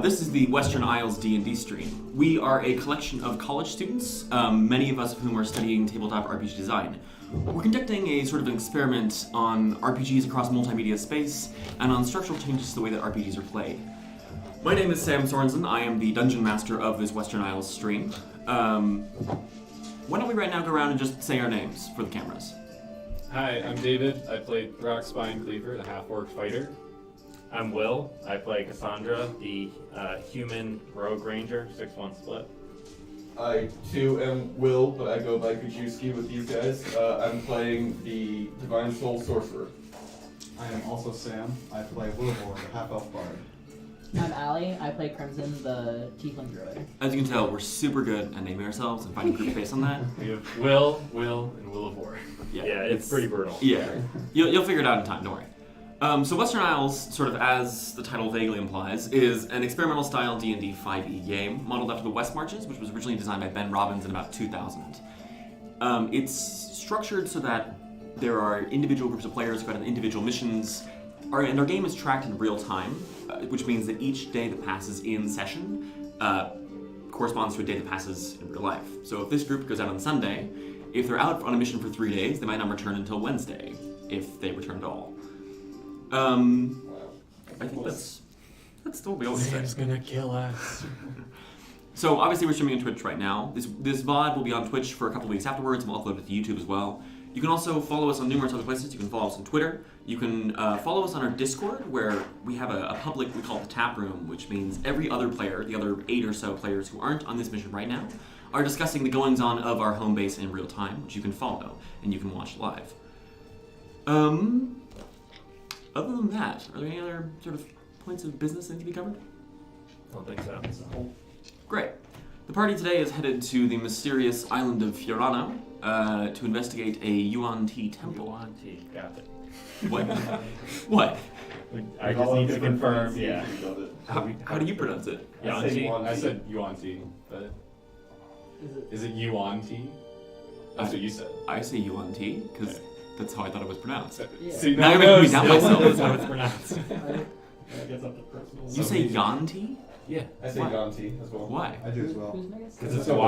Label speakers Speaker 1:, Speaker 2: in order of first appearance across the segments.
Speaker 1: This is the Western Isles D&D stream. We are a collection of college students, many of us of whom are studying tabletop RPG design. We're conducting a sort of an experiment on RPGs across multimedia space and on structural changes to the way that RPGs are played. My name is Sam Sorensen. I am the dungeon master of this Western Isles stream. Why don't we right now go around and just say our names for the cameras?
Speaker 2: Hi, I'm David. I play Throk Spine Cleaver, the half-orc fighter.
Speaker 3: I'm Will. I play Cassandra, the human rogue ranger, 6-1 split.
Speaker 4: I too am Will, but I go by Kajewski with these guys. I'm playing the Divine Soul Sorcerer.
Speaker 5: I am also Sam. I play Wilavor, the half-elf bard.
Speaker 6: I'm Allie. I play Crimson, the tiefling druid.
Speaker 1: As you can tell, we're super good at naming ourselves and finding group based on that.
Speaker 3: We have Will, and Wilavor. Yeah, it's pretty brutal.
Speaker 1: Yeah, you'll figure it out in time, don't worry. So Western Isles, sort of as the title vaguely implies, is an experimental style D&D 5e game modeled after the West Marches, which was originally designed by Ben Robbins in about 2000. It's structured so that there are individual groups of players who have individual missions, and our game is tracked in real time, which means that each day that passes in session corresponds to a day that passes in real life. So if this group goes out on Sunday, if they're out on a mission for 3 days, they might not return until Wednesday, if they return at all. I think that's what we always say.
Speaker 3: Sam's gonna kill us.
Speaker 1: So obviously we're streaming on Twitch right now. This VOD will be on Twitch for a couple weeks afterwards, and we'll upload it to YouTube as well. You can also follow us on numerous other places. You can follow us on Twitter. You can follow us on our Discord, where we have a public, we call it the taproom, which means every other player, the other 8 or so players who aren't on this mission right now, are discussing the goings-on of our home base in real time, which you can follow, and you can watch live. Other than that, are there any other sort of points of business that need to be covered?
Speaker 3: I don't think so.
Speaker 1: Great. The party today is headed to the mysterious island of Fjarrano to investigate a Yuan Ti temple.
Speaker 3: Yuan Ti, got it.
Speaker 1: What? What?
Speaker 3: I just need to confirm, yeah.
Speaker 1: How do you pronounce it?
Speaker 3: Yuan Ti?
Speaker 2: I said Yuan Ti, but is it Yuan Ti? That's what you said.
Speaker 1: I say Yuan Ti, because that's how I thought it was pronounced.
Speaker 6: Yeah.
Speaker 2: See,
Speaker 1: Now you're making me doubt myself.
Speaker 3: That's how it's pronounced.
Speaker 1: You say Yan Ti?
Speaker 3: Yeah.
Speaker 4: I say Yanti as well.
Speaker 1: Why?
Speaker 5: I do as well.
Speaker 6: Who's Mega
Speaker 3: Because it's
Speaker 6: Sable?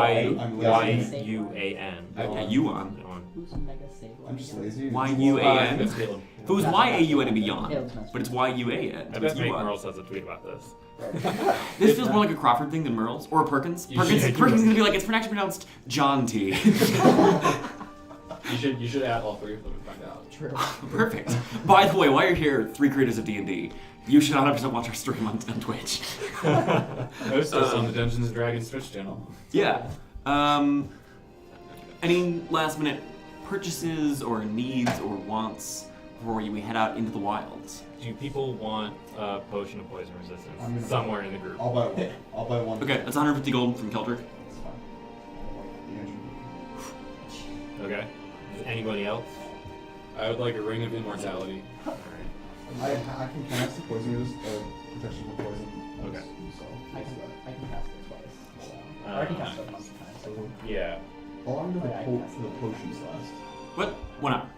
Speaker 3: Y-U-A-N.
Speaker 1: Yuan.
Speaker 6: Who's Mega Sable?
Speaker 5: I'm just lazy.
Speaker 1: Y-U-A-N?
Speaker 3: It's Caleb.
Speaker 1: If it was Y-A-U-N, it'd be Yan.
Speaker 6: Caleb's not
Speaker 1: But it's Y-U-A-N.
Speaker 3: I
Speaker 1: It's
Speaker 3: bet Make
Speaker 1: Yuan.
Speaker 3: Merles has a tweet about this.
Speaker 1: This feels more like a Crawford thing than Merle's. Or a Perkins.
Speaker 3: Yeah,
Speaker 1: Perkins is going to be like, it's actually pronounced John T.
Speaker 2: You should add all 3 of them and find out.
Speaker 6: True.
Speaker 1: Perfect. By the way, while you're here, 3 creators of D&D, you should 100% watch our stream on Twitch.
Speaker 2: Post us on the Dungeons & Dragons Twitch channel.
Speaker 1: Yeah. Any last minute purchases or needs or wants before we head out into the wilds?
Speaker 3: Do people want a potion of poison
Speaker 5: I'm
Speaker 3: resistance
Speaker 5: gonna-
Speaker 3: somewhere in the group?
Speaker 5: I'll buy one. I'll buy one.
Speaker 1: Okay, that's 150 gold from Keldrick.
Speaker 5: That's fine. The engine.
Speaker 3: Okay. Does anybody else?
Speaker 2: I would like a Ring of Immortality.
Speaker 3: Alright.
Speaker 5: I can cast the poison protection from poison.
Speaker 3: Okay.
Speaker 5: So
Speaker 6: I can cast it twice. So. Or I can cast it a bunch of times. So.
Speaker 3: Yeah.
Speaker 5: how long do the,
Speaker 6: Yeah, I can cast
Speaker 5: the potions last?
Speaker 1: What? 1 hour.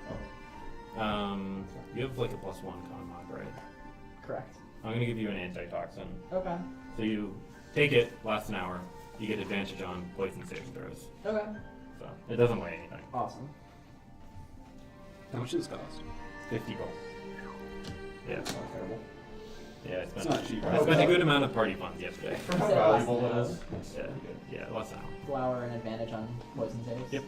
Speaker 3: You have like a +1 con mod, right?
Speaker 6: Correct.
Speaker 3: I'm gonna give you an antitoxin.
Speaker 6: Okay.
Speaker 3: So you take it, lasts an hour. You get advantage on poison saving throws.
Speaker 6: Okay.
Speaker 3: So it doesn't weigh anything.
Speaker 6: Awesome.
Speaker 2: How much does this cost?
Speaker 3: 50 gold. Yeah.
Speaker 5: It's not terrible.
Speaker 3: Yeah, I
Speaker 2: It's
Speaker 3: spent,
Speaker 2: not cheap.
Speaker 3: I spent a good amount of party funds yesterday.
Speaker 4: For how valuable it is.
Speaker 3: Yeah, less than an hour.
Speaker 6: Flower and advantage on poison saves.
Speaker 3: Yep.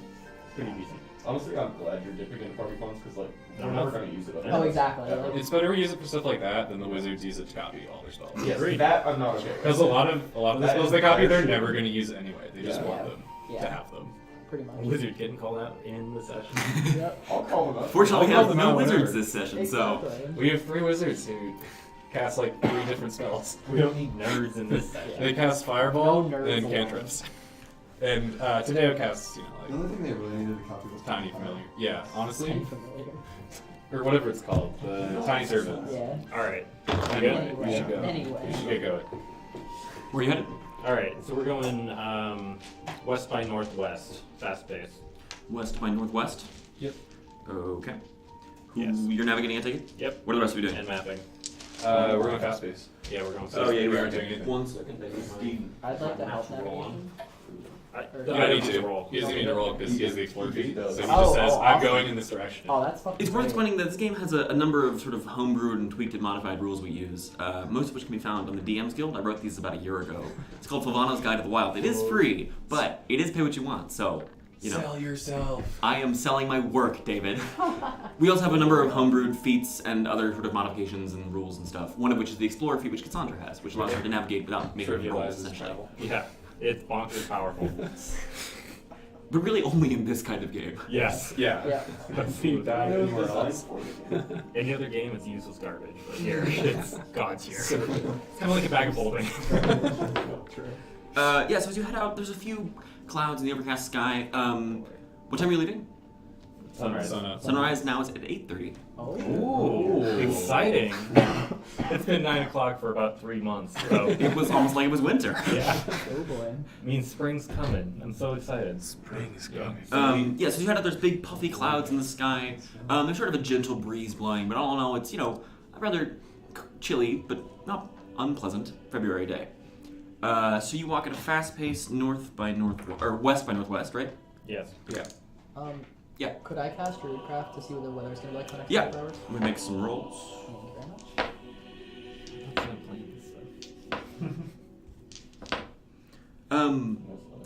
Speaker 3: Pretty decent.
Speaker 4: Honestly, I'm glad you're dipping in party funds because like
Speaker 3: No,
Speaker 4: we're
Speaker 3: no.
Speaker 4: never gonna use it.
Speaker 6: Oh,
Speaker 4: otherwise.
Speaker 6: exactly.
Speaker 4: Ever.
Speaker 6: Like,
Speaker 2: It's better we use it for stuff like that than the wizards use it to copy all their spells.
Speaker 4: Yes,
Speaker 3: Agreed.
Speaker 4: that I'm not okay with.
Speaker 2: Because a lot of the
Speaker 4: That
Speaker 2: spells
Speaker 4: is
Speaker 2: they copy, they're
Speaker 4: better
Speaker 2: never
Speaker 4: shit.
Speaker 2: going to use it anyway. They just
Speaker 4: Yeah.
Speaker 2: want them to
Speaker 6: yeah,
Speaker 2: have them.
Speaker 6: pretty much.
Speaker 3: Wizard getting called out in the session.
Speaker 6: Yep.
Speaker 4: I'll call them up.
Speaker 1: Fortunately, we
Speaker 2: I'll
Speaker 1: have
Speaker 2: call them
Speaker 1: no
Speaker 2: out
Speaker 1: wizards
Speaker 2: whenever.
Speaker 1: this session, so...
Speaker 6: Exactly.
Speaker 2: We have 3 wizards who cast like 3 different spells.
Speaker 3: We don't need nerds in this session.
Speaker 2: They cast Fireball
Speaker 6: No nerds
Speaker 2: and
Speaker 6: allowed.
Speaker 2: cantrips. And Tadeo casts,
Speaker 5: The
Speaker 2: like
Speaker 5: only thing they really needed to copy was
Speaker 2: tiny familiar. Yeah, honestly,
Speaker 6: Familiar.
Speaker 2: or whatever it's called, the tiny servants.
Speaker 6: Yeah.
Speaker 3: Alright.
Speaker 2: Anyway, we should go.
Speaker 6: Anyway.
Speaker 2: We should get going.
Speaker 1: Where are you headed?
Speaker 3: Alright, so we're going west by northwest. Fast pace.
Speaker 1: West by northwest?
Speaker 2: Yep.
Speaker 1: Okay.
Speaker 3: Yes.
Speaker 1: You're navigating, I take it?
Speaker 3: Yep.
Speaker 1: What are the rest of you doing?
Speaker 3: And mapping.
Speaker 2: We're going fast pace.
Speaker 3: Yeah, we're going.
Speaker 1: Oh yeah,
Speaker 2: we aren't doing anything.
Speaker 1: 1 second. Speed.
Speaker 6: I'd like to help navigation.
Speaker 3: I
Speaker 2: You don't need to.
Speaker 3: roll.
Speaker 2: He doesn't need to roll because he has the explorer feat. So he just
Speaker 6: Oh,
Speaker 2: says,
Speaker 6: oh,
Speaker 2: I'm
Speaker 6: awesome.
Speaker 2: going in this direction.
Speaker 6: Oh, that's fucking
Speaker 1: It's worth
Speaker 6: great.
Speaker 1: explaining that this game has a number of sort of homebrewed and tweaked and modified rules we use, most of which can be found on the DM's Guild. I wrote these about a year ago. It's called Fjarrano's Guide to the Wild. It is free, but it is pay what you want, so, you know.
Speaker 2: Sell yourself.
Speaker 1: I am selling my work, David. We also have a number of homebrewed feats and other sort of modifications and rules and stuff, one of which is the Explorer feat, which Cassandra has, which allows her to navigate without making rolls,
Speaker 2: Trivializes
Speaker 1: essentially.
Speaker 2: travel.
Speaker 3: Yeah, it's bonkers powerful.
Speaker 1: But really only in this kind of game.
Speaker 3: Yes.
Speaker 2: Yeah.
Speaker 6: Yeah.
Speaker 2: If you die anywhere else.
Speaker 3: Any other game, it's useless garbage, but here, it's God tier. It's kind of like a bag of holding.
Speaker 2: True.
Speaker 1: Yeah, so as you head out, there's a few clouds in the overcast sky. What time are you leaving?
Speaker 3: Sunrise.
Speaker 2: Sun up.
Speaker 1: Sunrise now is at 8:30.
Speaker 6: Oh.
Speaker 3: Ooh, exciting. It's been 9 o'clock for about 3 months, so
Speaker 1: It was almost like it was winter.
Speaker 3: yeah.
Speaker 6: Oh boy.
Speaker 3: Means spring's coming. I'm so excited.
Speaker 2: Spring is coming.
Speaker 1: Yeah, so you had there's big puffy clouds in the sky. There's sort of a gentle breeze blowing, but all in all, it's, you know, a rather chilly, but not unpleasant February day. So you walk at a fast pace west by northwest, right?
Speaker 3: Yes.
Speaker 2: Yeah.
Speaker 1: Yeah.
Speaker 6: Could I cast Druidcraft to see what the weather's gonna be like for the next
Speaker 1: Yeah.
Speaker 6: 5 hours?
Speaker 1: We make some rolls.
Speaker 6: Thank you very much.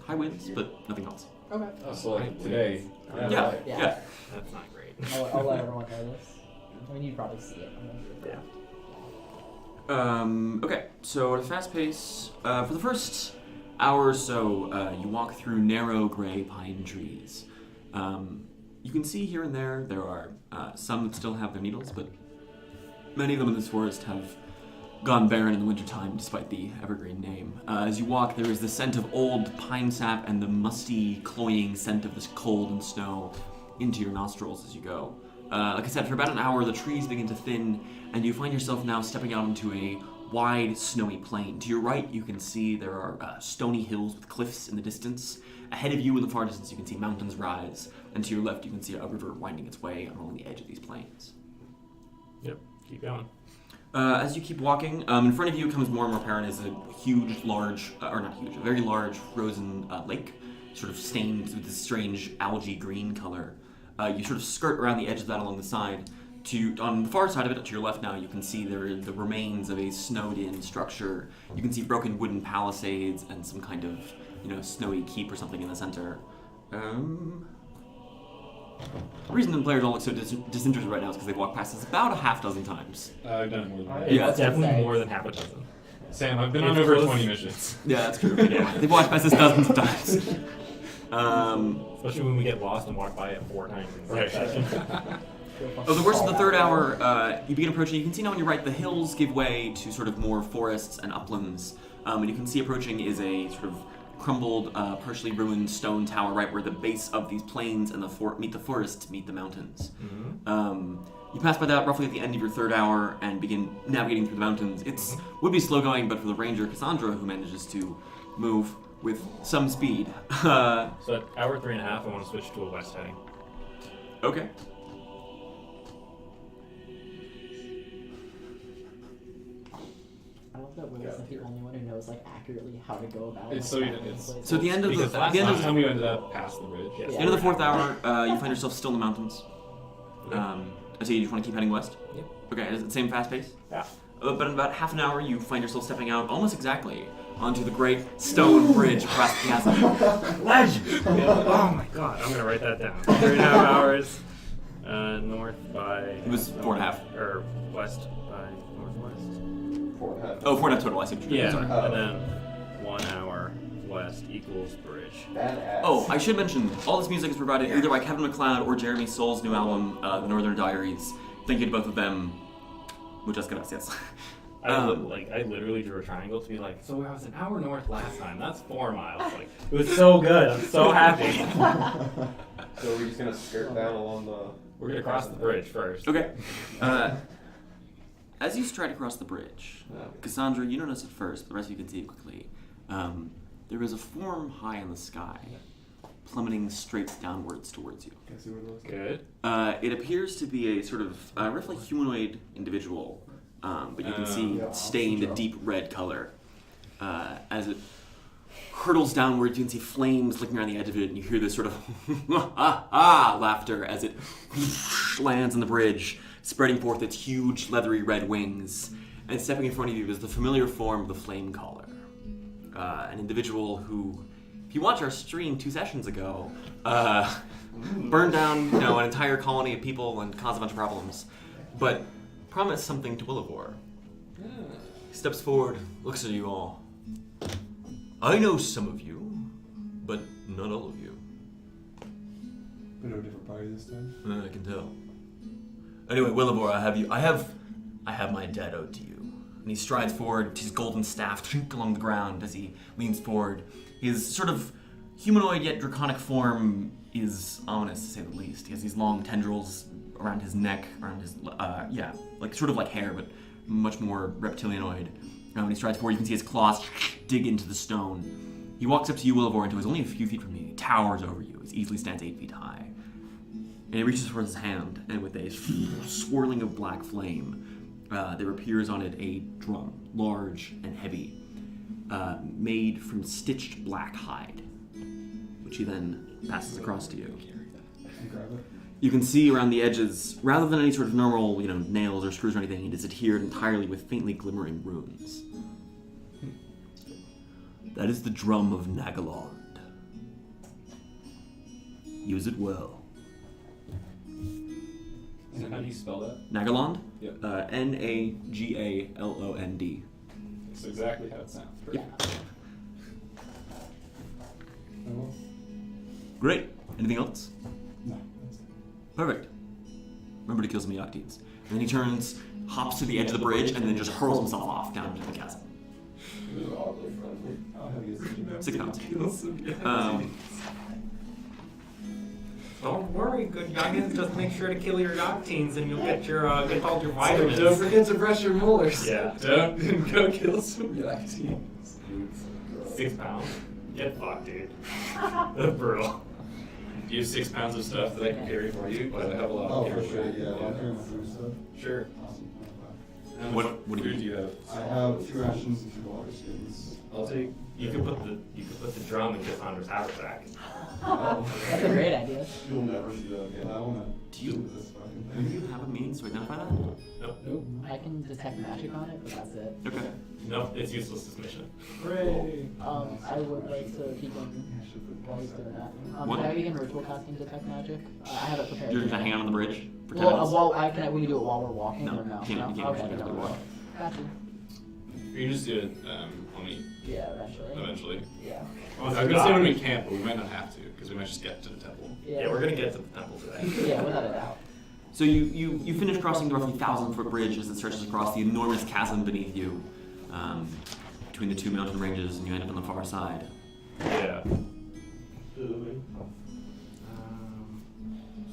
Speaker 1: High winds, but nothing else.
Speaker 6: Okay.
Speaker 2: Oh, so like today.
Speaker 1: Yeah.
Speaker 6: Yeah.
Speaker 3: That's not great.
Speaker 6: I'll let everyone know this. I mean, you probably see it. I'm gonna do it.
Speaker 3: Yeah.
Speaker 1: Okay, so at a fast pace, for the first hour or so, you walk through narrow gray pine trees. You can see here and there are some that still have their needles, but many of them in this forest have gone barren in the wintertime, despite the evergreen name. As you walk, there is the scent of old pine sap and the musty, cloying scent of this cold and snow into your nostrils as you go. Like I said, for about an hour, the trees begin to thin, and you find yourself now stepping out into a wide, snowy plain. To your right, you can see there are stony hills with cliffs in the distance. Ahead of you, in the far distance, you can see mountains rise, and to your left, you can see a river winding its way along the edge of these plains.
Speaker 3: Yep. Keep going.
Speaker 1: As you keep walking, in front of you comes more and more apparent is a huge, large, or not huge, a very large frozen lake, sort of stained with this strange algae green color. You sort of skirt around the edge of that along the side. On the far side of it, to your left now, you can see there are the remains of a snowed-in structure. You can see broken wooden palisades and some kind of, snowy keep or something in the center. The reason the players don't look so disinterested right now is because they've walked past this about a half dozen times.
Speaker 2: I've done it more than that.
Speaker 1: Yeah.
Speaker 3: It's definitely more than half a dozen.
Speaker 2: Sam, I've been
Speaker 3: It's
Speaker 2: on over
Speaker 3: close.
Speaker 2: 20 missions.
Speaker 1: Yeah, that's true. Yeah, they've walked past this dozens of times.
Speaker 3: Especially when we get lost and walk by it 4 times in
Speaker 2: Right.
Speaker 3: succession.
Speaker 1: Over the course of the third hour, you begin approaching. You can see now on your right the hills give way to sort of more forests and uplands. And you can see approaching is a sort of crumbled, partially ruined stone tower right where the base of these plains and the forests meet the mountains.
Speaker 3: Mm-hmm.
Speaker 1: You pass by that roughly at the end of your third hour and begin navigating through the mountains. It's would be slow going, but for the ranger Cassandra, who manages to move with some speed.
Speaker 3: So at hour 3.5, I want to switch to a west heading.
Speaker 1: Okay.
Speaker 6: I love that Will isn't the only one who knows accurately how to go about.
Speaker 2: It's so you- it's-
Speaker 1: So at the end of
Speaker 2: Because
Speaker 1: the
Speaker 2: last
Speaker 1: end of
Speaker 2: time we ended up past the bridge.
Speaker 3: Yes.
Speaker 1: the end of the fourth hour, you find yourself still in the mountains. I see you just want to keep heading west?
Speaker 3: Yep.
Speaker 1: Okay, is it the same fast pace?
Speaker 3: Yeah.
Speaker 1: But in about half an hour, you find yourself stepping out almost exactly onto the great stone bridge across the chasm.
Speaker 3: Legend! Oh my god, I'm gonna write that down. 3.5 hours north by.
Speaker 1: It was 4.5.
Speaker 3: Or west by northwest.
Speaker 4: 4.5.
Speaker 1: Oh, 4.5 total, I see what you're doing,
Speaker 3: Yeah,
Speaker 1: sorry.
Speaker 3: and then 1 hour west equals bridge.
Speaker 4: Badass.
Speaker 1: Oh, I should mention, all this music is provided either by Kevin MacLeod or Jeremy Soul's new album, The Northern Diaries. Thank you to both of them. Muchas gracias.
Speaker 3: I literally drew a triangle to be like, so I was an hour north last time. That's 4 miles. Like, it was so good. I'm so happy.
Speaker 4: So we're just gonna skirt down along the.
Speaker 3: We're gonna cross the bridge first.
Speaker 1: Okay. As you stride across the bridge, Cassandra, you notice it first, but the rest of you can see it quickly. There is a form high in the sky, plummeting straight downwards towards you.
Speaker 2: Can I see where those
Speaker 3: Good.
Speaker 1: It appears to be a sort of roughly humanoid individual, but you can see stained a deep red color. As it hurtles downward, you can see flames licking around the edge of it, and you hear this sort of laughter as it lands on the bridge, spreading forth its huge, leathery red wings. And stepping in front of you is the familiar form of the Flame Caller, an individual who, if you watched our stream 2 sessions ago, burned down an entire colony of people and caused a bunch of problems, but promised something to Wilavor. He steps forward, looks at you all. I know some of you, but not all of you.
Speaker 5: Bit of a different party this time.
Speaker 1: I can tell. Anyway, Wilavor, I have my debt owed to you. And he strides forward, his golden staff trink along the ground as he leans forward. His sort of humanoid yet draconic form is ominous, to say the least. He has these long tendrils around his neck, around his, sort of like hair, but much more reptilianoid. When he strides forward, you can see his claws dig into the stone. He walks up to you, Wilavor, and is only a few feet from you. He towers over you. He easily stands 8 feet high. And he reaches for his hand, and with a swirling of black flame, there appears on it a drum, large and heavy, made from stitched black hide, which he then passes across to you.
Speaker 5: Grab it.
Speaker 1: You can see around the edges, rather than any sort of normal, nails or screws or anything, it is adhered entirely with faintly glimmering runes. That is the drum of Nagalond. Use it well.
Speaker 2: And how do you spell that?
Speaker 1: Nagalond?
Speaker 2: Yeah.
Speaker 1: Nagalond.
Speaker 2: That's exactly how it sounds.
Speaker 1: Yeah.
Speaker 5: Oh,
Speaker 1: Great. Anything else?
Speaker 5: no. That's it.
Speaker 1: Perfect. Remember to kill some Yocteens. And then he turns, hops to the edge of the bridge, and then just hurls himself off down into the chasm.
Speaker 4: It was oddly friendly.
Speaker 5: I'll have you see
Speaker 1: 6 pounds.
Speaker 3: Don't worry, good youngins. Just make sure to kill your Yocteens and you'll get get all your vitamins.
Speaker 2: Don't forget to brush your molars.
Speaker 3: Yeah.
Speaker 2: Don't go kill some Yocteens.
Speaker 3: 6 pounds. Get fucked, dude. That's brutal.
Speaker 2: Do you have 6 pounds of stuff that I can carry for you? Because I have a lot
Speaker 5: Oh,
Speaker 2: of
Speaker 5: for
Speaker 2: carry
Speaker 5: sure,
Speaker 2: for you.
Speaker 5: yeah. I'll carry my food stuff.
Speaker 2: Sure.
Speaker 5: Awesome.
Speaker 2: How much
Speaker 1: What do
Speaker 2: food
Speaker 1: you-
Speaker 2: do you have?
Speaker 5: I have 2 rations and 2 water skins.
Speaker 2: I'll take.
Speaker 3: You could put the drum in Cassandra's haversack.
Speaker 5: Oh,
Speaker 6: That's a great idea.
Speaker 4: You'll never see that again.
Speaker 5: I wanna
Speaker 1: Do you-
Speaker 5: do this fucking
Speaker 1: Do
Speaker 5: thing.
Speaker 1: you have a means to identify that?
Speaker 2: Nope.
Speaker 6: I can detect magic on it, but that's it.
Speaker 1: Okay.
Speaker 3: Nope, it's useless this mission.
Speaker 2: Hooray!
Speaker 6: I would like to begin while he's doing that.
Speaker 1: What?
Speaker 6: Can I begin ritual casting detect magic? I have it prepared.
Speaker 1: You're gonna hang out on the bridge for 10
Speaker 6: Well,
Speaker 1: minutes?
Speaker 6: we can do it while we're walking
Speaker 1: No,
Speaker 6: or no?
Speaker 1: you can't
Speaker 6: Okay,
Speaker 1: actually
Speaker 6: no.
Speaker 1: walk.
Speaker 6: Gotcha.
Speaker 2: You can just do it on me
Speaker 6: Yeah, eventually.
Speaker 2: eventually.
Speaker 6: Yeah.
Speaker 2: I was gonna say when we camp, but we might not have to because we might just get to the temple.
Speaker 3: Yeah, we're gonna get to the temple today.
Speaker 6: Yeah, without a doubt.
Speaker 1: So you finish crossing the roughly 1,000-foot bridge as it stretches across the enormous chasm beneath you, between the 2 mountain ranges, and you end up on the far side.
Speaker 3: Yeah.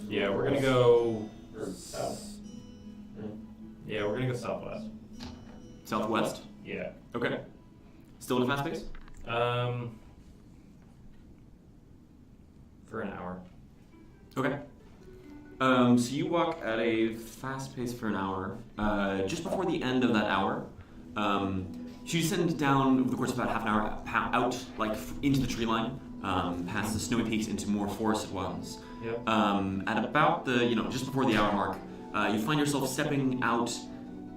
Speaker 3: Yeah, we're gonna go. Yeah, we're gonna go southwest.
Speaker 1: Southwest?
Speaker 3: Yeah.
Speaker 1: Okay. Still at a fast pace?
Speaker 3: For an hour.
Speaker 1: Okay. So you walk at a fast pace for an hour. Just before the end of that hour, you descend down over the course of about half an hour out, into the tree line, past the snowy peaks into more forested ones.
Speaker 3: Yep.
Speaker 1: At about the, just before the hour mark, you find yourself stepping out,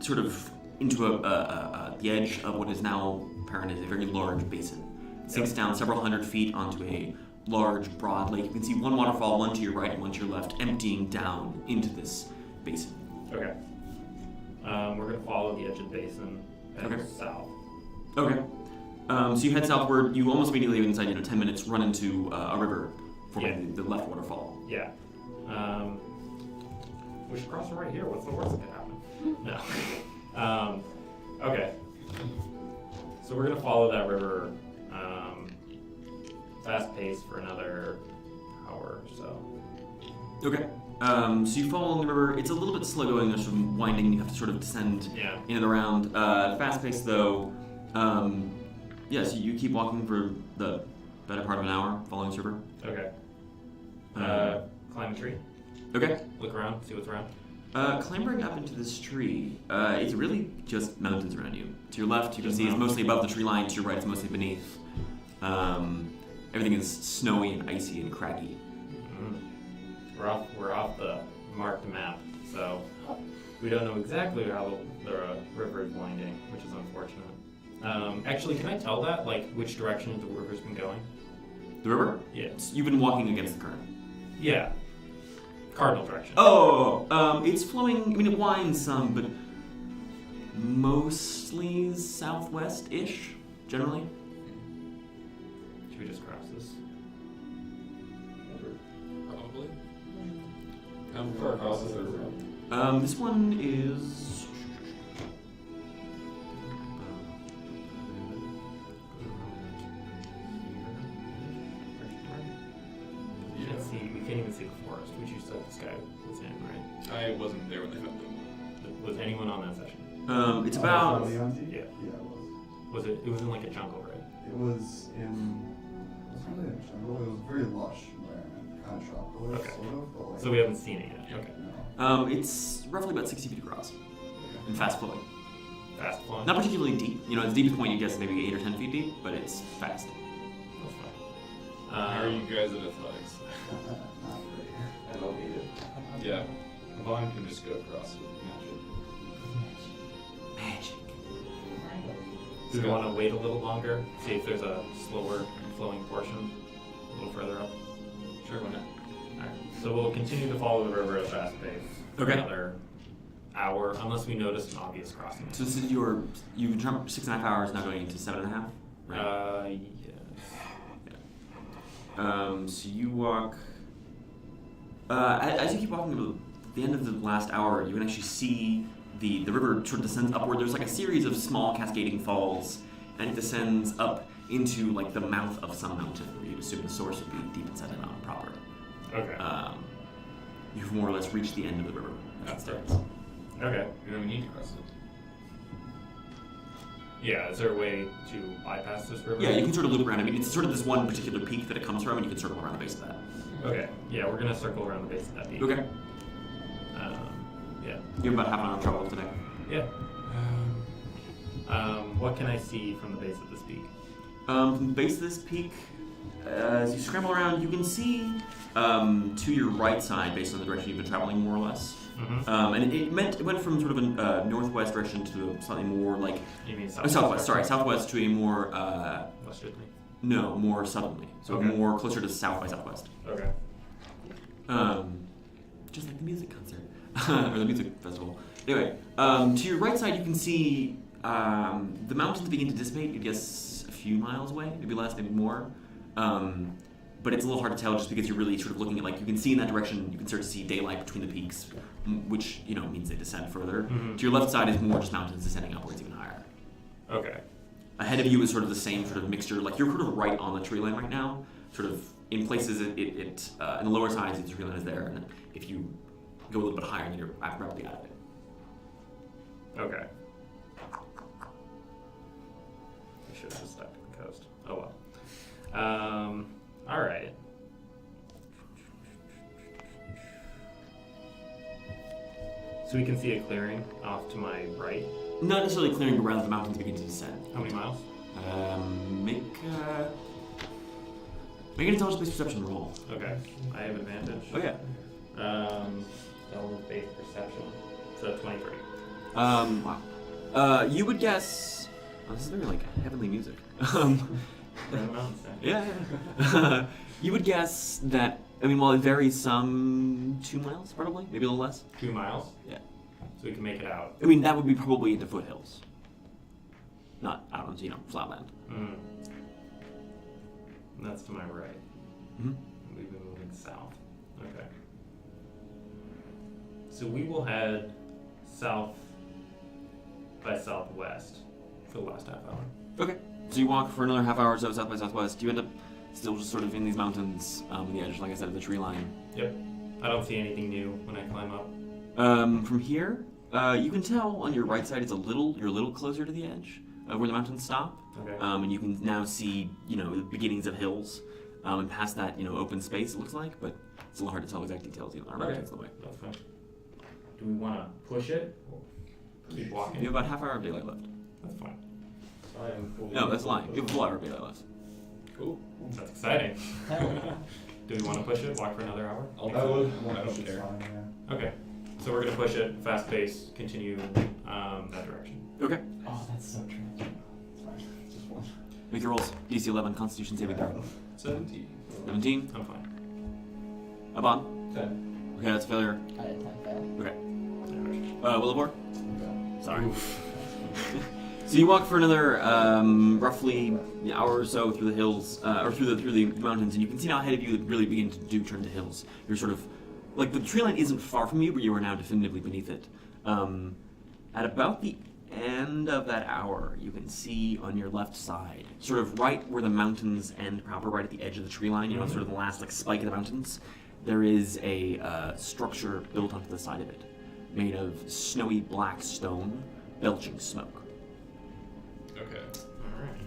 Speaker 1: sort of into the edge of what is now apparent as a very large basin. It sinks down several hundred feet onto a large, broad lake. You can see one waterfall, one to your right and one to your left, emptying down into this basin.
Speaker 3: Okay. We're gonna follow the edge of the basin and
Speaker 1: Okay.
Speaker 3: south.
Speaker 1: Okay. So you head southward. You almost immediately, inside 10 minutes, run into a river forming the left waterfall.
Speaker 3: Yeah. We should cross it right here. What's the worst that could happen? No. Okay. So we're gonna follow that river, fast pace for another hour or so.
Speaker 1: Okay. So you follow along the river. It's a little bit slow going. There's some winding. You have to sort of descend
Speaker 3: Yeah.
Speaker 1: in and around. Fast pace though. So you keep walking for the better part of an hour, following this river.
Speaker 3: Okay. Climb a tree.
Speaker 1: Okay.
Speaker 3: Look around. See what's around.
Speaker 1: Clambering up into this tree, it's really just mountains around you. To your left, you can see it's mostly above the tree line. To your right, it's mostly beneath. Everything is snowy and icy and craggy.
Speaker 3: We're off the marked map, so we don't know exactly how the river is winding, which is unfortunate. Actually, can I tell that, like, which direction the river's been going?
Speaker 1: The river?
Speaker 3: Yeah.
Speaker 1: You've been walking against the current.
Speaker 3: Yeah. Cardinal direction.
Speaker 1: It's flowing. I mean, it winds some, but mostly southwest-ish, generally.
Speaker 3: Should we just cross this?
Speaker 2: Probably. How far across is the river?
Speaker 1: This one is.
Speaker 3: We can't even see the forest, which you said this guy was in, right?
Speaker 2: I wasn't there when they found it.
Speaker 3: Was anyone on that session?
Speaker 1: It's about.
Speaker 3: Yeah.
Speaker 5: Yeah, it was.
Speaker 3: It was in like a jungle, right?
Speaker 5: It was in. It wasn't really a jungle. It was a very lush environment, kind of tropical,
Speaker 3: Okay.
Speaker 5: sort of. But like,
Speaker 3: So we haven't seen it yet. Okay.
Speaker 5: no.
Speaker 1: It's roughly about 60 feet across and fast flowing.
Speaker 3: Fast flowing.
Speaker 1: Not particularly deep. You know, the deepest point you guess is maybe 8 or 10 feet deep, but it's fast.
Speaker 3: That's fine.
Speaker 2: How are you guys at athletics?
Speaker 5: Not really.
Speaker 4: I don't need it.
Speaker 2: Yeah. Aban can just go across it.
Speaker 1: Magic.
Speaker 3: Do we want to wait a little longer? See if there's a slower flowing portion a little further up?
Speaker 2: Sure, why not?
Speaker 3: Alright. So we'll continue to follow the river at a fast pace for
Speaker 1: Okay.
Speaker 3: another hour, unless we notice an obvious crossing.
Speaker 1: So this is you've jumped 6.5 hours, now going into 7.5, right?
Speaker 3: Yes.
Speaker 1: So you walk. As you keep walking to the end of the last hour, you can actually see the river sort of descends upward. There's like a series of small cascading falls, and it descends up into like the mouth of some mountain, where you'd assume the source would be deep inside the mountain proper.
Speaker 3: Okay.
Speaker 1: You've more or less reached the end of the river.
Speaker 3: That's
Speaker 1: it.
Speaker 3: Okay.
Speaker 2: You don't even need to cross it.
Speaker 3: Yeah, is there a way to bypass this river?
Speaker 1: Yeah, you can sort of loop around. I mean, it's sort of this one particular peak that it comes from, and you can circle around the base of that.
Speaker 3: Okay. Yeah, we're gonna circle around the base of that peak.
Speaker 1: Okay.
Speaker 3: Yeah.
Speaker 1: You have about half an hour of travel today.
Speaker 3: Yeah. What can I see from the base of this peak?
Speaker 1: From the base of this peak, as you scramble around, you can see to your right side, based on the direction you've been traveling, more or less.
Speaker 3: Mm-hmm.
Speaker 1: And it went from sort of a northwest direction to a slightly more like
Speaker 3: You mean
Speaker 1: southwest. Sorry, southwest to a more
Speaker 3: Westerly.
Speaker 1: no, more southerly. So
Speaker 3: Okay.
Speaker 1: more closer to south by southwest.
Speaker 3: Okay.
Speaker 1: Just like the music concert or the music festival. Anyway, to your right side, you can see the mountains begin to dissipate. You'd guess a few miles away, maybe less, maybe more. But it's a little hard to tell just because you're really sort of looking at, like, you can see in that direction, you can start to see daylight between the peaks, which, you know, means they descend further.
Speaker 3: Mhm.
Speaker 1: To your left side is more just mountains descending upwards even higher.
Speaker 3: Okay.
Speaker 1: Ahead of you is sort of the same sort of mixture, like you're sort of right on the tree line right now. Sort of in places in the lower sides, the tree line is there, and then if you go a little bit higher, then you're rapidly out of it.
Speaker 3: Okay. I should have just stuck to the coast. Oh well. All right. So we can see a clearing off to my right.
Speaker 1: Not necessarily clearing, but rather the mountains begin to descend.
Speaker 3: How many miles?
Speaker 1: Make an intelligence-based perception roll.
Speaker 3: Okay. I have advantage.
Speaker 1: Oh yeah.
Speaker 3: Intelligence-based perception. So 23.
Speaker 1: Wow. You would guess. Oh, this is very like heavenly music.
Speaker 3: We're in the mountains now.
Speaker 1: Yeah. You would guess that. I mean, while it varies some 2 miles, probably, maybe a little less.
Speaker 3: 2 miles?
Speaker 1: Yeah.
Speaker 3: So we can make it out.
Speaker 1: I mean, that would be probably into foothills. Not out on, flatland.
Speaker 3: Mm. And that's to my right.
Speaker 1: Mm-hmm.
Speaker 3: We've been moving south. Okay. So we will head south by southwest for the last half hour.
Speaker 1: Okay. So you walk for another half hour or so south by southwest. You end up still just sort of in these mountains on the edge, like I said, of the tree line.
Speaker 3: Yep. I don't see anything new when I climb up.
Speaker 1: From here, you can tell on your right side you're a little closer to the edge where the mountains stop.
Speaker 3: Okay.
Speaker 1: And you can now see, the beginnings of hills, and past that, open space it looks like, but it's a little hard to tell exact details. Our mountains in the way.
Speaker 3: That's fine. do we want to push it? Or keep walking?
Speaker 1: You have about half hour of daylight left.
Speaker 3: That's fine.
Speaker 4: I am fully
Speaker 1: No, that's lying. You have a full hour of daylight left.
Speaker 2: Cool.
Speaker 3: That's exciting.
Speaker 6: Hell yeah.
Speaker 3: Do we want to push it? Walk for another hour?
Speaker 2: I'll
Speaker 4: I would.
Speaker 2: I don't care.
Speaker 3: Okay. So we're gonna push it, fast pace, continue that direction.
Speaker 1: Okay.
Speaker 6: Oh, that's so tragic. It's fine.
Speaker 5: Just one.
Speaker 1: Make your rolls. DC 11, Constitution saving throw.
Speaker 2: 17.
Speaker 1: 17.
Speaker 3: I'm fine.
Speaker 1: Aban.
Speaker 4: 10.
Speaker 1: Okay, that's a failure.
Speaker 6: I had 10 fail.
Speaker 1: Okay. Wilavor.
Speaker 5: Okay.
Speaker 1: Sorry. So you walk for another roughly an hour or so through the hills, or through the mountains, and you can see now ahead of you that really begin to turn to hills. You're sort of like the tree line isn't far from you, but you are now definitively beneath it. At about the end of that hour, you can see on your left side, sort of right where the mountains end, proper right at the edge of the tree line. You know, sort of the last like spike of the mountains. There is a structure built onto the side of it, made of snowy black stone, belching smoke.
Speaker 2: Okay.
Speaker 3: Alright.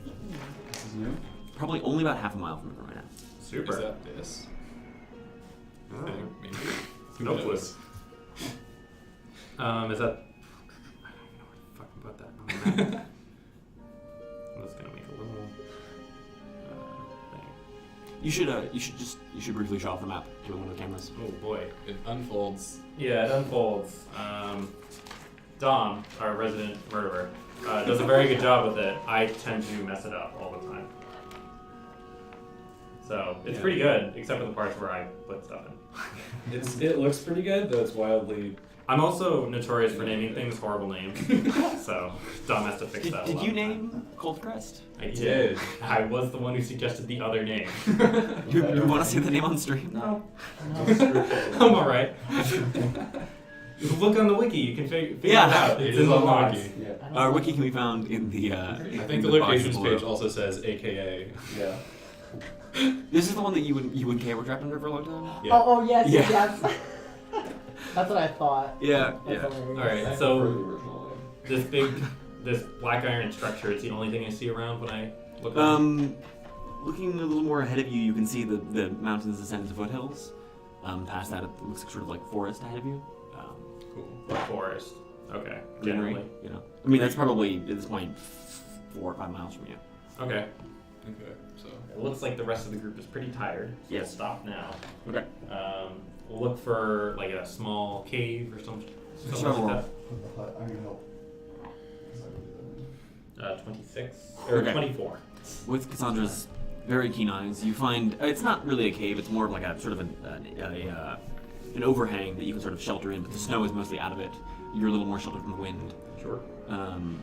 Speaker 5: This is new.
Speaker 1: Probably only about half a mile from it right now.
Speaker 3: Super.
Speaker 2: Is that this? Thing, maybe? Who
Speaker 3: No clue.
Speaker 2: knows?
Speaker 3: Is that? I don't even know where the fuck about that. on the map. I'm just gonna make a little thing.
Speaker 1: You should briefly show off the map to one of the cameras.
Speaker 3: Oh boy.
Speaker 2: It unfolds.
Speaker 3: Yeah, it unfolds. Dom, our resident murderer, does a very good job with it. I tend to mess it up all the time. So it's
Speaker 2: Yeah.
Speaker 3: pretty good, except for the parts where I put stuff in.
Speaker 2: It looks pretty good, though it's wildly.
Speaker 3: I'm also notorious for naming things horrible names, so Dom has to fix that. a
Speaker 1: Did
Speaker 3: lot
Speaker 1: you
Speaker 3: of
Speaker 1: name
Speaker 3: times.
Speaker 1: Cold Crest?
Speaker 3: I did.
Speaker 2: did.
Speaker 3: I was the one who suggested the other name.
Speaker 1: You want to say the name on stream?
Speaker 6: No.
Speaker 3: I'm alright. Look on the wiki. You can figure
Speaker 1: Yeah.
Speaker 3: it out.
Speaker 2: It
Speaker 3: It's
Speaker 2: is
Speaker 3: in the
Speaker 2: on the
Speaker 3: logs.
Speaker 2: wiki.
Speaker 4: Yeah.
Speaker 1: Our wiki can be found in the.
Speaker 2: I think the locations page also says AKA.
Speaker 4: Yeah.
Speaker 1: This is the one that you and Kay were trapped under for a long time.
Speaker 2: Yeah.
Speaker 6: Oh, yes,
Speaker 1: Yeah.
Speaker 6: yes. That's what I thought.
Speaker 1: Yeah.
Speaker 6: That's
Speaker 1: Yeah.
Speaker 6: hilarious.
Speaker 3: Alright,
Speaker 4: For the
Speaker 3: so
Speaker 4: original name.
Speaker 3: this black iron structure is the only thing I see around when I look around.
Speaker 1: Looking a little more ahead of you, you can see the mountains descend to foothills. Past that, it looks like sort of like forest ahead of you.
Speaker 2: Cool.
Speaker 3: Forest. Okay.
Speaker 1: Greenery,
Speaker 3: Generally.
Speaker 1: you know. I mean, that's probably at this point 4 or 5 miles from you.
Speaker 3: Okay.
Speaker 2: Okay. So.
Speaker 3: It looks like the rest of the group is pretty tired. So
Speaker 1: Yes.
Speaker 3: we'll stop now.
Speaker 1: Okay.
Speaker 3: We'll look for like a small cave or something
Speaker 1: Sure.
Speaker 3: like
Speaker 5: Put the hut. I'm gonna help. 'Cause I would do
Speaker 3: that. 26 or
Speaker 1: Okay.
Speaker 3: 24.
Speaker 1: With Cassandra's very keen eyes, you find it's not really a cave. It's more of like a sort of an overhang that you can sort of shelter in, but the snow is mostly out of it. You're a little more sheltered from the wind.
Speaker 3: Sure.
Speaker 1: Um,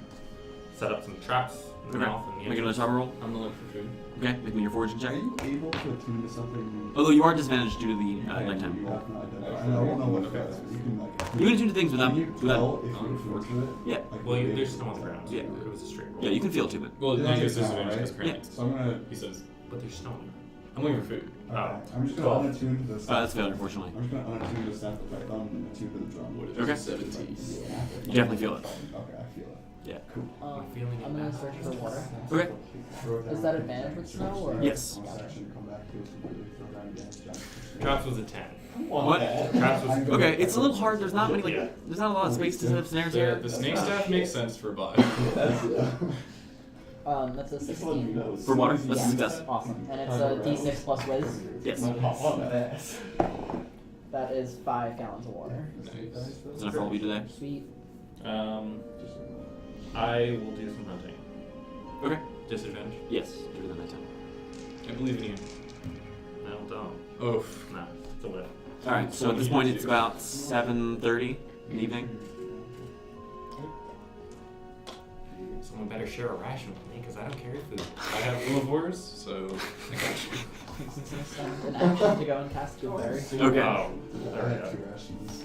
Speaker 3: Set up some traps in the
Speaker 1: okay.
Speaker 3: mouth and the
Speaker 1: Make another
Speaker 3: entrance.
Speaker 1: travel roll.
Speaker 2: I'm gonna look for food.
Speaker 1: Okay. Make me your foraging
Speaker 5: that.
Speaker 1: check.
Speaker 5: Are you able to attune to something?
Speaker 1: Although you are disadvantaged due to the
Speaker 5: You
Speaker 1: nighttime.
Speaker 5: have no idea. I won't know what it is, but you can like.
Speaker 1: You can attune to things without.
Speaker 5: Can you
Speaker 1: without
Speaker 5: tell if you're attuned to it?
Speaker 1: Yeah.
Speaker 5: Like,
Speaker 3: Well,
Speaker 5: maybe
Speaker 3: there's
Speaker 5: it's
Speaker 3: snow on the ground.
Speaker 1: Yeah.
Speaker 3: It was a straight roll.
Speaker 1: Yeah, you can feel it too, but.
Speaker 2: Well,
Speaker 5: Yeah,
Speaker 2: no,
Speaker 5: it's
Speaker 2: it's
Speaker 5: now,
Speaker 2: disadvantage
Speaker 5: right?
Speaker 2: because current.
Speaker 5: So I'm gonna.
Speaker 2: He says.
Speaker 3: But there's snow on the ground.
Speaker 2: I'm looking for food.
Speaker 5: Okay.
Speaker 3: Oh.
Speaker 5: I'm just gonna
Speaker 3: 12.
Speaker 5: unattune to the.
Speaker 1: That's failure, unfortunately.
Speaker 5: I'm just gonna unattune to the staff of Python and attune to the drum.
Speaker 2: What is
Speaker 1: Okay.
Speaker 2: it? 17.
Speaker 1: You definitely feel it.
Speaker 5: Okay, I feel it.
Speaker 1: Yeah.
Speaker 5: Cool.
Speaker 3: I'm feeling it
Speaker 6: I'm gonna
Speaker 3: now.
Speaker 6: search for water.
Speaker 1: Okay.
Speaker 6: Is that advantage with snow, or?
Speaker 1: Yes.
Speaker 3: Traps was a 10.
Speaker 1: What?
Speaker 3: Traps was
Speaker 1: Okay, it's a little hard. There's not many
Speaker 3: Yeah.
Speaker 1: there's not a lot of space to set up snares here.
Speaker 2: The snake staff makes sense for bot.
Speaker 6: That's a 16.
Speaker 1: For water, that's a
Speaker 6: Yeah.
Speaker 1: success.
Speaker 6: Awesome. And it's a D6 plus whiz.
Speaker 1: Yes.
Speaker 6: That is 5 gallons of water.
Speaker 2: Nice.
Speaker 1: That's enough for all of you today.
Speaker 6: Sweet.
Speaker 3: I will do some hunting.
Speaker 1: Okay.
Speaker 3: Disadvantage?
Speaker 1: Yes. Due to the nighttime.
Speaker 2: I believe in you.
Speaker 3: No, don't.
Speaker 2: Oof.
Speaker 3: No, it's a whiff.
Speaker 1: All right. So at this point, it's about 7:30 in the evening.
Speaker 3: Someone better share a ration with me, because I don't carry food.
Speaker 2: I have Wilavors, so I got you.
Speaker 6: An action to go and cast good berries.
Speaker 1: Okay.
Speaker 3: Oh,
Speaker 5: I
Speaker 3: there we
Speaker 5: had
Speaker 3: go.
Speaker 5: 2 rations.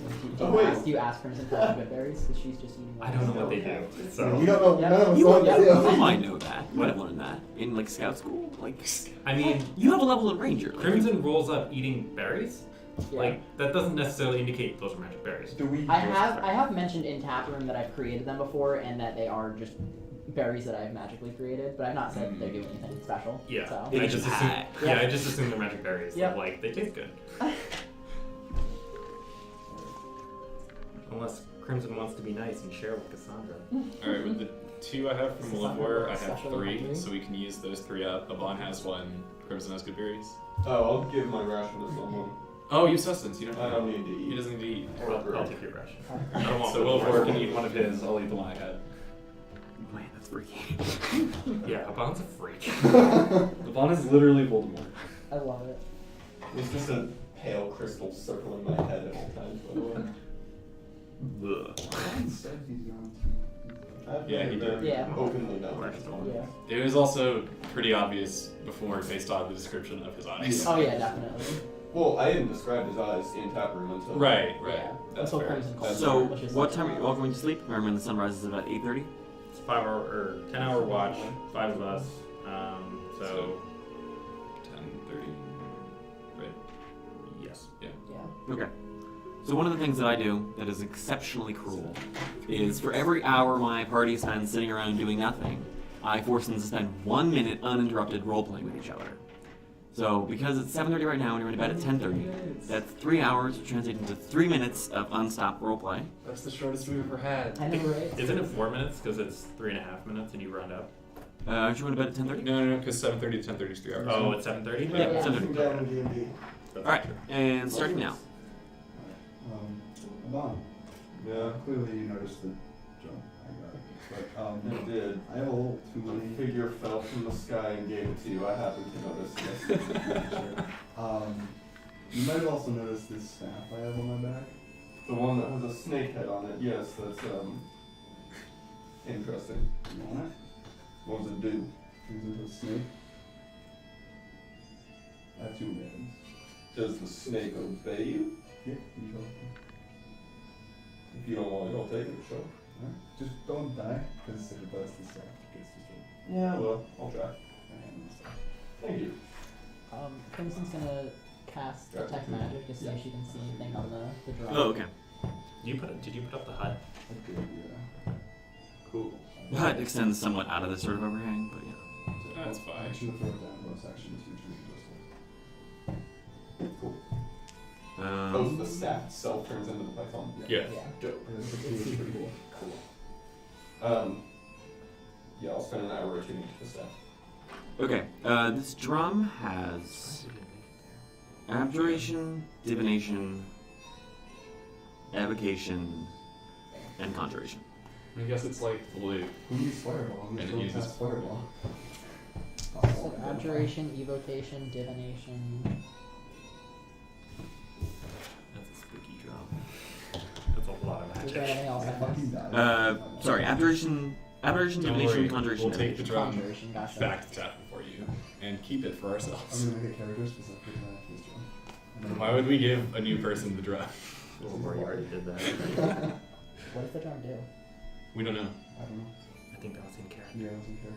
Speaker 6: Do you ask for some good berries? Because she's just eating.
Speaker 3: I don't know what they do.
Speaker 5: We
Speaker 3: So,
Speaker 5: don't know.
Speaker 6: Yeah.
Speaker 5: None of us
Speaker 1: You
Speaker 5: know what
Speaker 6: yeah.
Speaker 5: to do.
Speaker 1: You might know that. You might have learned that in like scout school. Like
Speaker 3: I mean,
Speaker 1: you have a level in ranger. Like,
Speaker 3: Crimson rolls up eating berries.
Speaker 6: Yeah.
Speaker 3: Like, that doesn't necessarily indicate those are magic berries.
Speaker 5: Do we?
Speaker 6: I have mentioned in taproom that I've created them before and that they are just berries that I've magically created, but I've not said they do anything special.
Speaker 3: Yeah.
Speaker 6: So.
Speaker 1: They
Speaker 3: I
Speaker 1: get
Speaker 3: just
Speaker 1: you
Speaker 3: assume,
Speaker 1: high.
Speaker 3: yeah, I just assume they're magic berries.
Speaker 6: Yep.
Speaker 3: Like, they taste good. Unless Crimson wants to be nice and share with Cassandra.
Speaker 2: Alright, with the 2 I have from
Speaker 6: Is this
Speaker 2: Wilavor, I have
Speaker 6: special
Speaker 2: 3,
Speaker 6: hungry?
Speaker 2: so we can use those 3 up. Aban has 1, Crimson has good berries.
Speaker 4: Oh, I'll give my ration to someone.
Speaker 2: Oh, you sustenance, you don't
Speaker 4: I don't need to
Speaker 2: He
Speaker 4: eat.
Speaker 2: doesn't need to eat.
Speaker 3: I'll take your ration.
Speaker 6: Alright.
Speaker 3: I don't want
Speaker 2: So Wilavor can eat one of his, I'll eat the one I had.
Speaker 1: Man, that's freaky.
Speaker 3: Yeah, Aban's a freak.
Speaker 2: Aban is literally Voldemort.
Speaker 6: I love it.
Speaker 4: There's just a pale crystal circling my head at all times, by the way.
Speaker 5: Aban said he's on
Speaker 4: I've
Speaker 2: Yeah,
Speaker 4: never
Speaker 2: he
Speaker 4: been
Speaker 2: did.
Speaker 6: Yeah.
Speaker 4: openly known.
Speaker 6: Yeah.
Speaker 2: It was also pretty obvious before based on the description of his eyes.
Speaker 6: Oh yeah, definitely.
Speaker 4: Well, I didn't describe his eyes in taproom until.
Speaker 2: Right.
Speaker 6: Yeah.
Speaker 2: That's
Speaker 6: Until
Speaker 2: fair.
Speaker 6: Crimson calls
Speaker 1: So,
Speaker 6: it, which is
Speaker 1: what
Speaker 6: like
Speaker 1: time are you all going to sleep? I remember the sun rises about 8:30.
Speaker 3: It's 10-hour watch, 5 of us. So
Speaker 2: 10:30. Right.
Speaker 3: yes.
Speaker 2: Yeah.
Speaker 6: Yeah.
Speaker 1: Okay. So one of the things that I do that is exceptionally cruel is for every hour my party spends sitting around doing nothing, I force them to spend 1 minute uninterrupted role-playing with each other. So because it's 7:30 right now and you're in bed at 10:30, that's 3 hours, which translates into 3 minutes of unstopped roleplay.
Speaker 2: That's the shortest we've ever had.
Speaker 6: I know, right?
Speaker 3: Isn't it 4 minutes? Because it's 3.5 minutes and you round up.
Speaker 1: Aren't you going to bed at 10:30?
Speaker 2: No, because 7:30 to 10:30 is 3 hours.
Speaker 3: Oh, it's 7:30?
Speaker 1: Yeah,
Speaker 6: Yeah.
Speaker 1: 7:30.
Speaker 4: Down in D&D.
Speaker 3: That's
Speaker 1: Alright,
Speaker 3: true.
Speaker 1: and starting now.
Speaker 5: Aban,
Speaker 4: Yeah,
Speaker 5: clearly you noticed the jump I got. But
Speaker 4: you did.
Speaker 5: I have a little too
Speaker 4: The
Speaker 5: many.
Speaker 4: figure fell from the sky and gave it to you. I happened to notice this.
Speaker 5: You might have also noticed this staff I have on my back.
Speaker 4: The one that has a snake head on it. Yes, that's interesting.
Speaker 5: You want it?
Speaker 4: What does it do?
Speaker 5: Turns into a snake. I have 2 items.
Speaker 4: Does the snake obey you?
Speaker 5: Yeah, you shall.
Speaker 4: If you don't want it, I'll take it. Sure.
Speaker 5: Alright. Just don't die, because if it does, the staff gets destroyed.
Speaker 4: Yeah, well, I'll try.
Speaker 5: And the staff.
Speaker 4: Thank you.
Speaker 6: Crimson's gonna cast
Speaker 4: Yeah.
Speaker 6: detect magic to see if she can see anything on the drum.
Speaker 1: Oh, okay.
Speaker 3: Did you put up the hut?
Speaker 5: I did, yeah.
Speaker 3: Cool.
Speaker 1: The hut extends somewhat out of this sort of overhang, but yeah.
Speaker 2: That's fine.
Speaker 5: Action to throw it down, bonus action to use your pistol.
Speaker 4: Oh, so the staff itself turns into the python?
Speaker 2: Yeah.
Speaker 6: Yeah.
Speaker 4: Dope.
Speaker 5: It's pretty cool.
Speaker 4: Cool. Yeah, I'll spend an hour or two to the staff.
Speaker 1: Okay, this drum has abjuration, divination, evocation, and conjuration.
Speaker 2: I guess it's like blue.
Speaker 5: Who needs fireball?
Speaker 2: And
Speaker 5: Who's
Speaker 2: it
Speaker 5: going to
Speaker 2: uses-
Speaker 5: cast fireball?
Speaker 6: So abjuration, evocation, divination.
Speaker 3: That's a spooky drum. That's a lot of
Speaker 6: Is there
Speaker 3: magic.
Speaker 6: anything else
Speaker 5: I
Speaker 6: I
Speaker 5: fucking
Speaker 6: missed?
Speaker 5: died.
Speaker 1: Sorry, abjuration,
Speaker 2: Don't
Speaker 1: divination,
Speaker 2: worry,
Speaker 1: conjuration,
Speaker 2: we'll take the
Speaker 1: evocation.
Speaker 2: drum
Speaker 6: Conjuration, gotcha.
Speaker 2: back to tap for you and keep it for
Speaker 5: I'm
Speaker 2: ourselves.
Speaker 5: gonna make a character specifically for this drum. And then-
Speaker 2: Why would we give a new person the drum?
Speaker 3: Well, you already did that.
Speaker 6: What does the drum do?
Speaker 2: We don't know.
Speaker 5: I don't know.
Speaker 3: I think that was in character.
Speaker 5: Yeah, I wasn't care.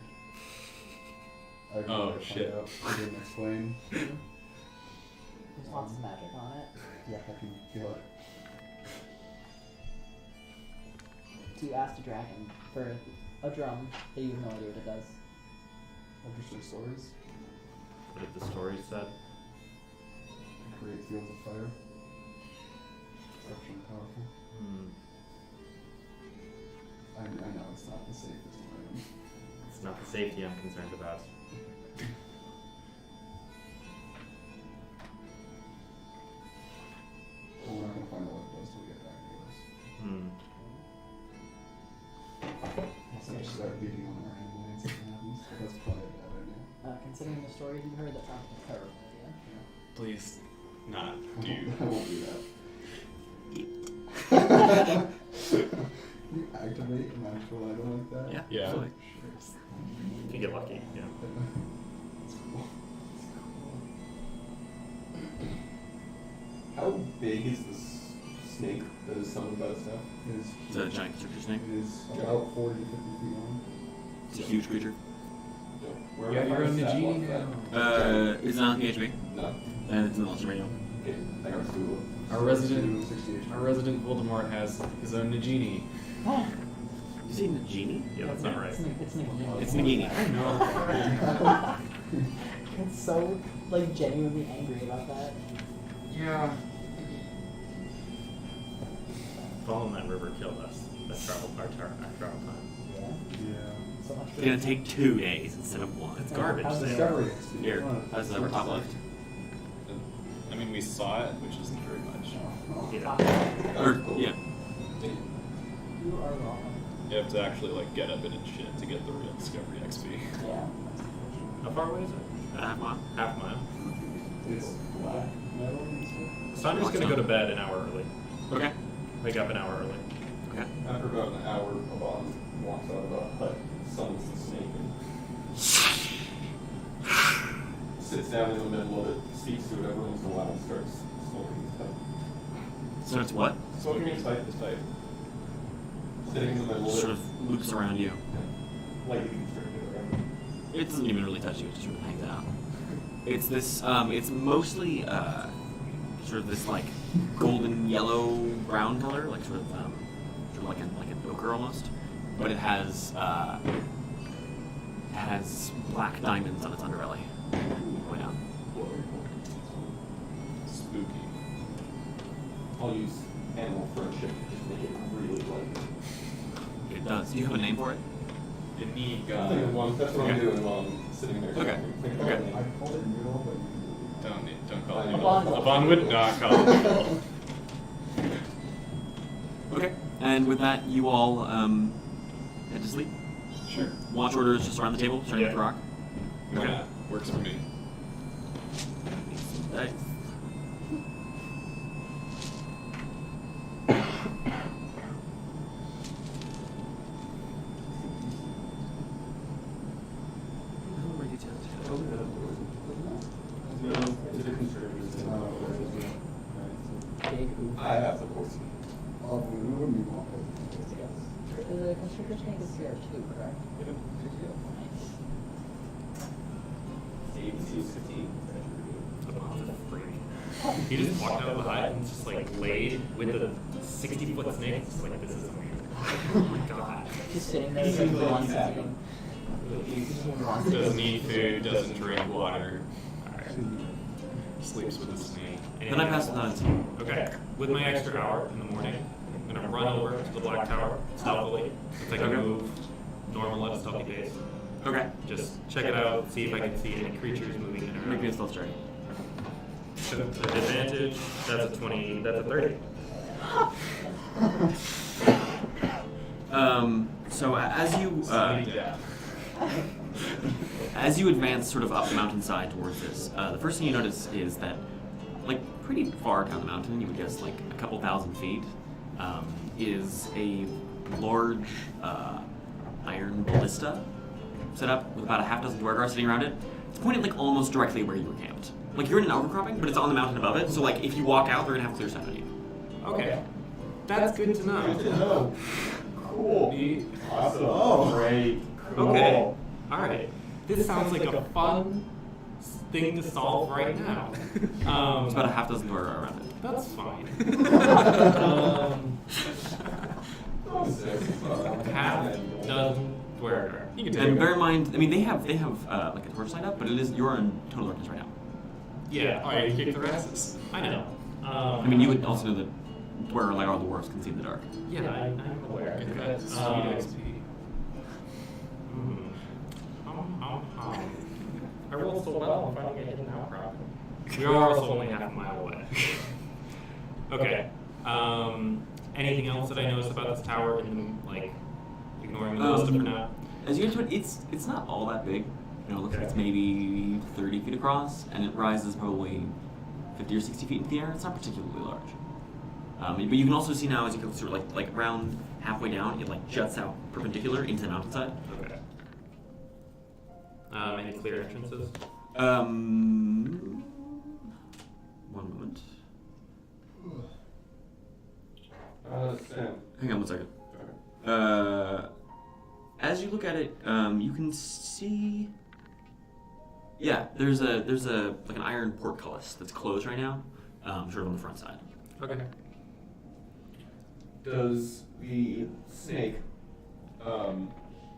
Speaker 5: I
Speaker 2: Oh,
Speaker 5: gotta find
Speaker 2: shit.
Speaker 5: out. I didn't explain.
Speaker 6: There's lots of magic on it.
Speaker 5: Yeah, I can feel it.
Speaker 6: So you asked a dragon for a drum that you have no idea what it does.
Speaker 5: Interesting stories.
Speaker 3: What did the story said?
Speaker 5: Create fields of fire. Exceptionally powerful. I know it's not the safest item.
Speaker 3: It's not the safety I'm concerned about.
Speaker 5: But we're not gonna find out what it does till we get back to this. So I start beating on our handlines if it happens. That's probably a bad idea.
Speaker 6: Considering the stories you heard, that sounds like a terrible idea.
Speaker 2: Please not do.
Speaker 5: I won't do that. You activate an actual item like that?
Speaker 1: Yeah,
Speaker 2: Yeah.
Speaker 1: absolutely.
Speaker 3: You can get lucky, yeah.
Speaker 5: That's cool.
Speaker 4: How big is this snake that is summoned by the staff?
Speaker 5: It is
Speaker 1: It's a giant constrictor snake.
Speaker 5: It is about 40 to 50 feet long.
Speaker 1: It's a huge creature.
Speaker 4: Where
Speaker 2: Yeah,
Speaker 4: am I
Speaker 2: you're on
Speaker 4: stat
Speaker 2: the
Speaker 4: block
Speaker 2: genie
Speaker 4: that?
Speaker 1: It's not PHP,
Speaker 4: No.
Speaker 1: and it's in the monster manual.
Speaker 4: Okay, I got Google.
Speaker 2: Our resident,
Speaker 5: 60 HP.
Speaker 2: our resident Voldemort has his own Nagini.
Speaker 6: Oh,
Speaker 1: You say the genie?
Speaker 3: Yeah, that's not right.
Speaker 6: it's Nagini.
Speaker 1: It's Nagini.
Speaker 6: It's so, like, genuinely angry about that.
Speaker 2: Yeah.
Speaker 3: following that river killed us. That travel our travel time.
Speaker 6: Yeah. So much
Speaker 1: It's gonna take 2 days instead of 1.
Speaker 3: It's garbage.
Speaker 5: How's
Speaker 3: Sam.
Speaker 5: discovery?
Speaker 1: Here, that's the top left.
Speaker 2: I mean, we saw it, which isn't very much.
Speaker 3: Yeah.
Speaker 1: Or, yeah.
Speaker 6: You are wrong.
Speaker 2: You have to actually like get a bit of shit to get the real discovery XP.
Speaker 6: Yeah.
Speaker 3: How far away is it?
Speaker 1: Half mile.
Speaker 3: Half a mile.
Speaker 5: It's black metal and stuff.
Speaker 3: Cassandra's gonna go to bed an hour early.
Speaker 1: Okay.
Speaker 3: Wake up an hour early.
Speaker 1: Okay.
Speaker 4: After about an hour, Aban walks out of the hut, summons the snake, and sits down in the middle of it, speaks to it every once in a while, and starts smoking his pipe.
Speaker 1: So it's what?
Speaker 4: Smoking his pipe. Sitting in the middle of
Speaker 1: Sort
Speaker 4: it.
Speaker 1: of loops around you.
Speaker 4: Lightly constricted around.
Speaker 1: It doesn't even really touch you, it just sort of hangs out. It's this, it's mostly, sort of this, like, golden yellow brown color, like sort of like an ochre almost. But it has black diamonds on its underbelly. Way down.
Speaker 2: Spooky.
Speaker 4: I'll use animal friendship to just make it really light.
Speaker 1: It does. Do you have a name for it?
Speaker 2: The need
Speaker 4: Think of one. That's what I'm
Speaker 1: Okay.
Speaker 4: doing while I'm sitting there.
Speaker 1: Okay.
Speaker 4: talking. Think of
Speaker 1: Okay.
Speaker 4: one name.
Speaker 5: I called it noodle, but you
Speaker 2: Don't call it.
Speaker 6: Aban.
Speaker 2: Aban would not call it. noodle.
Speaker 1: Okay. And with that, you all head to sleep.
Speaker 2: Sure.
Speaker 1: Watch orders just around the table, starting with Throk.
Speaker 2: Okay. Works for me.
Speaker 1: Dice.
Speaker 4: Is it constricted?
Speaker 6: Big oof.
Speaker 4: I have the course.
Speaker 5: oh, we wouldn't be wrong.
Speaker 6: The constrictor tank is here too, correct?
Speaker 4: ABC is 15.
Speaker 3: He just walked out of the hut and just like laid with the 60-foot snake. Just like, this is amazing. Oh my god.
Speaker 6: Just sitting there,
Speaker 4: He's
Speaker 6: like,
Speaker 4: like
Speaker 6: one
Speaker 4: he's happy.
Speaker 6: second. One second.
Speaker 2: Doesn't eat food, doesn't drink water. Sleeps with a snake.
Speaker 1: Then I pass it on to you.
Speaker 3: Okay. With my extra hour in the morning, I'm gonna run over to the Black Tower stealthily. It's like a
Speaker 1: Okay.
Speaker 3: move, normal at a stealthy pace.
Speaker 1: Okay.
Speaker 3: Just check it out, see if I can see any creatures moving in and
Speaker 1: Make me a
Speaker 3: around.
Speaker 1: stealth check.
Speaker 3: Advantage, that's a 20, that's a 30.
Speaker 1: So as you as you advance sort of up the mountainside towards this, the first thing you notice is that, like, pretty far down the mountain, you would guess like a couple thousand feet, is a large iron ballista set up with about a half dozen dwargars sitting around it. It's pointed like almost directly where you were camped. Like you're in an outcropping, but it's on the mountain above it. So like if you walk out, they're gonna have clear sight on you.
Speaker 3: Okay. That's good to know.
Speaker 4: Good to know. Cool. Awesome.
Speaker 5: Oh.
Speaker 4: Great. Cool.
Speaker 3: Okay. Alright. This sounds like a fun thing to solve right now.
Speaker 1: There's about a half dozen dwargar around it.
Speaker 3: That's fine. Half dozen dwargar. You can take
Speaker 1: And
Speaker 3: it.
Speaker 1: bear in mind, I mean they have like a torch light up, but you're in total darkness right now.
Speaker 3: Yeah, alright, kick their asses. I know.
Speaker 1: I mean you would also know that dwargar like all the dwarves can see in the dark.
Speaker 3: Yeah, I'm aware.
Speaker 2: Sweet XP.
Speaker 3: I rolled so well, I'm finally getting an outcrop. We are also only half a mile away. Okay. Anything else that I noticed about this tower, in, like, ignoring the Ballista for now?
Speaker 1: As you get to it, it's not all that big. You know, it looks like it's maybe 30 feet across, and it rises probably 50 or 60 feet into the air. It's not particularly large. But you can also see now as you go through, like around halfway down, it like juts out perpendicular into the mountainside.
Speaker 3: Okay. Any clear entrances?
Speaker 1: One moment.
Speaker 4: Sam.
Speaker 1: Hang on one second. As you look at it, you can see. Yeah, there's a like an iron portcullis that's closed right now, sort of on the front side.
Speaker 3: Okay.
Speaker 4: Does the snake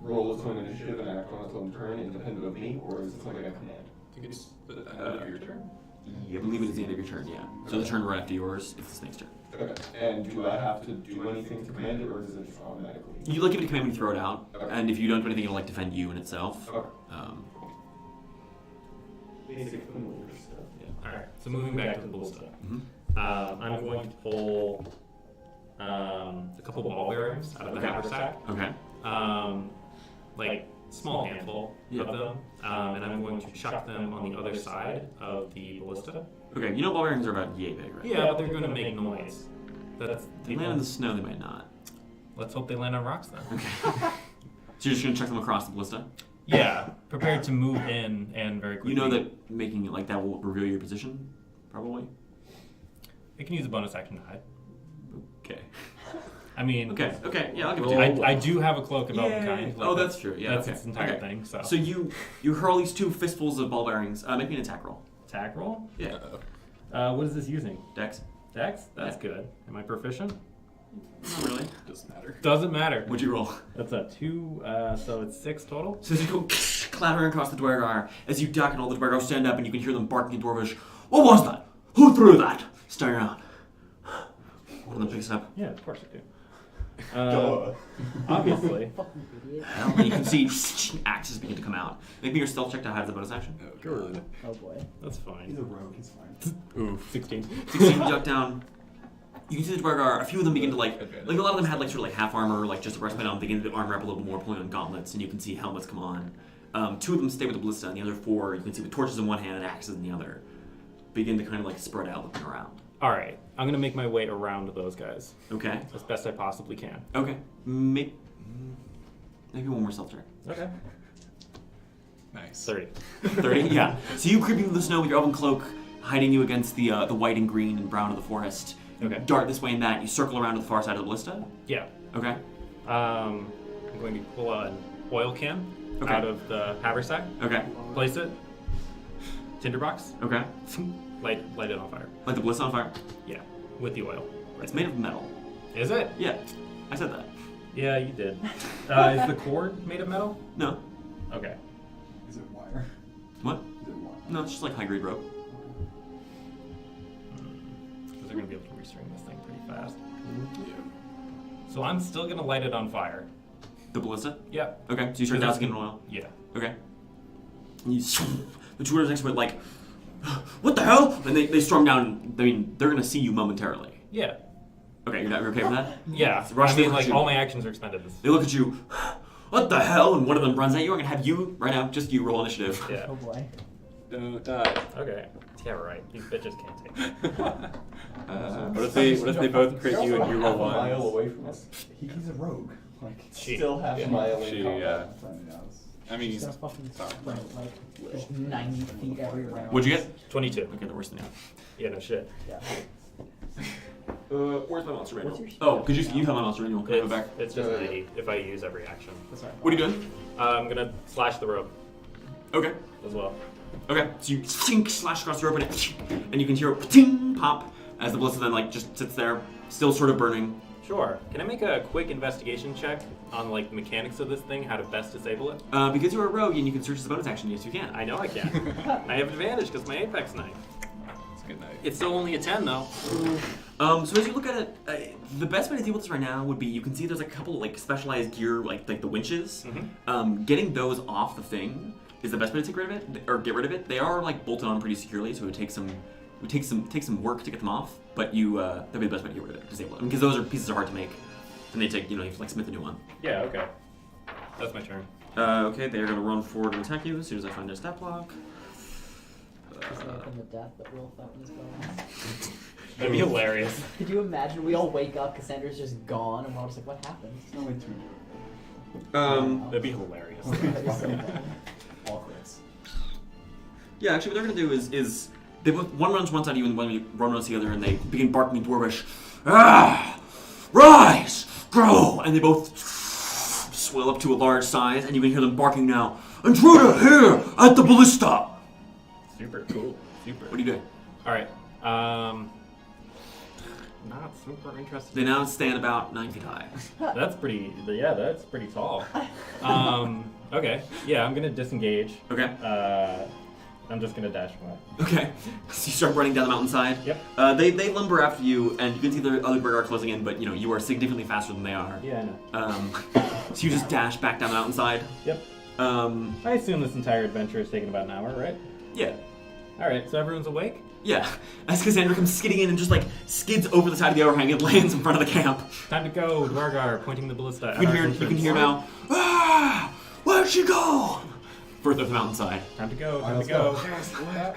Speaker 4: roll its own initiative and act on its own turn independent of me, or is it something I command?
Speaker 2: I think it's the end of your turn.
Speaker 1: I believe it is the end of your turn, yeah. So the turn right after yours, it's the snake's turn.
Speaker 4: Okay. And do I have to do anything to command it, or does it just automatically?
Speaker 1: You like give it a command when you throw it out,
Speaker 4: Okay.
Speaker 1: and if you don't do anything, it'll like defend you in itself.
Speaker 4: Okay.
Speaker 2: Basic familiar stuff.
Speaker 3: Alright, so moving back to the ballista.
Speaker 1: Mhm.
Speaker 3: I'm going to pull a couple ball bearings out of the haversack.
Speaker 1: Okay.
Speaker 3: Like small handful
Speaker 1: Yeah.
Speaker 3: of them, and I'm going to chuck them on the other side of the ballista.
Speaker 1: Okay, you know ball bearings are about yay big, right?
Speaker 3: Yeah, but they're going to make noise. That's
Speaker 1: They land in the snow, they might not.
Speaker 3: Let's hope they land on rocks then.
Speaker 1: So you're just gonna chuck them across the ballista?
Speaker 3: Yeah, prepared to move in and very quickly.
Speaker 1: You know that making it like that will reveal your position? Probably?
Speaker 3: I can use a bonus action to hide.
Speaker 1: Okay.
Speaker 3: I mean,
Speaker 1: Okay, yeah, I'll give it to you.
Speaker 3: I do have a cloak of elven
Speaker 1: Yay.
Speaker 3: kind.
Speaker 1: Oh, that's true, yeah,
Speaker 3: That's
Speaker 1: okay.
Speaker 3: its entire
Speaker 1: Okay.
Speaker 3: thing. So,
Speaker 1: So you hurl these two fistfuls of ball bearings. Make me an attack roll.
Speaker 3: attack roll.
Speaker 1: Yeah.
Speaker 3: What is this using?
Speaker 1: Dex?
Speaker 3: Dex. That's
Speaker 1: Yeah.
Speaker 3: good. Am I proficient?
Speaker 1: Not really.
Speaker 2: Doesn't matter.
Speaker 3: Doesn't matter.
Speaker 1: What'd you roll?
Speaker 3: That's a 2. So it's 6 total.
Speaker 1: So as you go clattering across the Dwergar, as you duck and all the Dwergar stand up and you can hear them barking in Dwarvish. What was that? Who threw that? Staring around. One of them picks it up.
Speaker 3: Yeah, of course I do.
Speaker 4: Duh.
Speaker 3: Obviously.
Speaker 6: Fucking idiot.
Speaker 1: And you can see axes begin to come out. Make me your stealth check to hide as a bonus action.
Speaker 2: Oh, God.
Speaker 6: Oh boy.
Speaker 3: That's
Speaker 5: He's
Speaker 3: fine.
Speaker 5: a rogue, he's fine.
Speaker 3: Ooh, 16.
Speaker 1: 16, you duck down. You can see the Dwergar, a few of them begin to like a lot of them had like sort of like half armor, like just a breastplate on, begin to armor up a little more, pulling on gauntlets, and you can see helmets come on. 2 of them stay with the ballista, and the other 4 you can see with torches in one hand and axes in the other. Begin to kind of like spread out, looking around.
Speaker 3: All right, I'm gonna make my way around those guys
Speaker 1: Okay.
Speaker 3: as best I possibly can.
Speaker 1: Okay. Maybe one more stealth check.
Speaker 3: Okay.
Speaker 2: Nice.
Speaker 3: 30.
Speaker 1: 30? Yeah. So you creeping through the snow with your elven cloak, hiding you against the white and green and brown of the forest. You
Speaker 3: Okay.
Speaker 1: dart this way and that. You circle around to the far side of the ballista.
Speaker 3: Yeah.
Speaker 1: Okay.
Speaker 3: I'm going to pull an oil can
Speaker 1: Okay.
Speaker 3: out of the haversack,
Speaker 1: Okay.
Speaker 3: place it, tinderbox,
Speaker 1: Okay.
Speaker 3: light it on fire.
Speaker 1: Like the ballista on fire.
Speaker 3: Yeah, with the oil.
Speaker 1: It's made of metal.
Speaker 3: Is it?
Speaker 1: Yeah. I said that.
Speaker 3: Yeah, you did. Is the cord made of metal?
Speaker 1: No.
Speaker 3: Okay.
Speaker 5: Is it wire?
Speaker 1: What?
Speaker 5: Is it wire?
Speaker 1: No, it's just like high grade rope.
Speaker 3: Because they're going to be able to restring this thing pretty fast.
Speaker 2: Yeah.
Speaker 3: So I'm still going to light it on fire.
Speaker 1: The ballista?
Speaker 3: Yeah.
Speaker 1: Okay. So you start dousing it in oil.
Speaker 3: Yeah.
Speaker 1: Okay. And you, the two others next to it like, what the hell? And they storm down. I mean, they're gonna see you momentarily.
Speaker 3: Yeah.
Speaker 1: Okay, you're okay with that?
Speaker 3: Yeah.
Speaker 1: Rush
Speaker 3: I mean,
Speaker 1: them,
Speaker 3: like,
Speaker 1: shoot.
Speaker 3: all my actions are expended.
Speaker 1: They look at you. What the hell? And one of them runs at you. I'm gonna have you right now. Just you roll initiative.
Speaker 3: Yeah.
Speaker 6: Oh boy.
Speaker 2: Don't die.
Speaker 3: Okay. Yeah, right. These bitches can't take it.
Speaker 2: What if they both crit you and you roll
Speaker 4: half a mile
Speaker 2: one?
Speaker 4: away from us.
Speaker 5: He's a rogue. Like,
Speaker 3: She.
Speaker 4: Still half a mile in
Speaker 2: She,
Speaker 4: combat.
Speaker 2: I mean,
Speaker 6: He's
Speaker 2: he's
Speaker 6: gonna fucking sprint like just 90 feet every round.
Speaker 1: What'd you get?
Speaker 3: 22.
Speaker 1: Okay, the worst thing.
Speaker 3: Yeah, no shit.
Speaker 6: Yeah.
Speaker 1: Where's my monster manual?
Speaker 6: What's your
Speaker 1: Oh, could you have my monster manual? Can I go
Speaker 3: It's,
Speaker 1: back?
Speaker 3: it's just 90 if I use every action.
Speaker 6: That's right.
Speaker 1: What are you doing?
Speaker 3: I'm gonna slash the rope
Speaker 1: Okay.
Speaker 3: as well.
Speaker 1: Okay. So you slash across the rope and you can hear a ting pop as the ballista then like just sits there, still sort of burning.
Speaker 3: Sure. Can I make a quick investigation check on like the mechanics of this thing, how to best disable it?
Speaker 1: Because you're a rogue and you can search as a bonus action, yes you can.
Speaker 3: I know I can. I have advantage because my Apex Knight.
Speaker 2: it's a good night.
Speaker 3: It's still only a 10 though.
Speaker 1: So as you look at it, the best way to deal with this right now would be you can see there's a couple of, like specialized gear like the winches. Getting those off the thing is the best way to take rid of it or get rid of it. They are like bolted on pretty securely, so it would take some work to get them off. But that'd be the best way to get rid of it, disable it, because those are pieces are hard to make, and they take you have to like smith a new one.
Speaker 3: Yeah, okay. That's my turn.
Speaker 1: Okay, they're gonna run forward and attack you as soon as I find their stat block.
Speaker 6: Just making the death that Will fucking is going.
Speaker 3: That'd be hilarious.
Speaker 6: Could you imagine? We all wake up, Cassandra's just gone, and we're all just like, what happened?
Speaker 5: No way to
Speaker 3: That'd be hilarious.
Speaker 6: That'd be so funny.
Speaker 5: all crits.
Speaker 1: Yeah, actually, what they're gonna do is they both one runs one side of you and one runs the other, and they begin barking in Dwarvish. Rise, grow, and they both swell up to a large size, and you can hear them barking now. Intruder here at the ballista.
Speaker 3: Super cool. Super.
Speaker 1: What are you doing?
Speaker 3: All right. Not super interested.
Speaker 1: They now stand about 9 feet high.
Speaker 3: That's pretty. Yeah, that's pretty tall. Okay. Yeah, I'm gonna disengage.
Speaker 1: Okay.
Speaker 3: I'm just gonna dash away.
Speaker 1: Okay. So you start running down the mountainside.
Speaker 3: Yep.
Speaker 1: They lumber after you, and you can see the other bird are closing in, but you are significantly faster than they are.
Speaker 3: Yeah, I know.
Speaker 1: So you just dash back down the mountainside.
Speaker 3: Yep. I assume this entire adventure has taken about an hour, right?
Speaker 1: Yeah.
Speaker 3: Alright, so everyone's awake?
Speaker 1: Yeah. As Cassandra comes skidding in and just skids over the side of the overhang and lands in front of the camp.
Speaker 3: Time to go, Dwargar, pointing the ballista at
Speaker 1: You
Speaker 3: our
Speaker 1: can hear now. Ah! Where'd she go? Further up the mountainside.
Speaker 3: Time to go, time
Speaker 5: Alright,
Speaker 3: to go.
Speaker 5: let's go.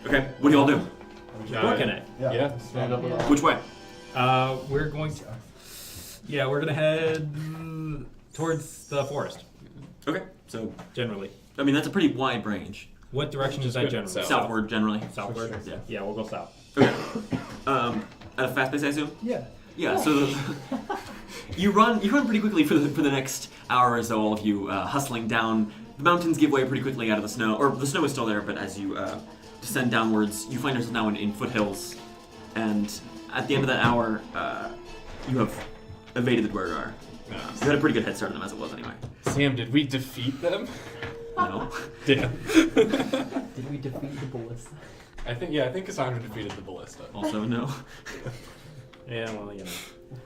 Speaker 1: Okay. What do y'all do?
Speaker 3: Booking it.
Speaker 2: Yeah.
Speaker 4: Stand up and
Speaker 1: Which way?
Speaker 3: We're going to... Yeah, we're gonna head towards the forest,
Speaker 1: Okay. So,
Speaker 3: generally.
Speaker 1: I mean, that's a pretty wide range.
Speaker 3: What direction is that generally?
Speaker 2: South.
Speaker 1: Southward, generally.
Speaker 3: Southward?
Speaker 1: Yeah.
Speaker 3: Yeah, we'll go south.
Speaker 1: Okay. At a fast pace, I assume.
Speaker 5: Yeah.
Speaker 1: Yeah. So you run pretty quickly for the next hour or so. All of you hustling down. The mountains give way pretty quickly out of the snow, or the snow is still there. But as you descend downwards, you find yourself now in foothills, and at the end of that hour, you have evaded the Dwargar. You had a pretty good head start on them as it was anyway.
Speaker 2: Sam, did we defeat them?
Speaker 1: No.
Speaker 2: Damn.
Speaker 6: Did we defeat the ballista?
Speaker 2: I think Cassandra defeated the ballista.
Speaker 1: Also no.
Speaker 3: Yeah, well, you know.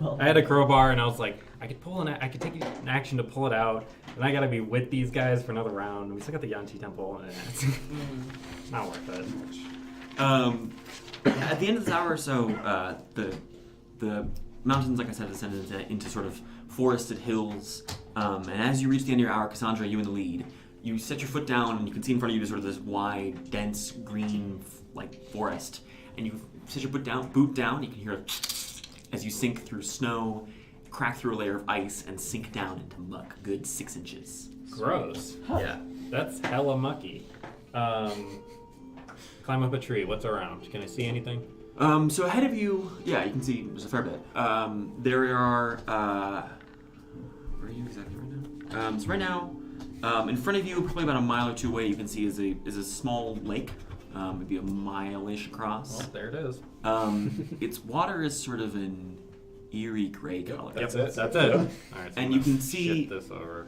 Speaker 6: Well,
Speaker 3: I had a crowbar, and I was like, I could take an action to pull it out, and I gotta be with these guys for another round. We still got the Yanti Temple, and it's not worth it.
Speaker 1: At the end of this hour or so, the mountains, like I said, descended into sort of forested hills. And as you reach the end of your hour, Cassandra, you in the lead, you set your foot down, and you can see in front of you sort of this wide, dense, green, forest. And you set your boot down, you can hear it as you sink through snow, crack through a layer of ice, and sink down into muck, good 6 inches.
Speaker 3: Gross.
Speaker 1: Yeah.
Speaker 3: That's hella mucky. Climb up a tree. What's around? Can I see anything?
Speaker 1: So ahead of you, yeah, you can see there's a fair bit. There are, where are you exactly right now? So right now, in front of you, probably about a mile or two away, you can see is a small lake, maybe a mile-ish across.
Speaker 3: Well, there it is.
Speaker 1: Its water is sort of an eerie gray color.
Speaker 2: That's
Speaker 3: Yep,
Speaker 2: it.
Speaker 3: That's it. All right, so
Speaker 1: And
Speaker 3: I'm
Speaker 1: you
Speaker 3: gonna
Speaker 1: can see-
Speaker 3: shit this over.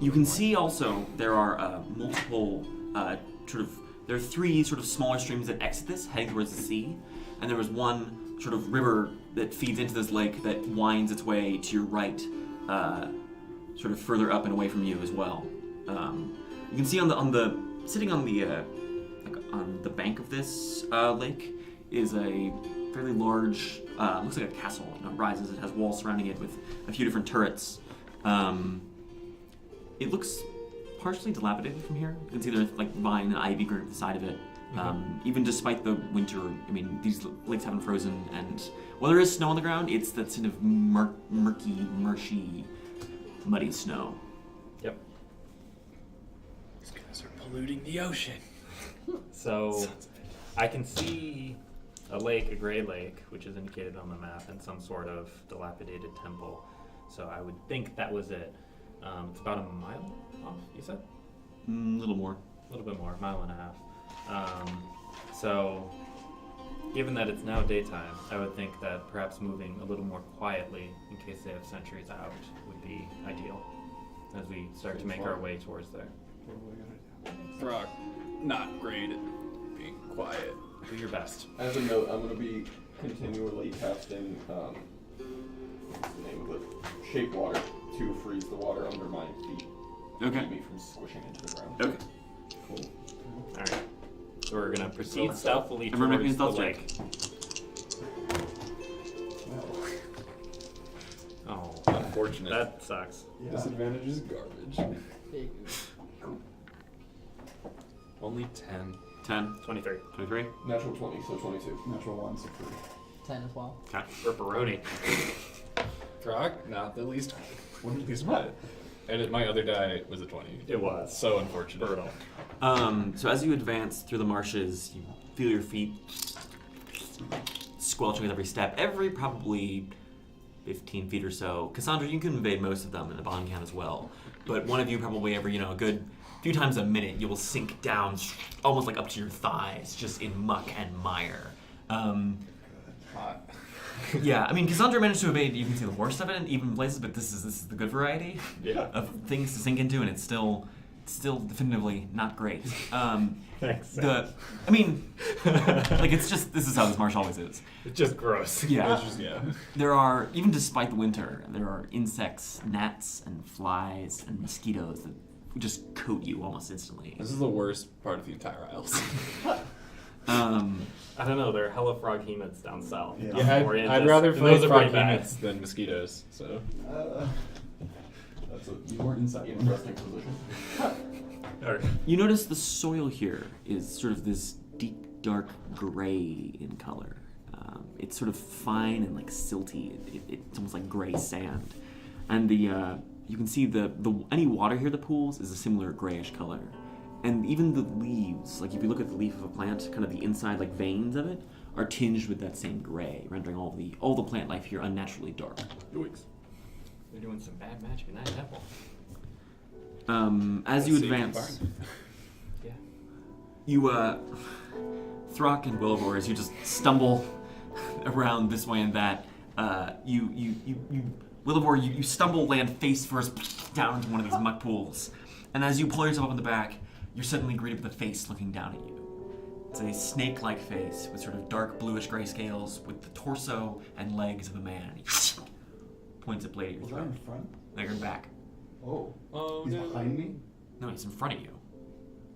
Speaker 1: You can see also there are multiple there are 3 sort of smaller streams that exit this, heading towards the sea, and there was one sort of river that feeds into this lake that winds its way to your right, sort of further up and away from you as well. You can see sitting on the bank of this lake is a fairly large, looks like a castle. It rises. It has walls surrounding it with a few different turrets. It looks partially dilapidated from here. You can see there's vine and ivy growing at the side of it. Even despite the winter, I mean, these lakes haven't frozen, and while there is snow on the ground, it's that sort of murky, muddy snow.
Speaker 3: Yep.
Speaker 2: These guys are polluting the ocean.
Speaker 3: So I can see a lake, a gray lake, which is indicated on the map, and some sort of dilapidated temple. So I would think that was it. It's about a mile off, you said?
Speaker 1: A little more.
Speaker 3: A little bit more, a mile and a half. So, given that it's now daytime, I would think that perhaps moving a little more quietly, in case they have sentries out, would be ideal as we start to make our way towards there.
Speaker 2: What are we gonna do? Throk, not great at being quiet.
Speaker 3: Do your best.
Speaker 4: As a note, I'm going to be continually casting, what's the name of it? Shape water to freeze the water under my feet.
Speaker 1: Okay.
Speaker 4: Keep me from squishing into the ground.
Speaker 1: Okay.
Speaker 4: Cool.
Speaker 3: Alright. So we're gonna proceed stealthily
Speaker 1: Everyone make me a
Speaker 3: towards the
Speaker 1: stealth check.
Speaker 3: lake. Oh,
Speaker 2: Unfortunate.
Speaker 3: that sucks.
Speaker 2: Disadvantage is garbage. Only 10.
Speaker 1: 10,
Speaker 3: 23.
Speaker 1: 23.
Speaker 4: Natural 20, so 22.
Speaker 5: Natural 1, so 3.
Speaker 6: 10 as well.
Speaker 1: Okay.
Speaker 3: Ripperoni.
Speaker 2: Throk, not the least bad. And my other die was a 20.
Speaker 3: It was.
Speaker 2: So unfortunate.
Speaker 3: Brutal.
Speaker 1: So as you advance through the marshes, you feel your feet squelching with every step. Every probably 15 feet or so. Cassandra, you can invade most of them, and Aban can as well. But one of you probably every, a good few times a minute, you will sink down almost up to your thighs, just in muck and mire.
Speaker 2: Hot.
Speaker 1: Yeah, I mean, Cassandra managed to evade, you can see the worst of it in even places, but this is the good variety
Speaker 3: Yeah.
Speaker 1: of things to sink into, and it's still still definitively not great.
Speaker 3: Thanks. Sam.
Speaker 1: It's just, this is how this marsh always is.
Speaker 3: It's just gross.
Speaker 1: Yeah.
Speaker 2: Yeah.
Speaker 1: There are, even despite the winter, there are insects, gnats, and flies, and mosquitoes that just coat you almost instantly.
Speaker 2: This is the worst part of the entire Isles.
Speaker 3: I don't know. There are hella frog hemots down south.
Speaker 5: Yeah.
Speaker 3: I'm oriented,
Speaker 2: I'd rather
Speaker 3: and
Speaker 2: fight
Speaker 3: those are
Speaker 2: frog
Speaker 3: pretty bad.
Speaker 2: hemots than mosquitoes. So
Speaker 4: That's a
Speaker 5: You weren't inside.
Speaker 4: interesting position.
Speaker 3: Okay.
Speaker 1: You notice the soil here is sort of this deep, dark gray in color. It's sort of fine and like silty. It's almost like gray sand. And you can see the any water here that pools is a similar grayish color. And even the leaves, like if you look at the leaf of a plant, kind of the inside like veins of it are tinged with that same gray, rendering all the plant life here unnaturally dark.
Speaker 3: They're doing some bad magic in that temple.
Speaker 1: As you advance,
Speaker 3: Yeah.
Speaker 1: you Throk and Wilavor, as you just stumble around this way and that, Wilavor, you stumble, land face first down into one of these muck pools, and as you pull yourself up in the back, you're suddenly greeted with a face looking down at you. It's a snake-like face with sort of dark bluish gray scales, with the torso and legs of a man. He points a blade at your
Speaker 5: Was I
Speaker 1: throat.
Speaker 5: in front?
Speaker 1: Now you're back.
Speaker 5: Oh.
Speaker 2: Oh
Speaker 5: He's
Speaker 2: no.
Speaker 5: behind me?
Speaker 1: No, he's in front of you.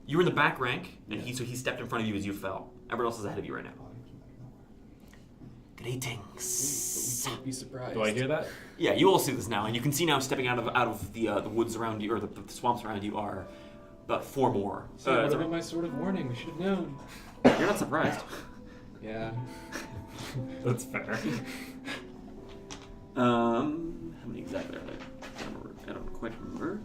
Speaker 1: You were in the back rank, and he stepped in front of you as you fell. Everyone else is ahead of you right now.
Speaker 5: Oh, he came out of nowhere.
Speaker 1: Greetings.
Speaker 2: Can't be surprised.
Speaker 3: Do I hear that?
Speaker 1: Yeah, you all see this now, and you can see now stepping out of the woods around you, or the swamps around you, are about 4 more.
Speaker 2: So what about my sword of warning? We should have known.
Speaker 1: You're not surprised.
Speaker 2: Yeah.
Speaker 3: That's fair.
Speaker 1: How many exactly are there? I don't quite remember.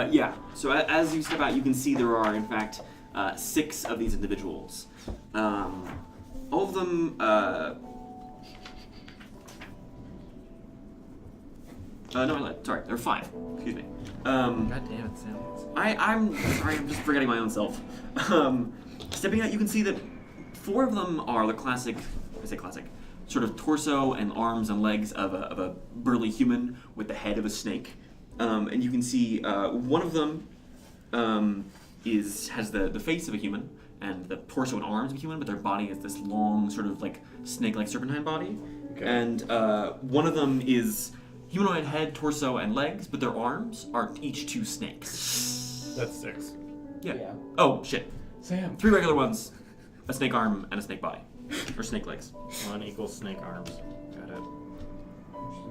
Speaker 1: Yeah. So as you step out, you can see there are, in fact, 6 of these individuals. All of them. No, I lied. Sorry, there are 5. Excuse me.
Speaker 3: God damn it, Sam.
Speaker 1: I'm sorry, I'm just forgetting my own self. Stepping out, you can see that 4 of them are the classic, sort of torso and arms and legs of a burly human with the head of a snake. And you can see one of them has the face of a human and the torso and arms of a human, but their body is this long, sort of like snake-like serpentine body.
Speaker 2: Okay.
Speaker 1: And one of them is humanoid head, torso, and legs, but their arms are each 2 snakes.
Speaker 3: That's 6.
Speaker 1: Yeah. Oh, shit.
Speaker 2: Sam.
Speaker 1: 3 regular ones, a snake arm, and a snake body. Or snake legs.
Speaker 3: 1 equals snake arms. Got it.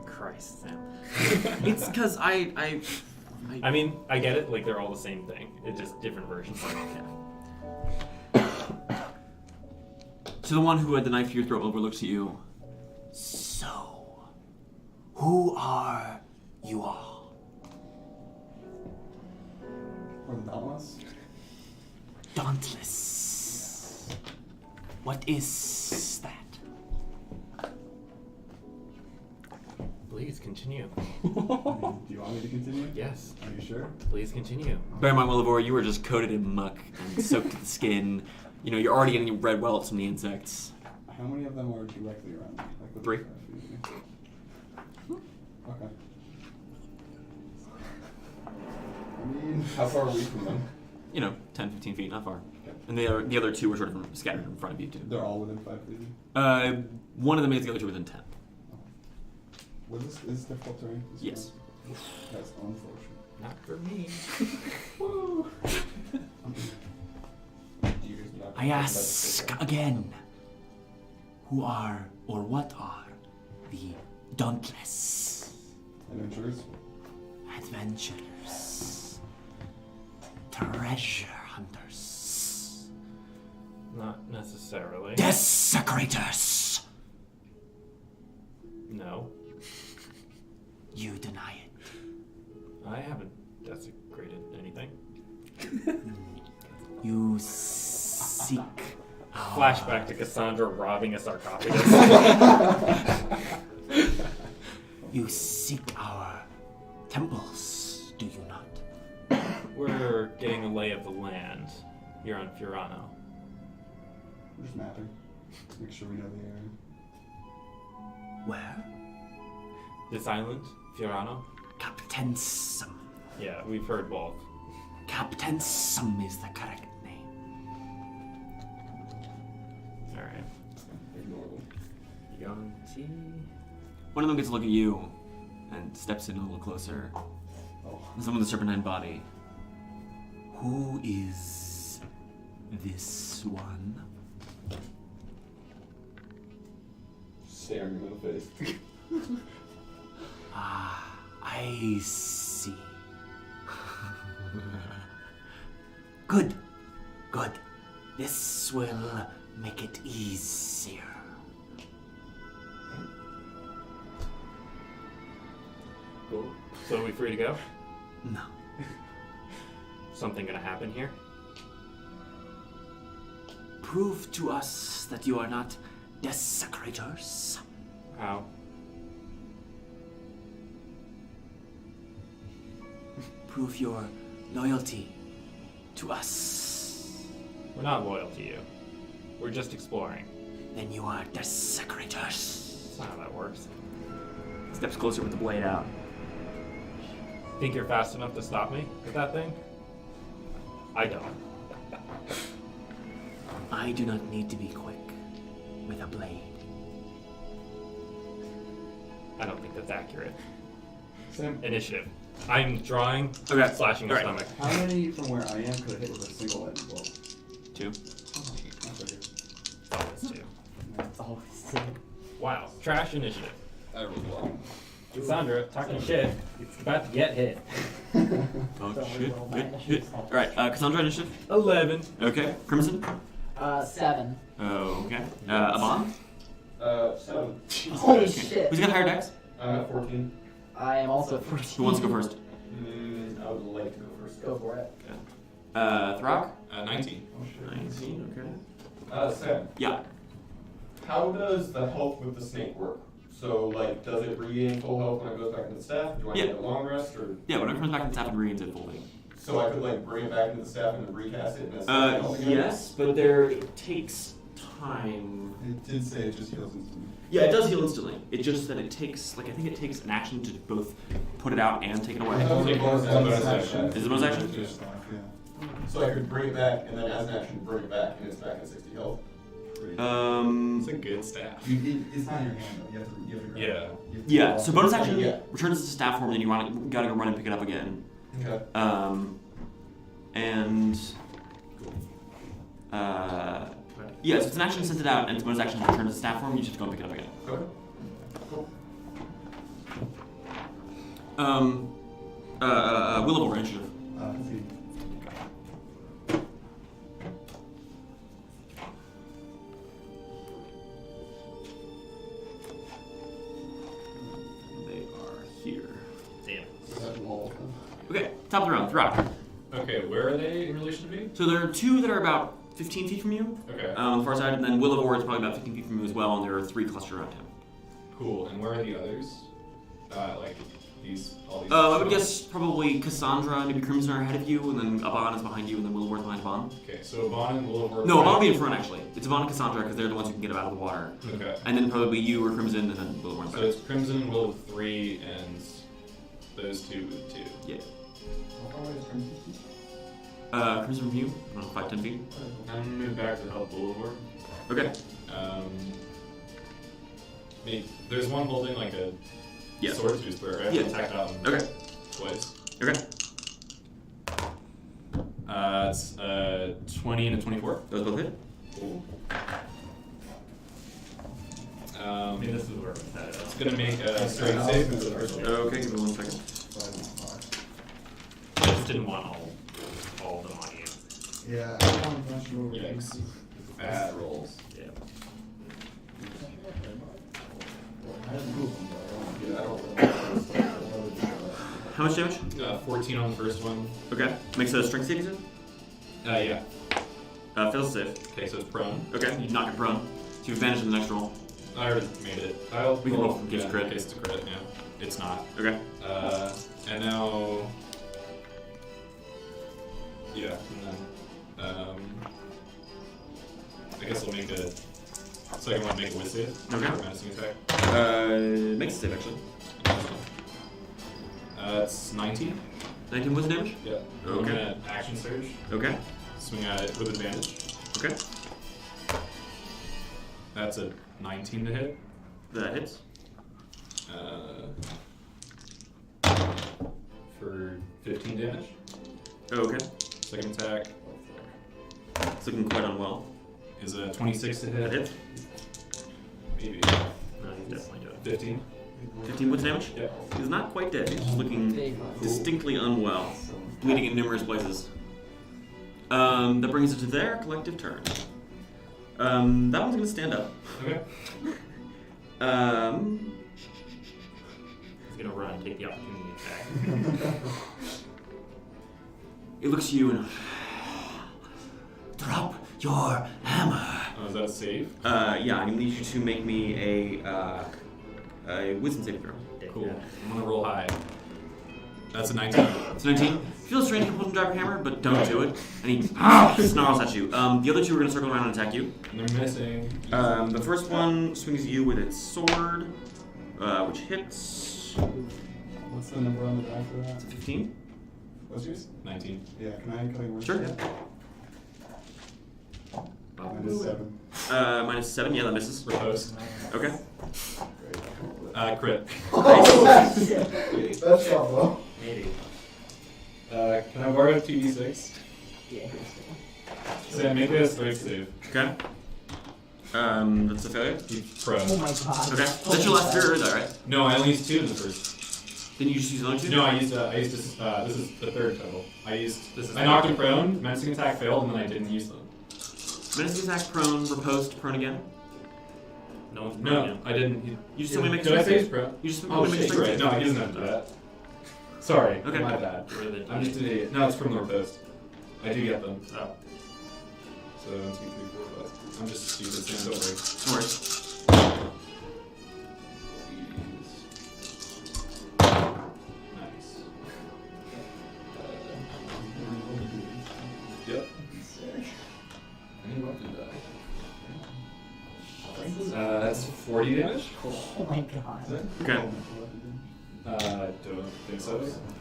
Speaker 3: Christ, Sam.
Speaker 1: It's because
Speaker 3: I mean, I get it. Like, they're all the same thing. It's just different versions.
Speaker 1: So the one who had the knife to your throat overlooks at you. So, who are you all?
Speaker 5: Or the Dauntless?
Speaker 1: Dauntless. What is that?
Speaker 3: Please continue.
Speaker 5: Do you want me to continue?
Speaker 3: Yes.
Speaker 5: Are you sure?
Speaker 3: Please continue.
Speaker 1: Bear in mind, Wilavor, you were just coated in muck and soaked to the skin. You know, you're already getting red welts from the insects.
Speaker 5: How many of them are directly around me? Like, within
Speaker 1: 3.
Speaker 5: 5 feet of me? Okay. I mean,
Speaker 4: How far are we from them?
Speaker 1: You know, 10, 15 feet, not far.
Speaker 5: Okay.
Speaker 1: And the other 2 were sort of scattered in front of you, too.
Speaker 5: they're all within 5 feet.
Speaker 1: One of them is the other 2 within 10.
Speaker 5: Was this is difficult terrain? This
Speaker 1: Yes.
Speaker 5: one? That's unfortunate.
Speaker 3: Not for me.
Speaker 5: Woo!
Speaker 4: Do you just not
Speaker 1: I ask again, who are or what are the Dauntless
Speaker 5: Adventurers?
Speaker 1: Adventurers, Treasure Hunters,
Speaker 3: Not necessarily.
Speaker 1: Desecrators?
Speaker 3: No.
Speaker 1: You deny it.
Speaker 3: I haven't desecrated anything.
Speaker 1: You seek our...
Speaker 3: Flashback to Cassandra robbing a sarcophagus.
Speaker 1: You seek our temples, do you not?
Speaker 3: We're getting a lay of the land here on Fjarrano.
Speaker 5: We're just mapping. Make sure we know the area.
Speaker 1: Where?
Speaker 3: This island, Fjarrano.
Speaker 1: Captain. Captain Sum.
Speaker 3: Yeah, we've heard both.
Speaker 1: Captain Sum is the correct name.
Speaker 3: Alright.
Speaker 4: Ignore them.
Speaker 3: Young T.
Speaker 1: One of them gets a look at you and steps in a little closer.
Speaker 4: Oh.
Speaker 1: Someone with a serpentine body. Who is this one?
Speaker 4: Staring him in the face.
Speaker 1: Ah, I see. Good. Good. This will make it easier.
Speaker 3: Cool. So are we free to go?
Speaker 1: No.
Speaker 3: Something gonna happen here?
Speaker 1: Prove to us that you are not desecrators.
Speaker 3: How?
Speaker 1: Prove your loyalty to us.
Speaker 3: We're not loyal to you. We're just exploring.
Speaker 1: Then you are desecrators.
Speaker 3: That's not how that works.
Speaker 1: Steps closer with the blade out.
Speaker 3: Think you're fast enough to stop me with that thing? I don't.
Speaker 1: I do not need to be quick with a blade.
Speaker 3: I don't think that's accurate.
Speaker 5: Sam,
Speaker 3: Initiative. I'm drawing,
Speaker 1: Okay.
Speaker 3: slashing
Speaker 1: All
Speaker 3: his
Speaker 1: right.
Speaker 3: stomach.
Speaker 5: how many from where I am could I hit with a single lightning bolt?
Speaker 1: 2.
Speaker 5: Oh,
Speaker 3: Always two.
Speaker 6: It's always two.
Speaker 3: Wow. Trash initiative.
Speaker 4: I rolled well.
Speaker 3: Cassandra, talking shit. It's about to get hit.
Speaker 1: Oh
Speaker 6: Don't
Speaker 1: shit.
Speaker 6: roll my
Speaker 1: Good.
Speaker 6: initiative.
Speaker 1: Alright, Cassandra initiative.
Speaker 3: 11.
Speaker 1: Okay. Crimson.
Speaker 6: 7.
Speaker 1: Okay. Aban.
Speaker 4: 7.
Speaker 6: Holy
Speaker 1: Okay.
Speaker 6: shit.
Speaker 1: Who's got higher dex?
Speaker 4: I'm at 14.
Speaker 6: I am also 14.
Speaker 1: Who wants to go first?
Speaker 4: I would like to go first.
Speaker 6: Go for it.
Speaker 1: Throk.
Speaker 2: 19.
Speaker 1: 19. Okay.
Speaker 4: Sam,
Speaker 1: Yeah.
Speaker 4: how does the health with the snake work? So, like, does it regain full health when it goes back into the staff? Do I
Speaker 1: Yeah.
Speaker 4: need a long rest, or
Speaker 1: Yeah. Whenever it comes back in staff and reads it fully.
Speaker 4: so I could like bring it back into the staff and then recast it? And it's health again?
Speaker 1: Yes, but it takes time.
Speaker 5: It did say it just heals instantly.
Speaker 1: Yeah, it does heal instantly. It's just that it takes, like, I think it takes an action to both put it out and take it away.
Speaker 4: That was a bonus
Speaker 2: Bonus
Speaker 4: action.
Speaker 2: action.
Speaker 1: Is it a bonus action?
Speaker 5: Just staff, yeah.
Speaker 4: So I could bring it back and then as an action bring it back and it's back at 60 health.
Speaker 5: Pretty.
Speaker 2: It's a good staff.
Speaker 5: It's not in your hand though. You have to grab
Speaker 2: Yeah.
Speaker 5: it. You have to
Speaker 1: Yeah,
Speaker 5: grab
Speaker 1: so
Speaker 5: it.
Speaker 1: bonus action,
Speaker 4: Yeah.
Speaker 1: return it to staff form, then you gotta go run and pick it up again.
Speaker 4: Okay.
Speaker 1: And yeah, so it's an action to send it out, and it's bonus action to return to staff form, you just go and pick it up again.
Speaker 4: Okay. Cool.
Speaker 1: Wilavor initiative.
Speaker 5: Let's see.
Speaker 1: They are here.
Speaker 3: Damn.
Speaker 4: That's all.
Speaker 1: Okay, top of the round, Throk.
Speaker 2: Okay, where are they in relation to me?
Speaker 1: So there are 2 that are about 15 feet from you,
Speaker 2: Okay.
Speaker 1: on the far side, and then Wilavor is probably about 15 feet from you as well, and there are 3 clustered around him.
Speaker 2: Cool. And where are the others? Like all these.
Speaker 1: I would guess probably Cassandra, maybe Crimson are ahead of you, and then Aban is behind you, and then Wilavor is behind Aban.
Speaker 2: Okay, so Aban and Wilavor.
Speaker 1: No, Aban will be in front actually. It's Aban and Cassandra because they're the ones who can get him out of the water.
Speaker 2: Okay.
Speaker 1: And then probably you or Crimson, and then Wilavor in
Speaker 2: So
Speaker 1: back.
Speaker 2: it's Crimson and Will with 3, and those 2 with 2.
Speaker 1: Yeah.
Speaker 5: How far away is Crimson?
Speaker 1: Crimson from you, I don't know, 5-10 feet.
Speaker 2: I'm gonna move back to help Wilavor.
Speaker 1: Okay.
Speaker 2: There's one holding like a
Speaker 1: Yeah.
Speaker 2: sword tooth, but I have
Speaker 1: Yeah.
Speaker 2: to attack on
Speaker 1: Okay.
Speaker 2: twice.
Speaker 1: Okay.
Speaker 2: It's 20 and a 24.
Speaker 1: Those both hit.
Speaker 2: Cool.
Speaker 3: I mean, this is where we're at.
Speaker 2: It's gonna make a strength save for the first one.
Speaker 1: Okay, give me 1 second.
Speaker 5: 5
Speaker 3: I just didn't want all of them on you.
Speaker 5: Yeah, I found a bunch of over.
Speaker 2: Yikes. Bad rolls.
Speaker 3: Yeah.
Speaker 5: I didn't move them, but
Speaker 4: Yeah, I don't
Speaker 1: How much damage?
Speaker 2: 14 on the first one.
Speaker 1: Okay. Makes a strength save, you said?
Speaker 2: Yeah.
Speaker 1: Fails to save.
Speaker 2: Okay, so it's prone.
Speaker 1: Okay, you knock it prone. So you have advantage in the next roll.
Speaker 2: I already made it. I'll
Speaker 1: We can roll in case
Speaker 2: yeah,
Speaker 1: it's crit.
Speaker 2: in case it's a crit, yeah. It's not.
Speaker 1: Okay.
Speaker 2: And now... Yeah, and then... I guess I'll make a... Second one, make a whiz save.
Speaker 1: Okay.
Speaker 2: For menacing attack.
Speaker 1: Makes a save actually.
Speaker 2: It's 19.
Speaker 1: 19 points of damage?
Speaker 2: Yeah. I'm
Speaker 1: Okay.
Speaker 2: gonna action surge.
Speaker 1: Okay.
Speaker 2: Swing at it with advantage.
Speaker 1: Okay.
Speaker 2: That's a 19 to hit.
Speaker 1: That hits.
Speaker 2: For 15 damage.
Speaker 1: Okay.
Speaker 2: Second attack
Speaker 1: It's looking quite unwell.
Speaker 2: is a 26 to
Speaker 1: That
Speaker 2: hit.
Speaker 1: hits.
Speaker 2: Maybe
Speaker 3: No, he's definitely doing
Speaker 2: 15.
Speaker 1: 15 points of damage?
Speaker 2: Yeah.
Speaker 1: He's not quite dead. He's just looking distinctly unwell, bleeding in numerous places. That brings it to their collective turn. That one's gonna stand up.
Speaker 2: Okay.
Speaker 3: He's gonna run and take the opportunity attack.
Speaker 1: It looks at you and drop your hammer.
Speaker 2: Oh, is that a save?
Speaker 1: Yeah, I need you to make me a wisdom saving throw.
Speaker 2: Cool. I'm gonna roll high. That's a 19.
Speaker 1: It's 19. Feels strange to pull him drop your hammer, but don't do it. And he snarls at you. The other two are gonna circle around and attack you.
Speaker 2: And they're missing.
Speaker 1: The first one swings at you with its sword, which hits.
Speaker 5: What's the number on the back for that?
Speaker 1: 15.
Speaker 5: What's yours?
Speaker 2: 19.
Speaker 5: Yeah, can I cutting words?
Speaker 1: Sure.
Speaker 5: -7.
Speaker 1: -7. Yeah, that misses.
Speaker 2: Riposte.
Speaker 1: Okay.
Speaker 2: Crit.
Speaker 5: That's not low.
Speaker 3: Maybe.
Speaker 2: Can I borrow 2d6?
Speaker 6: Yeah.
Speaker 2: So make it a strength save.
Speaker 1: Okay. That's a failure.
Speaker 2: He's pro.
Speaker 6: Oh my god.
Speaker 1: Okay. That's your last turn, is that right?
Speaker 2: No, I only used 2 in the first.
Speaker 1: Didn't you just use another two?
Speaker 2: No, I used this is the third total. I knocked him prone, menacing attack failed, and then I didn't use them.
Speaker 1: Menacing attack, prone, riposte, prone again.
Speaker 3: No one's
Speaker 2: No,
Speaker 3: broken.
Speaker 2: I didn't.
Speaker 1: You just told me to make a
Speaker 2: Did I
Speaker 1: strength
Speaker 2: say he's
Speaker 1: save.
Speaker 2: pro?
Speaker 1: You just
Speaker 2: Oh
Speaker 1: told me to make a
Speaker 2: shit,
Speaker 1: strength
Speaker 2: right.
Speaker 1: save.
Speaker 2: No, he doesn't have to do that. Sorry,
Speaker 1: Okay.
Speaker 2: my bad.
Speaker 3: What are they?
Speaker 2: I'm just an idiot. No, it's from the riposte. I do get them.
Speaker 3: Oh.
Speaker 2: So 1, 2, 3, 4, 5. I'm just stupid, Sam. Don't worry.
Speaker 1: No worries.
Speaker 2: Nice. Yep. Any weapon die. That's 40 damage.
Speaker 6: Oh my god.
Speaker 1: Okay.
Speaker 2: Don't think so.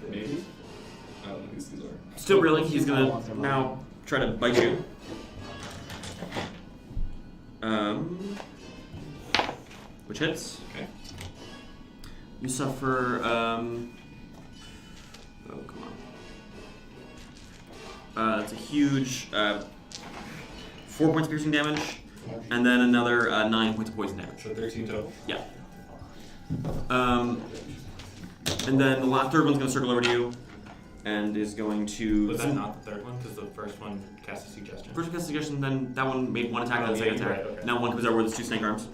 Speaker 2: Maybe. I don't know who these are.
Speaker 1: Still reeling. He's gonna now try to bite you. Which hits.
Speaker 2: Okay.
Speaker 1: You suffer. Oh come on. That's a huge 4 points of piercing damage, and then another 9 points of poison damage.
Speaker 2: So 13 total.
Speaker 1: Yeah. And then the third one's going to circle over to you, and is going to.
Speaker 3: Was that not the third one? Because the first one cast a suggestion.
Speaker 1: First cast suggestion, then that one made one attack, and then the second
Speaker 3: yeah,
Speaker 1: attack.
Speaker 3: right, okay.
Speaker 1: Now one comes over with his 2 snake arms.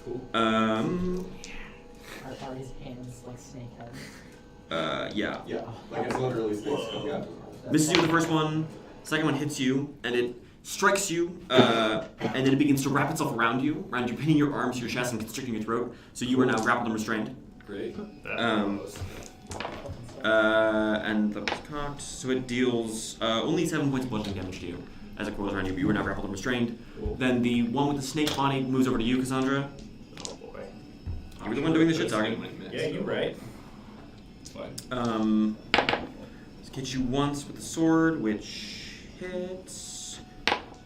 Speaker 2: Cool.
Speaker 6: Are his hands like snake heads?
Speaker 1: Yeah.
Speaker 4: Yeah, like it's literally snakes coming out.
Speaker 1: Misses you with the first one. Second one hits you, and it strikes you, and then it begins to wrap itself around you, pinning your arms to your chest and constricting your throat. So you are now grappled and restrained.
Speaker 2: Great.
Speaker 1: And that was cocked. So it deals only 7 points of bludgeoning damage to you as it coils around you, but you are now grappled and restrained.
Speaker 2: Cool.
Speaker 1: Then the one with the snake body moves over to you, Cassandra.
Speaker 3: Oh boy.
Speaker 1: You're the one doing the shit talking.
Speaker 3: Yeah, you're right.
Speaker 2: It's fine.
Speaker 1: Let's hit you once with the sword, which hits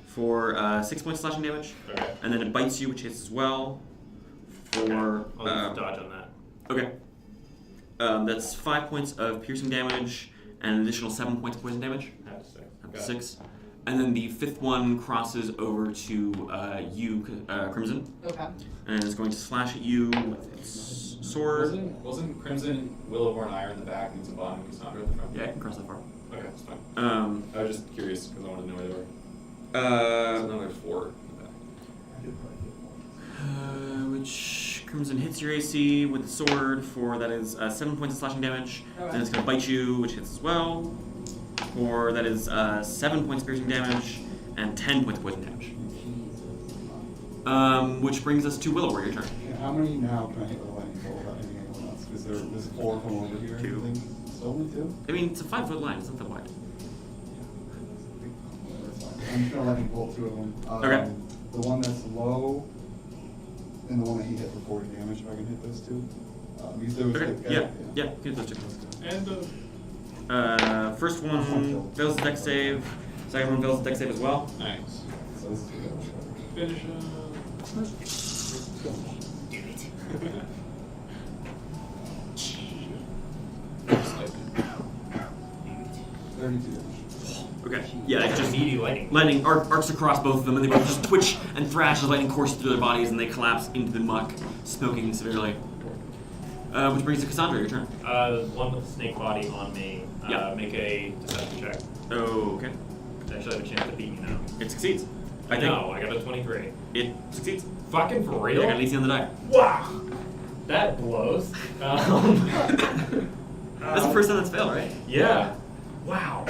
Speaker 1: for 6 points of slashing damage.
Speaker 3: Okay.
Speaker 1: And then it bites you, which hits as well. For
Speaker 3: I'll just dodge on that.
Speaker 1: okay. That's 5 points of piercing damage and an additional 7 points of poison damage.
Speaker 3: Have to say.
Speaker 1: Up to
Speaker 2: Got it.
Speaker 1: 6. And then the fifth one crosses over to you, Crimson,
Speaker 6: Okay.
Speaker 1: and is going to slash at you with its sword.
Speaker 2: Wasn't Crimson, Wilavor, and I are in the back, and it's Aban and Cassandra at the front?
Speaker 1: Yeah, I can cross that far.
Speaker 2: Okay, that's fine.
Speaker 1: Uh,
Speaker 2: I was just curious because I wanted to know where they were. So
Speaker 1: Uh,
Speaker 2: now there's 4 in the back.
Speaker 1: which Crimson hits your AC with the sword for that is 7 points of slashing damage.
Speaker 6: Okay.
Speaker 1: Then it's going to bite you, which hits as well. For that is 7 points of piercing damage and 10 points of poison damage. Which brings us to Wilavor, your turn.
Speaker 5: Yeah, how many now can I hit the lightning bolt without hitting anyone else? Because there's 4 from over here.
Speaker 1: 2.
Speaker 5: I think. It's only 2?
Speaker 1: I mean, it's a 5-foot line. It's not that wide.
Speaker 5: I'm just gonna lightning bolt 2 of them.
Speaker 1: Okay.
Speaker 5: The one that's low, and the one that he hit for 40 damage. If I can hit those 2. These those
Speaker 1: Okay.
Speaker 5: guys,
Speaker 1: Yeah. Give those two.
Speaker 2: And
Speaker 1: First one fails the deck save. Second one fails the deck save as well.
Speaker 2: nice.
Speaker 5: So this is good.
Speaker 2: Finish
Speaker 5: $32 damage.
Speaker 1: Okay. Yeah, it's just
Speaker 3: Immediate lightning.
Speaker 1: lightning arcs across both of them, and they both just twitch and thrash as lightning courses through their bodies, and they collapse into the muck, smoking severely. Which brings to Cassandra, your turn.
Speaker 3: One with the snake body on me.
Speaker 1: Yeah.
Speaker 3: Make a deception check.
Speaker 1: Oh, okay.
Speaker 3: I actually have a chance to beat me now.
Speaker 1: It succeeds. I think
Speaker 3: No, I got a 23.
Speaker 1: it succeeds.
Speaker 3: Fucking for real?
Speaker 1: Yeah, I got an 18 on the die.
Speaker 3: Wow! That blows.
Speaker 1: That's the first time that's failed, right?
Speaker 3: Yeah. Wow.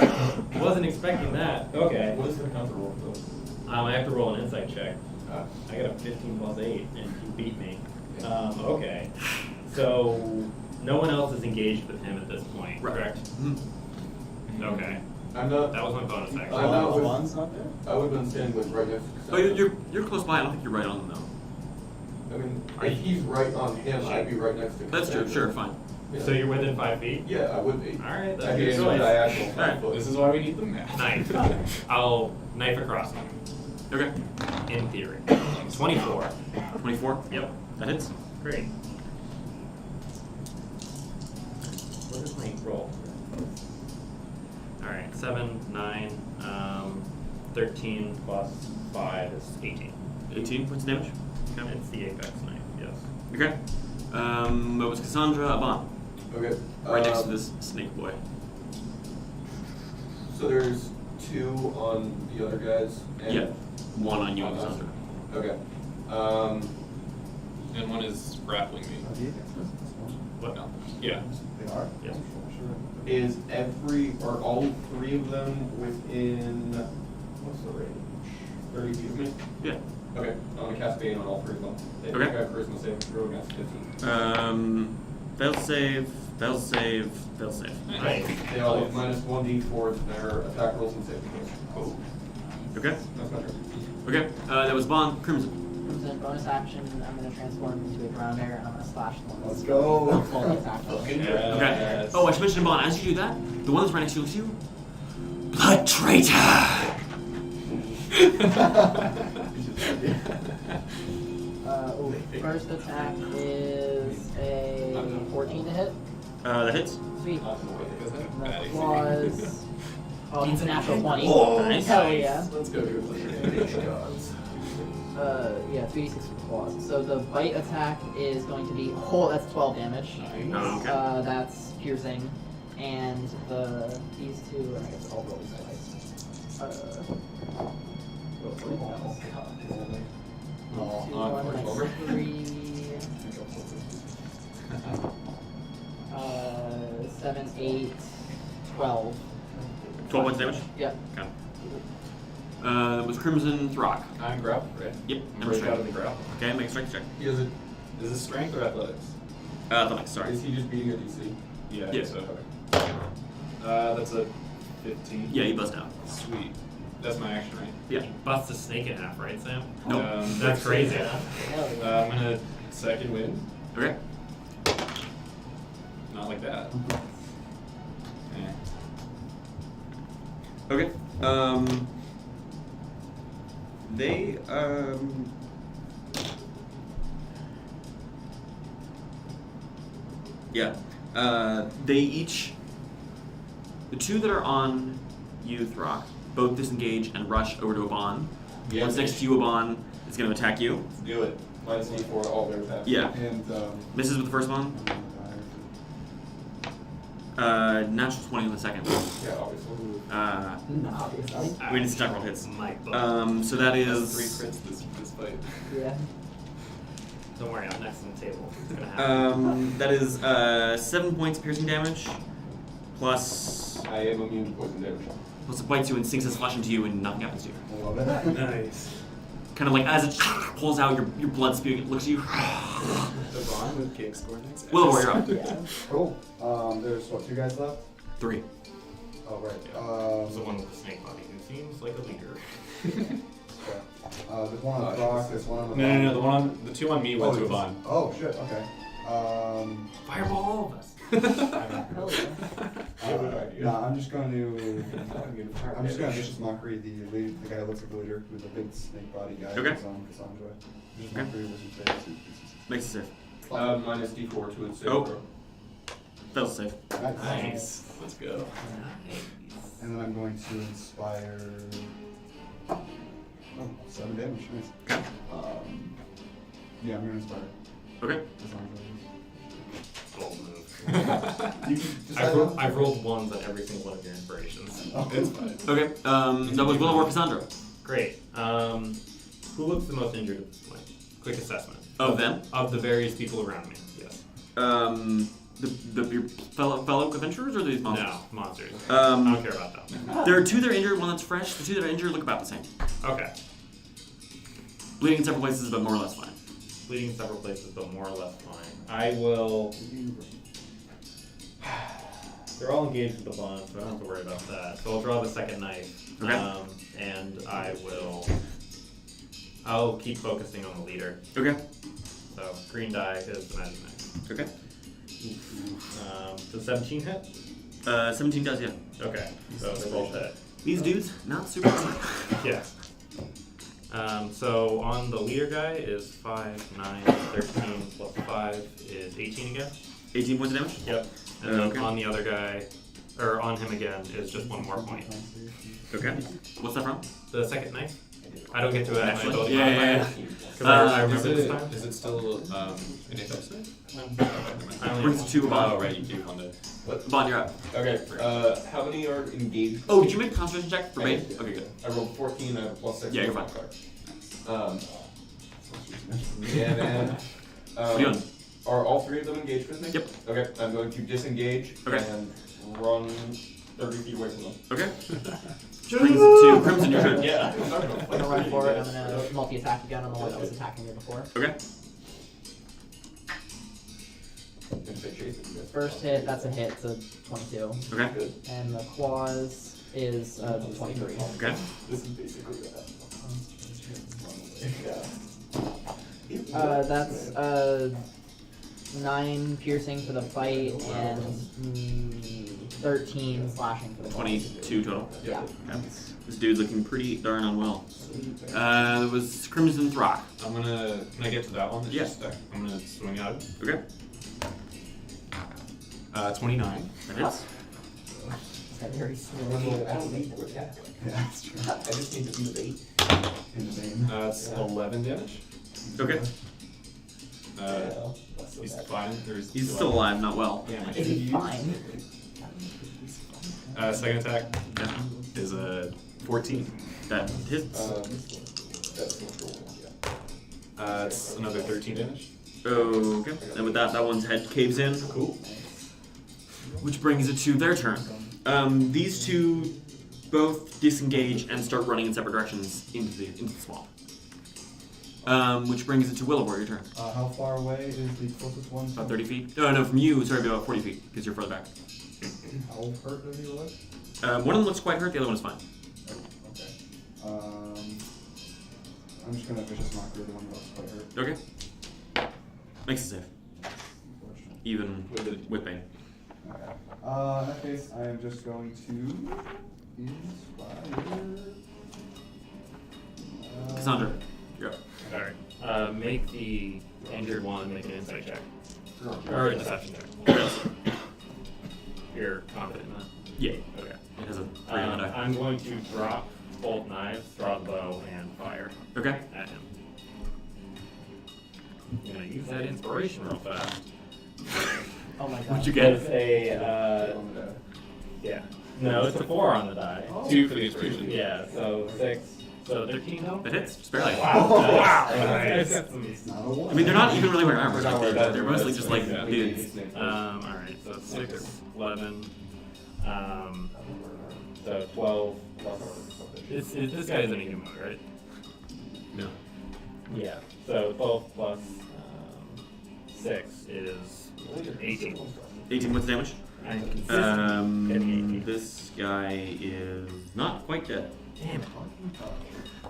Speaker 3: Wasn't expecting that. Okay.
Speaker 4: What is the counter roll for those?
Speaker 3: I have to roll an insight check.
Speaker 4: Ah.
Speaker 3: I got a 15 plus 8, and you beat me. Okay. So, no one else is engaged with him at this point,
Speaker 1: Right.
Speaker 3: correct?
Speaker 1: Mhm.
Speaker 3: Okay.
Speaker 4: I'm not.
Speaker 3: That was my bonus action.
Speaker 4: I'm not with.
Speaker 5: One's not there?
Speaker 4: I would have been standing with right next to
Speaker 1: Oh,
Speaker 4: Cassandra.
Speaker 1: you're close by. I don't think you're right on them though.
Speaker 4: I mean, if he's right on him, I'd be right next to
Speaker 1: That's true.
Speaker 4: Cassandra.
Speaker 1: Sure, fine.
Speaker 4: Yeah.
Speaker 3: So you're within 5 feet?
Speaker 4: Yeah, I would be.
Speaker 3: Alright,
Speaker 4: I'd
Speaker 3: that's
Speaker 4: be
Speaker 3: your
Speaker 4: in a
Speaker 3: choice.
Speaker 4: diagonal
Speaker 1: Alright.
Speaker 4: 5 foot.
Speaker 2: This is why we need the map.
Speaker 3: Knife. I'll knife across him,
Speaker 1: Okay.
Speaker 3: in theory. 24.
Speaker 1: 24.
Speaker 3: Yep.
Speaker 1: That hits.
Speaker 3: Great. What is my roll? Alright, 7, 9, 13 plus 5 is 18.
Speaker 1: 18 points of damage. Okay.
Speaker 3: It's the apex knife, yes.
Speaker 1: Okay. What was Cassandra? Aban.
Speaker 4: Okay.
Speaker 1: Right next to this snake boy.
Speaker 4: So there's 2 on the other guys. And
Speaker 1: Yeah. One on you
Speaker 4: on
Speaker 1: and
Speaker 4: us.
Speaker 1: Cassandra.
Speaker 4: Okay.
Speaker 2: And one is grappling me.
Speaker 5: Are the Apex ones?
Speaker 3: What?
Speaker 2: No. Yeah.
Speaker 5: They are?
Speaker 3: Yes.
Speaker 4: Is are all 3 of them within, what's the range? 30 feet of me?
Speaker 1: Yeah.
Speaker 4: Okay, I'm gonna cast Bane on all 3 of them. They
Speaker 1: Okay.
Speaker 4: each got charisma saving throw against 15.
Speaker 1: Fail save. Fail save. Fail save.
Speaker 3: Nice.
Speaker 4: They all have minus 1d4 to their attack rolls and saving throws.
Speaker 2: Oh.
Speaker 1: Okay.
Speaker 4: That's my turn.
Speaker 1: Okay. That was Bond. Crimson.
Speaker 6: Crimson bonus action. I'm gonna transform into a drowned bear and I'm gonna slash the one.
Speaker 5: Let's go.
Speaker 6: Fully attack.
Speaker 1: Okay.
Speaker 2: Yes.
Speaker 1: Oh, I should mention Bond. As you do that, the one that's right next to you. Blood traitor.
Speaker 6: First attack is a 14 to hit.
Speaker 1: That hits.
Speaker 6: Sweet.
Speaker 2: Because
Speaker 6: And the
Speaker 2: that
Speaker 6: claws. Oh, it's a natural 20.
Speaker 1: Oh, nice.
Speaker 6: Hell yeah.
Speaker 2: Let's go do it.
Speaker 6: Yeah, 3d6 for claws. So the bite attack is going to be, that's 12 damage.
Speaker 1: Oh, okay.
Speaker 6: That's piercing. And these two, I guess I'll roll these twice.
Speaker 5: Oh,
Speaker 6: Two,
Speaker 2: on
Speaker 6: one,
Speaker 2: first
Speaker 6: that's
Speaker 2: over.
Speaker 6: 3. 7, 8, 12.
Speaker 1: 12 points of damage.
Speaker 6: Yep.
Speaker 1: Okay. That was Crimson Throk.
Speaker 2: I'm grappled, right?
Speaker 1: Yep. Number
Speaker 2: Break out of
Speaker 1: strength.
Speaker 2: the grapple.
Speaker 1: Okay, make a strength check.
Speaker 4: He has a,
Speaker 2: Is this strength or athletics?
Speaker 1: Athletics, sorry.
Speaker 4: is he just beating a DC?
Speaker 2: Yeah. I
Speaker 1: Yeah.
Speaker 2: think So. That's a 15.
Speaker 1: Yeah, you bust out.
Speaker 2: Sweet. That's my action, right?
Speaker 1: Yeah.
Speaker 3: Bust a snake in half, right, Sam?
Speaker 1: Nope.
Speaker 3: That's crazy.
Speaker 6: Hell yeah.
Speaker 2: I'm gonna second wind.
Speaker 1: Okay.
Speaker 2: Not like that. Eh.
Speaker 1: Okay. They yeah. They each, the 2 that are on you, Throk, both disengage and rush over to Aban.
Speaker 4: Yeah.
Speaker 1: One's next to you, Aban, is going to attack you.
Speaker 4: Let's do it. Minus d4 to all their attacks.
Speaker 1: Yeah.
Speaker 5: And,
Speaker 1: Misses with the first one. Natural 20 on the second.
Speaker 4: Yeah, obviously.
Speaker 6: No, obviously.
Speaker 1: We need to check roll hits.
Speaker 3: My butt.
Speaker 1: So that
Speaker 2: That's
Speaker 1: is
Speaker 2: 3 crits this fight.
Speaker 6: Yeah.
Speaker 3: Don't worry, I'm next on the table. It's gonna happen.
Speaker 1: that is 7 points piercing damage, plus
Speaker 4: I am immune to poison damage.
Speaker 1: it bites you and sinks its flesh into you and nothing happens to you.
Speaker 5: I love it.
Speaker 2: Nice.
Speaker 1: Kind of like as it pulls out your blood spewing, it looks at you.
Speaker 2: Aban with cake score next.
Speaker 1: Wilavor, you're up.
Speaker 6: Yeah.
Speaker 5: Cool. There's what, 2 guys left?
Speaker 1: 3.
Speaker 5: Oh, right.
Speaker 3: It's the one with the snake body who seems like a leader.
Speaker 5: There's one on the Throk, there's one on the
Speaker 2: No. The 2 on me went to Aban.
Speaker 5: Oh, shit, okay.
Speaker 3: Fireball all of us.
Speaker 6: Hell yeah.
Speaker 5: Nah, I'm just going to vicious mockery the guy who looks like the leader with the big snake body guy.
Speaker 1: Okay.
Speaker 5: Who's on Cassandra. Vicious
Speaker 1: Okay.
Speaker 5: mockery was his face.
Speaker 1: Makes it safe.
Speaker 4: Minus D4 to its save
Speaker 1: Oh.
Speaker 4: throw.
Speaker 1: Fails safe.
Speaker 2: Nice. Let's go.
Speaker 5: And then I'm going to inspire. Oh, 7 damage. Nice.
Speaker 1: Okay.
Speaker 5: Yeah, I'm going to inspire.
Speaker 1: Okay.
Speaker 5: Cassandra.
Speaker 3: Bold move.
Speaker 5: You can decide on-
Speaker 3: I've rolled ones on every single one of your inspirations.
Speaker 5: Oh.
Speaker 2: It's fine.
Speaker 1: Okay. That was Wilavor Cassandra.
Speaker 3: Great. Who looks the most injured at this point? Quick assessment.
Speaker 1: Of them?
Speaker 3: Of the various people around me, yes.
Speaker 1: Your fellow adventurers or these monsters?
Speaker 3: No, monsters. I don't
Speaker 1: Um,
Speaker 3: care about them.
Speaker 1: there are 2 that are injured, 1 that's fresh. The 2 that are injured look about the same.
Speaker 3: Okay.
Speaker 1: Bleeding in several places, but more or less fine.
Speaker 3: Bleeding in several places, but more or less fine. I will... They're all engaged with the bond, so I don't have to worry about that. So I'll draw the second knife.
Speaker 1: Okay.
Speaker 3: And I'll keep focusing on the leader.
Speaker 1: Okay.
Speaker 3: So green die is the magic knife.
Speaker 1: Okay.
Speaker 3: Does 17 hit?
Speaker 1: 17 does, yeah.
Speaker 3: Okay, so they're both hit.
Speaker 1: These dudes, not super easy.
Speaker 3: Yeah. So on the leader guy is 5, 9, 13 plus 5 is 18 again.
Speaker 1: 18 points of damage?
Speaker 3: Yep. And then
Speaker 1: Okay.
Speaker 3: on the other guy, or on him again, is just 1 more point.
Speaker 1: Okay. What's that from?
Speaker 3: The second knife? I don't get to it
Speaker 1: Actually,
Speaker 3: actually.
Speaker 1: yeah.
Speaker 3: Because I remember this time.
Speaker 2: Is it still an apex knife?
Speaker 3: I only
Speaker 1: Brings
Speaker 3: have
Speaker 1: it to
Speaker 2: Oh,
Speaker 1: Aban.
Speaker 2: right, you do want to.
Speaker 1: Aban, you're up.
Speaker 4: Okay, how many are engaged?
Speaker 1: Oh, did you make a concentration check for
Speaker 4: I
Speaker 1: Bane?
Speaker 4: did.
Speaker 1: Okay, good.
Speaker 4: I rolled 14, I have plus 6.
Speaker 1: Yeah, you're fine.
Speaker 4: Yeah, man.
Speaker 1: What are you doing?
Speaker 4: Are all 3 of them engaged with me?
Speaker 1: Yep.
Speaker 4: Okay, I'm going to disengage
Speaker 1: Okay.
Speaker 4: and run 30 feet away from them.
Speaker 1: Okay. Brings it to Crimson, your turn.
Speaker 3: Yeah.
Speaker 6: I'm gonna run for it. I'm gonna multi-attack again on the one that was attacking me before.
Speaker 1: Okay.
Speaker 4: If they chase it, you guys-
Speaker 6: First hit, that's a hit, so 22.
Speaker 1: Okay.
Speaker 4: Good.
Speaker 6: And the claws is 23.
Speaker 1: Okay.
Speaker 4: This is basically what happened.
Speaker 6: That's 9 piercing for the bite and 13 slashing for the claws.
Speaker 1: 22 total.
Speaker 6: Yeah.
Speaker 1: Okay. This dude's looking pretty darn unwell. It was Crimson Throk.
Speaker 2: I'm gonna. Can I get to that one? That's
Speaker 1: Yeah.
Speaker 2: just stuck? I'm gonna swing at it.
Speaker 1: Okay.
Speaker 2: 29.
Speaker 1: That hits.
Speaker 6: That's very slow.
Speaker 4: I don't need to attack.
Speaker 5: Yeah, that's true.
Speaker 4: I just need to invade.
Speaker 5: In the vein.
Speaker 2: That's 11 damage.
Speaker 1: Okay.
Speaker 2: He's fine.
Speaker 1: He's still alive, not well.
Speaker 2: Yeah,
Speaker 6: Is he fine?
Speaker 2: Second attack
Speaker 1: Yeah.
Speaker 2: is a 14.
Speaker 1: That hits.
Speaker 4: That's control, yeah.
Speaker 2: It's another 13 damage.
Speaker 1: Okay. And with that, that one's head caves in.
Speaker 2: Cool.
Speaker 1: Which brings it to their turn. These 2 both disengage and start running in separate directions into the swamp. Which brings it to Wilavor, your turn.
Speaker 5: How far away is the closest one?
Speaker 1: About 30 feet. No, from you, sorry, about 40 feet, because you're further back.
Speaker 5: How hurt does he look?
Speaker 1: One of them looks quite hurt, the other one is fine.
Speaker 5: Okay. I'm just gonna vicious mockery the one that looks quite hurt.
Speaker 1: Okay. Makes it safe.
Speaker 5: Unfortunately.
Speaker 1: Even with Bane.
Speaker 5: Okay. In that case, I am just going to inspire.
Speaker 1: Cassandra, you're up.
Speaker 3: Alright. Make the injured one make an insight check. Or a deception check. You're confident in that?
Speaker 1: Yeah.
Speaker 3: Okay.
Speaker 1: It has a 3 on the die.
Speaker 3: I'm going to drop both knives, draw the bow, and fire
Speaker 1: Okay.
Speaker 3: at him. I'm gonna use that inspiration real fast.
Speaker 6: Oh my god.
Speaker 1: What'd you get?
Speaker 3: It's a, yeah. No, it's a 4 on the die.
Speaker 2: 2 for the inspiration.
Speaker 3: Yeah, so 6. So 13 total?
Speaker 1: That hits, just barely.
Speaker 3: Wow.
Speaker 5: Nice.
Speaker 3: Nice.
Speaker 5: Not a one.
Speaker 1: I mean, they're not even really wearing armor.
Speaker 4: We're not worried about it.
Speaker 1: They're mostly just like
Speaker 2: Yeah.
Speaker 1: dudes.
Speaker 3: Alright, so 6, 11, so 12 plus. This guy isn't a human, right?
Speaker 2: No.
Speaker 3: Yeah. So 12 plus 6 is 18.
Speaker 1: 18 points of damage.
Speaker 3: I'm consistent. Hitting 18.
Speaker 1: This guy is Not quite dead.
Speaker 3: Damn it.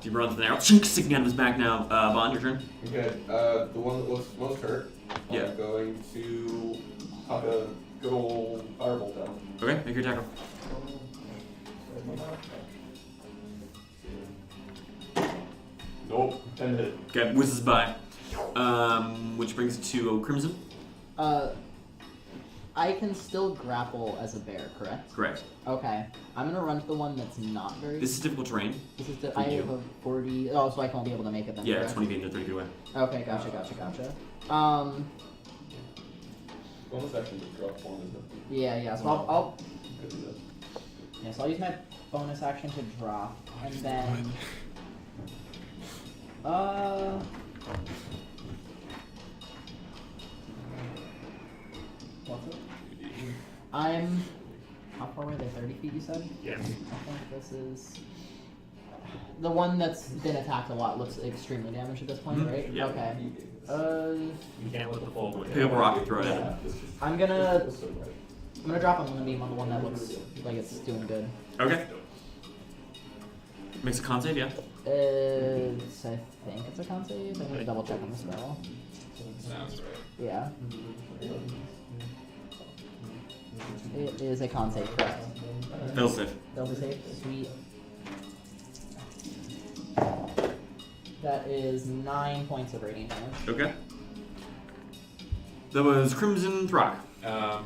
Speaker 1: He runs the arrow, sticking out of his back now. Bond, your turn.
Speaker 4: Okay, the one that looks most hurt,
Speaker 1: Yeah.
Speaker 4: I'm going to pop a good old firebolt down.
Speaker 1: Okay, make your tackle.
Speaker 4: Nope, 10 hit.
Speaker 1: Okay, whizzes by. Which brings it to Crimson.
Speaker 6: I can still grapple as a bear, correct?
Speaker 1: Correct.
Speaker 6: Okay. I'm gonna run to the one that's not very.
Speaker 1: This is difficult terrain.
Speaker 6: This is the.
Speaker 1: for
Speaker 6: I
Speaker 1: you.
Speaker 6: have a 40. Oh, so I won't be able to make it then.
Speaker 1: Yeah, it's
Speaker 6: correct?
Speaker 1: 20 feet to 30 feet away.
Speaker 6: Okay, gotcha.
Speaker 4: Bonus action to drop one, isn't it?
Speaker 6: Yeah. So I'll
Speaker 4: Could do that.
Speaker 6: yeah. So I'll use my bonus action to drop, and then. What's it? I'm. How far away? They're 30 feet, you said?
Speaker 3: Yeah.
Speaker 6: I think this is. The one that's been attacked a lot looks extremely damaged at this point,
Speaker 1: Mhm.
Speaker 6: right?
Speaker 1: Yeah.
Speaker 6: Okay.
Speaker 3: You can't let the full blade.
Speaker 1: Pick up a rock and throw it at him.
Speaker 6: I'm gonna drop a moonbeam on the one that looks like it's doing good.
Speaker 1: Okay. Makes a con save, yeah.
Speaker 6: I think it's a con save. I'm gonna double check on the spell.
Speaker 2: Sounds right.
Speaker 6: Yeah. It is a con save, correct?
Speaker 1: Fail save.
Speaker 6: Double save. Sweet. That is 9 points of radiant damage.
Speaker 1: Okay. That was Crimson Throk.
Speaker 2: How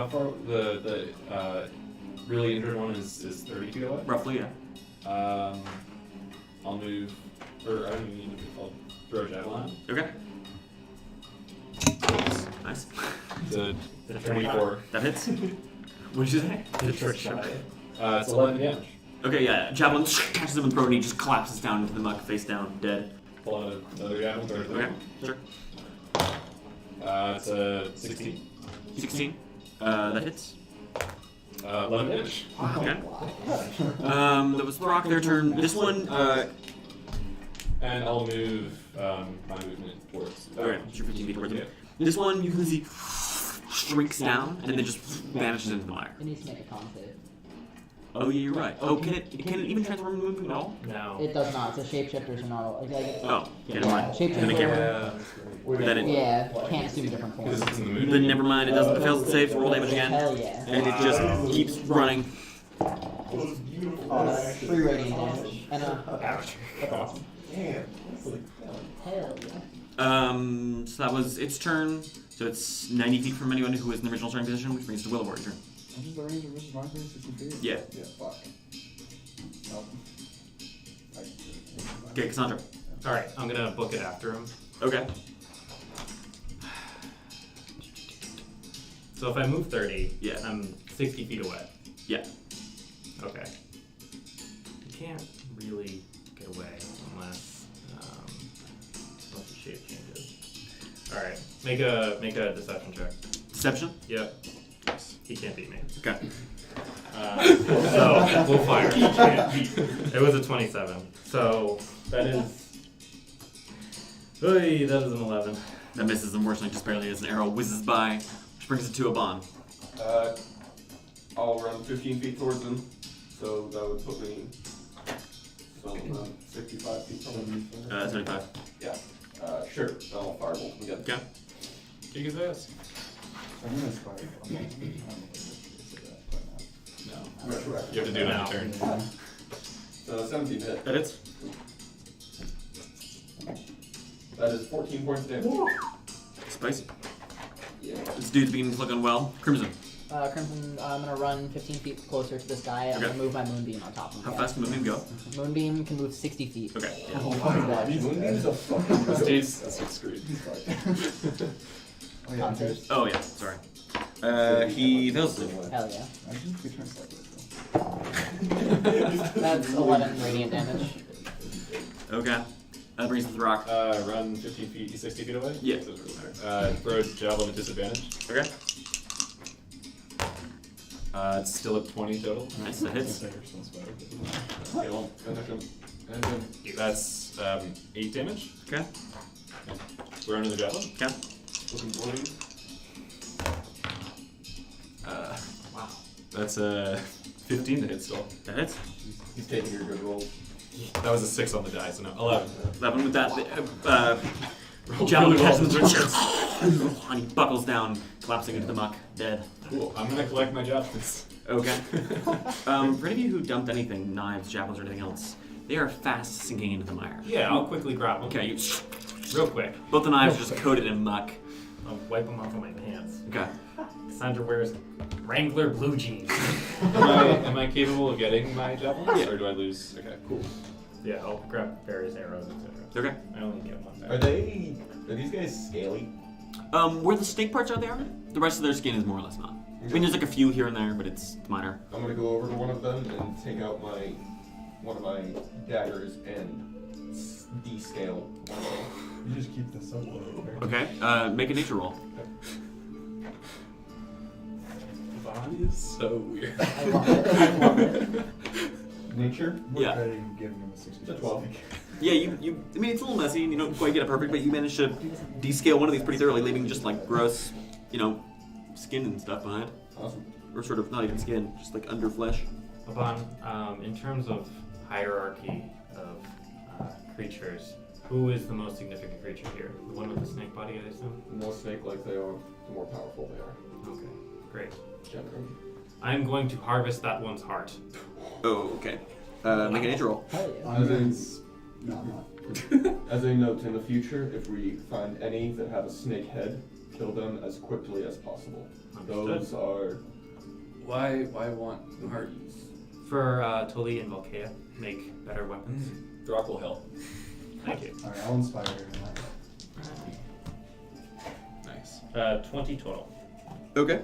Speaker 2: far the really injured one is 30 feet away?
Speaker 1: Roughly, yeah.
Speaker 2: I'll move, or I don't even need to move. I'll throw a javelin.
Speaker 1: Okay. Nice.
Speaker 2: The 24.
Speaker 1: That hits. What did you say?
Speaker 3: The trick shot.
Speaker 2: It's 11 damage.
Speaker 1: Okay, yeah. Javelin catches him in the throat and he just collapses down into the muck, face down, dead.
Speaker 2: Pull out another javelin. Throw it to the
Speaker 1: Okay, sure.
Speaker 2: It's a 16.
Speaker 1: 16. That hits.
Speaker 2: 11 damage.
Speaker 1: Okay. That was Throk, their turn. This one,
Speaker 2: And I'll move my movement towards.
Speaker 1: okay, you're 15 feet towards
Speaker 2: Yeah.
Speaker 1: him. This one, you can see, shrinks down and then just vanishes into the mire.
Speaker 6: It needs to make a con save.
Speaker 1: Oh, yeah, you're right. Oh, can it even transform into movement at all?
Speaker 3: No.
Speaker 6: It does not. It's a shapeshifter, so not like
Speaker 1: Oh, yeah, never mind.
Speaker 6: Shapeshifter.
Speaker 1: Then it can't. Then it.
Speaker 6: Yeah, can't assume different
Speaker 2: Because
Speaker 6: forms.
Speaker 2: it's in the mood.
Speaker 1: Then never mind. It doesn't. It fails the save. Roll damage again,
Speaker 6: Hell yeah.
Speaker 1: and it just keeps running.
Speaker 6: 3 radiant damage. And
Speaker 3: Ouch.
Speaker 6: that's awesome.
Speaker 4: Damn.
Speaker 6: Hell yeah.
Speaker 1: So that was its turn. So it's 90 feet from anyone who was in the original starting position, which brings it to Wilavor, your turn.
Speaker 5: I'm just the range of Mrs. Marker 60 feet.
Speaker 1: Yeah.
Speaker 5: Yeah, fuck. Nope.
Speaker 1: Okay, Cassandra.
Speaker 3: Alright, I'm gonna book it after him.
Speaker 1: Okay.
Speaker 3: So if I move 30,
Speaker 1: Yeah.
Speaker 3: I'm 60 feet away.
Speaker 1: Yeah.
Speaker 3: Okay. You can't really get away unless the shape changes. Alright, make a deception check.
Speaker 1: Deception.
Speaker 3: Yep. He can't beat me.
Speaker 1: Okay.
Speaker 3: So we'll fire. He can't beat. It was a 27. So that is. Oy, that is an 11.
Speaker 1: That misses, unfortunately, just barely as an arrow whizzes by, which brings it to Aban.
Speaker 4: I'll run 15 feet towards him, so that would put me some 65 feet from him.
Speaker 1: 75.
Speaker 4: Yeah. Sure. I'll firebolt him again.
Speaker 1: Okay.
Speaker 2: Kick his ass.
Speaker 5: I'm gonna aspire. I'm not gonna say that, but
Speaker 2: No.
Speaker 4: Retroactive.
Speaker 2: You have to do it on your turn.
Speaker 4: So 17 hit.
Speaker 1: That hits.
Speaker 4: That is 14 points of damage.
Speaker 1: Spicy.
Speaker 4: Yeah.
Speaker 1: This dude's beginning to look unwell. Crimson.
Speaker 6: Crimson, I'm gonna run 15 feet closer to this guy. I'm
Speaker 1: Okay.
Speaker 6: gonna move my moonbeam on top of him.
Speaker 1: How fast can Moonbeam go?
Speaker 6: Moonbeam can move 60 feet.
Speaker 1: Okay.
Speaker 6: Oh my god.
Speaker 4: Moonbeam's a fucking
Speaker 2: This dude's screwed.
Speaker 5: Oh, yeah, I'm good.
Speaker 1: Oh, yeah, sorry. He fails to save.
Speaker 6: Hell yeah.
Speaker 5: Imagine if we turn sideways,
Speaker 6: That's 11 radiant damage.
Speaker 1: Okay. That brings the Throk.
Speaker 2: Run 15 feet, 60 feet away?
Speaker 1: Yeah.
Speaker 2: So it doesn't really matter. Throw javelin at disadvantage.
Speaker 1: Okay.
Speaker 2: It's still at 20 total.
Speaker 1: Nice, that hits.
Speaker 2: Okay, well, finish him. And then that's 8 damage.
Speaker 1: Okay.
Speaker 2: We're under the javelin.
Speaker 1: Okay.
Speaker 2: Looking for you.
Speaker 1: Wow.
Speaker 2: That's 15 to hit still.
Speaker 1: That hits.
Speaker 4: He's taking your good rolls.
Speaker 2: That was a 6 on the die, so no, 11.
Speaker 1: 11 with that.
Speaker 2: Roll
Speaker 1: Javelin
Speaker 2: really well.
Speaker 1: catches him and he buckles down, collapsing into the muck, dead.
Speaker 2: Cool. I'm gonna collect my javelins.
Speaker 1: Okay. For any of you who dumped anything, knives, javelins, or anything else, they are fast sinking into the mire.
Speaker 3: Yeah, I'll quickly grab them.
Speaker 1: Okay, you,
Speaker 3: Real quick.
Speaker 1: both the knives are just coated in muck.
Speaker 3: I'll wipe them off of my pants.
Speaker 1: Okay.
Speaker 3: Cassandra wears Wrangler blue jeans.
Speaker 2: Am I capable of getting my javelins?
Speaker 1: Yeah.
Speaker 2: Or do I lose? Okay, cool.
Speaker 3: Yeah, I'll grab various arrows, etc.
Speaker 1: Okay.
Speaker 3: I only get one
Speaker 4: Are
Speaker 3: there.
Speaker 4: these guys scaly?
Speaker 1: Where the snake parts are, they are. The rest of their skin is more or less not. I mean, there's like a few here and there, but it's minor.
Speaker 4: I'm gonna go over to one of them and take out one of my daggers and descale one of them.
Speaker 5: You just keep this up.
Speaker 1: Okay. Make a nature roll.
Speaker 2: Body is so weird.
Speaker 6: I love it. I love it.
Speaker 4: Nature?
Speaker 1: Yeah.
Speaker 5: Better than giving him a 60.
Speaker 4: It's a 12.
Speaker 1: Yeah, you. I mean, it's a little messy, and you don't quite get it perfect, but you managed to descale one of these pretty thoroughly, leaving just like gross, skin and stuff behind,
Speaker 4: Awesome.
Speaker 1: or sort of not even skin, just like under flesh.
Speaker 3: Aban, in terms of hierarchy of creatures, who is the most significant creature here? The one with the snake body, I assume?
Speaker 4: The more snake-like they are, the more powerful they are.
Speaker 3: Okay, great.
Speaker 4: Generally.
Speaker 3: I'm going to harvest that one's heart.
Speaker 1: Oh, okay. Make a nature roll.
Speaker 6: Hell yeah.
Speaker 5: No, I'm not.
Speaker 4: As a note, in the future, if we find any that have a snake head, kill them as quickly as possible. Those are
Speaker 2: Why want heart?
Speaker 3: For Toli and Volkea, make better weapons.
Speaker 2: Throk will help.
Speaker 3: Thank you.
Speaker 5: Alright, I'll inspire her.
Speaker 2: Nice.
Speaker 3: 20 total.
Speaker 1: Okay.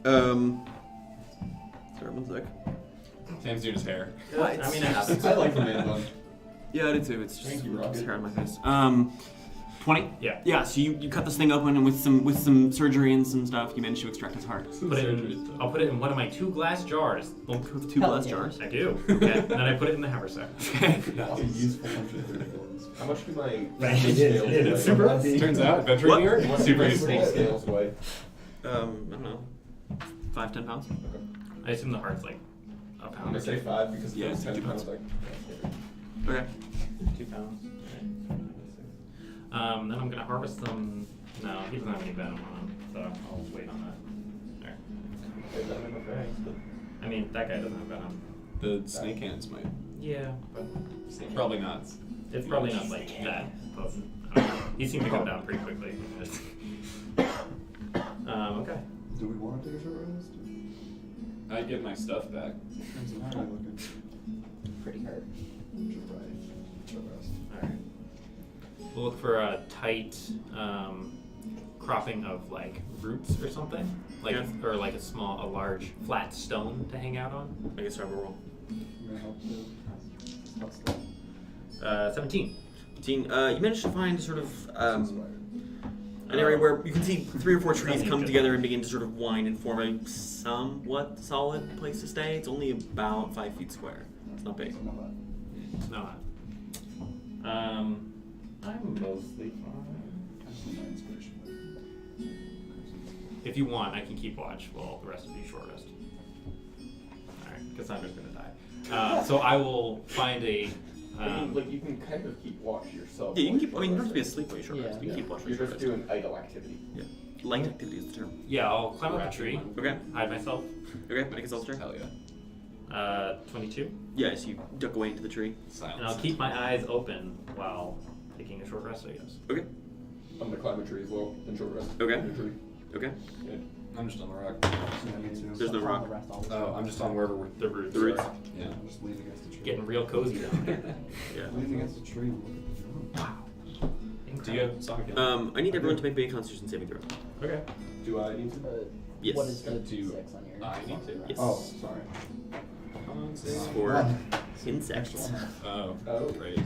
Speaker 1: Sorry, one sec.
Speaker 2: Sam's doing his hair.
Speaker 1: What?
Speaker 3: I mean, it happens.
Speaker 4: I like the man bun.
Speaker 1: Yeah, I did too. It's just
Speaker 4: Thank you, Rob.
Speaker 1: it's hair on my face. 20.
Speaker 3: Yeah.
Speaker 1: Yeah. So you cut this thing open, and with some surgery and some stuff, you managed to extract his heart.
Speaker 3: I'll put it in one of my 2 glass jars.
Speaker 1: With 2
Speaker 6: Hell
Speaker 1: glass
Speaker 6: yeah.
Speaker 1: jars.
Speaker 3: I do. Okay. And then I put it in the haversack.
Speaker 1: Okay.
Speaker 5: That's a useful 130 goals.
Speaker 4: How much do my
Speaker 3: Right, it is.
Speaker 4: scales
Speaker 3: It is
Speaker 4: weigh?
Speaker 3: super-
Speaker 2: Turns out, adventure
Speaker 1: What?
Speaker 2: here,
Speaker 4: What do
Speaker 2: super
Speaker 4: my
Speaker 2: useful.
Speaker 4: snake scales weigh?
Speaker 1: I don't know. 5-10 pounds.
Speaker 3: I assume the heart's like a
Speaker 4: I'm
Speaker 3: pound
Speaker 4: gonna
Speaker 3: or
Speaker 4: say
Speaker 3: 2.
Speaker 4: 5 because
Speaker 1: Yeah,
Speaker 4: it's 10
Speaker 1: 2
Speaker 4: pounds.
Speaker 1: pounds.
Speaker 4: Like,
Speaker 1: Okay.
Speaker 3: 2 pounds. Then I'm gonna harvest them. No, he doesn't have any venom on him, so I'll wait on that. There. I mean, that guy doesn't have venom.
Speaker 2: The snake hands might.
Speaker 3: Yeah, but
Speaker 2: Probably not.
Speaker 3: it's probably not like that potent. I don't know. He seemed to come down pretty quickly. Okay.
Speaker 5: Do we want to take a short rest?
Speaker 2: I get my stuff back.
Speaker 5: How are you looking?
Speaker 6: Pretty hurt.
Speaker 5: Short rest.
Speaker 3: Alright. We'll look for a tight cropping of like roots or something. Like or like a large flat stone to hang out on.
Speaker 1: Make a survival roll.
Speaker 5: I'm gonna help you. How's that?
Speaker 3: 17.
Speaker 1: 15. You managed to find sort of an area where you can see 3 or 4 trees come together and begin to sort of wind and form a somewhat solid place to stay. It's only about 5 feet square. It's not big.
Speaker 5: Not bad.
Speaker 3: It's not. I'm mostly fine.
Speaker 5: I just need my inspiration.
Speaker 3: If you want, I can keep watch while the rest of you short rest. Alright, Cassandra's gonna die. So I will find a.
Speaker 4: you can kind of keep watch yourself.
Speaker 1: Yeah, you can
Speaker 4: while
Speaker 1: keep. I mean, you don't have to be
Speaker 4: resting.
Speaker 1: asleep while you short rest. You can keep watching.
Speaker 4: You're
Speaker 1: short
Speaker 4: just
Speaker 1: rest.
Speaker 4: doing idle activity.
Speaker 1: Yeah. Light activity is the term.
Speaker 3: Yeah, I'll climb up a tree,
Speaker 1: Okay.
Speaker 3: hide myself.
Speaker 1: Okay. Make a stealth check.
Speaker 2: Hell yeah.
Speaker 3: 22.
Speaker 1: Yeah. So you duck away into the tree.
Speaker 2: Silence.
Speaker 3: And I'll keep my eyes open while taking a short rest, I guess.
Speaker 1: Okay.
Speaker 4: I'm gonna climb a tree as well and short rest.
Speaker 1: Okay.
Speaker 4: In a tree.
Speaker 1: Okay.
Speaker 2: I'm just on the rock.
Speaker 5: Yeah, me too.
Speaker 1: There's no rock.
Speaker 2: Oh, I'm just on wherever we're.
Speaker 3: The roots.
Speaker 1: The roots.
Speaker 2: Yeah.
Speaker 5: I'm just leaning against the tree.
Speaker 3: Getting real cozy down here.
Speaker 1: Yeah.
Speaker 5: Leaning against the tree and look at the drone.
Speaker 2: Do you have sonic?
Speaker 1: I need everyone to make a Constitution saving throw.
Speaker 3: Okay.
Speaker 4: Do I need to?
Speaker 1: Yes.
Speaker 6: What is the
Speaker 2: Do
Speaker 6: 6 on your?
Speaker 2: I need to?
Speaker 1: Yes.
Speaker 5: Oh, sorry.
Speaker 2: Con
Speaker 1: This
Speaker 2: save.
Speaker 1: is for insects.
Speaker 2: Oh,
Speaker 4: Oh.
Speaker 2: crazy.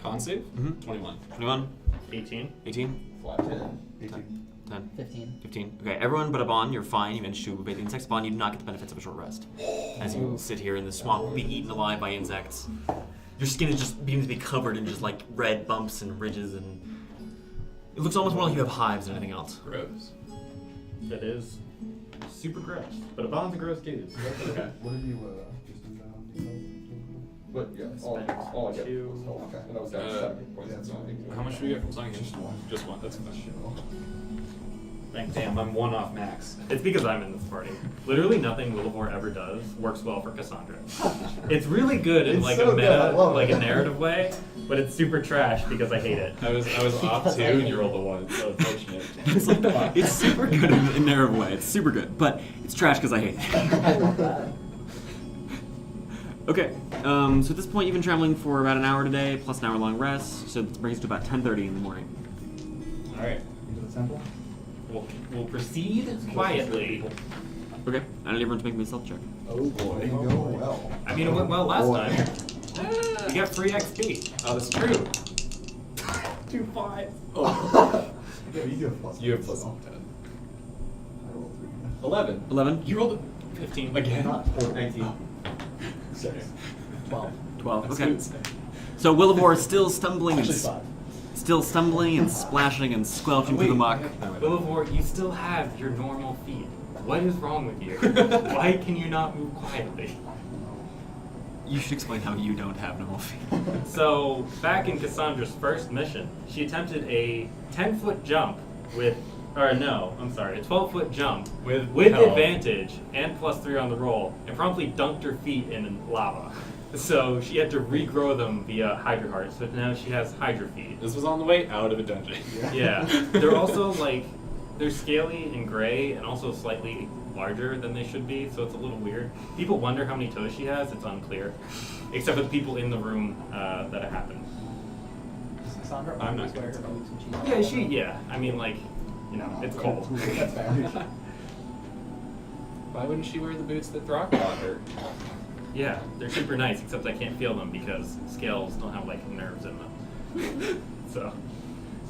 Speaker 2: Con save?
Speaker 1: Mhm.
Speaker 2: 21.
Speaker 1: 21,
Speaker 3: 18.
Speaker 1: 18,
Speaker 4: Flat 10.
Speaker 5: 18.
Speaker 1: 10,
Speaker 6: 15.
Speaker 1: 15. Okay, everyone but Aban, you're fine. You managed to obey the insects. Aban, you do not get the benefits of a short rest. As you sit here in the swamp, being eaten alive by insects. Your skin is just beginning to be covered in just like red bumps and ridges, and it looks almost more like you have hives than anything else.
Speaker 2: Gross.
Speaker 3: That is. super gross. But Aban's a gross dude, so that's okay.
Speaker 5: What are you just in down?
Speaker 4: But yeah, all I get was health.
Speaker 5: Okay.
Speaker 4: And I was down to 70 points.
Speaker 5: Yeah, that's fine.
Speaker 2: How much do we get from playing? Just one. That's fine.
Speaker 3: Damn, I'm one off max. It's because I'm in this party. Literally nothing Wilavor ever does works well for Cassandra. It's really good in
Speaker 5: It's
Speaker 3: like
Speaker 5: so
Speaker 3: a
Speaker 5: good, I
Speaker 3: meta,
Speaker 5: love
Speaker 3: like
Speaker 5: it.
Speaker 3: a narrative way, but it's super trash because I hate it.
Speaker 2: I was off too, and you rolled the one, so unfortunate.
Speaker 1: It's like it's super good in a narrative way. It's super good, but it's trash because I hate it.
Speaker 6: I love that.
Speaker 1: Okay, so at this point you've been traveling for about an hour today, plus an hour-long rest, so that brings us to about 10:30 in the morning.
Speaker 3: All right,
Speaker 5: Into the temple?
Speaker 3: we'll proceed quietly.
Speaker 1: Okay, I need everyone to make me a stealth check.
Speaker 5: Oh boy. Didn't go well.
Speaker 3: I mean, it went well last
Speaker 5: Boy.
Speaker 3: time. You got free XP.
Speaker 2: Oh, that's true.
Speaker 3: 2 5.
Speaker 2: Oh.
Speaker 5: Yeah, you have plus.
Speaker 2: You have plus
Speaker 5: so.
Speaker 2: 10.
Speaker 5: I rolled 3.
Speaker 2: 11.
Speaker 1: 11?
Speaker 2: You rolled
Speaker 3: 15
Speaker 2: again.
Speaker 5: Not
Speaker 2: 19.
Speaker 5: 6.
Speaker 6: 12.
Speaker 1: 12,
Speaker 2: That's
Speaker 1: okay.
Speaker 2: good.
Speaker 1: So Wilavor is still stumbling
Speaker 5: Actually,
Speaker 1: and
Speaker 5: 5.
Speaker 1: still stumbling and splashing and squelching through the muck.
Speaker 3: Wilavor, you still have your normal feet. What is wrong with you? Why can you not move quietly?
Speaker 1: You should explain how you don't have normal feet.
Speaker 3: So, back in Cassandra's first mission, she attempted a 10-foot jump with, or no, I'm sorry, a 12-foot jump
Speaker 2: With help.
Speaker 3: advantage and +3 on the roll, and promptly dunked her feet in lava. So she had to regrow them via Hydra Heart, so now she has Hydra feet.
Speaker 2: This was on the way out of a dungeon.
Speaker 3: Yeah. They're also like, they're scaly and gray and also slightly larger than they should be, so it's a little weird. People wonder how many toes she has, it's unclear. Except for the people in the room that it happened.
Speaker 6: Cassandra
Speaker 2: I'm not
Speaker 6: always wear
Speaker 2: gonna
Speaker 6: her boots when she's
Speaker 3: Yeah, I mean, like, you know, it's cold.
Speaker 5: That's fair.
Speaker 2: Why wouldn't she wear the boots that Throk bought her?
Speaker 3: Yeah, they're super nice, except I can't feel them because scales don't have, like, nerves in them. So,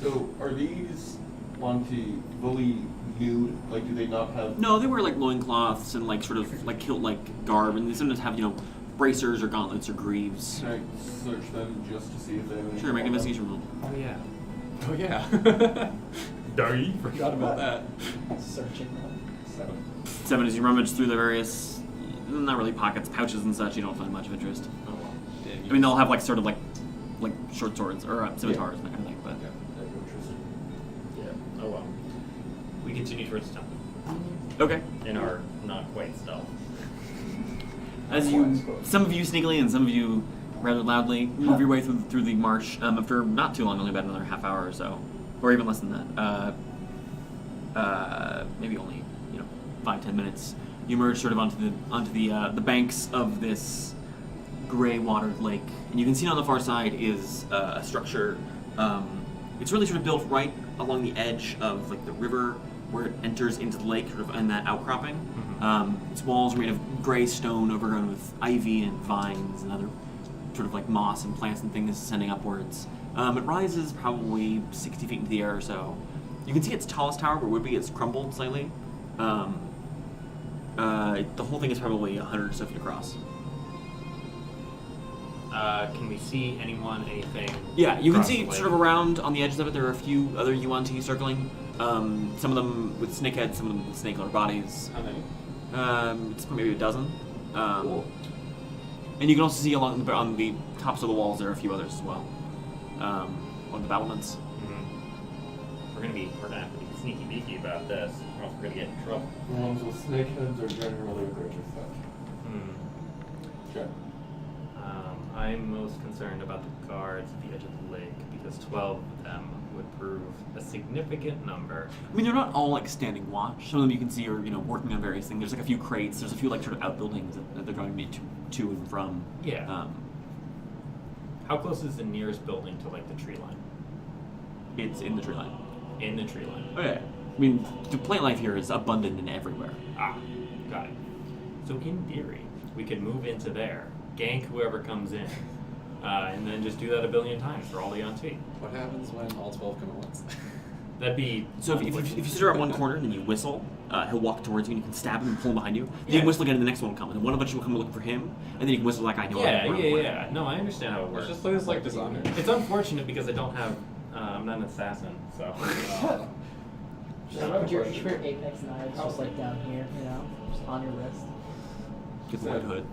Speaker 4: So are these Monty fully nude? Like, do they not have?
Speaker 1: No, they wear like loincloths and like sort of like kilt-like garb, and they sometimes have, you know, bracers or gauntlets or greaves.
Speaker 4: Can I search them just to see if they have any?
Speaker 1: Sure, make an investigation roll.
Speaker 3: oh yeah.
Speaker 2: Oh yeah.
Speaker 3: Darty.
Speaker 2: Forgot about that.
Speaker 6: searching them.
Speaker 2: 7.
Speaker 1: 7, as you rummage through the various, not really pockets, pouches and such, you don't find much of interest.
Speaker 3: Oh well.
Speaker 1: I mean, they'll have like sort of like short swords or scimitars and that kind of thing, but
Speaker 4: Yeah, they're interesting.
Speaker 3: Yeah, oh well. We continue towards the temple
Speaker 1: okay.
Speaker 3: in our not quite stealth.
Speaker 1: As some of you sneakily and some of you rather loudly move your way through the marsh after not too long, only about another half hour or so, or even less than that. Maybe only 5-10 minutes. You emerge sort of onto the banks of this gray watered lake, and you can see on the far side is a structure. It's really sort of built right along the edge of like the river where it enters into the lake, sort of in that outcropping. Its walls are made of gray stone overgrown with ivy and vines and other sort of like moss and plants and things ascending upwards. It rises probably 60 feet into the air or so. You can see its tallest tower, where would be it's crumbled slightly. The whole thing is probably 100 or so feet across.
Speaker 3: Can we see anyone, anything?
Speaker 1: Yeah, you can
Speaker 3: across
Speaker 1: see
Speaker 3: the lake?
Speaker 1: sort of around on the edges of it, there are a few other UNT circling. Some of them with snake heads, some of them with snake-colored bodies.
Speaker 2: How many?
Speaker 1: It's maybe a dozen.
Speaker 2: Cool.
Speaker 1: And you can also see on the tops of the walls there are a few others as well. On the battlements.
Speaker 3: We're gonna have to be sneaky beaky about this, or else we're gonna get in trouble.
Speaker 4: The ones with snake heads are generally a greater threat. Check.
Speaker 3: I'm most concerned about the guards at the edge of the lake because 12 of them would prove a significant number.
Speaker 1: I mean, they're not all like standing watch. Some of them you can see are working on various things. There's like a few crates. There's a few like sort of outbuildings that they're going to and from.
Speaker 3: Yeah. How close is the nearest building to like the tree line?
Speaker 1: It's in the tree line.
Speaker 3: In the tree line.
Speaker 1: Oh yeah. I mean, the plant life here is abundant and everywhere.
Speaker 3: Ah, got it. So in theory, we could move into there, gank whoever comes in, and then just do that a billion times for all the UNT.
Speaker 2: What happens when all 12 come at once?
Speaker 3: That'd be
Speaker 1: So if you sit around one corner and then you whistle, he'll walk towards you and you can stab him and pull him behind you. Then you
Speaker 3: Yeah.
Speaker 1: can whistle again and the next one will come. And one of us will come looking for him, and then you can whistle that guy and he'll
Speaker 3: Yeah. No, I understand how it
Speaker 2: Let's
Speaker 3: works.
Speaker 2: just play this like Dishonored.
Speaker 3: It's unfortunate because I don't have. I'm not an assassin, so.
Speaker 6: Put your apex knives just like down here, you know, just on your wrist.
Speaker 1: Get the Red Hood.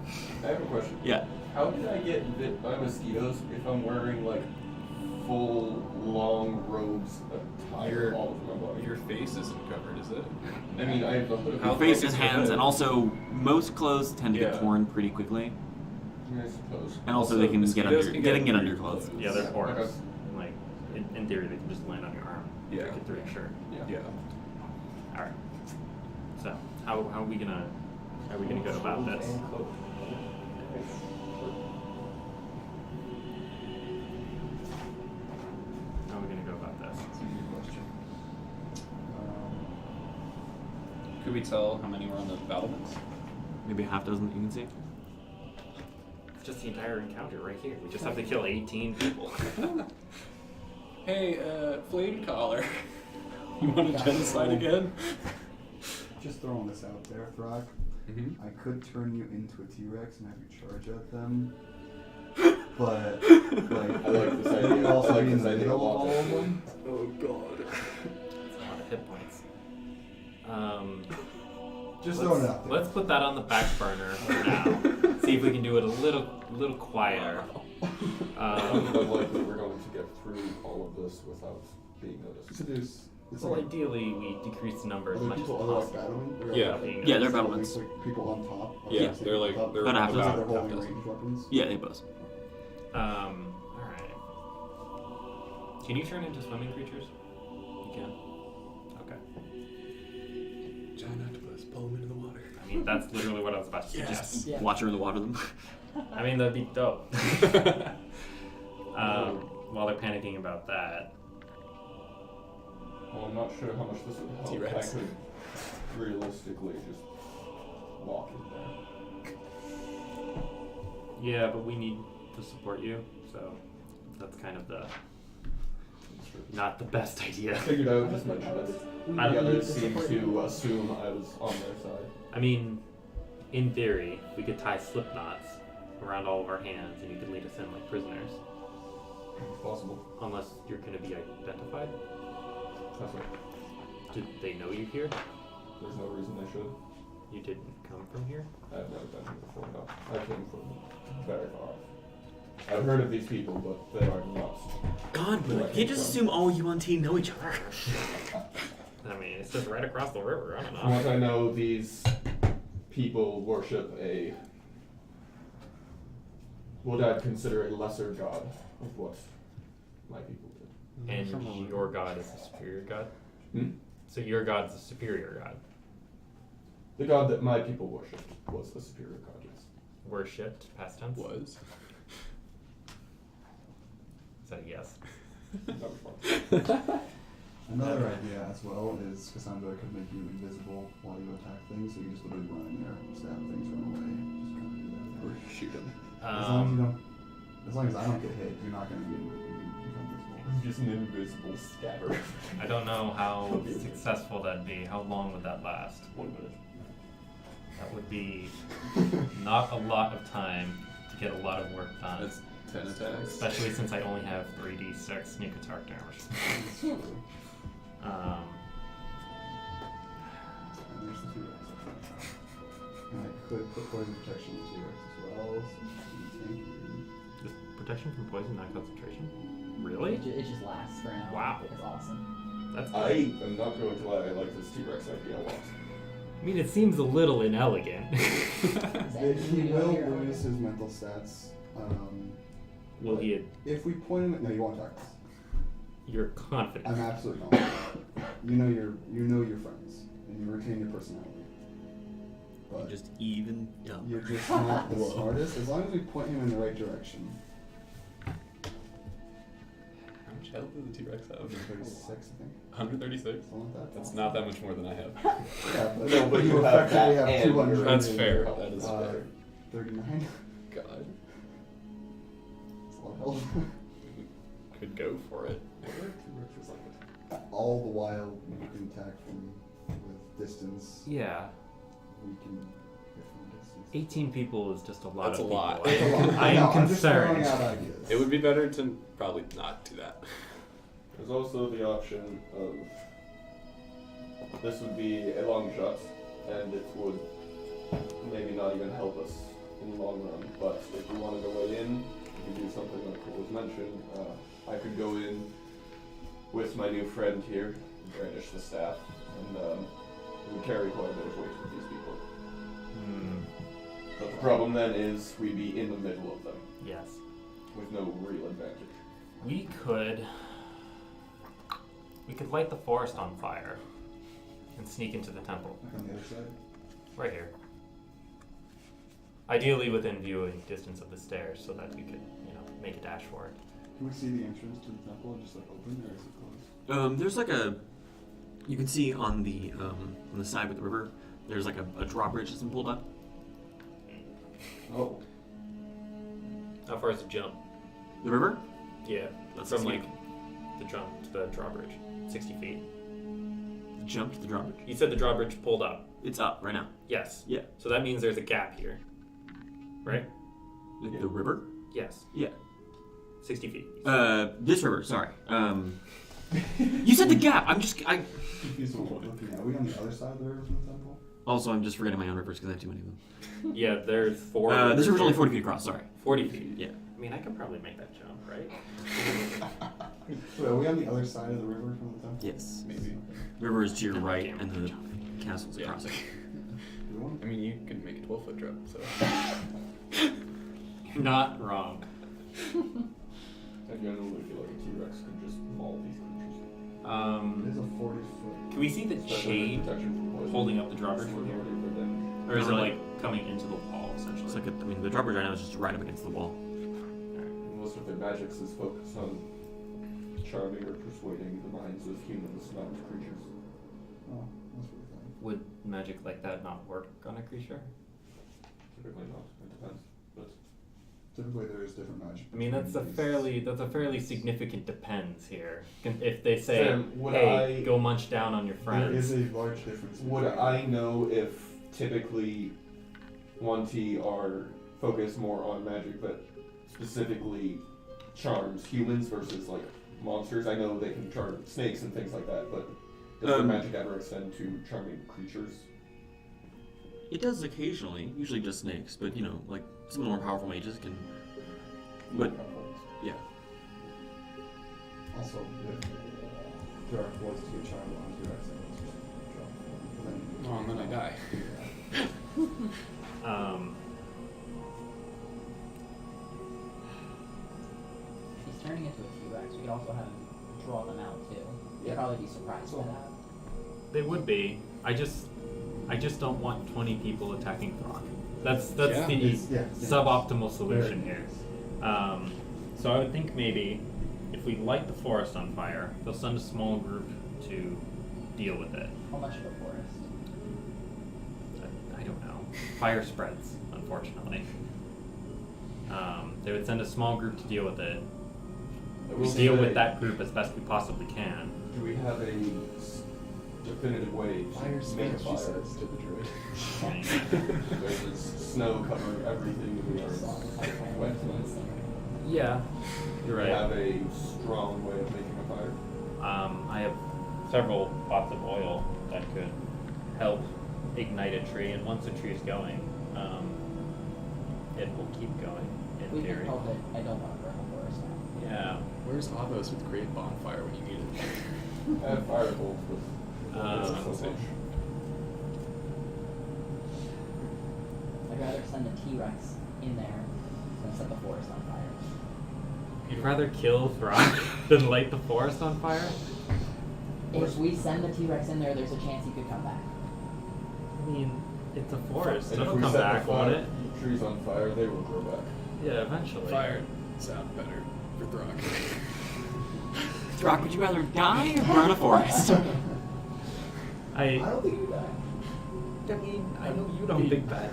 Speaker 4: I have a question.
Speaker 1: Yeah.
Speaker 4: How did I get bit by mosquitoes if I'm wearing like full long robes attire all over my body?
Speaker 2: Your face isn't covered, is it?
Speaker 4: I mean, I have the hood.
Speaker 2: How
Speaker 1: Your face
Speaker 2: thick
Speaker 1: and
Speaker 2: is your
Speaker 1: hands,
Speaker 2: hood?
Speaker 1: and also most clothes tend to get
Speaker 2: Yeah.
Speaker 1: torn pretty quickly.
Speaker 4: I suppose.
Speaker 1: And also,
Speaker 2: Also,
Speaker 1: they can get
Speaker 2: mosquitoes
Speaker 1: under
Speaker 2: can
Speaker 1: they
Speaker 2: get
Speaker 1: can get
Speaker 2: under
Speaker 1: under
Speaker 2: your
Speaker 1: clothes.
Speaker 3: Yeah, they're porous.
Speaker 4: Okay.
Speaker 3: Like, in theory, they can just land on your arm.
Speaker 2: Yeah.
Speaker 3: Get through your shirt.
Speaker 2: Yeah.
Speaker 3: All right. So, how are we gonna go about this? How are we gonna go about this?
Speaker 5: That's a good question.
Speaker 2: Could we tell how many were on the battlements?
Speaker 1: Maybe a half dozen that you can see.
Speaker 3: It's just the entire encounter right here. We just have to kill 18 people.
Speaker 2: Hey, flame collar. You want to genocide again?
Speaker 5: Just throwing this out there, Throk.
Speaker 2: Mm-hmm.
Speaker 5: I could turn you into a T-Rex and have you charge at them. But, like,
Speaker 4: I like this
Speaker 5: then
Speaker 4: idea.
Speaker 5: you'd also
Speaker 4: I like
Speaker 5: be in
Speaker 4: this
Speaker 5: the
Speaker 4: idea a
Speaker 5: middle of
Speaker 4: lot.
Speaker 5: all of them.
Speaker 2: Oh god.
Speaker 3: That's a lot of hit points.
Speaker 5: Just throwing it out there.
Speaker 3: Let's put that on the back burner for now. See if we can do it a little quieter.
Speaker 4: Unlikely we're going to get through all of this without being
Speaker 5: So
Speaker 4: noticed.
Speaker 5: it's
Speaker 3: Well,
Speaker 5: like,
Speaker 3: ideally, we decrease the number
Speaker 5: are
Speaker 3: as
Speaker 5: there
Speaker 3: much as
Speaker 5: people otherwise
Speaker 3: possible.
Speaker 5: battling? Or
Speaker 2: Yeah.
Speaker 5: are they-
Speaker 1: Yeah, they're
Speaker 5: like,
Speaker 1: battlements.
Speaker 5: like people on top?
Speaker 2: Yeah,
Speaker 5: Like,
Speaker 2: they're like
Speaker 5: up-
Speaker 2: they're
Speaker 1: About half
Speaker 5: those
Speaker 1: dozen.
Speaker 5: are
Speaker 2: about
Speaker 5: holding
Speaker 2: half dozen.
Speaker 5: range weapons.
Speaker 1: Yeah, they both.
Speaker 3: Alright. Can you turn into swimming creatures? You can? Okay.
Speaker 2: Giant octopus, pull them into the water.
Speaker 3: I mean, that's literally what I was about to suggest.
Speaker 1: Just
Speaker 6: Yeah.
Speaker 1: watch her in the water them.
Speaker 3: I mean, that'd be dope. While they're panicking about that,
Speaker 4: Well, I'm not sure how much this would help.
Speaker 2: T-Rex.
Speaker 4: I could realistically just walk in there.
Speaker 3: yeah, but we need to support you, so that's kind of not the best idea.
Speaker 4: Figured I would just mention it.
Speaker 3: I-
Speaker 4: The others seem to assume I was on their side.
Speaker 3: I mean, in theory, we could tie slip knots around all of our hands and you could lead us in like prisoners.
Speaker 4: It's possible.
Speaker 3: Unless you're going to be identified.
Speaker 4: That's right.
Speaker 3: Did they know you here?
Speaker 4: There's no reason they should.
Speaker 3: You didn't come from here?
Speaker 4: I've never been here before, no. I came from very far off. I've heard of these people, but they are not.
Speaker 1: God, but you can't just assume all UNT know each other.
Speaker 3: I mean, it's just right across the river. I don't
Speaker 4: From what
Speaker 3: know.
Speaker 4: I know, these people worship what I'd consider a lesser god of what my people do.
Speaker 3: And your god is the superior god?
Speaker 4: Hmm?
Speaker 3: So your god's the superior god.
Speaker 4: The god that my people worshipped was the superior god, yes.
Speaker 3: Worshipped, past tense?
Speaker 2: Was.
Speaker 3: Is that a yes?
Speaker 4: That was fun.
Speaker 5: Another idea as well is Cassandra could make you invisible while you attack things, so you just literally run in there, stab things, run away, just kind of do that.
Speaker 2: Or shoot him.
Speaker 5: As long as I don't get hit, you're not going to become visible.
Speaker 4: I'm just an invisible stabber.
Speaker 3: I don't know how successful that'd be. How long would that last?
Speaker 4: 1 minute.
Speaker 3: That would be not a lot of time to get a lot of work done.
Speaker 2: That's 10 attacks.
Speaker 3: Especially since I only have 3d6 sneak attack damage.
Speaker 5: And there's the T-Rex. And I could put poison protection on the T-Rex as well, so you can tank
Speaker 3: Just protection from poison, not concentration? Really?
Speaker 6: It just lasts for an hour.
Speaker 3: Wow.
Speaker 6: It's awesome.
Speaker 3: That's
Speaker 4: I am not going to lie, I like this T-Rex idea a lot.
Speaker 3: I mean, it seems a little inelegant.
Speaker 6: Is that
Speaker 5: it. He
Speaker 6: you
Speaker 5: will
Speaker 6: here?
Speaker 5: lose his mental stats.
Speaker 3: Will he?
Speaker 5: If we point him at, no, you won't attack us.
Speaker 3: You're confident.
Speaker 5: I'm absolutely not. You know your friends, and you retain your personality. But
Speaker 1: Just even dumb.
Speaker 5: you're just not the smartest. As long as we point him in the right direction.
Speaker 2: How much health does the T-Rex have?
Speaker 5: 136, I think.
Speaker 2: 136?
Speaker 5: Something like that.
Speaker 2: That's not that much more than I have.
Speaker 5: Yeah, but,
Speaker 4: No, but you have
Speaker 5: effectively
Speaker 4: that
Speaker 5: have
Speaker 4: and
Speaker 5: 200.
Speaker 2: That's fair. That is
Speaker 5: uh,
Speaker 2: fair.
Speaker 5: 39.
Speaker 2: God.
Speaker 5: That's a lot of health.
Speaker 2: Could go for it.
Speaker 4: T-Rex is like it.
Speaker 5: All the while, you can attack from with distance.
Speaker 3: Yeah.
Speaker 5: We can hit from distance.
Speaker 3: 18 people is just a lot
Speaker 2: That's
Speaker 3: of
Speaker 2: a
Speaker 3: people.
Speaker 2: lot.
Speaker 5: It's a lot.
Speaker 3: I
Speaker 5: No,
Speaker 3: am
Speaker 5: I'm just throwing
Speaker 3: concerned.
Speaker 5: out ideas.
Speaker 2: It would be better to probably not do that.
Speaker 4: There's also the option of this would be a long shot, and it would maybe not even help us in the long run. But if we wanted to weigh in, we could do something like what was mentioned. I could go in with my new friend here, brandish the staff, and we carry quite a bit of weight with these people. But the problem then is we'd be in the middle of them
Speaker 3: Yes.
Speaker 4: with no real advantage.
Speaker 3: We could light the forest on fire and sneak into the temple.
Speaker 5: Like on the other side.
Speaker 3: Right here. Ideally within viewing distance of the stairs so that we could, make a dash for it.
Speaker 5: Can we see the entrance to the temple just like open, or is it closed?
Speaker 1: There's like you can see on the side with the river, there's like a drawbridge that's been pulled up.
Speaker 5: Oh.
Speaker 3: How far is the jump?
Speaker 1: The river?
Speaker 3: Yeah.
Speaker 1: That's
Speaker 3: From
Speaker 1: 60
Speaker 3: like the jump to the drawbridge. 60 feet.
Speaker 1: Jump to the drawbridge.
Speaker 3: You said the drawbridge pulled up.
Speaker 1: It's up right now.
Speaker 3: Yes.
Speaker 1: Yeah.
Speaker 3: So that means there's a gap here. Right?
Speaker 1: The river?
Speaker 3: Yes.
Speaker 1: Yeah.
Speaker 3: 60 feet.
Speaker 1: This river, sorry. You said the gap.
Speaker 5: Confused with what we're looking at. Are we on the other side of the river from the temple?
Speaker 1: Also, I'm just forgetting my own rivers because I have too many of them.
Speaker 3: Yeah, there's 4.
Speaker 1: This river's only
Speaker 3: here.
Speaker 1: 40 feet across, sorry.
Speaker 3: 40 feet.
Speaker 1: Yeah.
Speaker 3: I mean, I could probably make that jump, right?
Speaker 5: Wait, are we on the other side of the river from the temple?
Speaker 1: Yes.
Speaker 5: Maybe.
Speaker 1: River is to your right and the castle's across it.
Speaker 5: Do we want
Speaker 7: I mean, you could make a 12-foot drop, so.
Speaker 3: Not wrong.
Speaker 4: I generally feel like a T-Rex could just maul these creatures.
Speaker 5: It is a 40-foot.
Speaker 3: Can we see the
Speaker 4: Especially
Speaker 3: shade
Speaker 4: protection from poison.
Speaker 3: holding up the drawbridge from here? Or is it
Speaker 1: Really?
Speaker 3: like coming into the wall, essentially?
Speaker 1: It's like the drawbridge right now is just right up against the wall.
Speaker 4: Most of their magics is focused on charming or persuading the minds of humans, not creatures.
Speaker 5: Oh, that's what we thought.
Speaker 3: Would magic like that not work on a creature?
Speaker 4: Typically not. It depends. But
Speaker 5: Typically, there is different magic.
Speaker 3: I mean, that's a
Speaker 5: between
Speaker 3: fairly significant depends here. If they say,
Speaker 4: Sam, would
Speaker 3: "Hey,
Speaker 4: I-
Speaker 3: go munch down on your
Speaker 5: these.
Speaker 3: friends,"
Speaker 5: There is a large difference.
Speaker 4: would
Speaker 5: between-
Speaker 4: I know if typically 1T are focused more on magic that specifically charms humans versus like monsters? I know they can charm snakes and things like that, but does their magic ever extend to charming creatures?
Speaker 1: It does occasionally, usually just snakes, but like some of the more powerful mages can. But yeah,
Speaker 5: Also, if there are boys to get charmed on T-Rex, then drop.
Speaker 7: Oh, and then I die.
Speaker 6: If he's turning into a T-Rex, we could also have him draw them out too. They'd probably be surprised by that.
Speaker 3: they would be. I just don't want 20 people attacking Throk. That's
Speaker 7: Yeah.
Speaker 3: the
Speaker 5: Yeah.
Speaker 3: suboptimal solution
Speaker 5: Very
Speaker 3: here. So I would think maybe if we light the forest on fire, they'll send a small group to deal with it.
Speaker 6: How much of a forest?
Speaker 3: I don't know. Fire spreads, unfortunately. They would send a small group to deal with it.
Speaker 4: I
Speaker 3: We
Speaker 4: will
Speaker 3: deal
Speaker 4: say,
Speaker 3: with that group as best we possibly can.
Speaker 4: Do we have a definitive way to
Speaker 7: Fire
Speaker 4: make a
Speaker 7: spread, she
Speaker 4: fire?
Speaker 7: says to the druid.
Speaker 4: There's this snow covering everything we are wet.
Speaker 3: Yeah, you're
Speaker 4: Do we
Speaker 3: right.
Speaker 4: have a strong way of making a fire?
Speaker 3: I have several pots of oil that could help ignite a tree, and once a tree is going, it will keep going, in
Speaker 6: We can
Speaker 3: theory.
Speaker 6: help it. I don't want to burn the forest now.
Speaker 3: Yeah.
Speaker 7: Where's Avos with great bonfire when you need it?
Speaker 4: I have fire bolts with.
Speaker 6: I'd rather send a T-Rex in there than set the forest on fire.
Speaker 3: You'd rather kill Throk than light the forest on fire?
Speaker 6: If we send the T-Rex in there, there's a chance he could come back.
Speaker 3: I mean, it's a forest.
Speaker 4: And if
Speaker 3: It'll
Speaker 4: we
Speaker 3: come
Speaker 4: set
Speaker 3: back,
Speaker 4: the
Speaker 3: won't
Speaker 4: fire,
Speaker 3: it?
Speaker 4: trees on fire, they will grow back.
Speaker 3: Yeah, eventually.
Speaker 7: Fire sound better for Throg.
Speaker 1: Throk, would you rather die or burn a forest?
Speaker 3: I
Speaker 6: don't think you die.
Speaker 3: mean, I know you don't think that.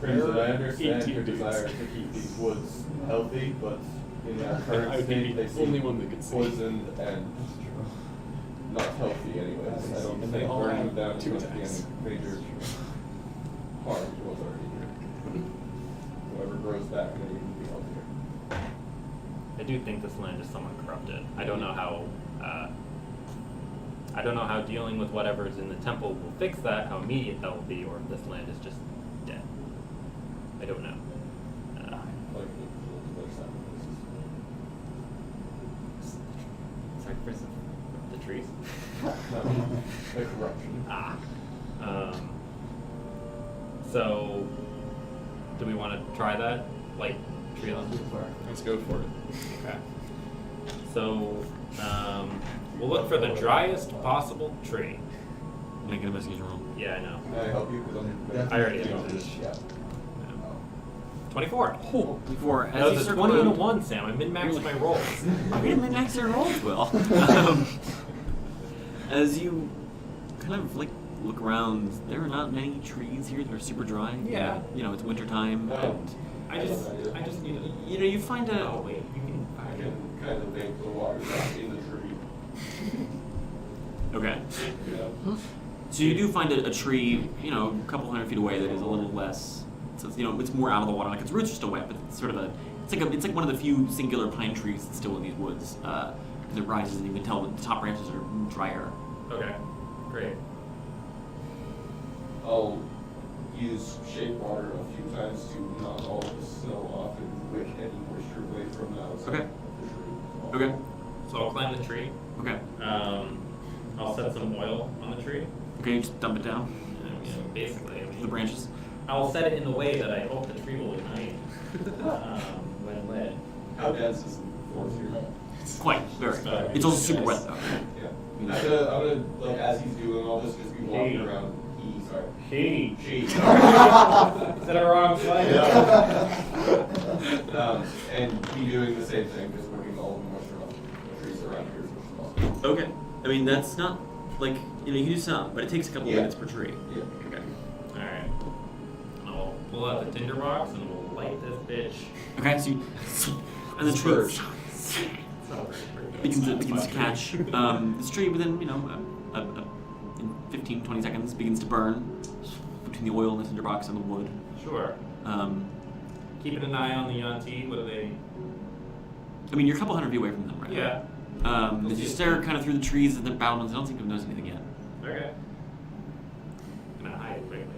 Speaker 4: Crimson, I understand
Speaker 7: 18
Speaker 4: your
Speaker 7: dudes.
Speaker 4: desire to keep these woods healthy, but in their current
Speaker 7: I would
Speaker 4: state,
Speaker 7: be
Speaker 4: they
Speaker 7: the
Speaker 4: seem
Speaker 7: only one that could see.
Speaker 4: poisoned and not healthy anyways. I don't
Speaker 7: And they
Speaker 4: think
Speaker 7: all
Speaker 4: burning
Speaker 7: have
Speaker 4: them down is
Speaker 7: 2
Speaker 4: going to be
Speaker 7: attacks.
Speaker 4: any major harm to what's already here. Whoever grows back may even be healthier.
Speaker 3: I do think this land is somewhat corrupted. I don't know how. I don't know how dealing with whatever's in the temple will fix that, how immediate that will be, or if this land is just dead. I don't know.
Speaker 4: Like
Speaker 3: Sacrifice of the trees?
Speaker 4: the corruption.
Speaker 3: So, do we want to try that? Like, tree them?
Speaker 2: Let's go for it.
Speaker 3: Okay. So, we'll look for the driest possible tree.
Speaker 1: Make an investigation roll.
Speaker 3: Yeah, I know.
Speaker 4: Can I help you? Because I'm
Speaker 3: I already have this.
Speaker 4: Yeah.
Speaker 3: 24.
Speaker 1: Oh, before
Speaker 3: That
Speaker 1: as you
Speaker 3: was a
Speaker 1: circle
Speaker 3: 20 and a
Speaker 1: around-
Speaker 3: 1, Sam. I min-maxed my rolls.
Speaker 1: We didn't max your rolls, Will. As you kind of like look around, there are not many trees here that are super dry.
Speaker 3: Yeah.
Speaker 1: You know, it's wintertime. And,
Speaker 3: I just need to...
Speaker 1: you know, you find a.
Speaker 3: Oh, wait. You can...
Speaker 4: I can kind of make the water drop in the tree.
Speaker 1: Okay.
Speaker 4: Yeah.
Speaker 1: So you do find a tree, you know, a couple hundred feet away that is a little less. So it's, you know, it's more out of the water. Like its roots are still wet, but it's sort of a. It's like one of the few singular pine trees that's still in these woods. That rises, and you can tell that the top branches are drier.
Speaker 3: Okay. Great.
Speaker 4: I'll use shade water a few times to knock all the snow off and wick any moisture away from the outside
Speaker 1: Okay.
Speaker 4: of the tree.
Speaker 1: Okay.
Speaker 3: So I'll climb the tree.
Speaker 1: Okay.
Speaker 3: I'll set some oil on the tree.
Speaker 1: Okay. You just dump it down.
Speaker 3: Basically. I mean,
Speaker 1: The branches.
Speaker 3: I'll set it in the way that I hope the tree will ignite when lit.
Speaker 4: How dense is the forest here?
Speaker 1: Quite very. It's also super wet though.
Speaker 4: Yeah. I'm gonna, like, as he's doing all this, just be walking around.
Speaker 3: She.
Speaker 4: She.
Speaker 3: Is that a wrong slide?
Speaker 4: And be doing the same thing, just working all the moisture off the trees around here as much as possible.
Speaker 1: Okay. I mean, that's not like you know you can do some, but it takes a couple
Speaker 4: Yeah.
Speaker 1: minutes per tree.
Speaker 4: Yeah.
Speaker 1: Okay.
Speaker 3: Alright. I'll pull out the tinderbox and we'll light this bitch.
Speaker 1: Okay. So you and the tree begins to catch. This tree within in 15, 20 seconds begins to burn between the oil in the tinderbox and the wood.
Speaker 3: Sure. Keeping an eye on the Yanti. What are they?
Speaker 1: I mean, you're a couple hundred feet away from them, right?
Speaker 3: Yeah.
Speaker 1: As you stare kind of through the trees at the battlements, I don't seem to have noticed anything yet.
Speaker 3: Okay. I'm gonna hide quickly.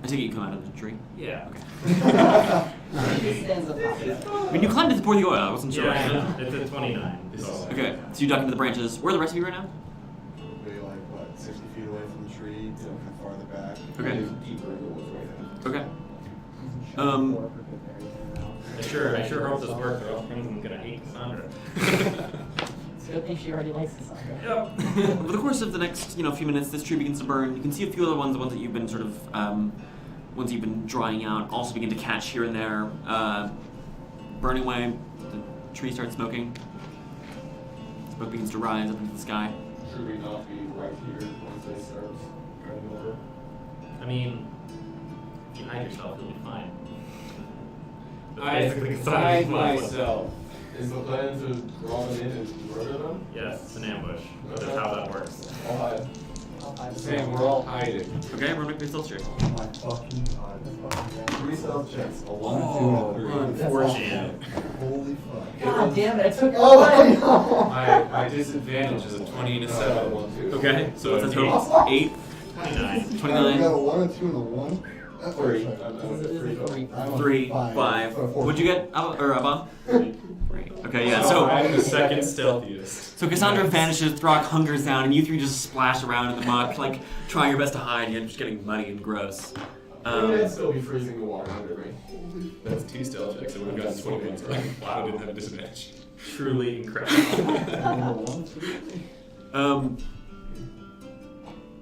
Speaker 1: I take it you come out of the tree.
Speaker 3: Yeah.
Speaker 1: Okay.
Speaker 6: He stands up top of it.
Speaker 1: I mean, you climbed it to pour the oil. I wasn't sure.
Speaker 3: Yeah, it's at 29. So.
Speaker 1: Okay. So you duck into the branches. Where are the rest of you right now?
Speaker 5: Maybe like what, 60 feet away from the tree, so kind of farther back.
Speaker 1: Okay.
Speaker 4: It's deeper in the woods right now.
Speaker 1: Okay.
Speaker 3: I sure hope this works, or else I'm gonna hate Cassandra.
Speaker 6: It's a good thing she already likes Cassandra.
Speaker 3: Yep.
Speaker 1: Over the course of the next, few minutes, this tree begins to burn. You can see a few other ones, the ones that you've been sort of, ones you've been drying out, also begin to catch here and there. Burning away, the tree starts smoking. Smoke begins to rise up into the sky.
Speaker 4: Should we not be right here once they start going over?
Speaker 3: I mean, if you hide yourself, you'll be fine.
Speaker 2: I hide myself.
Speaker 4: Is the plan to draw them in and murder them?
Speaker 3: Yes, it's an ambush. That's how that works.
Speaker 4: I'll hide.
Speaker 2: Sam, we're all hiding.
Speaker 1: Okay, everyone make me a stealth check.
Speaker 5: Oh my fucking god. 3 stealth checks. A 1,
Speaker 1: Oh,
Speaker 5: 2, and a 3.
Speaker 3: Unfortunate.
Speaker 5: Holy fuck.
Speaker 6: God damn it, I took
Speaker 5: Oh
Speaker 6: it away!
Speaker 2: My disadvantage is a 20 and a 7.
Speaker 1: Okay, so it's a total 8,
Speaker 3: 29.
Speaker 1: 29,
Speaker 5: We got a 1, a 2, and a 1. That's
Speaker 4: Three.
Speaker 5: right.
Speaker 6: This is a 3.
Speaker 5: I'm on
Speaker 1: 3,
Speaker 5: 5.
Speaker 1: 5.
Speaker 5: So 4.
Speaker 1: What'd you get, Aban? 3. Okay, yeah, so
Speaker 2: I'm the second stealthiest.
Speaker 1: So Cassandra vanishes, Throk hunkers down, and you three just splash around in the muck, like trying your best to hide, and just getting muddy and gross.
Speaker 4: I'd still be freezing the water under me.
Speaker 2: That's 2 stealth checks, so we've got 21. So I didn't have a disadvantage.
Speaker 3: Truly incredible.
Speaker 5: Number 1, 2, 3.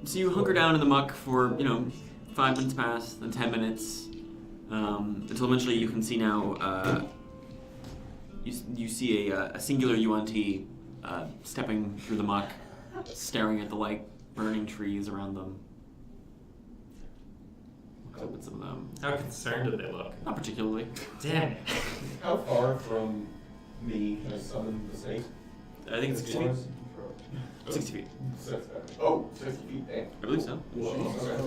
Speaker 1: So you hunker down in the muck for 5 minutes pass, then 10 minutes, until eventually you can see now. You see a singular UNT stepping through the muck, staring at the burning trees around them. Looks up at some of them.
Speaker 3: How concerned do they look?
Speaker 1: Not particularly.
Speaker 3: Damn it.
Speaker 4: How far from me can I summon the snake?
Speaker 1: I think it's 60 feet. 60 feet.
Speaker 4: 60 feet. Damn.
Speaker 1: I believe so.
Speaker 4: Whoa,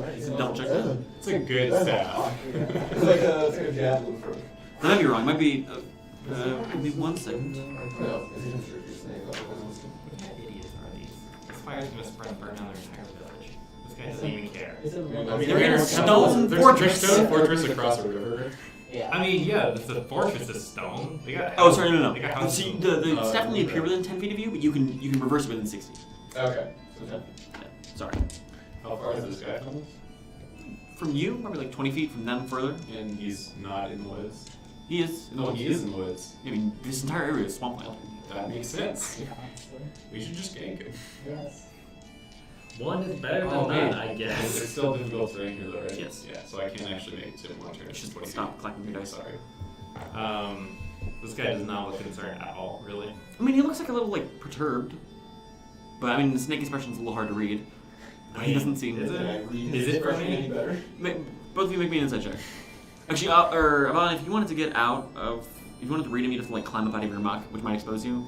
Speaker 4: okay.
Speaker 1: You can double check that.
Speaker 2: It's a good staff.
Speaker 4: It's like a javelin throw.
Speaker 1: I might be wrong. It might be. Give me 1 second.
Speaker 4: No, it's a constrictor snake.
Speaker 3: fire's gonna spread and burn down their entire village. This guy doesn't even care.
Speaker 6: Is it really?
Speaker 2: I mean,
Speaker 1: They're in a
Speaker 2: there's
Speaker 1: stone
Speaker 2: there's
Speaker 1: fortress.
Speaker 2: a stone fortress across a river.
Speaker 6: Yeah.
Speaker 3: I mean, yeah, the fortress is stone. They got
Speaker 1: Oh, sorry, no.
Speaker 3: They got houses.
Speaker 1: See, the
Speaker 2: Oh,
Speaker 1: staff only
Speaker 2: okay.
Speaker 1: appear within 10 feet of you, but you can reverse it within 60.
Speaker 2: Okay. So
Speaker 1: Yeah, sorry.
Speaker 2: how far is this guy from us?
Speaker 1: From you, probably like 20 feet. From them, further.
Speaker 2: And he's not in the woods.
Speaker 1: He is. In the
Speaker 2: Oh,
Speaker 1: woods.
Speaker 2: he is in the woods.
Speaker 1: I mean, this entire area is swampland.
Speaker 2: That makes sense.
Speaker 6: Yeah, honestly.
Speaker 2: We should just gank him.
Speaker 6: Yes.
Speaker 3: One is better than
Speaker 2: Oh,
Speaker 3: none,
Speaker 2: wait.
Speaker 3: I
Speaker 2: It's
Speaker 3: guess.
Speaker 2: still difficult terrain here, though, right?
Speaker 1: Yes.
Speaker 2: Yeah. So I can't actually make it to one turn.
Speaker 1: You should
Speaker 2: 20
Speaker 1: stop
Speaker 2: feet.
Speaker 1: collecting your dice.
Speaker 2: Sorry.
Speaker 3: This guy does not look concerned at all, really.
Speaker 1: I mean, he looks like a little like perturbed, but I mean, the snake expression is a little hard to read.
Speaker 3: I
Speaker 1: He
Speaker 3: mean,
Speaker 1: doesn't seem.
Speaker 3: is
Speaker 4: Can I
Speaker 3: it?
Speaker 4: read
Speaker 3: Is
Speaker 4: his
Speaker 3: it for
Speaker 4: expression
Speaker 3: me?
Speaker 4: any better?
Speaker 1: Both of you make me an insight check. Actually, or Aban, if you wanted to get out of, if you wanted to read him, you have to like climb up out of your muck, which might expose you.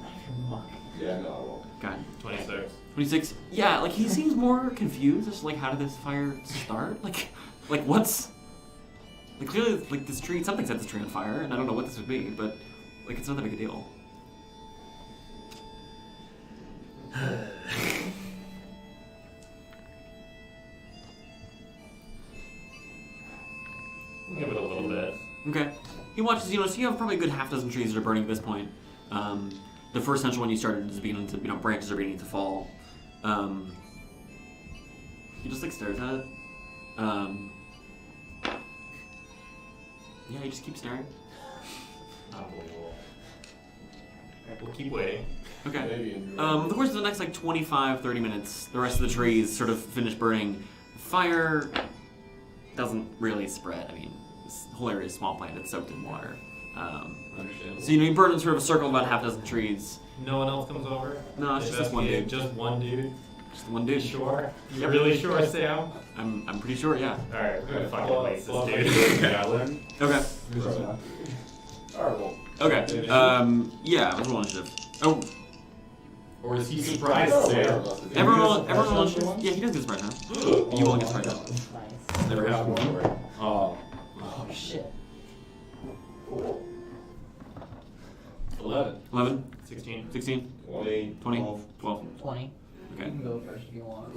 Speaker 4: Yeah, no, I won't.
Speaker 1: God.
Speaker 3: 26.
Speaker 1: 26. Yeah, like he seems more confused as to like how did this fire start? Like what's like clearly like this tree, something set this tree on fire, and I don't know what this would be, but like it's not that big a deal.
Speaker 3: Give it a little bit.
Speaker 1: Okay. He watches, so you have probably a good half dozen trees that are burning at this point. The first central one you started is beginning to, branches are beginning to fall. He just like stares at it. Yeah, he just keeps staring.
Speaker 3: Unbelievable. We'll keep waiting.
Speaker 1: Okay.
Speaker 2: Maybe in
Speaker 1: Over the course of the next like 25, 30 minutes, the rest of the trees sort of finish burning. Fire doesn't really spread. I mean, this whole area is swampland. It's soaked in water.
Speaker 2: Understandable.
Speaker 1: So you burn in sort of a circle of about half a dozen trees.
Speaker 3: No one else comes over?
Speaker 1: No, it's just this one dude.
Speaker 3: Just one dude?
Speaker 1: Just the one dude.
Speaker 3: Sure? You
Speaker 1: Yep.
Speaker 3: really sure, Sam?
Speaker 1: I'm pretty sure. Yeah.
Speaker 3: Alright, we're gonna fucking
Speaker 2: Well,
Speaker 3: waste
Speaker 2: well,
Speaker 3: this dude.
Speaker 2: Javelin.
Speaker 1: Okay.
Speaker 5: Who's this now?
Speaker 4: Alright, well.
Speaker 1: Okay. Yeah. Let's roll initiative. Oh,
Speaker 2: Or is he surprised,
Speaker 4: Oh,
Speaker 2: Sam?
Speaker 1: everyone
Speaker 5: get a
Speaker 1: roll
Speaker 5: surprise
Speaker 1: initiative.
Speaker 5: round?
Speaker 1: Yeah, he does get surprise round. You won't get surprise round.
Speaker 6: Nice.
Speaker 2: Never happened before. Oh.
Speaker 6: Oh shit.
Speaker 2: 11.
Speaker 1: 11,
Speaker 3: 16.
Speaker 1: 16,
Speaker 4: 20.
Speaker 1: 20,
Speaker 5: 12.
Speaker 1: 12.
Speaker 6: 20. You
Speaker 1: Okay.
Speaker 6: can go first if you want.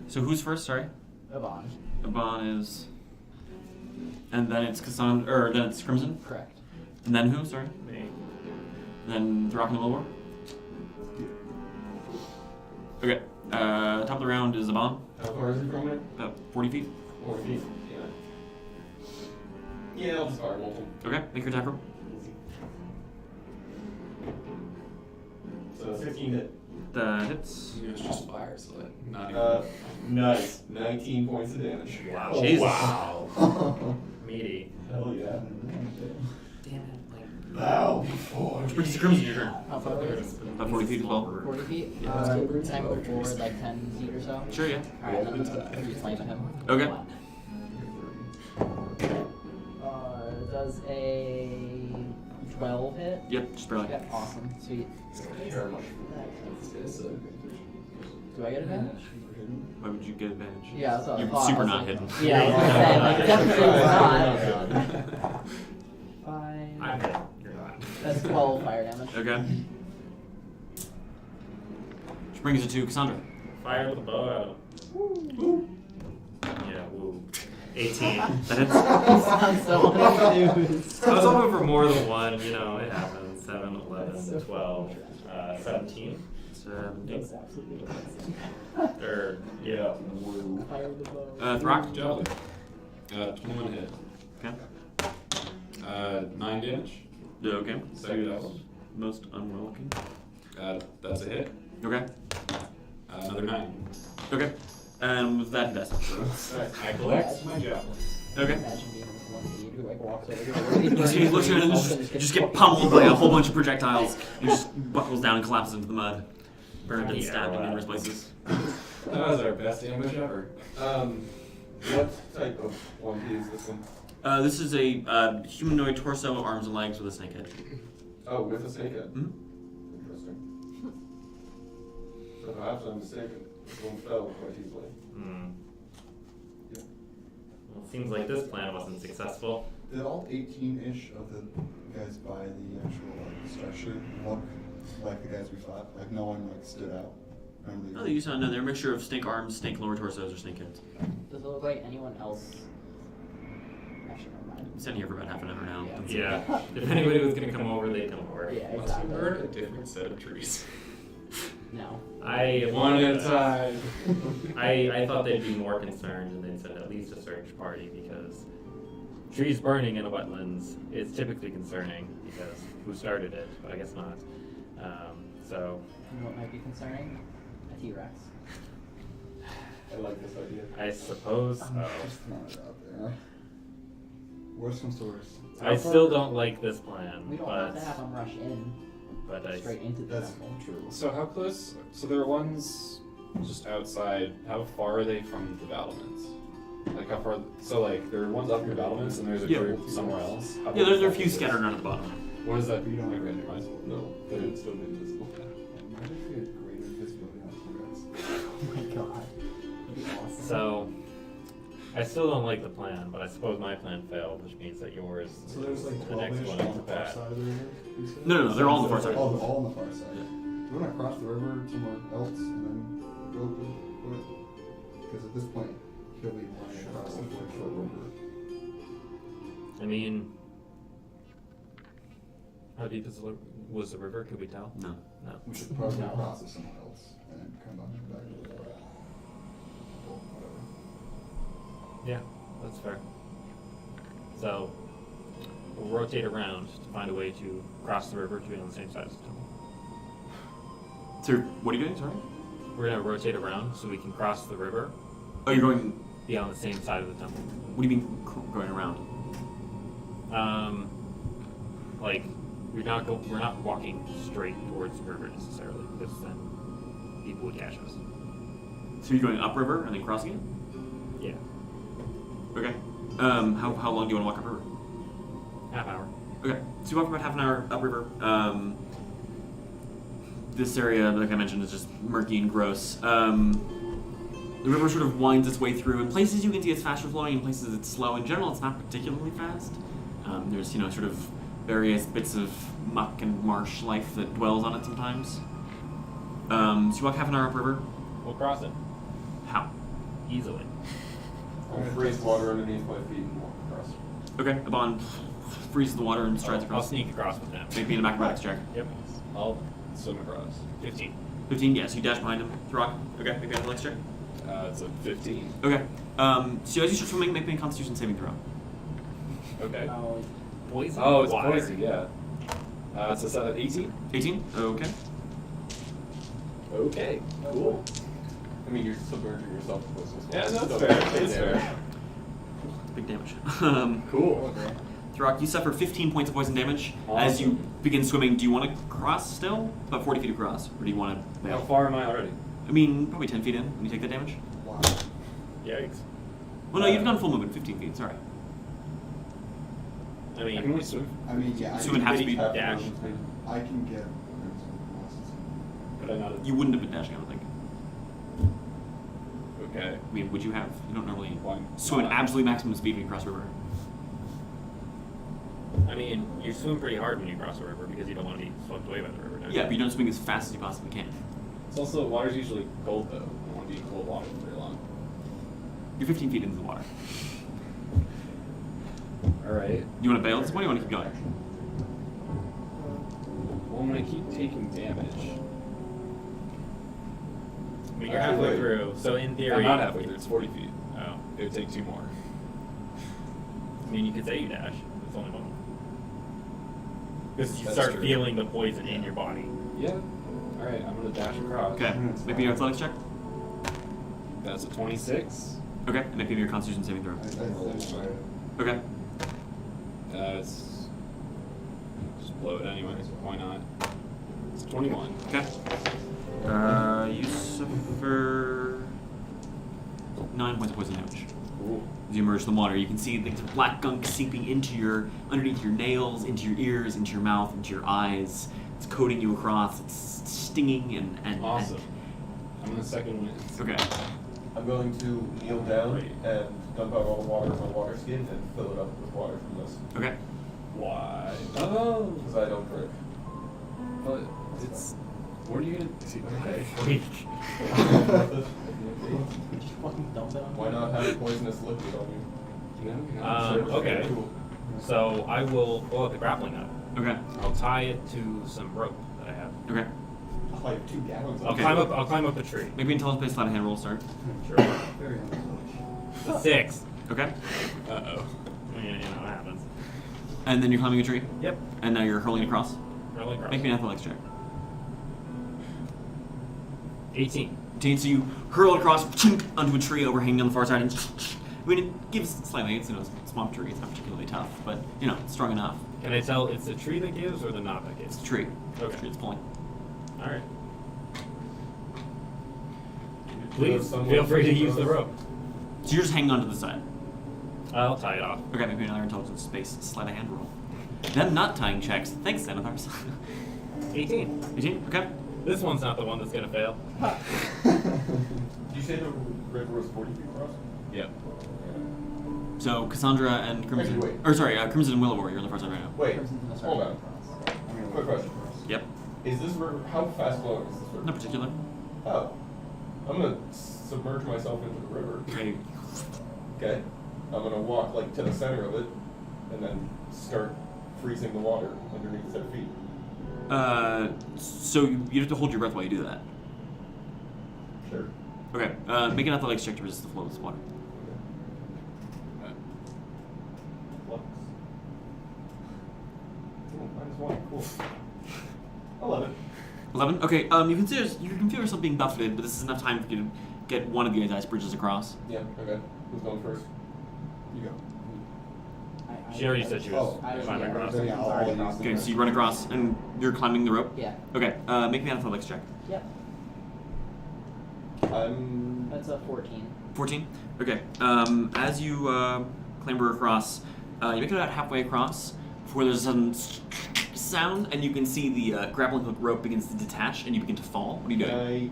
Speaker 1: So who's first? Sorry.
Speaker 6: Aban.
Speaker 1: Aban is, and then it's Cassandra, or then it's Crimson,
Speaker 6: Correct.
Speaker 1: and then who? Sorry.
Speaker 3: Me.
Speaker 1: Then Throk and Wilavor. Okay. Top of the round is Aban,
Speaker 4: How far is he from me?
Speaker 1: about 40 feet.
Speaker 4: 4 feet. Yeah, I'll just firebolt him.
Speaker 1: Okay. Make your attack roll.
Speaker 4: So 15 hit.
Speaker 1: That hits.
Speaker 2: You know, it's just fire, so like, not even.
Speaker 4: Nice. 19 points of damage.
Speaker 3: Wow.
Speaker 1: Jesus.
Speaker 3: Wow. Meaty.
Speaker 4: Hell yeah.
Speaker 3: Damn it. Like,
Speaker 4: Bow before.
Speaker 1: Which brings you Crimson your turn.
Speaker 6: How far is it?
Speaker 1: About 40 feet as well.
Speaker 6: 40 feet?
Speaker 1: Yeah.
Speaker 6: Can I move forward like 10 feet or so?
Speaker 1: Sure. Yeah.
Speaker 6: Alright, then let's be flaming him.
Speaker 1: Okay.
Speaker 6: It does a 12 hit.
Speaker 1: Yep. Just barely.
Speaker 6: Yep, awesome. Sweet.
Speaker 4: Very much.
Speaker 6: Do I get advantage?
Speaker 1: Why would you get advantage?
Speaker 6: Yeah, that's what I
Speaker 1: You're
Speaker 6: thought.
Speaker 1: super
Speaker 6: I was
Speaker 1: not
Speaker 6: like-
Speaker 1: hidden.
Speaker 6: Yeah, I was gonna say, like, definitely not.
Speaker 3: I'm
Speaker 6: Fine.
Speaker 3: hit. You're not.
Speaker 6: That's 12 fire damage.
Speaker 1: Okay. Which brings it to Cassandra.
Speaker 3: Fire the bow at him. Yeah, woo. 18.
Speaker 1: That hits.
Speaker 6: Sounds so confused.
Speaker 3: I was hoping for more than one, you know, it happens. 7, 11, 12, 17.
Speaker 1: 17.
Speaker 3: Or, yeah.
Speaker 6: Fire the bow.
Speaker 1: Throk.
Speaker 2: Javelin. 21 hit.
Speaker 1: Okay.
Speaker 2: 9 damage.
Speaker 1: Yeah, okay.
Speaker 2: Second javelin.
Speaker 1: Most unwelcome.
Speaker 2: That's a hit.
Speaker 1: Okay.
Speaker 2: Another 9.
Speaker 1: Okay. And with that, he dies.
Speaker 2: I collect my javelin.
Speaker 1: Okay.
Speaker 6: Imagine being this one dude who like walks over here.
Speaker 1: So you look at it and just get pummeled by a whole bunch of projectiles. He just buckles down and collapses into the mud. Burned and stabbed in numerous places.
Speaker 2: That was our best ambush ever.
Speaker 4: What type of one is this one?
Speaker 1: This is a humanoid torso, arms and legs with a snake head.
Speaker 4: Oh, with a snake head.
Speaker 1: Hmm?
Speaker 4: Interesting. So perhaps I'm mistaken. This one fell quite easily. Yeah.
Speaker 3: Well, it seems like this plan wasn't successful.
Speaker 5: Did all 18-ish of the guys buy the actual structure look like the guys we fought. Like no one like stood out. Remember
Speaker 1: Oh, you saw no, they're a mixture of snake arms, snake lower torsos, or snake heads.
Speaker 6: Does it look like anyone else? Actually, never mind.
Speaker 1: I'm sitting here for about half an hour now.
Speaker 6: Yeah.
Speaker 3: Yeah. If anybody was gonna come over, they'd come over.
Speaker 6: Yeah,
Speaker 7: Must
Speaker 6: exactly.
Speaker 7: burn a different set of trees.
Speaker 6: No.
Speaker 3: I
Speaker 2: One at a time.
Speaker 3: I thought they'd be more concerned and they'd send at least a search party because trees burning in a wetlands is typically concerning because who started it, but I guess not. So
Speaker 6: You know what might be concerning? A T-Rex.
Speaker 4: I like this idea.
Speaker 3: I suppose
Speaker 5: Just throwing it out there. Worst comes to worst.
Speaker 3: I still don't like this plan,
Speaker 6: We don't
Speaker 3: but
Speaker 6: have to have them rush in
Speaker 3: I
Speaker 6: straight into the
Speaker 5: That's
Speaker 6: temple.
Speaker 5: true.
Speaker 2: So how close? So there are ones just outside. How far are they from the battlements? Like how far? So like there are ones up near battlements, and there's a
Speaker 1: Yeah.
Speaker 2: group somewhere else. How
Speaker 1: Yeah, there are a
Speaker 2: far
Speaker 1: few
Speaker 2: is this?
Speaker 1: scattered around at the bottom.
Speaker 2: What is that?
Speaker 5: We don't
Speaker 2: Okay,
Speaker 5: really
Speaker 2: never mind.
Speaker 4: No, they would still be invisible.
Speaker 5: Imagine if we had greater visibility on T-Rex.
Speaker 6: Oh my god. That'd be awesome.
Speaker 3: so I still don't like the plan, but I suppose my plan failed, which means that yours
Speaker 5: So there's like
Speaker 3: the next
Speaker 5: 12-ish
Speaker 3: one
Speaker 5: on
Speaker 3: is
Speaker 5: the far
Speaker 3: bad.
Speaker 5: side of the river. you said?
Speaker 1: No, they're all on the far
Speaker 5: So
Speaker 1: side.
Speaker 5: Oh, they're all on the far side.
Speaker 1: Yeah.
Speaker 5: Do you want to cross the river somewhere else and then go to it? Because at this point, he'll be running across the river.
Speaker 3: I mean, how deep was the river? Could we tell?
Speaker 1: No.
Speaker 3: No.
Speaker 5: We should probably
Speaker 6: No.
Speaker 5: cross it somewhere else and then come back to the river. Or whatever.
Speaker 3: Yeah, that's fair. So we'll rotate around to find a way to cross the river to be on the same side as the temple.
Speaker 1: So, what are you doing? Sorry.
Speaker 3: We're gonna rotate around so we can cross the river,
Speaker 1: Oh, you're going.
Speaker 3: be on the same side of the temple.
Speaker 1: What do you mean going around?
Speaker 3: Like we're not walking straight towards the river necessarily, because then people would catch us.
Speaker 1: So you're going upriver and then crossing it?
Speaker 3: Yeah,
Speaker 1: Okay. How long do you want to walk upriver?
Speaker 3: half hour.
Speaker 1: Okay. So you walk for about half an hour upriver. This area, like I mentioned, is just murky and gross. The river sort of winds its way through. In places you can see it's faster flowing, in places it's slow. In general, it's not particularly fast. There's, sort of various bits of muck and marsh life that dwells on it sometimes. So you walk half an hour upriver.
Speaker 3: We'll cross it
Speaker 1: How?
Speaker 3: easily.
Speaker 4: I'll freeze water underneath my feet and walk across.
Speaker 1: Okay. Aban freezes the water and strides
Speaker 3: I'll
Speaker 1: across.
Speaker 3: sneak across with them.
Speaker 1: Make me an acrobatics check.
Speaker 3: Yep.
Speaker 2: I'll swim across.
Speaker 3: 15.
Speaker 1: 15, yes, you dash behind him. Throk. Okay, make me an athletics check.
Speaker 2: It's a 15.
Speaker 1: Okay. So as you start swimming, make me a constitution saving throw.
Speaker 2: Okay.
Speaker 6: Oh,
Speaker 3: Poison.
Speaker 2: Oh, it's
Speaker 3: water.
Speaker 2: poison. Yeah. It's a 18.
Speaker 1: 18? Okay.
Speaker 2: Okay. Cool.
Speaker 4: I mean, you're submerging yourself in this as well.
Speaker 2: Yeah, that's
Speaker 4: So
Speaker 2: fair. That's
Speaker 4: damage.
Speaker 2: fair.
Speaker 1: Big damage.
Speaker 2: Cool.
Speaker 1: Throk, you suffer 15 points of poison damage. As you begin swimming, do you want to cross still? About 40 feet across. Or do you want to
Speaker 2: How
Speaker 1: bail?
Speaker 2: far am I already?
Speaker 1: I mean, probably 10 feet in when you take that damage.
Speaker 5: Wow.
Speaker 3: Yikes.
Speaker 1: Well, no, you've done full movement, 15 feet, sorry.
Speaker 3: I
Speaker 2: I can
Speaker 3: mean,
Speaker 2: only swim,
Speaker 5: I mean, yeah,
Speaker 1: Swim at half speed.
Speaker 4: Half
Speaker 3: Dash.
Speaker 4: movement speed.
Speaker 5: I can get.
Speaker 2: but I'm not.
Speaker 1: You wouldn't have been dashing, I don't think.
Speaker 2: Okay.
Speaker 1: I mean, would you have? You don't normally
Speaker 2: Well, I'm
Speaker 1: swim at
Speaker 2: not.
Speaker 1: absolute maximum speed when you cross the river.
Speaker 3: I mean, you swim pretty hard when you cross a river because you don't want to be swept away by the river. don't you?
Speaker 1: Yeah, but you don't swim as fast as you possibly can.
Speaker 2: It's also water's usually cold though. I don't want to be in cold water for very long.
Speaker 1: You're 15 feet into the water.
Speaker 2: All right.
Speaker 1: You want to bail at this point, or you want to keep going?
Speaker 2: Well, I'm gonna keep taking damage.
Speaker 3: I mean, you're halfway through, so in theory.
Speaker 2: I'm not halfway through. It's 40 feet.
Speaker 3: Oh.
Speaker 2: It would take 2 more.
Speaker 3: I mean, you could say you dash. It's only one. Because you
Speaker 2: That's
Speaker 3: start
Speaker 2: true.
Speaker 3: feeling the poison in your body.
Speaker 2: Yeah. All right. I'm gonna dash across.
Speaker 1: Okay, make me your athletics check.
Speaker 2: That's a 26.
Speaker 1: Okay, and make me your constitution saving throw. Okay.
Speaker 2: It's just blow it anyway. Why not? It's 21.
Speaker 1: Okay. You suffer 9 points of poison damage.
Speaker 2: Cool.
Speaker 1: As you emerge from the water, you can see the black gunk seeping underneath your nails, into your ears, into your mouth, into your eyes. It's coating you across. It's stinging and
Speaker 2: Awesome. I'm gonna second wind.
Speaker 1: Okay.
Speaker 4: I'm going to kneel down
Speaker 2: Wait.
Speaker 4: and dump out all the water in my water skin and fill it up with water from this.
Speaker 1: Okay.
Speaker 2: Why? Oh.
Speaker 4: Because I don't drink.
Speaker 2: But
Speaker 7: It's. What are you gonna do? Okay.
Speaker 3: Weak.
Speaker 6: Just fucking dump it on
Speaker 4: Why not have poisonous liquid on you?
Speaker 7: You know?
Speaker 3: Okay. So I will pull out the grappling hook.
Speaker 1: Okay.
Speaker 3: I'll tie it to some rope that I have.
Speaker 1: Okay.
Speaker 4: Like 2 gallons.
Speaker 3: I'll climb up a tree.
Speaker 1: Maybe intelligence-based sleight of hand roll start.
Speaker 3: Sure.
Speaker 5: Very unselfish.
Speaker 3: The 6.
Speaker 1: Okay.
Speaker 3: Uh-oh. Yeah, you know what happens.
Speaker 1: And then you're climbing a tree.
Speaker 3: Yep.
Speaker 1: And now you're hurling across.
Speaker 3: Rolling across.
Speaker 1: Make me an athletics check.
Speaker 3: 18.
Speaker 1: 18, so you hurl it across chink, onto a tree overhanging on the far side, and I mean, it gives slightly. It's a swamp tree. It's not particularly tough, but it's strong enough.
Speaker 3: Can I tell it's the tree that gives or the knot that gives?
Speaker 1: It's a tree.
Speaker 3: Okay.
Speaker 1: It's a tree. It's pulling.
Speaker 3: All right. Please feel free to use the rope.
Speaker 1: So you're just hanging onto the side.
Speaker 3: I'll tie it off.
Speaker 1: Okay, maybe another intelligence space sleight of hand roll. Then not tying checks. Thanks, Xanathars.
Speaker 3: 18.
Speaker 1: 18. Okay.
Speaker 3: This one's not the one that's gonna fail.
Speaker 4: Did you say the river was 40 feet across?
Speaker 3: Yep.
Speaker 1: So Cassandra and Crimson,
Speaker 4: Actually, wait.
Speaker 1: or sorry, Crimson and Wilavor, you're on the far side right now.
Speaker 4: Wait,
Speaker 6: Crimson's gonna start
Speaker 4: hold
Speaker 6: going
Speaker 4: on.
Speaker 6: across.
Speaker 4: Quick question.
Speaker 1: Yep.
Speaker 4: Is this river, how fast flowing is this river?
Speaker 1: Not particular.
Speaker 4: Oh. I'm gonna submerge myself into the river.
Speaker 1: Okay.
Speaker 4: Okay. I'm gonna walk like to the center of it and then start freezing the water underneath their feet.
Speaker 1: So you have to hold your breath while you do that.
Speaker 4: Sure.
Speaker 1: Okay. Make an athletics check to resist the flow of this water.
Speaker 4: Flux. Ooh, -1. Cool. 11.
Speaker 1: 11. Okay. You can feel yourself being buffeted, but this is enough time for you to get one of the ice bridges across.
Speaker 4: Yeah. Okay. Who's going first?
Speaker 5: You go.
Speaker 3: She already said she was
Speaker 6: I was
Speaker 3: climbing across.
Speaker 5: Yeah, I'll
Speaker 6: Sorry.
Speaker 5: use
Speaker 1: Okay. So you run across and you're climbing the rope.
Speaker 6: Yeah.
Speaker 1: Okay. Make me an athletics check.
Speaker 6: Yep. That's a 14.
Speaker 1: 14. Okay. As you clamber across, you make it about halfway across before there's a sudden sound, and you can see the grappling hook rope begins to detach, and you begin to fall. What are you
Speaker 4: Can
Speaker 1: doing?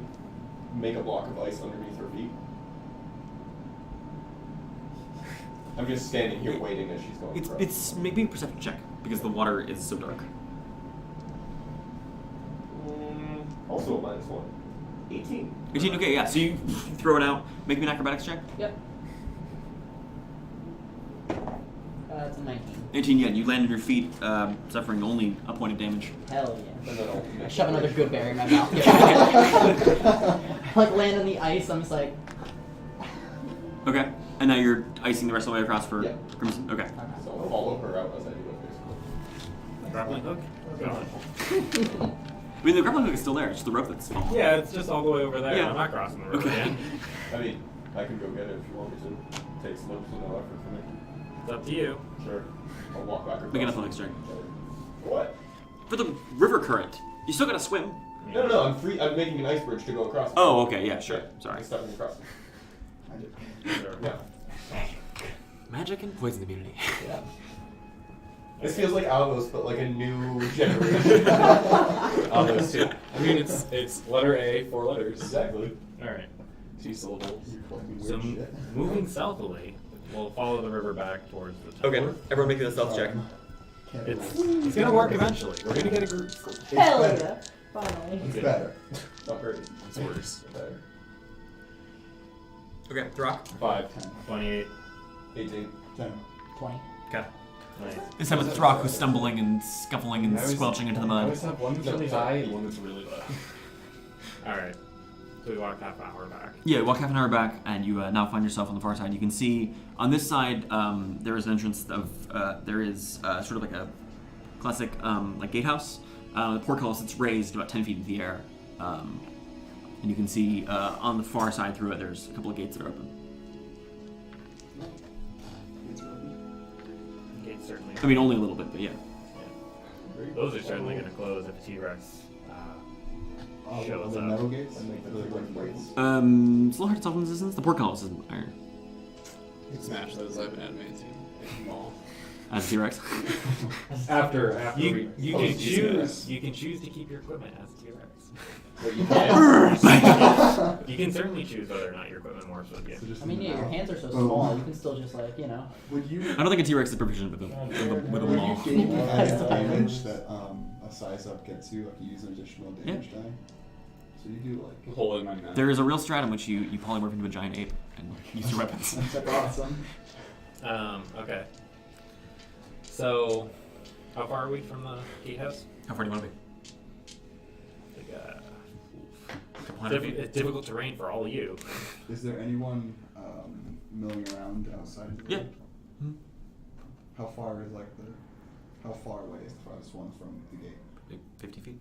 Speaker 4: I make a block of ice underneath her feet? I'm just standing here waiting as she's going across.
Speaker 1: It's make me a perception check because the water is so dark.
Speaker 4: Also a -1. 18.
Speaker 1: 18. Okay. Yeah. So you throw it out. Make me an acrobatics check.
Speaker 6: Yep. It's a 19.
Speaker 1: 18. Yeah. You land on your feet, suffering only a point of damage.
Speaker 6: Hell yeah.
Speaker 4: And then I'll
Speaker 6: I shove another good berry in my mouth. I like land on the ice. I'm just like.
Speaker 1: Okay. And now you're icing the rest of the way across for
Speaker 4: Yeah.
Speaker 1: Crimson. Okay.
Speaker 4: So I'll follow her out as I do it, basically.
Speaker 3: Grappling hook? Gone.
Speaker 1: I mean, the grappling hook is still there. It's just the rope that's fallen.
Speaker 3: Yeah, it's just all the way over there.
Speaker 1: Yeah.
Speaker 3: I'm not crossing the river
Speaker 1: Okay.
Speaker 3: again.
Speaker 4: I mean, I can go get it if you want me to. Takes no effort for me.
Speaker 3: It's up to you.
Speaker 4: Sure. I'll walk back across.
Speaker 1: Make an athletics check.
Speaker 4: What?
Speaker 1: For the river current, you still gotta swim.
Speaker 4: No, I'm making an ice bridge to go across.
Speaker 1: Oh, okay. Yeah. Sure.
Speaker 4: Yeah,
Speaker 1: Sorry.
Speaker 4: I'm stepping across.
Speaker 5: I did.
Speaker 3: Sure.
Speaker 4: Yeah.
Speaker 1: Magic and poison immunity.
Speaker 4: Yeah. This feels like Alvos, but like a new generation.
Speaker 7: Almost, yeah. I mean, it's letter A, 4 letters.
Speaker 4: Exactly.
Speaker 3: Alright.
Speaker 7: 2 syllables.
Speaker 5: You're collecting
Speaker 3: So
Speaker 5: weird shit.
Speaker 3: moving southly, we'll follow the river back towards the tower.
Speaker 1: Okay. Everyone make a stealth check.
Speaker 5: Can't
Speaker 3: It's gonna work eventually. We're gonna get a group.
Speaker 6: Hell
Speaker 5: better.
Speaker 6: yeah. Finally.
Speaker 5: It's
Speaker 3: Okay.
Speaker 5: better.
Speaker 4: Not great.
Speaker 7: It's worse.
Speaker 4: Better.
Speaker 1: Okay. Throk.
Speaker 7: 5.
Speaker 5: 10.
Speaker 3: 28.
Speaker 4: 18.
Speaker 5: 10.
Speaker 6: 20.
Speaker 1: Okay.
Speaker 3: Nice.
Speaker 1: This time with Throk, who's stumbling and scuffling and
Speaker 7: I always-
Speaker 1: squelching into the
Speaker 7: I
Speaker 1: mud.
Speaker 7: always have one that's really high and one that's really low.
Speaker 3: Alright. So we walked half an hour back.
Speaker 1: Yeah, walk half an hour back, and you now find yourself on the far side. You can see on this side there is an entrance of there is sort of like a classic like gatehouse. The portcullis it's raised about 10 feet into the air, and you can see on the far side through it there's a couple of gates that are open.
Speaker 3: Gates certainly.
Speaker 1: I mean, only a little bit, but yeah.
Speaker 3: Those are certainly gonna close if a T-Rex shows
Speaker 5: The
Speaker 3: up.
Speaker 5: metal gates?
Speaker 4: And make the
Speaker 5: Those are
Speaker 4: big
Speaker 5: like
Speaker 4: weights.
Speaker 5: weights.
Speaker 1: It's a little hard to tell from the distance. The portcullis is iron.
Speaker 7: Smash those, I've been animated to. Make them all.
Speaker 1: As a T-Rex.
Speaker 7: After
Speaker 3: You
Speaker 7: we
Speaker 3: can
Speaker 7: post these
Speaker 3: choose.
Speaker 7: guys.
Speaker 3: You can choose to keep your equipment as a T-Rex.
Speaker 4: But you can't.
Speaker 3: You can certainly choose whether or not your equipment works with you.
Speaker 5: So just
Speaker 6: I mean,
Speaker 5: in the
Speaker 6: yeah, your
Speaker 5: mouth.
Speaker 6: hands are so
Speaker 5: Boom.
Speaker 6: small, you can still just like,
Speaker 5: Would you
Speaker 1: I don't think a T-Rex is proficient with a maul.
Speaker 5: gain any damage that a a size up gets you, like you use an additional damage die. So you do like.
Speaker 2: Hole in my mouth.
Speaker 1: There is a real strat in which you polymorph into a giant ape and use your weapons.
Speaker 5: That's awesome.
Speaker 3: Okay. So, how far are we from the gatehouse?
Speaker 1: How far do you want to be?
Speaker 3: Like, it's difficult terrain for all of you.
Speaker 5: Is there anyone milling around outside?
Speaker 1: Yeah.
Speaker 5: Mm-hmm. How far away is the farthest one from the gate?
Speaker 1: Like 50 feet.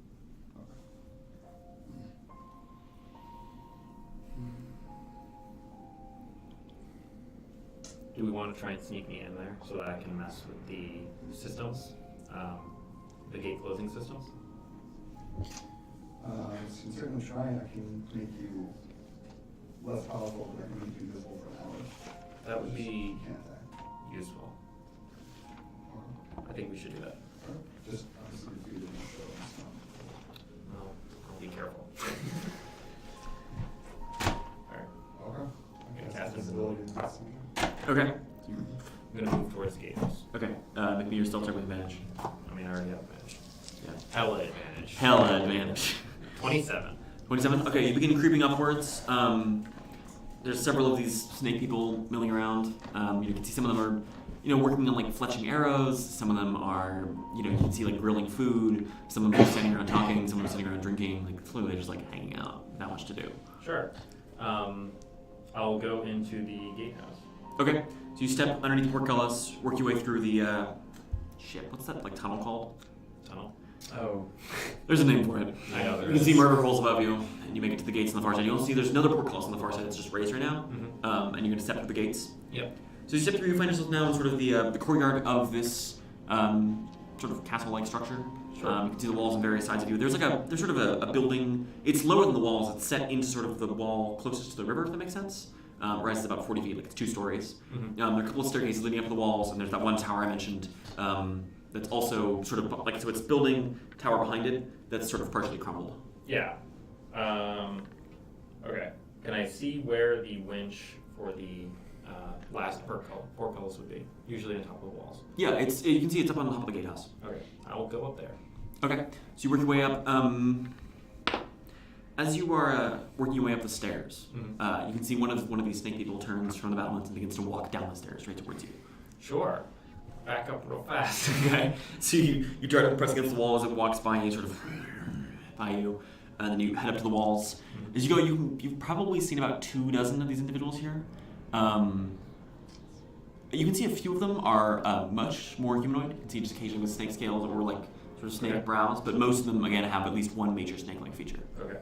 Speaker 3: Do we want to try and sneak me in there so that I can mess with the systems, the gate closing systems?
Speaker 5: You can certainly try. I can make you less powerful, but I can make you invisible for an hour.
Speaker 3: That would be
Speaker 5: You can't attack.
Speaker 3: useful. I think we should do that.
Speaker 5: Just obviously if you didn't show us.
Speaker 3: Well, I'll be careful. Alright,
Speaker 5: Okay.
Speaker 3: gonna cast
Speaker 5: invisibility.
Speaker 1: Okay.
Speaker 3: I'm gonna move towards the gatehouse.
Speaker 1: Okay. Make me your stealth check with advantage.
Speaker 3: I mean, I already have advantage.
Speaker 1: Yeah.
Speaker 3: Hella advantage.
Speaker 1: Hella advantage.
Speaker 3: 27.
Speaker 1: 27. Okay, you begin creeping upwards. There's several of these snake people milling around. You can see some of them are, working on like fletching arrows. Some of them are, you can see like grilling food. Some of them are standing around talking. Some of them are sitting around drinking. Like clearly they're just like hanging out. Not much to do.
Speaker 3: Sure. I'll go into the gatehouse.
Speaker 1: Okay. So you step underneath the portcullis, work your way through the shit. What's that like tunnel called?
Speaker 3: Tunnel.
Speaker 2: Oh.
Speaker 1: There's a name for it.
Speaker 3: I know there
Speaker 1: You can
Speaker 3: is.
Speaker 1: see murder holes above you, and you make it to the gates on the far side. You don't see there's another portcullis on the far side that's just raised right now,
Speaker 3: Mm-hmm.
Speaker 1: and you're gonna step through the gates.
Speaker 3: Yep.
Speaker 1: So you step through, you find yourself now in sort of the courtyard of this sort of castle-like structure.
Speaker 3: Sure.
Speaker 1: You can see the walls on various sides of you. There's sort of a building. It's lower than the walls. It's set into sort of the wall closest to the river, if that makes sense. Rises about 40 feet, like it's 2 stories.
Speaker 3: Mm-hmm.
Speaker 1: There are a couple of staircases leading up to the walls, and there's that one tower I mentioned. That's also sort of like, so it's building tower behind it that's sort of partially crumbled.
Speaker 3: Yeah. Okay. Can I see where the winch for the last portcullis would be? Usually on top of the walls.
Speaker 1: Yeah, you can see it's up on the top of the gatehouse.
Speaker 3: Okay. I will go up there.
Speaker 1: Okay, so you work your way up. As you are working your way up the stairs,
Speaker 3: Mhm.
Speaker 1: you can see one of these snake people turns from the battlements and begins to walk down the stairs right towards you.
Speaker 3: Sure. Back up real fast.
Speaker 1: Okay, so you dart up and press against the wall as it walks by you, sort of by you, and then you head up to the walls. As you go, you've probably seen about 24 of these individuals here. You can see a few of them are much more humanoid. You can see just occasionally with snake scales or like sort of snake
Speaker 3: Okay.
Speaker 1: brows, but most of them again have at least one major snake-like feature.
Speaker 3: Okay.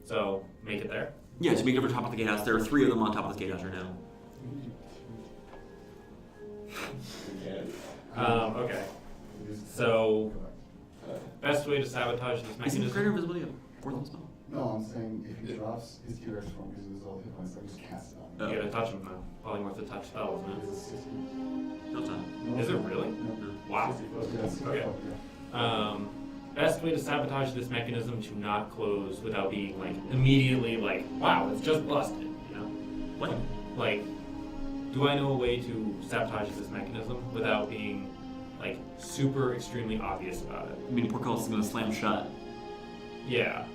Speaker 3: So, make it there?
Speaker 1: Yeah, so you make it over top of the gatehouse. There are 3 of them on top of this gatehouse right now.
Speaker 3: Okay. So, best way to sabotage this
Speaker 1: Is it
Speaker 3: mechanism?
Speaker 1: greater visibility a 4th level spell?
Speaker 5: No, I'm saying if he drops his T-Rex form because it was all hit points, I just cast it on him.
Speaker 3: You gotta touch him now. Polymorph the touch spell, isn't
Speaker 5: It's a 60.
Speaker 1: No, it's not.
Speaker 5: No,
Speaker 3: Is it really?
Speaker 5: No.
Speaker 3: Wow.
Speaker 5: Yeah, it's
Speaker 3: Okay. Best way to sabotage this mechanism to not close without being like immediately like, wow, it's just busted, you know?
Speaker 1: What?
Speaker 3: Like, do I know a way to sabotage this mechanism without being like super extremely obvious about it?
Speaker 1: I mean, portcullis is going to slam shut.
Speaker 3: Yeah.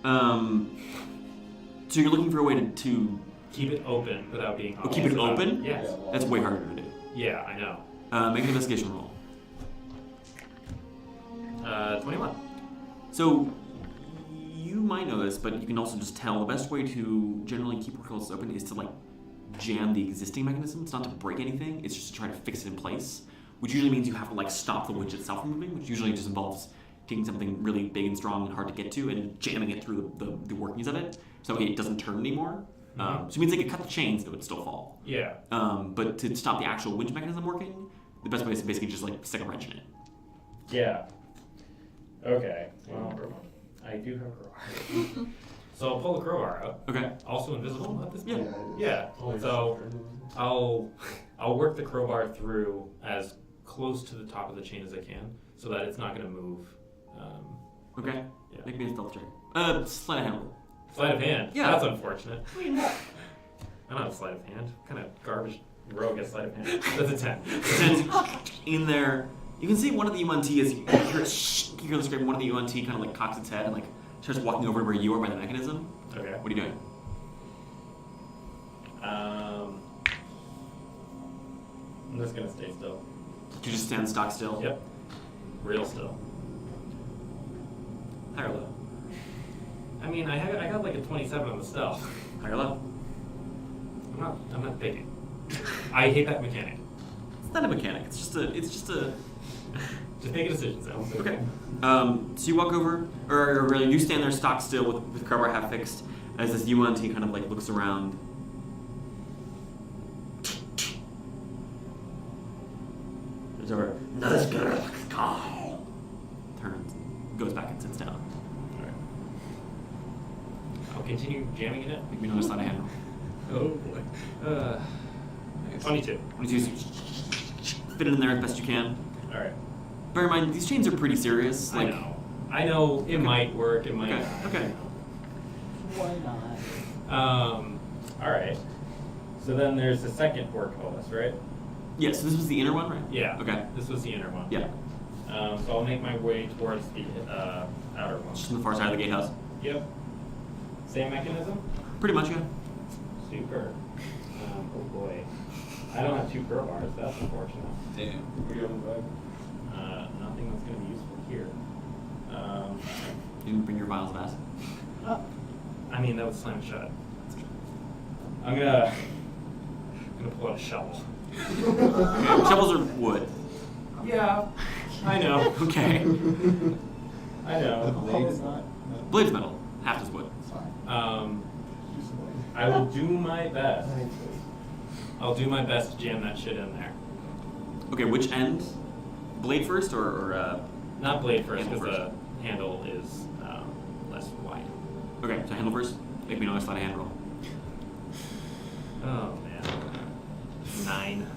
Speaker 1: So you're looking for a way to
Speaker 3: Keep it open without being obvious.
Speaker 1: keep it
Speaker 3: about
Speaker 1: open?
Speaker 3: Yes.
Speaker 1: That's way harder to do.
Speaker 3: Yeah, I know.
Speaker 1: Make an investigation roll.
Speaker 3: 21.
Speaker 1: So you might know this, but you can also just tell the best way to generally keep portcullis open is to like jam the existing mechanism. It's not to break anything. It's just to try to fix it in place, which usually means you have to like stop the winch itself from moving, which usually just involves taking something really big and strong and hard to get to and jamming it through the workings of it so it doesn't turn anymore. So it means they could cut the chains, it would still fall.
Speaker 3: Yeah.
Speaker 1: But to stop the actual winch mechanism working, the best way is to basically just like stick a wrench in it.
Speaker 3: Yeah. Okay. Well, I do have a crowbar. So I'll pull the crowbar out.
Speaker 1: Okay.
Speaker 3: Also invisible at this
Speaker 1: Yeah.
Speaker 3: point? Yeah. So I'll work the crowbar through as close to the top of the chain as I can so that it's not going to move.
Speaker 1: Okay.
Speaker 3: Yeah.
Speaker 1: Make me a stealth check. Sleight of hand roll.
Speaker 3: Sleight of hand.
Speaker 1: Yeah.
Speaker 3: That's unfortunate. I don't have sleight of hand. What kind of garbage rogue gets sleight of hand? That's a 10.
Speaker 1: In there, You can see one of the UNT as you hear the scream. One of the UNT kind of like cocks its head and like starts walking over to where you are by the mechanism.
Speaker 3: Okay.
Speaker 1: What are you doing?
Speaker 3: I'm just gonna stay still.
Speaker 1: You just stand stock still.
Speaker 3: Yep. Real still.
Speaker 1: High or low?
Speaker 3: I mean, I got like a 27 on the stealth.
Speaker 1: High or low?
Speaker 3: I'm not picking. I hate that mechanic.
Speaker 1: It's not a mechanic. It's just a.
Speaker 3: Just make a decision, Sam.
Speaker 1: Okay. So you walk over, or really, you stand there stock still with crowbar half fixed, as this UNT kind of like looks around. There's over. Turns, goes back and sits down.
Speaker 3: Alright. I'll continue jamming it in.
Speaker 1: Make me notice that I handle.
Speaker 3: Oh boy. 22.
Speaker 1: 22. Fit it in there as best you can.
Speaker 3: Alright.
Speaker 1: Bear in mind, these chains are pretty serious. Like,
Speaker 3: I know it might work, it might
Speaker 1: Okay,
Speaker 3: not.
Speaker 1: okay.
Speaker 6: Why not?
Speaker 3: Alright. So then there's the second portcullis, right?
Speaker 1: Yeah, so this was the inner one, right?
Speaker 3: Yeah.
Speaker 1: Okay.
Speaker 3: This was the inner one.
Speaker 1: Yeah.
Speaker 3: So I'll make my way towards the outer one.
Speaker 1: Just on the far side of the gatehouse.
Speaker 3: Yep. Same mechanism?
Speaker 1: Pretty much, yeah.
Speaker 3: Super. Oh boy. I don't have 2 crowbars, that's unfortunate.
Speaker 7: Damn.
Speaker 4: What do you have in the bag?
Speaker 3: Nothing that's going to be useful here.
Speaker 1: You didn't bring your vials of acid.
Speaker 3: I mean, that would slam shut. I'm gonna pull out a shovel.
Speaker 1: Okay, shovels are wood.
Speaker 3: Yeah, I know.
Speaker 1: Okay.
Speaker 3: I know.
Speaker 5: blade is not.
Speaker 1: Blade's metal. Half is wood.
Speaker 5: It's fine. Use the blade.
Speaker 3: I will do my best. I'll do my best to jam that shit in there.
Speaker 1: Okay, which end? Blade first or
Speaker 3: Not blade first,
Speaker 1: Handle
Speaker 3: because
Speaker 1: first.
Speaker 3: the handle is less wide.
Speaker 1: Okay, so handle first. Make me notice that hand roll.
Speaker 3: Oh man. 9.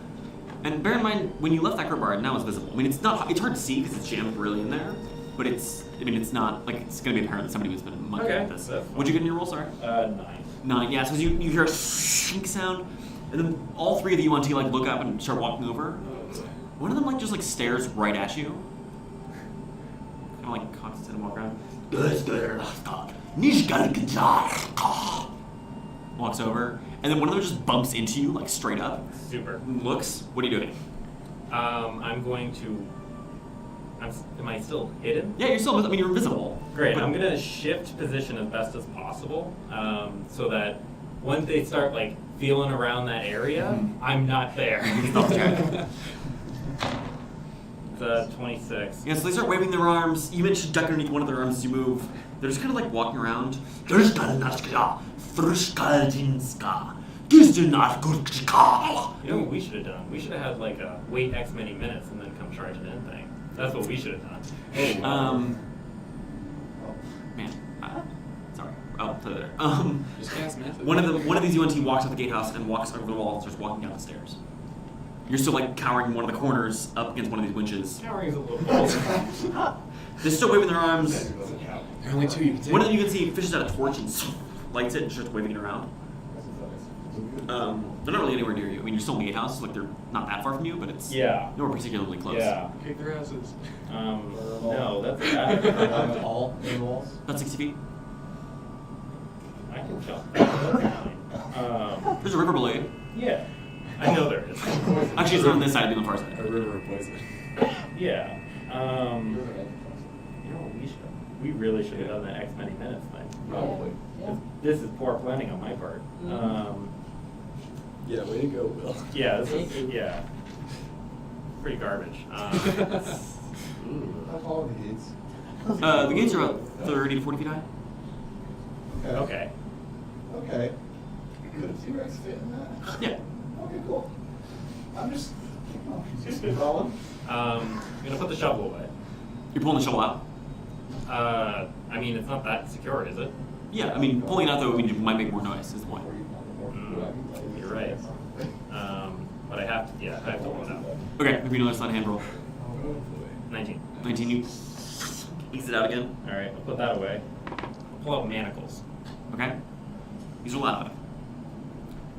Speaker 1: And bear in mind, when you left that crowbar, now it's visible. I mean, it's hard to see because it's jammed really in there, but it's not like it's gonna be apparent that somebody was been monkeying
Speaker 3: Okay,
Speaker 1: with this.
Speaker 3: that's fine.
Speaker 1: What'd you get in your roll? Sorry.
Speaker 3: 9.
Speaker 1: 9. Yeah. So you hear a shink sound, and then all 3 of the UNT like look up and start walking over. One of them like just like stares right at you. Kind of like cocks its head and walk around. Walks over, and then one of them just bumps into you like straight up.
Speaker 3: Super.
Speaker 1: Looks. What are you doing?
Speaker 3: I'm going to. Am I still hidden?
Speaker 1: Yeah, you're still. I mean, you're invisible.
Speaker 3: Great.
Speaker 1: But-
Speaker 3: I'm gonna shift position as best as possible, so that once they start like feeling around that area, I'm not there. It's 26.
Speaker 1: Yeah, so they start waving their arms. You manage to duck underneath one of their arms as you move. They're just kind of like walking around.
Speaker 3: You know what we should have done? We should have had like a wait X many minutes and then come charging in thing. That's what we should have done.
Speaker 1: Man. Sorry. Oh, there.
Speaker 7: Just cast method.
Speaker 1: One of these UNT walks out the gatehouse and walks over the wall and starts walking down the stairs. You're still like cowering in one of the corners up against one of these winches.
Speaker 3: Cowering is a little bold.
Speaker 1: They're still waving their arms.
Speaker 7: There are only 2 you can take.
Speaker 1: One of them you can see fishes out a torch and lights it and starts waving it around. They're not really anywhere near you. I mean, you're still in the gatehouse, like they're not that far from you, but it's
Speaker 3: Yeah.
Speaker 1: nowhere particularly close.
Speaker 3: Yeah.
Speaker 7: Kick their asses.
Speaker 3: No, that's
Speaker 5: All in the walls.
Speaker 1: About 60 feet.
Speaker 3: I can jump. That's fine.
Speaker 1: There's a river blade.
Speaker 3: Yeah. I know there is.
Speaker 1: Actually, it's not on this side, it's on the far
Speaker 7: A
Speaker 1: side.
Speaker 7: river of poison.
Speaker 3: Yeah. You know what we really should have done that X many minutes thing.
Speaker 4: Probably.
Speaker 3: This is poor planning on my part.
Speaker 7: Yeah, way to go, Will.
Speaker 3: Yeah, this is pretty garbage.
Speaker 5: How tall are the gates?
Speaker 1: The gates are about 30 to 40 feet high.
Speaker 3: Okay.
Speaker 5: Okay. Could a T-Rex fit in that?
Speaker 1: Yeah.
Speaker 5: Okay, cool. I'm just
Speaker 3: I'm gonna put the shovel away.
Speaker 1: You're pulling the shovel out.
Speaker 3: I mean, it's not that secure, is it?
Speaker 1: Yeah, I mean, pulling it out though might make more noise, is the point.
Speaker 3: You're right. But I have to pull it out.
Speaker 1: Okay, maybe notice on hand roll.
Speaker 3: 19.
Speaker 1: 19, you ease it out again.
Speaker 3: All right, I'll put that away. I'll pull out manacles.
Speaker 1: Okay. These are loud.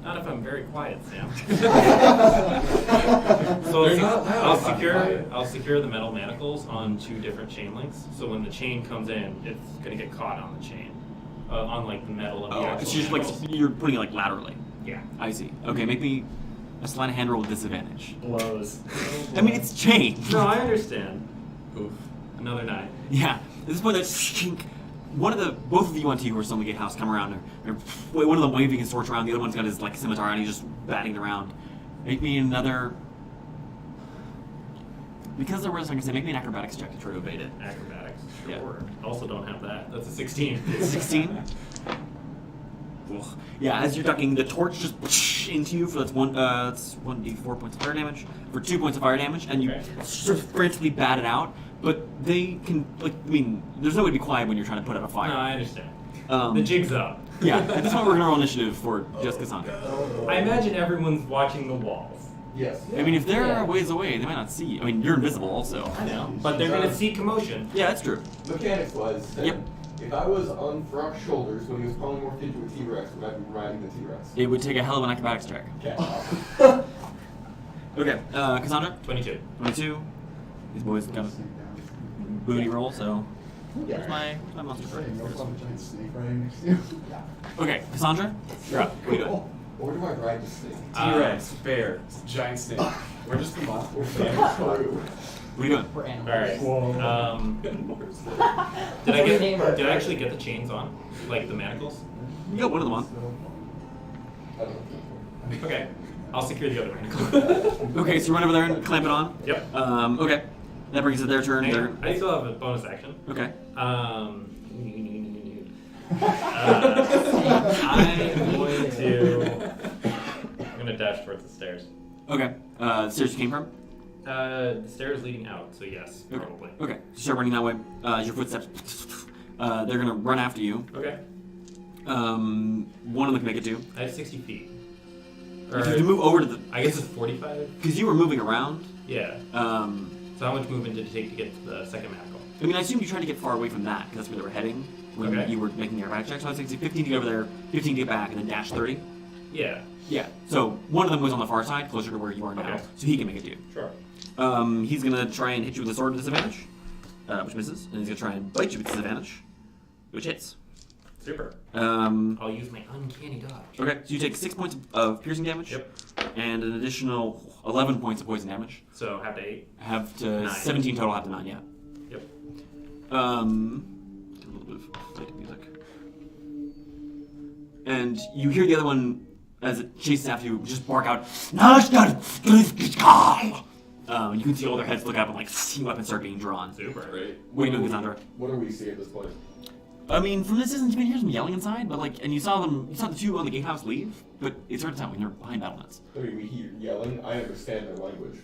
Speaker 3: Not if I'm very quiet, Sam. So
Speaker 7: They're not loud.
Speaker 3: I'll secure the metal manacles on 2 different chain links. So when the chain comes in, it's gonna get caught on the chain, on like the metal of the
Speaker 1: Oh,
Speaker 3: actual.
Speaker 1: it's just like
Speaker 3: manacles.
Speaker 1: you're putting it like laterally.
Speaker 3: Yeah.
Speaker 1: I see. Okay, make me a sleight of hand roll with disadvantage.
Speaker 3: Blows.
Speaker 1: I mean, it's chain.
Speaker 3: No, I understand.
Speaker 7: Oof.
Speaker 3: Another 9.
Speaker 1: Yeah. At this point, both of the UNT who are still in the gatehouse come around. One of them waving his torch around. The other one's got his like scimitar and he's just batting it around. Make me another. Because there was, like I said, make me an acrobatics check to try to evade it.
Speaker 3: Acrobatics.
Speaker 1: Yeah.
Speaker 3: Sure. Also don't have that. That's a 16.
Speaker 1: 16. Ugh. Yeah, as you're ducking, the torch just into you for that's 1d4 points of fire damage for 2 points of fire damage, and you
Speaker 3: Okay.
Speaker 1: sort of frantically bat it out. But they can, like, I mean, there's no way to be quiet when you're trying to put out a fire.
Speaker 3: No, I understand.
Speaker 1: Um,
Speaker 3: The jig's up.
Speaker 1: Yeah, at this point we're gonna roll initiative for just Cassandra.
Speaker 3: I imagine everyone's watching the walls.
Speaker 4: Yes.
Speaker 1: I mean, if they're
Speaker 6: Yeah.
Speaker 1: a ways away, they might not see you. I mean, you're invisible also.
Speaker 3: I know. But they're gonna see commotion.
Speaker 1: Yeah, that's true.
Speaker 4: Mechanics-wise, then,
Speaker 1: Yep.
Speaker 4: if I was on Throk's shoulders when he was polymorphed into a T-Rex, would I be riding the T-Rex?
Speaker 1: It would take a hell of an acrobatics check.
Speaker 4: Okay.
Speaker 1: Okay, Cassandra,
Speaker 3: 22.
Speaker 1: 22. These boys got a booty roll, so where's my monster
Speaker 5: Hey,
Speaker 1: card?
Speaker 5: no problem, giant snake riding next to you.
Speaker 1: Okay, Cassandra, you're up. What are you doing?
Speaker 4: Or do I ride the snake?
Speaker 7: T-Rex, bear, giant snake. We're just come on.
Speaker 1: What are you doing?
Speaker 6: For animals.
Speaker 3: Alright. Did I actually get the chains on? Like the manacles?
Speaker 1: You got one of them on.
Speaker 4: I don't know.
Speaker 3: Okay. I'll secure the other manacle.
Speaker 1: Okay, so you run over there and clamp it on.
Speaker 3: Yep.
Speaker 1: Okay. That brings it their turn.
Speaker 3: Hang
Speaker 1: They're,
Speaker 3: on. I still have a bonus action.
Speaker 1: okay.
Speaker 3: I'm gonna dash towards the stairs.
Speaker 1: Okay. The stairs you came from?
Speaker 3: The stairs leading out, so yes, probably.
Speaker 1: Okay. You start running that way. Your footsteps. They're gonna run after you.
Speaker 3: Okay.
Speaker 1: One of them can make it too.
Speaker 3: I have 60 feet.
Speaker 1: If you move over to the,
Speaker 3: I guess it's 45.
Speaker 1: because you were moving around.
Speaker 3: Yeah. So how much movement did it take to get to the second manacle?
Speaker 1: I mean, I assume you tried to get far away from that because that's where they were heading when
Speaker 3: Okay.
Speaker 1: you were making your acrobatics check. So I was thinking 15 to get over there, 15 to get back, and then dash 30.
Speaker 3: Yeah.
Speaker 1: Yeah. So one of them was on the far side, closer to where you are now,
Speaker 3: Okay.
Speaker 1: so he can make it too.
Speaker 3: Sure.
Speaker 1: He's gonna try and hit you with a sword at disadvantage, which misses, and he's gonna try and bite you with disadvantage, which hits.
Speaker 3: Super.
Speaker 1: Okay,
Speaker 3: I'll use my uncanny dodge.
Speaker 1: so you take 6 points of piercing damage,
Speaker 3: Yep.
Speaker 1: and an additional 11 points of poison damage.
Speaker 3: So have to 8.
Speaker 1: Have to
Speaker 3: 9.
Speaker 1: 17 total, have to 9, yeah.
Speaker 3: Yep.
Speaker 1: Get a little bit of fighting music. And you hear the other one, as it chases after you, just bark out, and you can see all their heads look up and like see weapons start being drawn.
Speaker 3: Super.
Speaker 4: Great.
Speaker 1: What are you doing, Cassandra?
Speaker 4: What do we see at this point?
Speaker 1: I mean, from this distance, you can hear some yelling inside, but like, and you saw the two on the gatehouse leave, but it's hard to tell when you're behind battlements.
Speaker 4: I mean, we hear yelling. I understand their language.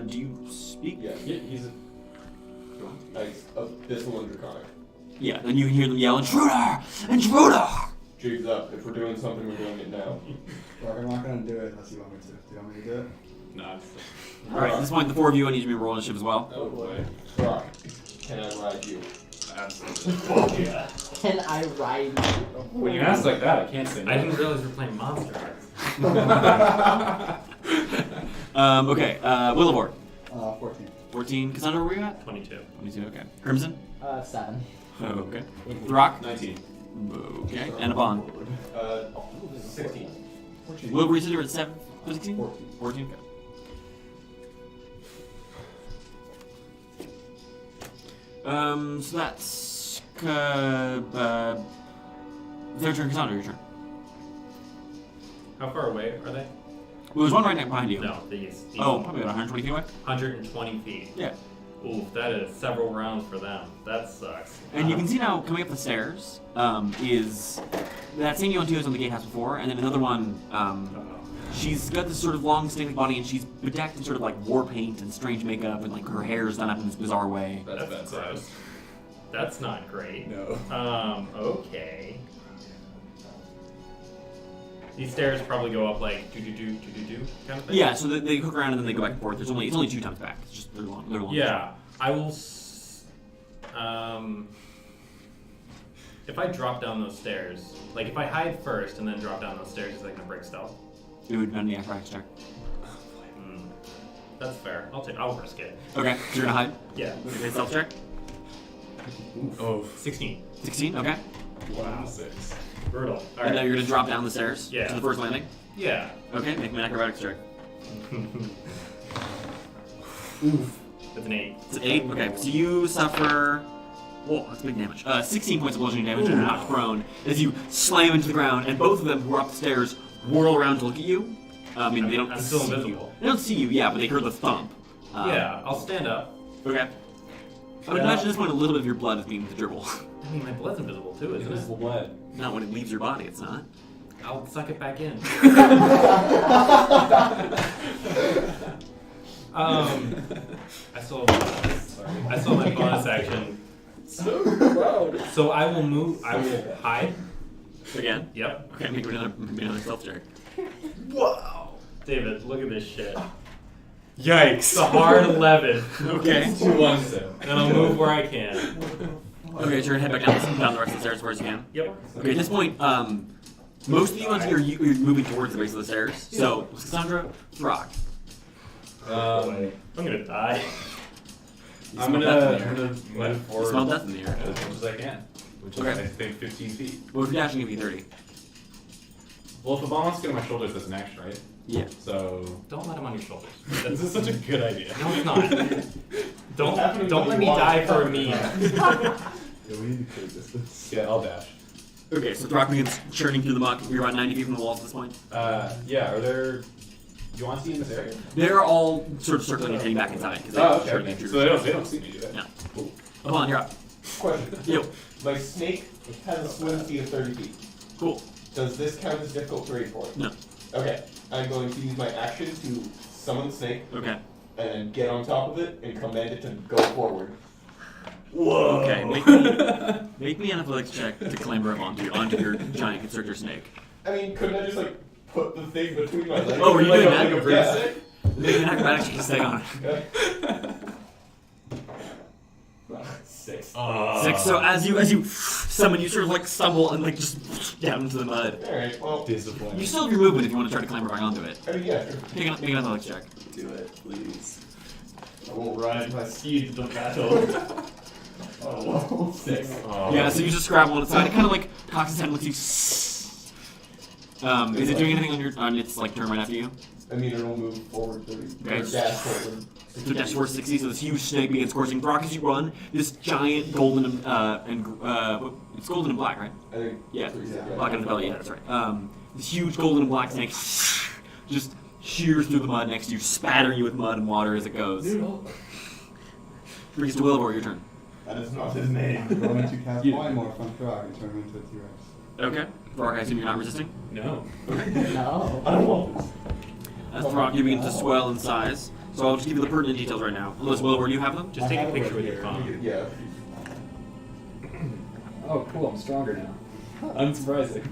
Speaker 1: Do you speak?
Speaker 4: Yes.
Speaker 7: Yeah, he's a... Go on.
Speaker 4: Nice. Abyssal and Draconic.
Speaker 1: Yeah, then you can hear them yell, intruder! Intruder!
Speaker 4: Jigs up. If we're doing something, we're doing it now.
Speaker 5: Well, I'm not gonna do it unless you want me to. Do you want me to do it?
Speaker 7: Nah,
Speaker 1: Alright, at this point, the four of you, I need you to roll initiative as well.
Speaker 4: Oh boy. Throk, can I ride you?
Speaker 7: absolutely.
Speaker 3: Yeah.
Speaker 6: Can I ride you?
Speaker 7: When you ask like that, I can't say no.
Speaker 3: I didn't realize we were playing Monster Hearts.
Speaker 1: Okay, Wilavor.
Speaker 5: 14.
Speaker 1: 14. Cassandra, where were you at?
Speaker 3: 22.
Speaker 1: 22, okay. Crimson?
Speaker 6: 7.
Speaker 1: Okay. Throk?
Speaker 7: 19.
Speaker 1: Okay. And Aban?
Speaker 4: 16.
Speaker 1: Wilavor, you said you were at 7? 16?
Speaker 5: 14.
Speaker 1: 14, okay. So that's their turn, Cassandra, your turn.
Speaker 3: How far away are they?
Speaker 1: Well, there's one right behind you.
Speaker 3: No, these.
Speaker 1: Oh, probably about 120 feet away?
Speaker 3: 120 feet.
Speaker 1: Yeah.
Speaker 3: Oof, that is several rounds for them. That sucks.
Speaker 1: And you can see now, coming up the stairs, is that same UNT was on the gatehouse before, and then another one, she's got this sort of long, snake-like body, and she's bedecked in sort of like war paint and strange makeup, and like her hair is done up in this bizarre way.
Speaker 3: That's gross. That's not great.
Speaker 7: No.
Speaker 3: Okay. These stairs probably go up like do kind of thing.
Speaker 1: Yeah, so they hook around and then they go back and forth. It's only 2 times back. It's just they're long.
Speaker 3: Yeah, I will. If If I drop down those stairs, like if I hide first and then drop down those stairs, is that gonna break stealth?
Speaker 1: It would depend on the acrobatics check.
Speaker 3: That's fair. I'll risk it.
Speaker 1: Okay, so you're gonna hide?
Speaker 3: Yeah.
Speaker 1: Okay, stealth check.
Speaker 7: Oh.
Speaker 3: 16.
Speaker 1: 16, okay.
Speaker 7: Wow. 6.
Speaker 3: Brutal. All
Speaker 1: And now
Speaker 3: right.
Speaker 1: you're gonna drop down the stairs
Speaker 3: Yeah.
Speaker 1: to the first landing?
Speaker 3: Yeah.
Speaker 1: Okay, make me an acrobatics check.
Speaker 3: Oof. That's an 8.
Speaker 1: It's an 8? Okay, so you suffer... Whoa, that's big damage. 16 points of bludgeoning damage and are knocked prone as you slam into the ground, and both of them who are up the stairs whirl around to look at you. I mean, they don't
Speaker 3: I'm still
Speaker 1: see
Speaker 3: invisible.
Speaker 1: you. They don't see you, yeah, but they heard the thump.
Speaker 3: Yeah, I'll stand up.
Speaker 1: Okay. I would imagine at this point a little bit of your blood is being the dribble.
Speaker 3: I mean, my blood's invisible too, isn't
Speaker 7: It's
Speaker 3: it?
Speaker 7: lead.
Speaker 1: Not when it leaves your body, it's not.
Speaker 3: I'll suck it back in. I still have my bonus action.
Speaker 7: So loud.
Speaker 3: So I will move. I will hide.
Speaker 1: Again?
Speaker 3: Yep.
Speaker 1: Okay, make me another stealth check.
Speaker 3: Wow. David, look at this shit.
Speaker 7: Yikes.
Speaker 3: It's a hard 11.
Speaker 1: Okay.
Speaker 7: 2 1
Speaker 3: And I'll move where I can.
Speaker 1: Okay, so you're gonna head back down the rest of the stairs as far as you can.
Speaker 3: Yep.
Speaker 1: Okay, at this point, most of you on here, you're moving towards the base of the stairs. So, Cassandra, Throk.
Speaker 3: I'm gonna die.
Speaker 7: I'm
Speaker 1: smell
Speaker 7: gonna
Speaker 1: death in the air.
Speaker 7: move
Speaker 1: You
Speaker 7: forward
Speaker 1: smell death in the air.
Speaker 7: as much as I can, which
Speaker 1: Okay.
Speaker 7: is I think 15 feet.
Speaker 1: Well, if you're dashing, it'd be 30.
Speaker 2: Well, if a bomb wants to get on my shoulders, that's an action, right?
Speaker 1: Yeah.
Speaker 2: So
Speaker 3: Don't let him on your shoulders.
Speaker 7: This is such a good idea.
Speaker 3: No, it's not. Don't let me die for a meme.
Speaker 5: Yeah, we need to clear distance.
Speaker 2: yeah, I'll dash.
Speaker 1: Okay, so Throk begins churning through the muck. You're about 90 feet from the walls at this point.
Speaker 2: Yeah. Are there? Do you want to see in this area?
Speaker 1: They're all sort of circling and heading back inside because
Speaker 2: Oh,
Speaker 1: they're
Speaker 2: okay.
Speaker 1: intruders.
Speaker 2: So they don't see me, do they?
Speaker 1: No. Aban, you're up.
Speaker 8: Question.
Speaker 1: Yo.
Speaker 8: My snake has a swim speed of 30 feet.
Speaker 1: Cool.
Speaker 8: Does this count as difficult terrain for it?
Speaker 1: No.
Speaker 8: Okay. I'm going to use my action to summon the snake
Speaker 1: Okay.
Speaker 8: and get on top of it and command it to go forward.
Speaker 1: Whoa. Okay, make me an athletics check to clamber up onto your giant constrictor snake.
Speaker 8: I mean, couldn't I just like put the thing between my legs?
Speaker 1: Oh, were you
Speaker 8: like
Speaker 1: doing
Speaker 8: a,
Speaker 1: that?
Speaker 8: Like a broomstick?
Speaker 1: Make me an acrobatics check to stay on.
Speaker 8: Okay.
Speaker 3: 6.
Speaker 1: 6. So as you summon, you sort of like stumble and like just down into the mud.
Speaker 8: Alright, well,
Speaker 7: Disappointing.
Speaker 1: You still have your movement if you want to try to climb back onto it.
Speaker 8: I mean, yeah, sure.
Speaker 1: Make an athletics check.
Speaker 5: Do it, please.
Speaker 8: I will ride my
Speaker 3: Steed to battle.
Speaker 8: Oh, 6.
Speaker 1: Yeah, so you just grab one side. It kind of like cocks its head and looks you. Is it doing anything on its like turn right after you?
Speaker 8: I mean, it'll move forward 30.
Speaker 1: Okay.
Speaker 8: Or dash forward.
Speaker 1: So dash forward 60. So this huge snake begins coursing. Throk, as you run, this giant golden it's golden and black, right?
Speaker 8: I think.
Speaker 1: Yeah,
Speaker 8: Yeah.
Speaker 1: black on the belly. Yeah, that's right. This huge golden and black snake just shears through the mud next to you, spattering you with mud and water as it goes. Brings to Wilavor, your turn.
Speaker 8: That is not his name.
Speaker 5: I'm going to cast Polymorph on Throg and turn him into a T-Rex.
Speaker 1: Okay. Throg, I assume you're not resisting?
Speaker 3: No.
Speaker 6: No.
Speaker 8: I don't want this.
Speaker 1: As Throg, you begin to swell in size. So I'll just give you the pertinent details right now. Unless, Wilavor, do you have them?
Speaker 3: Just take a picture with your phone.
Speaker 8: Yeah.
Speaker 2: Oh, cool. I'm stronger now. Unsurprising.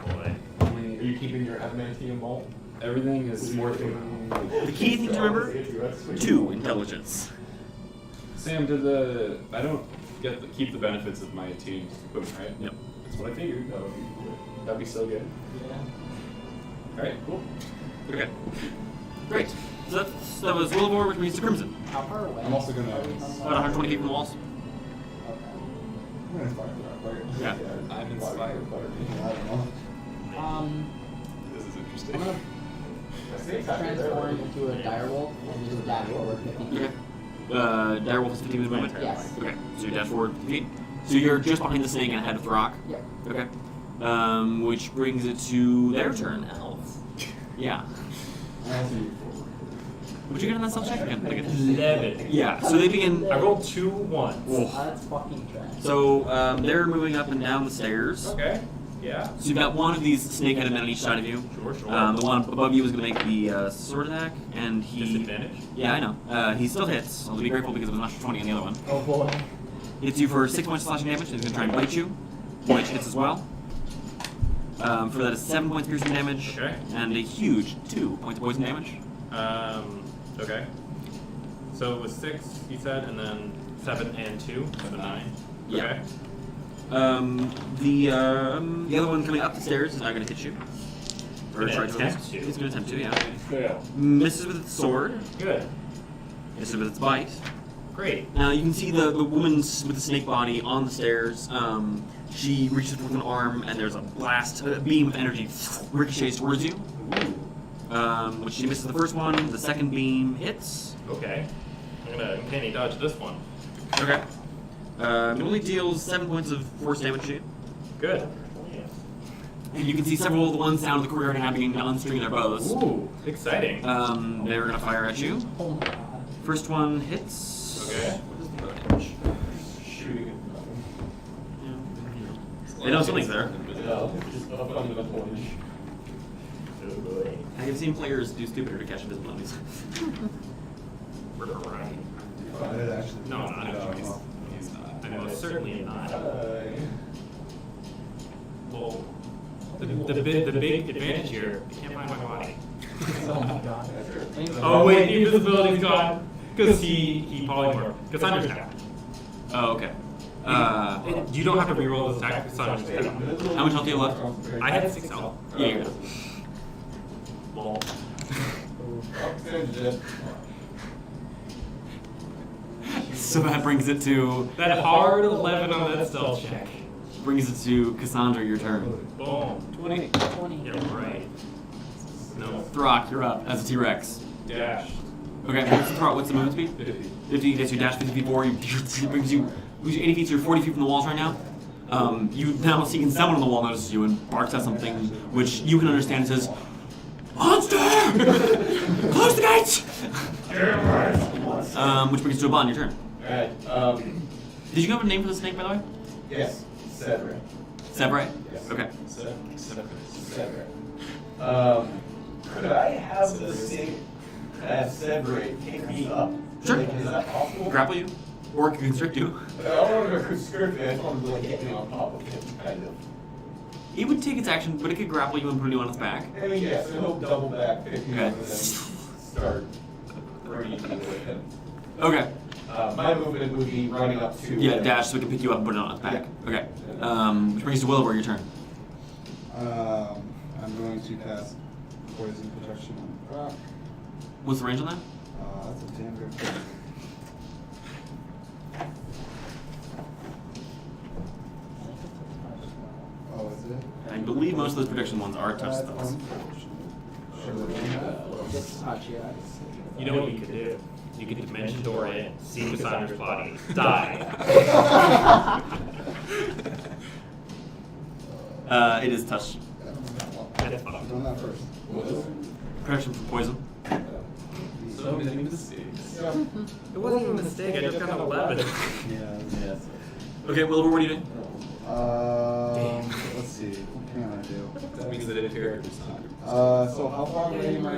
Speaker 3: Boy.
Speaker 8: Are you keeping your adamantium malt?
Speaker 2: Everything is morphing.
Speaker 1: The key thing to remember: 2 intelligence.
Speaker 2: Sam, I don't get to keep the benefits of my attuned equipment, right?
Speaker 1: Yep.
Speaker 2: That's what I figured. That'd be so good. All right, cool.
Speaker 1: Okay. Great. So that was Wilavor, which means the Crimson.
Speaker 6: How far away?
Speaker 5: I'm also gonna.
Speaker 6: are we from
Speaker 1: About
Speaker 6: the-
Speaker 1: 120 feet from the walls.
Speaker 5: I'm gonna inspire Throg.
Speaker 1: Yeah.
Speaker 2: I'm inspired.
Speaker 5: I don't know.
Speaker 2: This is
Speaker 6: I'm
Speaker 2: interesting.
Speaker 6: gonna transform into a direwolf and just dash forward 50 feet.
Speaker 1: Okay. Direwolf is 15 movement?
Speaker 6: Yes.
Speaker 1: Okay. So you dash forward 50 feet. So you're just behind the snake and ahead of Throk.
Speaker 6: Yep.
Speaker 1: Okay. Which brings it to their turn. Elves. Yeah.
Speaker 5: I also need forward.
Speaker 1: Would you get on that self check again?
Speaker 3: 11.
Speaker 1: Yeah. So they begin.
Speaker 3: I rolled 2 1s.
Speaker 6: That's fucking trash.
Speaker 1: So they're moving up and down the stairs.
Speaker 3: Okay. Yeah.
Speaker 1: So you've got one of these snake-headed men on each side of you.
Speaker 3: Sure, sure.
Speaker 1: The one above you is going to make the sword attack, and he.
Speaker 3: Disadvantage.
Speaker 1: Yeah, I know. He still hits. I'll be grateful because it was an extra 20 on the other one.
Speaker 6: Oh boy.
Speaker 1: Hits you for 6 points of slashing damage, and he's going to try and bite you, which hits as well. For that is 7 points of piercing damage,
Speaker 3: Okay.
Speaker 1: and a huge 2 points of poison damage.
Speaker 3: Okay. So it was 6, you said, and then 7 and 2, so 9.
Speaker 1: Yeah.
Speaker 3: Okay.
Speaker 1: The other one coming up the stairs is not going to hit you. Or
Speaker 3: Gonna
Speaker 1: try to
Speaker 3: attempt to.
Speaker 1: He's going to attempt to, yeah.
Speaker 7: Yeah.
Speaker 1: Misses with its sword.
Speaker 3: Good.
Speaker 1: Misses with its bite.
Speaker 3: Great.
Speaker 1: Now you can see the woman with the snake body on the stairs. She reaches forth an arm, and there's a beam of energy ricochets towards you. Which she misses the first one. The second beam hits.
Speaker 3: Okay. I'm gonna uncanny dodge this one.
Speaker 1: Okay. It only deals 7 points of force damage to you.
Speaker 3: Good.
Speaker 1: And you can see several of the ones down in the courtyard having to unstring their bows.
Speaker 3: Ooh, exciting.
Speaker 1: They're gonna fire at you.
Speaker 6: Oh my god.
Speaker 1: First one hits.
Speaker 3: Okay.
Speaker 4: Shooting
Speaker 1: They know something's there.
Speaker 4: just a fundamental inch.
Speaker 3: Oh boy.
Speaker 1: I've seen players do stupider to catch invisible enemies.
Speaker 3: Right.
Speaker 5: I did actually.
Speaker 3: No, I'm not.
Speaker 7: He's not.
Speaker 3: I most certainly am not. Well, the big advantage here, I can't find my body.
Speaker 6: Oh my god.
Speaker 3: Oh wait, the invisibility's gone. Because he polymorphed. Cassandra's down.
Speaker 1: Oh, okay.
Speaker 3: You don't have to reroll this attack, Cassandra's down.
Speaker 1: How much health do you have left?
Speaker 3: I had 6 health.
Speaker 1: Yeah, you're good.
Speaker 3: Lol.
Speaker 1: So that brings it to
Speaker 3: That hard 11 on that stealth check.
Speaker 1: Cassandra. Your turn.
Speaker 3: Boom.
Speaker 7: 20.
Speaker 6: 20.
Speaker 3: Yeah, right. No.
Speaker 1: Throk, you're up as a T-Rex.
Speaker 7: Dash.
Speaker 1: Okay, what's the movement speed?
Speaker 7: 50.
Speaker 1: 50, gets you dash 50 feet forward, brings you 80 feet, so you're 40 feet from the walls right now. You now see someone on the wall notices you and barks at something which you can understand. It says, "Monster! Close the gates!" Which brings you to Aban, your turn.
Speaker 4: Alright,
Speaker 1: Did you have a name for the snake, by the way?
Speaker 4: yes, Cedric.
Speaker 1: Separate?
Speaker 4: Yes.
Speaker 1: Okay.
Speaker 4: Cedric. Could I have the snake Cedric pick me up?
Speaker 1: Sure.
Speaker 4: Like, is that possible?
Speaker 1: Grapple you? Or it can constrict you.
Speaker 4: I don't want to constrict it, I just want to like get me on top of him, kind of.
Speaker 1: It would take its action, but it could grapple you and put you on its back.
Speaker 4: I mean, yes, so he'll double back, pick me
Speaker 1: Okay.
Speaker 4: up, and then start breathing with him.
Speaker 1: Okay.
Speaker 4: My movement would be running up to
Speaker 1: Yeah,
Speaker 4: him.
Speaker 1: dash so it can pick you up and put it on its back. Okay. Which brings you to Wilavor, your turn.
Speaker 5: I'm going to cast poison protection on Throk.
Speaker 1: What's the range on that?
Speaker 5: That's a damn good thing. Oh, is it?
Speaker 1: I believe most of those protection ones are touch spells.
Speaker 6: Just touch, yeah.
Speaker 3: You know what you could do? You could dimension door in, see Cassandra's body, die.
Speaker 1: It is touch.
Speaker 3: That's fun.
Speaker 5: Done that first.
Speaker 1: Protection from poison.
Speaker 7: So many mistakes.
Speaker 3: It wasn't even a mistake, I just got an 11.
Speaker 5: Yeah.
Speaker 1: Okay, Wilavor, what are you doing?
Speaker 5: Let's see. What can I do?
Speaker 7: That means that if character's not.
Speaker 5: So how far away am I?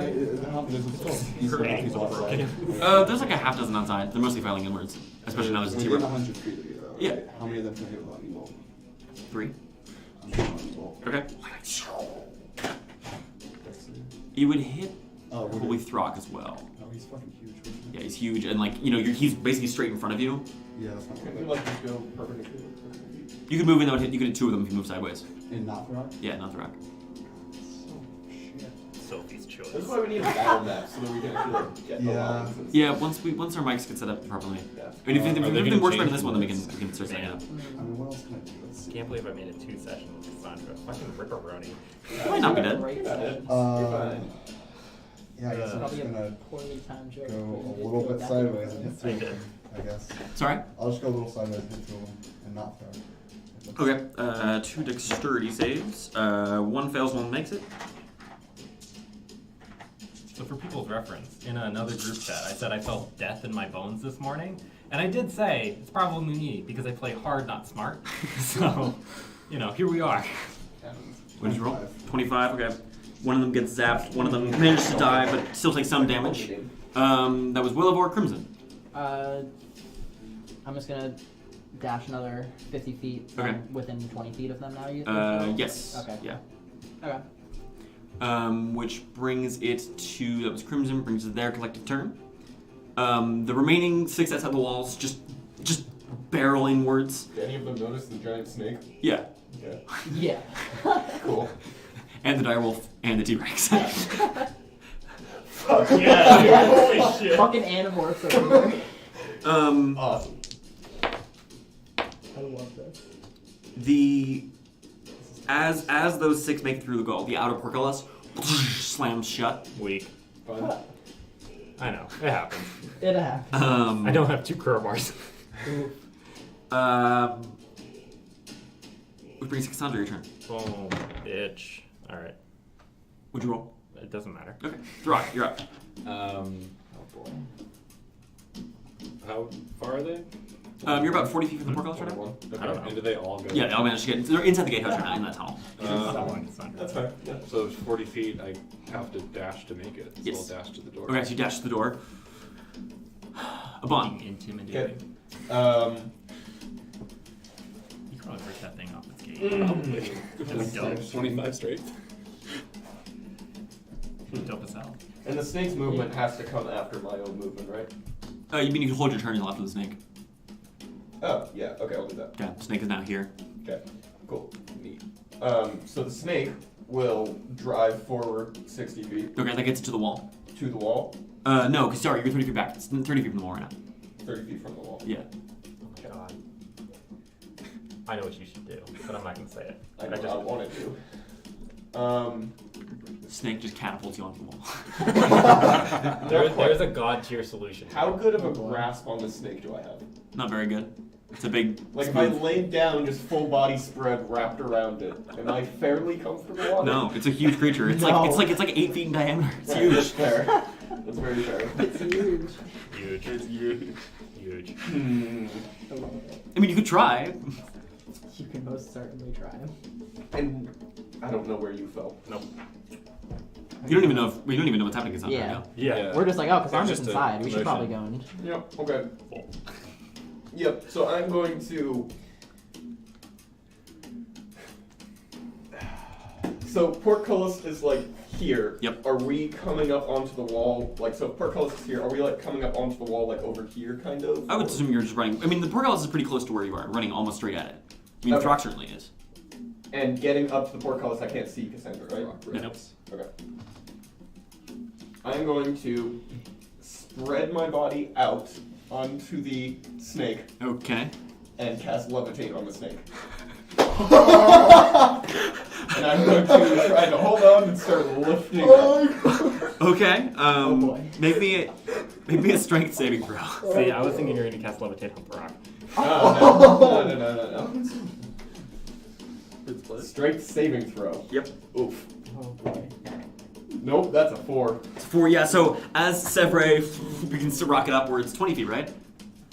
Speaker 3: Her ankles are broken.
Speaker 1: There's like a half dozen outside. They're mostly filing inwards. Especially now there's a
Speaker 5: Within
Speaker 1: T-Rex.
Speaker 5: 100 feet of you, though.
Speaker 1: Yeah.
Speaker 5: Right? How many of them can I hit without any bolt?
Speaker 1: 3.
Speaker 5: I'm shooting on bolt.
Speaker 1: Okay. You would hit
Speaker 5: Oh, we're
Speaker 1: probably
Speaker 5: good.
Speaker 1: Throk as well.
Speaker 5: Oh, he's fucking huge. Isn't he?
Speaker 1: Yeah, he's huge, and like, he's basically straight in front of you.
Speaker 5: Yeah, that's not
Speaker 4: Can we
Speaker 5: good.
Speaker 4: like just go perpendicular?
Speaker 1: You could move in, you could hit 2 of them if you move sideways.
Speaker 5: And not Throk?
Speaker 1: Yeah, not Throk.
Speaker 5: So shit.
Speaker 3: Sophie's choice.
Speaker 4: This is why we need a battle map, so that we can actually like, get the
Speaker 5: Yeah.
Speaker 4: lines and
Speaker 1: Yeah, once our mics get set up properly.
Speaker 4: Yeah.
Speaker 1: I mean, if
Speaker 7: Are they
Speaker 1: everything
Speaker 7: gonna
Speaker 1: works better
Speaker 7: change
Speaker 1: than this one, then we
Speaker 7: the
Speaker 1: can start setting it up.
Speaker 5: I mean, what else can I do? Let's see.
Speaker 3: Can't believe I made it 2 sessions with Cassandra. Fucking ripperoni.
Speaker 1: Might not be dead.
Speaker 6: Great
Speaker 4: Got
Speaker 6: stuff.
Speaker 4: it. You're fine.
Speaker 5: Yeah, I guess I'm just
Speaker 6: Probably a
Speaker 5: gonna
Speaker 6: poorly timed joke.
Speaker 5: go a little bit sideways and hit
Speaker 3: I
Speaker 5: 3
Speaker 3: did.
Speaker 5: of them, I guess.
Speaker 1: Sorry?
Speaker 5: I'll just go a little sideways and hit 2 of them and not Throk.
Speaker 1: Okay, 2 dexterity saves. 1 fails, 1 makes it.
Speaker 3: So for people's reference, in another group chat, I said I felt death in my bones this morning. And I did say, it's probably me, because I play hard, not smart. So, here we are.
Speaker 1: What did you roll? 25, okay. One of them gets zapped, one of them manages to die, but still takes some damage. That was Wilavor Crimson.
Speaker 6: I'm just gonna dash another 50 feet from
Speaker 1: Okay.
Speaker 6: within 20 feet of them now. You
Speaker 1: Yes.
Speaker 6: Okay.
Speaker 1: Yeah.
Speaker 6: Okay.
Speaker 1: Which brings it to, that was Crimson, brings it to their collective turn. The remaining 6 outside the walls just barrel inwards.
Speaker 4: Do any of them notice the giant snake?
Speaker 1: Yeah.
Speaker 4: Yeah.
Speaker 6: Yeah.
Speaker 4: Cool.
Speaker 1: And the direwolf and the T-Rex.
Speaker 4: Fuck
Speaker 3: Yeah, holy shit.
Speaker 6: Fucking animorphs over here.
Speaker 4: Awesome.
Speaker 6: I love this.
Speaker 1: As those 6 make it through the goal, the outer portcullis slams shut.
Speaker 3: Weak.
Speaker 2: Fun.
Speaker 3: I know. It happens.
Speaker 6: It happens.
Speaker 3: I don't have 2 crowbars.
Speaker 1: Which brings Cassandra your turn.
Speaker 3: Boom. Bitch. Alright.
Speaker 1: What'd you roll?
Speaker 3: It doesn't matter.
Speaker 1: Okay. Throk, you're up.
Speaker 2: Oh boy. How far are they?
Speaker 1: You're about 40 feet from the portcullis right now.
Speaker 2: Okay.
Speaker 3: I don't know.
Speaker 2: And do they all go?
Speaker 1: Yeah, they all managed to get. They're inside the gatehouse right now in that tunnel.
Speaker 4: That's fine. Yeah.
Speaker 2: So it's 40 feet. I have to dash to make it. So
Speaker 1: Yes.
Speaker 2: I'll dash to the door.
Speaker 1: Okay, so you dash to the door. Aban.
Speaker 3: Being intimidating.
Speaker 4: Okay.
Speaker 3: You could probably break that thing off its gate.
Speaker 2: Probably.
Speaker 3: Just dope.
Speaker 2: 25 straight.
Speaker 3: Dope as hell.
Speaker 4: And the snake's movement has to come after my own movement, right?
Speaker 1: You mean you can hold your turn until after the snake?
Speaker 4: Oh, yeah. Okay, I'll do that.
Speaker 1: Okay, snake is now here.
Speaker 4: Okay, cool. Neat. So the snake will drive forward 60 feet
Speaker 1: Okay, that gets it to the wall.
Speaker 4: to the wall,
Speaker 1: No, because sorry, you're 30 feet back. It's 30 feet from the wall right now.
Speaker 4: 30 feet from the wall.
Speaker 1: Yeah.
Speaker 3: Oh my god. I know what you should do, but I'm not gonna say it.
Speaker 4: I know
Speaker 3: just
Speaker 4: I wanted to.
Speaker 1: Snake just catapults you onto the wall.
Speaker 3: there's a god tier solution.
Speaker 4: How good of a grasp on the snake do I have?
Speaker 1: Not very good. It's a big.
Speaker 4: Like if I
Speaker 1: smooth-
Speaker 4: laid down just full body spread wrapped around it, am I fairly comfortable on it?
Speaker 1: No, it's a huge creature. It's
Speaker 6: No.
Speaker 1: like 8 feet in diameter. It's
Speaker 4: Yeah,
Speaker 1: huge.
Speaker 4: That's fair. That's very fair.
Speaker 6: It's huge.
Speaker 3: Huge.
Speaker 4: It's huge.
Speaker 3: Huge.
Speaker 6: I love it.
Speaker 1: I mean, you could try.
Speaker 6: You can most certainly try.
Speaker 4: And I don't know where you fell.
Speaker 3: Nope.
Speaker 1: You don't even know we don't even know what's happening inside
Speaker 6: Yeah.
Speaker 1: right now.
Speaker 3: Yeah.
Speaker 6: We're just like, oh, because I'm
Speaker 2: There's
Speaker 6: just
Speaker 2: just a
Speaker 6: inside. We should probably go
Speaker 2: motion.
Speaker 6: in.
Speaker 4: Yep. Okay. Yep. So I'm going to. So portcullis is like here.
Speaker 1: Yep.
Speaker 4: Are we coming up onto the wall? Like, so portcullis is here. Are we like coming up onto the wall like over here, kind of?
Speaker 1: I would
Speaker 4: Or-
Speaker 1: assume you're just running. I mean, the portcullis is pretty close to where you are, running almost straight at it. I mean,
Speaker 4: Okay.
Speaker 1: Throk certainly is.
Speaker 4: And getting up to the portcullis, I can't see Cassandra, right?
Speaker 1: Nope.
Speaker 4: Okay. I'm going to spread my body out onto the snake
Speaker 1: Okay.
Speaker 4: and cast levitate on the snake. And I'm going to try to hold on and start lifting up.
Speaker 1: Okay.
Speaker 6: Oh boy.
Speaker 1: Make me a strength saving throw.
Speaker 3: See, I was thinking you were gonna cast levitate on Throk.
Speaker 4: No. Strength saving throw.
Speaker 1: Yep.
Speaker 4: Oof.
Speaker 6: Oh boy.
Speaker 4: Nope, that's a 4.
Speaker 1: 4. Yeah. So as Sevre begins to rocket upwards, 20 feet, right?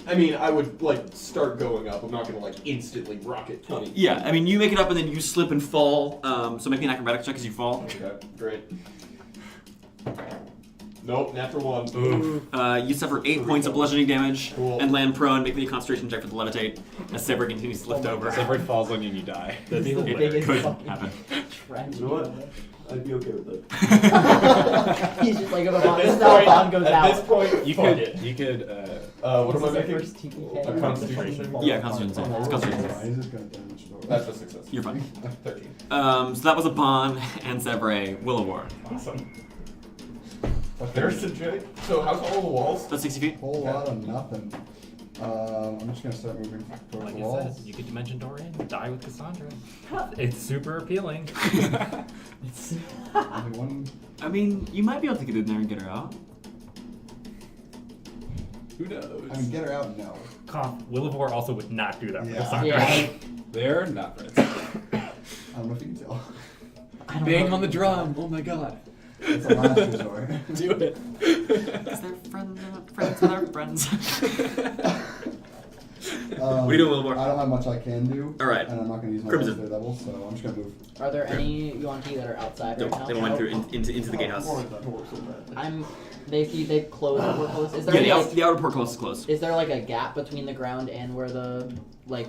Speaker 4: I mean, I would like start going up. I'm not gonna like instantly rocket 20.
Speaker 1: Yeah. I mean, you make it up and then you slip and fall. So make me an acrobatics check as you fall.
Speaker 4: Okay, great. Nope, natural 1.
Speaker 1: You suffer 8 points of bludgeoning damage
Speaker 4: Cool.
Speaker 1: and land prone. Make me a concentration check for the levitate as Sevre continues to lift over.
Speaker 2: So if it falls on you and you die.
Speaker 3: That'd be
Speaker 6: It's the
Speaker 3: hilarious.
Speaker 6: biggest
Speaker 1: Could
Speaker 6: fucking
Speaker 1: happen.
Speaker 6: tragedy.
Speaker 4: You know what?
Speaker 6: of it.
Speaker 4: I'd be okay with that.
Speaker 6: He's just like, if
Speaker 4: At this
Speaker 6: Aban
Speaker 4: point,
Speaker 6: goes
Speaker 4: at
Speaker 6: out.
Speaker 4: this point,
Speaker 2: You
Speaker 4: fuck
Speaker 2: could.
Speaker 4: it.
Speaker 2: You could.
Speaker 4: What am I making?
Speaker 6: First TPK.
Speaker 4: A constitution.
Speaker 1: Yeah, concentration save. It's concentration
Speaker 5: Why
Speaker 1: save.
Speaker 5: is this gonna damage the door?
Speaker 4: That's a success.
Speaker 1: You're fine.
Speaker 4: 13.
Speaker 1: So that was Aban and Sevre. Wilavor.
Speaker 4: Awesome. There's the jig. So how tall are the walls?
Speaker 1: That's 60 feet.
Speaker 5: Whole lot of nothing. I'm just gonna start moving towards
Speaker 3: Like
Speaker 5: the
Speaker 3: I
Speaker 5: walls.
Speaker 3: said, you could dimension door in, die with Cassandra. It's super appealing.
Speaker 5: Only one.
Speaker 1: I mean, you might be able to get in there and get her out.
Speaker 2: Who knows?
Speaker 5: I mean, get her out. No.
Speaker 3: Cough. Wilavor also would not do that with
Speaker 5: Yeah.
Speaker 3: Cassandra.
Speaker 6: Yeah.
Speaker 2: They're not friends.
Speaker 5: I don't know if you can tell.
Speaker 6: I don't
Speaker 2: Bang
Speaker 6: know.
Speaker 2: on the drum. Oh my god.
Speaker 5: It's a last resort.
Speaker 2: Do it.
Speaker 1: Because they're friends, they're not friends with our friends.
Speaker 5: What
Speaker 1: are you doing, Wilavor?
Speaker 5: I don't have much I can do.
Speaker 1: Alright.
Speaker 5: And I'm not gonna use my
Speaker 1: Crimson.
Speaker 5: legendary level, so I'm just gonna move.
Speaker 6: Are there any Yuan-Ti that are outside right
Speaker 1: Nope,
Speaker 6: now?
Speaker 1: they went through into the gatehouse.
Speaker 6: They've closed the portcullis. Is there
Speaker 1: Yeah,
Speaker 6: any,
Speaker 1: the outer portcullis is closed.
Speaker 6: is there like a gap between the ground and where the like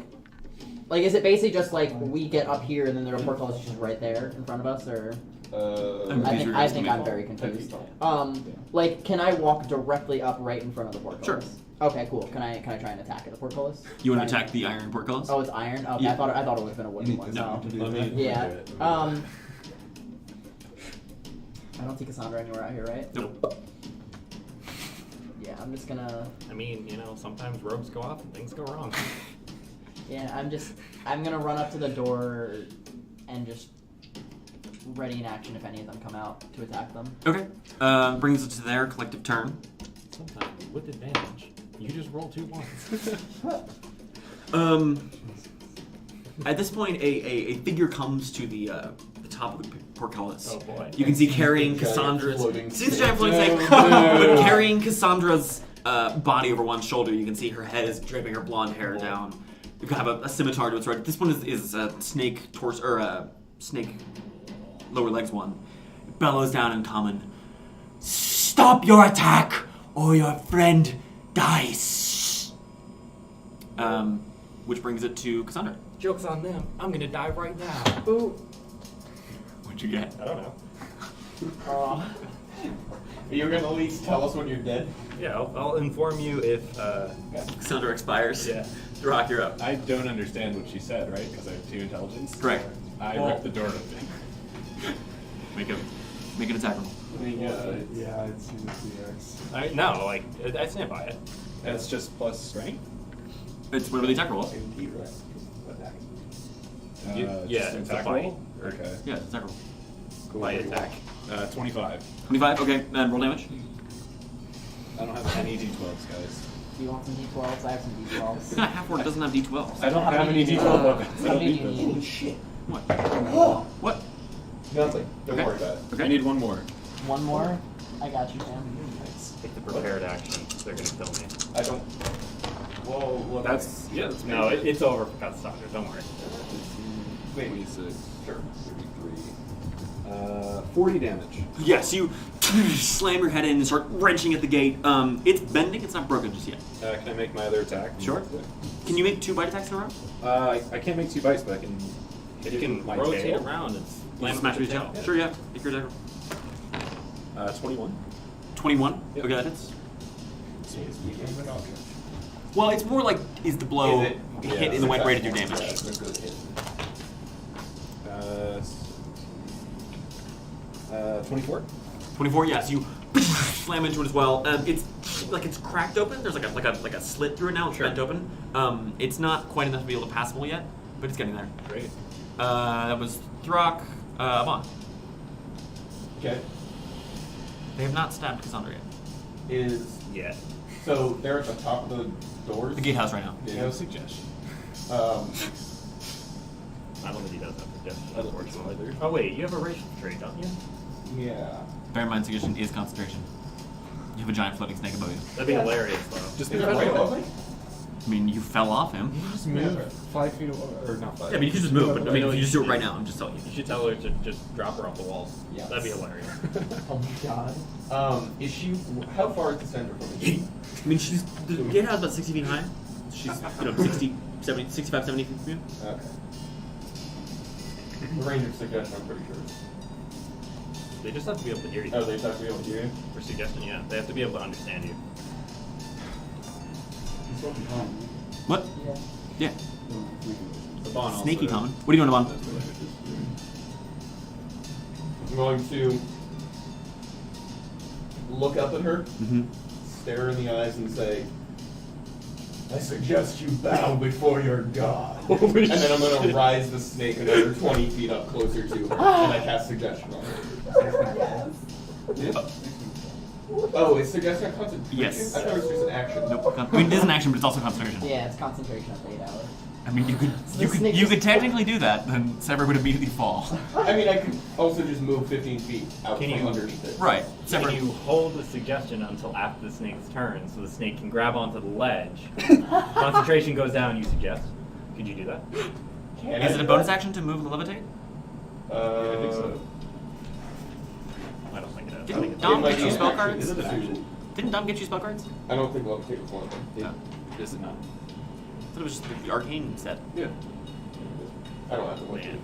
Speaker 6: is it basically just like we get up here and then the portcullis is just right there in front of us, or
Speaker 1: I'm
Speaker 6: I
Speaker 1: confused
Speaker 6: think
Speaker 1: you're
Speaker 6: I'm
Speaker 1: asking
Speaker 6: very
Speaker 1: me.
Speaker 6: confused. Like, can I walk directly up right in front of the portcullis?
Speaker 1: Sure.
Speaker 6: Okay, cool. Can I try and attack it, the portcullis?
Speaker 1: You want to attack the iron portcullis?
Speaker 6: Oh, it's iron. Okay,
Speaker 1: Yeah.
Speaker 6: I thought it would have been a wooden one.
Speaker 1: no.
Speaker 6: No.
Speaker 7: Let me
Speaker 6: Yeah.
Speaker 7: do it.
Speaker 6: I don't see Cassandra anywhere out here, right?
Speaker 1: Nope.
Speaker 6: Yeah, I'm just gonna.
Speaker 3: I mean, you know, sometimes rogues go off and things go wrong.
Speaker 6: Yeah, I'm gonna run up to the door and just ready in action if any of them come out to attack them.
Speaker 1: Okay. Brings us to their collective turn.
Speaker 3: Sometimes with advantage. You just roll 2 ones.
Speaker 1: At this point, a figure comes to the top of the portcullis.
Speaker 3: Oh boy.
Speaker 1: You can see carrying
Speaker 4: Giant
Speaker 1: Cassandra's.
Speaker 4: floating
Speaker 1: See the giant
Speaker 4: snake.
Speaker 1: floating snake, but carrying Cassandra's body over one shoulder. You can see her head is draping her blonde hair down. You can have a scimitar to its right. This one is a snake torso or a snake lower legs one. It bellows down in common. Stop your attack, or your friend dies. Which brings it to Cassandra.
Speaker 3: Joke's on them. I'm gonna die right now.
Speaker 6: Ooh.
Speaker 1: What'd you get?
Speaker 3: I don't know.
Speaker 4: You're gonna at least tell us when you're dead?
Speaker 3: Yeah, I'll inform you if.
Speaker 1: Cassandra expires.
Speaker 3: Yeah.
Speaker 1: Throk, you're up.
Speaker 7: I don't understand what she said, right? Because I have 2 intelligence.
Speaker 1: Correct.
Speaker 7: I ripped the door open.
Speaker 1: Make an attack roll.
Speaker 5: Yeah, it's CX.
Speaker 3: No, like I stand by it.
Speaker 7: That's just plus strength?
Speaker 1: It's whatever the attack roll is.
Speaker 3: Yeah,
Speaker 7: Just
Speaker 3: it's
Speaker 7: attack
Speaker 3: a fight.
Speaker 7: roll? Okay.
Speaker 1: Yeah, it's attack roll.
Speaker 7: Cool.
Speaker 3: By attack.
Speaker 7: 25.
Speaker 1: 25. Okay, and roll damage.
Speaker 7: I don't have any d12s, guys.
Speaker 6: Do you want some D12s? I have some D12s.
Speaker 1: Half orc doesn't have d12s.
Speaker 7: I don't have any d12 weapons. I
Speaker 6: How
Speaker 7: don't
Speaker 6: many
Speaker 7: need
Speaker 6: do you
Speaker 7: them.
Speaker 6: need?
Speaker 4: Shit.
Speaker 1: What? What?
Speaker 4: Nothing. Don't
Speaker 1: Okay.
Speaker 4: worry about it.
Speaker 1: Okay.
Speaker 7: I need 1 more.
Speaker 6: One more? I got you, Sam.
Speaker 3: Take the prepared action. They're gonna kill me.
Speaker 4: I don't. Whoa, look.
Speaker 7: That's
Speaker 3: No, it's over for Cassandra. Don't worry.
Speaker 4: Wait.
Speaker 7: 26.
Speaker 4: Sure.
Speaker 7: 33. 40 damage.
Speaker 1: Yes, you slam your head in and start wrenching at the gate. It's bending. It's not broken just yet.
Speaker 7: Can I make my other attack?
Speaker 1: Sure. Can you make 2 bite attacks in a row?
Speaker 7: I can't make 2 bites, but I can hit
Speaker 3: You
Speaker 7: it
Speaker 3: can
Speaker 7: with my
Speaker 3: rotate
Speaker 7: tail.
Speaker 3: around and slam
Speaker 1: Smash
Speaker 3: with
Speaker 1: with your
Speaker 3: the
Speaker 1: tail. Sure, yeah. Make your attack roll.
Speaker 7: 21.
Speaker 1: 21.
Speaker 7: Yep.
Speaker 1: Okay, that hits. Well, it's more like is the blow
Speaker 4: Is it?
Speaker 1: hit
Speaker 7: Yeah,
Speaker 1: in the right rate of your
Speaker 4: Yeah,
Speaker 1: damage.
Speaker 4: it's a good hit.
Speaker 7: 24.
Speaker 1: 24. Yes, you slam into it as well. It's like it's cracked open. There's like a slit through it now. It's
Speaker 3: Sure.
Speaker 1: bent open. It's not quite enough to be able to passable yet, but it's getting there.
Speaker 3: Great.
Speaker 1: That was Throk. Aban.
Speaker 4: Okay.
Speaker 1: They have not stabbed Cassandra yet.
Speaker 3: Yeah.
Speaker 4: So they're at the top of the doors.
Speaker 1: The gatehouse right now.
Speaker 7: No suggestion.
Speaker 3: I don't think he does have suggestion,
Speaker 7: I don't think so
Speaker 3: unfortunately.
Speaker 7: either.
Speaker 3: Oh wait, you have a racial trait, don't you?
Speaker 4: Yeah.
Speaker 1: Bear in mind, suggestion is concentration. You have a giant floating snake above you.
Speaker 3: That'd be hilarious though.
Speaker 7: Just
Speaker 4: Is
Speaker 7: be
Speaker 4: it right above me?
Speaker 1: I mean, you fell off him.
Speaker 7: Just move 5 feet away. Or not 5.
Speaker 1: Yeah, but you can just move. But I mean,
Speaker 3: No,
Speaker 1: if you
Speaker 3: you
Speaker 1: just do it
Speaker 3: should-
Speaker 1: right now, I'm just telling you.
Speaker 3: You should tell her to just drop her off the walls.
Speaker 4: Yes.
Speaker 3: That'd be hilarious.
Speaker 6: Oh my god.
Speaker 4: Is she? How far is Cassandra from me?
Speaker 1: I mean, the gatehouse is about 60 feet high. She's 60, 70, 65, 70 feet from you.
Speaker 4: Okay. The range of suggestion, I'm pretty sure.
Speaker 3: They just have to be able to hear you.
Speaker 4: Oh, they have to be able to hear you?
Speaker 3: For suggestion, yeah. They have to be able to understand you.
Speaker 5: He's fucking calm.
Speaker 1: What?
Speaker 6: Yeah.
Speaker 1: Yeah.
Speaker 7: The Bon also.
Speaker 1: Snaky common. What are you doing, Aban?
Speaker 4: I'm going to look up at her,
Speaker 1: Mm-hmm.
Speaker 4: stare her in the eyes, and say, I suggest you bow before your god. And then I'm going to rise the snake another 20 feet up closer to her, and I cast suggestion on her. Oh, is suggestion a concentration?
Speaker 1: Yes.
Speaker 4: I thought it was just an action.
Speaker 1: Nope. I mean, it is an action, but it's also concentration.
Speaker 6: Yeah, it's concentration at the 8 hour.
Speaker 1: I mean, you could
Speaker 6: the snake
Speaker 1: you
Speaker 6: just-
Speaker 1: could technically do that, then Sever would immediately fall.
Speaker 4: I mean, I could also just move 15 feet out
Speaker 3: Can
Speaker 4: from
Speaker 3: you-
Speaker 4: underneath it.
Speaker 1: Right.
Speaker 3: Can
Speaker 1: Sever.
Speaker 3: you hold the suggestion until after the snake's turn so the snake can grab onto the ledge? Concentration goes down, you suggest. Could you do that?
Speaker 4: Can
Speaker 1: Is
Speaker 4: I
Speaker 1: it a
Speaker 4: do
Speaker 1: bonus
Speaker 4: that?
Speaker 1: action to move and levitate?
Speaker 7: I think so.
Speaker 3: I don't think it is. I think
Speaker 1: Didn't
Speaker 3: it's
Speaker 1: Dom
Speaker 4: might
Speaker 1: get
Speaker 4: be
Speaker 1: you
Speaker 4: an
Speaker 1: spell
Speaker 4: action.
Speaker 1: cards?
Speaker 7: Is it an action?
Speaker 1: Didn't Dom get you spell cards?
Speaker 4: I don't think levitate was one of them.
Speaker 1: No.
Speaker 7: Is it not?
Speaker 1: I thought it was just the arcane set.
Speaker 7: Yeah.
Speaker 4: I don't have to
Speaker 3: Man.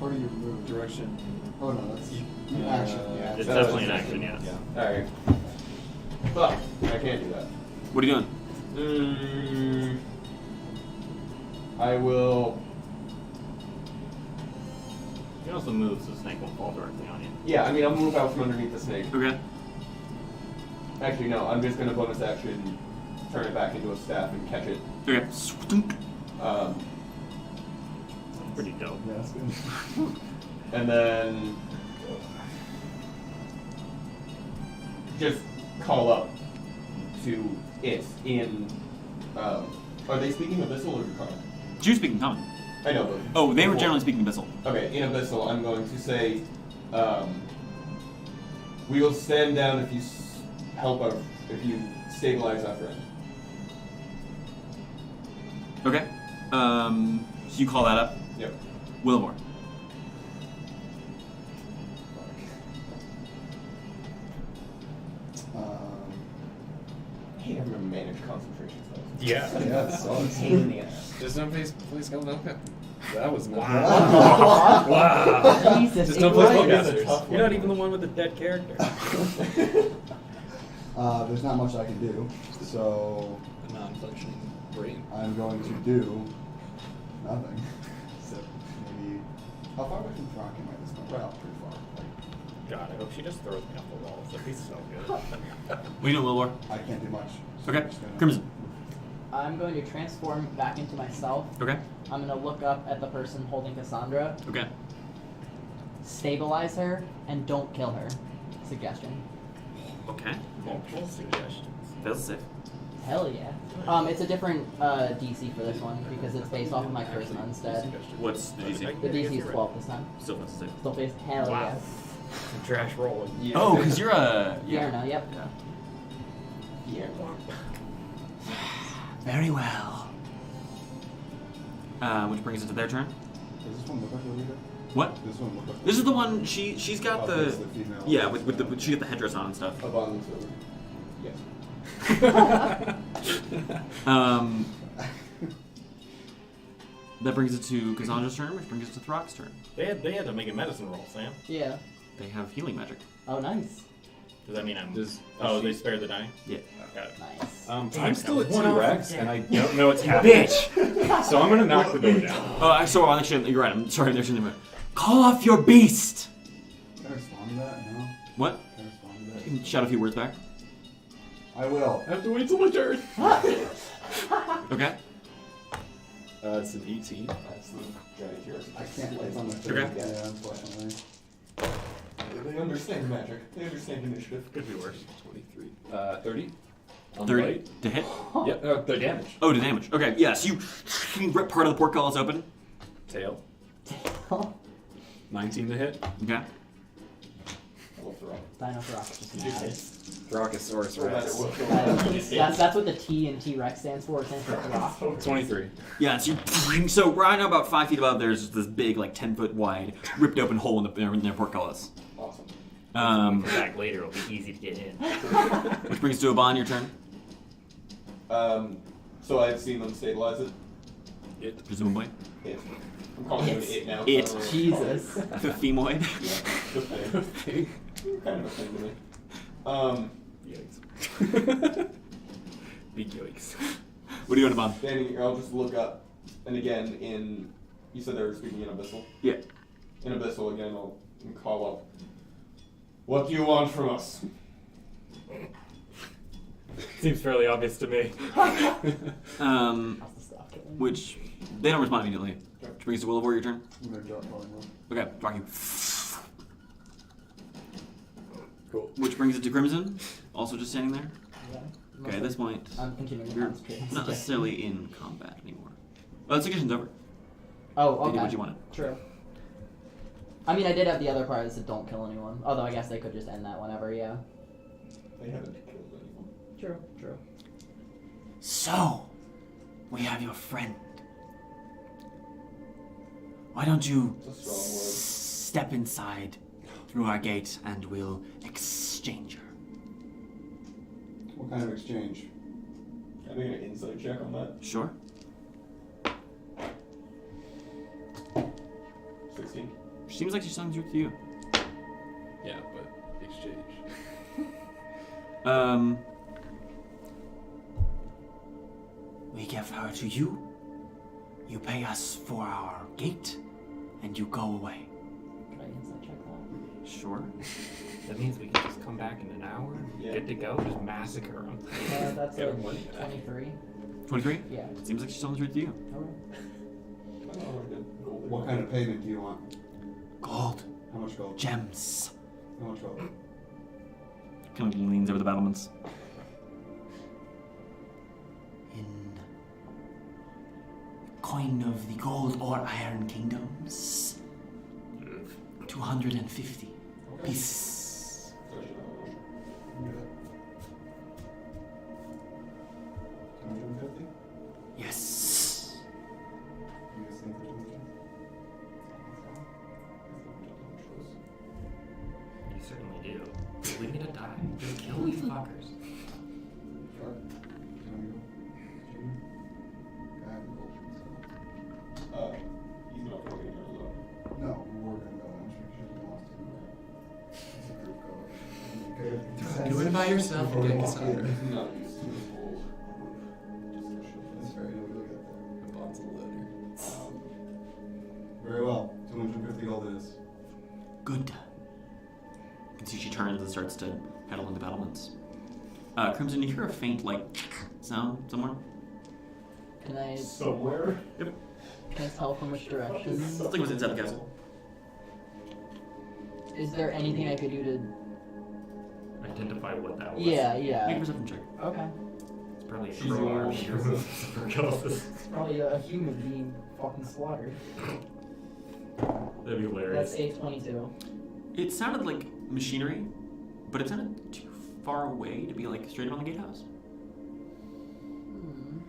Speaker 5: Or you move.
Speaker 7: Direction.
Speaker 5: Oh no, that's action. Yeah.
Speaker 3: It's definitely an action, yes.
Speaker 4: Alright. Fuck. I can't do that.
Speaker 1: What are you doing?
Speaker 4: I will.
Speaker 3: You can also move so the snake won't fall directly on you.
Speaker 4: Yeah, I mean, I'll move out from underneath the snake.
Speaker 1: Okay.
Speaker 4: Actually, no, I'm just gonna bonus action, turn it back into a staff and catch it.
Speaker 1: Okay.
Speaker 3: Pretty dope.
Speaker 5: Yeah, that's good.
Speaker 4: And then just call up to it in. Are they speaking Abyssal or Draconic?
Speaker 1: Jew speaking common.
Speaker 4: I know, but
Speaker 1: Oh, they were
Speaker 4: before-
Speaker 1: generally speaking Abyssal.
Speaker 4: Okay, in Abyssal, I'm going to say, we will stand down if you if you stabilize our friend.
Speaker 1: Okay. So you call that up.
Speaker 4: Yep.
Speaker 1: Wilavor.
Speaker 4: I hate having to manage concentration spells.
Speaker 3: Yeah.
Speaker 5: Yeah, it's solid.
Speaker 4: Pain in the ass.
Speaker 7: Just don't play Spellcaster. That was not.
Speaker 3: Wow.
Speaker 6: Jesus.
Speaker 7: Just don't play
Speaker 6: Christ.
Speaker 7: Spellcasters.
Speaker 3: You're not even the one with the dead character.
Speaker 5: There's not much I can do, so
Speaker 7: A non-functioning brain.
Speaker 5: I'm going to do nothing. So maybe how far away from Throk am I this point? Well, pretty far. Like,
Speaker 3: God, I hope she just throws me off the walls. That'd be so good.
Speaker 1: What are you doing, Wilavor?
Speaker 5: I can't do much. So
Speaker 1: Okay.
Speaker 5: I'm just gonna-
Speaker 1: Crimson.
Speaker 6: I'm going to transform back into myself.
Speaker 1: Okay.
Speaker 6: I'm going to look up at the person holding Cassandra,
Speaker 1: Okay.
Speaker 6: stabilize her, and don't kill her. Suggestion.
Speaker 1: Okay.
Speaker 3: Multiple suggestions.
Speaker 1: Feels safe.
Speaker 6: Hell yeah. It's a different DC for this one because it's based off of my charisma instead.
Speaker 1: What's the DC?
Speaker 6: The DC is 12 this time.
Speaker 1: Still feels safe.
Speaker 6: Still based. Hell
Speaker 3: Wow. Trash roll.
Speaker 4: Yeah.
Speaker 1: Oh, because you're a.
Speaker 6: yeah. Fjarrano, yep.
Speaker 1: Yeah.
Speaker 4: Yeah.
Speaker 1: Very well. Which brings it to their turn.
Speaker 5: Does this one look like a leader?
Speaker 1: What?
Speaker 5: This one look like
Speaker 1: This is the one. She's got
Speaker 5: Oh,
Speaker 1: the.
Speaker 5: that's the female.
Speaker 1: Yeah, with the she got the headdress on and stuff.
Speaker 4: Aban looks over. Yes.
Speaker 1: That brings it to Cassandra's turn, which brings it to Throk's turn.
Speaker 3: They had to make a medicine roll, Sam.
Speaker 6: Yeah.
Speaker 1: They have healing magic.
Speaker 6: Oh, nice.
Speaker 3: Does that mean I'm?
Speaker 7: Does
Speaker 3: They spared the dying.
Speaker 1: Yeah.
Speaker 3: Got it.
Speaker 6: Nice.
Speaker 7: I'm still at
Speaker 3: One
Speaker 7: 2
Speaker 3: off
Speaker 7: Rex,
Speaker 3: of
Speaker 7: and I
Speaker 3: death.
Speaker 7: don't know what's happening. So I'm gonna knock the door down.
Speaker 1: Oh, so actually, you're right. I'm sorry. There's something. Call off your beast.
Speaker 5: Can I respond to that? No.
Speaker 1: What?
Speaker 5: Can I respond to
Speaker 1: You
Speaker 5: that?
Speaker 1: can shout a few words back.
Speaker 5: I will.
Speaker 7: I have to wait till my turn.
Speaker 1: Okay.
Speaker 7: It's an 18.
Speaker 4: That's the giant heroes.
Speaker 5: I can't play on my
Speaker 1: Okay.
Speaker 5: turn. Yeah, unfortunately.
Speaker 4: They understand magic. They understand initiative.
Speaker 3: Could be worse.
Speaker 7: 23. 30. On
Speaker 1: 30
Speaker 7: right.
Speaker 1: to hit.
Speaker 7: Yep. The damage.
Speaker 1: Oh, to damage. Okay. Yeah. So you rip part of the portcullis open.
Speaker 7: Tail. 19 to hit.
Speaker 1: Okay.
Speaker 4: I love Throk.
Speaker 6: Dino Throk is just mad.
Speaker 7: Brachiosaurus
Speaker 4: No matter
Speaker 7: Rex.
Speaker 4: what.
Speaker 6: That's what the T in T-Rex stands for. It stands for Throk.
Speaker 7: 23.
Speaker 1: Yeah. So right now, about 5 feet above, there's this big, like 10-foot wide, ripped open hole in their portcullis.
Speaker 4: Awesome.
Speaker 3: Come back later. It'll be easy to get in.
Speaker 1: Which brings to Aban, your turn.
Speaker 4: So I've seen them stabilize it.
Speaker 1: Presumably.
Speaker 4: It. I'm calling it
Speaker 6: It's-
Speaker 4: it now.
Speaker 1: it.
Speaker 4: so I don't know.
Speaker 6: Jesus.
Speaker 1: The femoid.
Speaker 4: Yeah, the thing. Kind of a thing to me.
Speaker 3: Yikes. Big yikes.
Speaker 1: What are you doing, Aban?
Speaker 4: Standing here, I'll just look up, and again you said they were speaking in Abyssal?
Speaker 1: Yeah.
Speaker 4: In Abyssal, again, I'll call up. What do you want from us?
Speaker 3: Seems fairly obvious to me.
Speaker 1: Which they don't respond immediately. Which brings to Wilavor, your turn.
Speaker 5: I'm gonna drop volume.
Speaker 1: Okay, Rock you.
Speaker 7: Cool.
Speaker 1: Which brings it to Crimson, also just standing there.
Speaker 6: Yeah.
Speaker 1: Okay, at this point,
Speaker 6: I'm continuing to
Speaker 1: you're
Speaker 6: concentrate. on
Speaker 1: not
Speaker 6: suggestions.
Speaker 1: necessarily in combat anymore. Oh, the suggestion's over.
Speaker 6: Oh,
Speaker 1: They
Speaker 6: okay.
Speaker 1: did what you wanted.
Speaker 6: True. I mean, I did have the other part that said don't kill anyone. Although I guess they could just end that whenever, yeah.
Speaker 4: They haven't killed anyone.
Speaker 6: True, true.
Speaker 1: So, we have your friend. Why don't you
Speaker 4: It's a strong word.
Speaker 1: step inside through our gate and we'll exchange her?
Speaker 5: What kind of exchange?
Speaker 4: Can I make an insight check on that?
Speaker 1: Sure.
Speaker 4: 16.
Speaker 1: She seems like she's telling the truth to you.
Speaker 7: Yeah, but exchange.
Speaker 9: We give her to you. You pay us for our gate, and you go away.
Speaker 6: Can I inside check that?
Speaker 1: Sure.
Speaker 3: That means we can just come back in an hour, get to go, just massacre them.
Speaker 6: That's
Speaker 7: Get
Speaker 6: a
Speaker 7: our money back.
Speaker 6: 23.
Speaker 1: 23?
Speaker 6: Yeah.
Speaker 1: Seems like she's telling the truth to you.
Speaker 6: Alright.
Speaker 5: What kind of payment do you want?
Speaker 9: Gold.
Speaker 5: How much gold?
Speaker 9: Gems.
Speaker 5: How much gold?
Speaker 1: Kind of leans over the battlements.
Speaker 9: In coin of the gold or iron kingdoms. 250 pieces.
Speaker 5: Do that. 250?
Speaker 9: Yes.
Speaker 5: You guys think there's any chance?
Speaker 3: You certainly do. We're gonna die. Just kill these fuckers.
Speaker 5: Sure. Do you want to go? Junior? I have the gold, so.
Speaker 4: He's not going anywhere alone.
Speaker 5: No, we're gonna go. I'm sure she wants to. It's a group go.
Speaker 7: Do it by yourself and get Cassandra.
Speaker 4: He's not used to this whole discussion.
Speaker 5: That's fair. Yeah, we'll get there.
Speaker 7: Aban's a letter.
Speaker 5: Very well. 250 gold it is.
Speaker 9: Good.
Speaker 1: You can see she turns and starts to head along the battlements. Crimson, you hear a faint, sound somewhere?
Speaker 6: Can I
Speaker 4: Somewhere?
Speaker 6: tell from which direction?
Speaker 1: It's like it was inside the castle.
Speaker 6: Is there anything I could do to...
Speaker 3: Identify what that was.
Speaker 6: Yeah,
Speaker 1: Make a
Speaker 6: yeah.
Speaker 1: perception check.
Speaker 6: Okay.
Speaker 3: It's probably a
Speaker 4: She's
Speaker 3: pro
Speaker 4: the
Speaker 3: arm.
Speaker 4: one.
Speaker 6: It's probably a human being fucking slaughtered.
Speaker 3: That'd be hilarious.
Speaker 6: That's 822.
Speaker 1: It sounded like machinery, but it sounded too far away to be straight on the gatehouse.
Speaker 6: Hmm.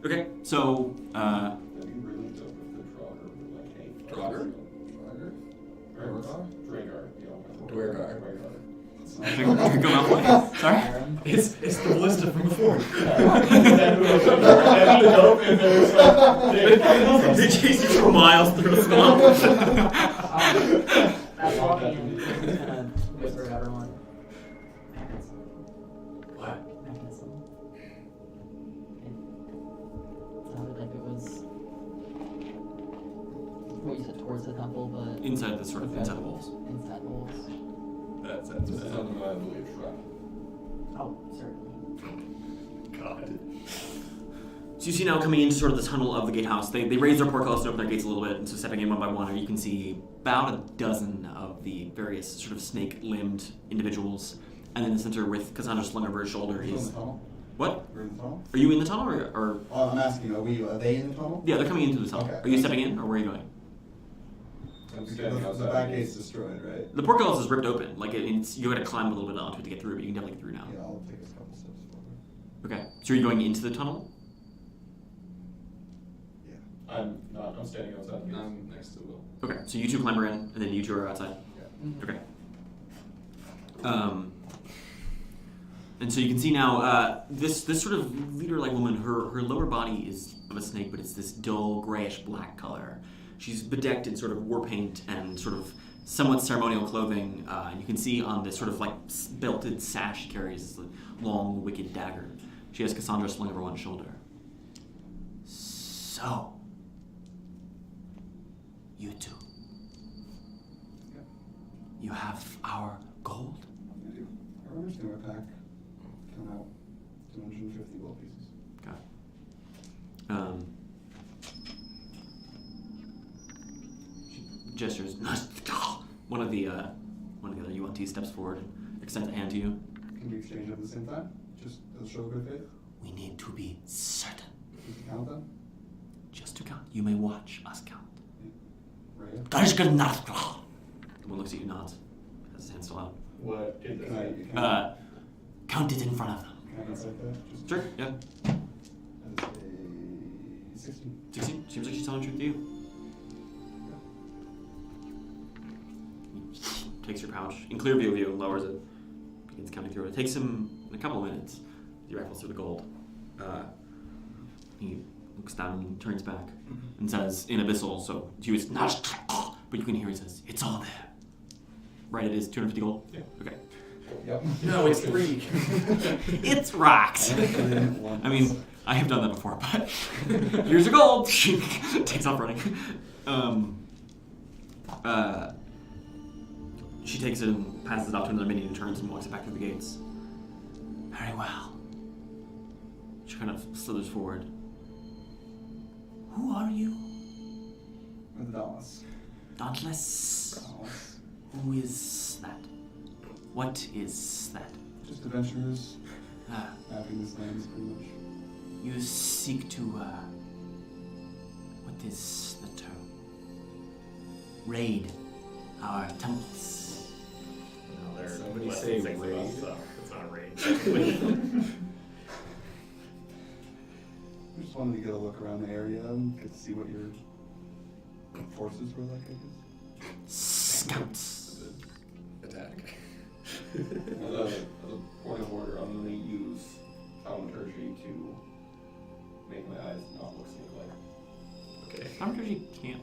Speaker 1: Okay, so
Speaker 4: That'd be really dope if the Throgger were like, hey,
Speaker 7: Throgger?
Speaker 4: Dragar? Dragar,
Speaker 7: Dwergar.
Speaker 1: go Malfoy. Sorry.
Speaker 6: Aaron.
Speaker 3: It's the ballista from before.
Speaker 1: They chase you for miles through a swamp.
Speaker 6: That's walking in. I'm just gonna whisper to everyone.
Speaker 3: What?
Speaker 6: Mechanism. It sounded like it was... What you said, towards the temple, but...
Speaker 1: Inside the inside the walls.
Speaker 6: Inside the walls.
Speaker 7: That sounds
Speaker 4: This is
Speaker 7: bad.
Speaker 4: undeniably a trap.
Speaker 6: Oh, certainly.
Speaker 3: God.
Speaker 1: So you see now coming into sort of the tunnel of the gatehouse, they raise their portcullis and open their gates a little bit, and so stepping in one by one, you can see about a dozen of the various sort of snake-limbed individuals, and in the center with Cassandra slung over her shoulder
Speaker 5: We're in
Speaker 1: is...
Speaker 5: the tunnel?
Speaker 1: What?
Speaker 5: We're in the tunnel?
Speaker 1: Are you in the tunnel or...
Speaker 5: Oh, I'm asking, are they in the tunnel?
Speaker 1: Yeah, they're coming into the tunnel.
Speaker 5: Okay.
Speaker 1: Are you stepping in, or where are you going?
Speaker 4: I'm
Speaker 5: Because
Speaker 4: standing
Speaker 5: the
Speaker 4: outside.
Speaker 5: back gate's destroyed, right?
Speaker 1: The portcullis is ripped open. You gotta climb a little bit onto it to get through, but you can definitely get through now.
Speaker 5: Yeah, I'll take us a couple steps forward.
Speaker 1: Okay, so are you going into the tunnel?
Speaker 5: Yeah.
Speaker 4: I'm not. I'm standing outside.
Speaker 7: I'm next to Will.
Speaker 1: Okay, so you two climber in, and then you two are outside.
Speaker 5: Yeah.
Speaker 1: Okay. And so you can see now, this sort of leader-like woman, her lower body is of a snake, but it's this dull grayish-black color. She's bedecked in sort of war paint and sort of somewhat ceremonial clothing. You can see on this sort of belted sash she carries this long, wicked dagger. She has Cassandra slung over one shoulder.
Speaker 9: So, you two.
Speaker 5: Yeah.
Speaker 9: You have our gold.
Speaker 5: I do. Our understand our pack. Come out 250 gold pieces.
Speaker 1: Got it. She gestures. One of the other UNT steps forward and extends a hand to you.
Speaker 5: Can we exchange at the same time? Just as a show of good faith?
Speaker 9: We need to be certain.
Speaker 5: Just to count them?
Speaker 9: Just to count. You may watch us count.
Speaker 5: Right?
Speaker 9: That is good enough.
Speaker 1: The one looks at you, nods, has his hand still out.
Speaker 4: What is
Speaker 5: Can I,
Speaker 4: it?
Speaker 5: can I,
Speaker 9: Count it in front of them.
Speaker 5: can I insert that? Just
Speaker 1: Sure, yeah.
Speaker 5: That is a 16.
Speaker 1: 16? Seems like she's telling the truth to you. He takes your pouch, in clear view of you, lowers it, begins counting through it. It takes him a couple of minutes. He rifles through the gold. He looks down and turns back and says in Abyssal, so to you it's not, but you can hear he says, it's all there. Right, it is 250 gold?
Speaker 7: Yeah.
Speaker 1: Okay.
Speaker 5: Yep.
Speaker 7: No, it's free.
Speaker 1: It's rocks! I mean, I have done that before, but here's your gold! Takes off running. She takes it and passes it off to another minion and turns and walks it back through the gates. Very well. She kind of slithers forward. Who are you?
Speaker 5: With Dallas.
Speaker 1: Dauntless?
Speaker 5: Dallas.
Speaker 1: Who is that? What is that?
Speaker 5: Just adventurers.
Speaker 1: Ah,
Speaker 5: Mapping this land, pretty much.
Speaker 1: you seek to, what is the term? Raid our temples.
Speaker 3: No, they're
Speaker 7: Somebody
Speaker 3: less
Speaker 7: say
Speaker 3: than 6 of us,
Speaker 7: raid.
Speaker 3: so it's not a raid.
Speaker 5: We just wanted to get a look around the area and get to see what your forces were like, I guess.
Speaker 1: Scouts.
Speaker 7: Attack.
Speaker 4: As a point of order, I'm going to use thaumaturgy to make my eyes not look snake-like.
Speaker 7: Okay.
Speaker 1: Thaumaturgy can't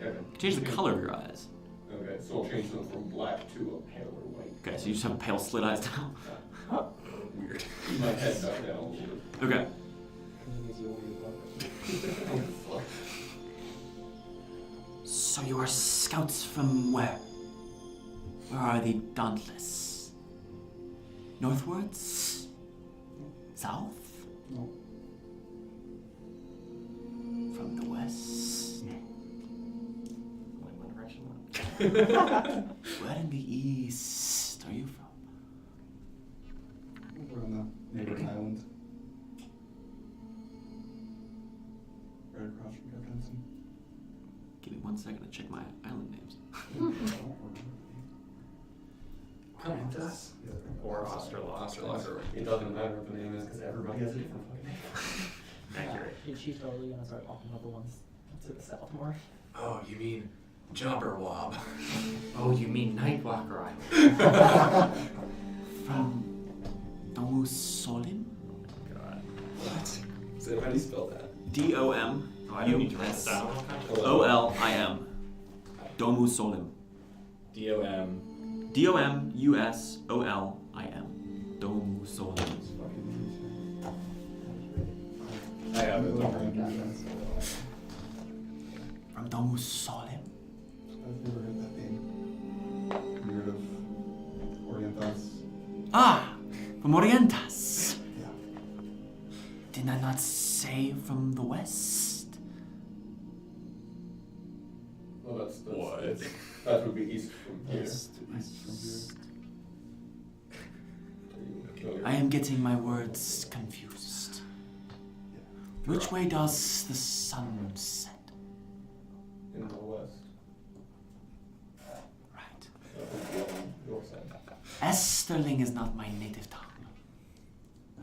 Speaker 4: Okay.
Speaker 1: change the color of your eyes.
Speaker 4: Okay, so I'll change them from black to a paler white.
Speaker 1: Okay, so you just have pale slit eyes now.
Speaker 7: Weird.
Speaker 4: Keep my head back down a little bit.
Speaker 1: Okay.
Speaker 4: Fuck.
Speaker 1: So you are scouts from where? Where are the Dauntless? Northwards? South?
Speaker 5: No.
Speaker 1: From the west?
Speaker 3: Only one direction left.
Speaker 1: Where in the east are you from?
Speaker 5: We're on the neighboring island. Right across from Captain.
Speaker 1: Give me 1 second to check my island names.
Speaker 7: Commentus.
Speaker 3: Or Australoth.
Speaker 4: It doesn't matter what the name is because everybody has a different fucking name.
Speaker 3: Accurate.
Speaker 6: She's totally gonna start walking up the ones to the south more.
Speaker 7: Oh, you mean Jobberwob.
Speaker 3: Oh, you mean Nightwalker Island?
Speaker 1: From Domus Solim?
Speaker 3: God.
Speaker 7: What? So how do you spell that?
Speaker 1: D-O-M.
Speaker 3: Oh, I don't need to write this down.
Speaker 1: O-L-I-M. Domus Solim.
Speaker 7: D-O-M.
Speaker 1: D-O-M-U-S-O-L-I-m. Domus Solim.
Speaker 7: I have it.
Speaker 1: From Domus Solim?
Speaker 5: I've never heard that name. You heard of Orientas?
Speaker 1: Ah! From Orientas.
Speaker 5: Yeah.
Speaker 1: Did I not say from the west?
Speaker 4: Well, that's
Speaker 7: What?
Speaker 4: that would be east from here.
Speaker 5: East from here.
Speaker 1: I am getting my words confused. Which way does the sun set?
Speaker 4: In the west.
Speaker 1: Right.
Speaker 4: That would be on your side.
Speaker 1: Esterling is not my native tongue.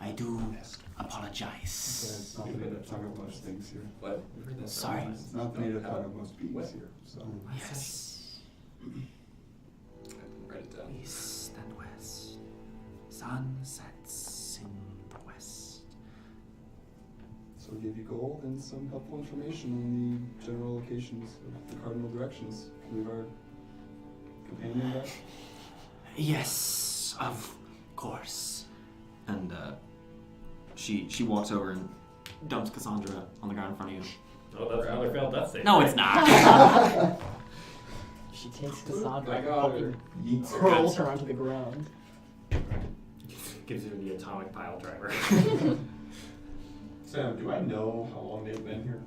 Speaker 1: I do apologize.
Speaker 5: It's not the native tongue of most things here.
Speaker 7: What?
Speaker 1: Sorry.
Speaker 5: It's not the native tongue of most beings here, so.
Speaker 1: Yes.
Speaker 7: Write it down.
Speaker 1: East and west. Sun sets in the west.
Speaker 5: So we gave you gold and some helpful information on the general locations of the cardinal directions. Can we have our companion back?
Speaker 1: Yes, of course. And she walks over and dumps Cassandra on the ground in front of you.
Speaker 3: Oh, that's another failed death save.
Speaker 1: No, it's not.
Speaker 6: She takes Cassandra
Speaker 4: I
Speaker 6: and
Speaker 4: got
Speaker 6: fucking
Speaker 4: it. Yeets her.
Speaker 6: hurls her onto the ground.
Speaker 3: Gives you the atomic pile driver.
Speaker 4: Sam, do I know how long they've been here?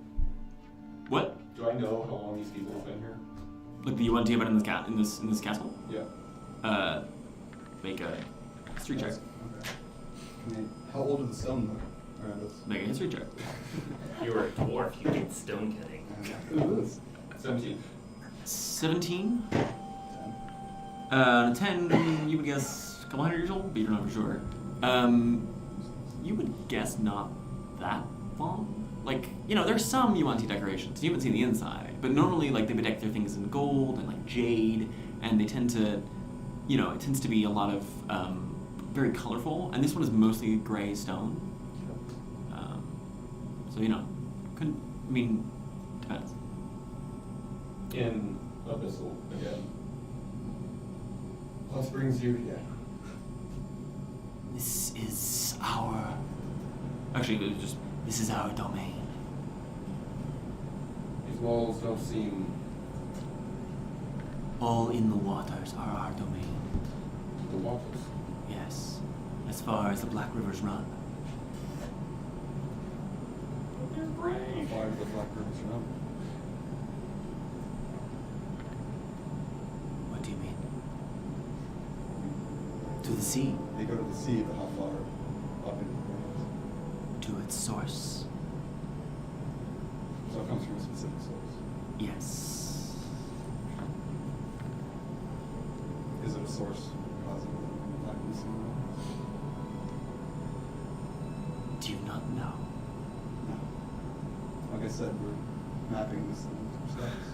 Speaker 1: What?
Speaker 4: Do I know how long these people have been here?
Speaker 1: Like, do you want to about in this castle?
Speaker 4: Yeah.
Speaker 1: Make a history check.
Speaker 5: Okay. How old are the stone look? Alright, let's.
Speaker 1: Make a history check.
Speaker 3: You were a dwarf, you did stone cutting.
Speaker 4: 17.
Speaker 1: 17. 10. You would guess a couple hundred years old, but you're not for sure. You would guess not that long. Like, there's some Yuan-Ti decorations. You haven't seen the inside, but normally, like, they bedeck their things in gold and like jade, and they tend to, it tends to be a lot of very colorful. And this one is mostly gray stone. So Couldn't. I mean, depends.
Speaker 4: In Abyssal again. What brings you here?
Speaker 9: This is our.
Speaker 1: Actually, it was just.
Speaker 9: This is our domain.
Speaker 4: These walls don't seem
Speaker 9: All in the waters are our domain.
Speaker 4: the waters.
Speaker 9: Yes. As far as the Black Rivers run.
Speaker 5: Why do the Black Rivers run?
Speaker 9: What do you mean? To the sea.
Speaker 5: They go to the sea, but how far up into the waves?
Speaker 9: To its source.
Speaker 5: So it comes from a specific source.
Speaker 9: Yes.
Speaker 5: Is it a source causing the Black Rivers?
Speaker 9: Do you not know?
Speaker 5: No. Like I said, we're mapping this thing ourselves.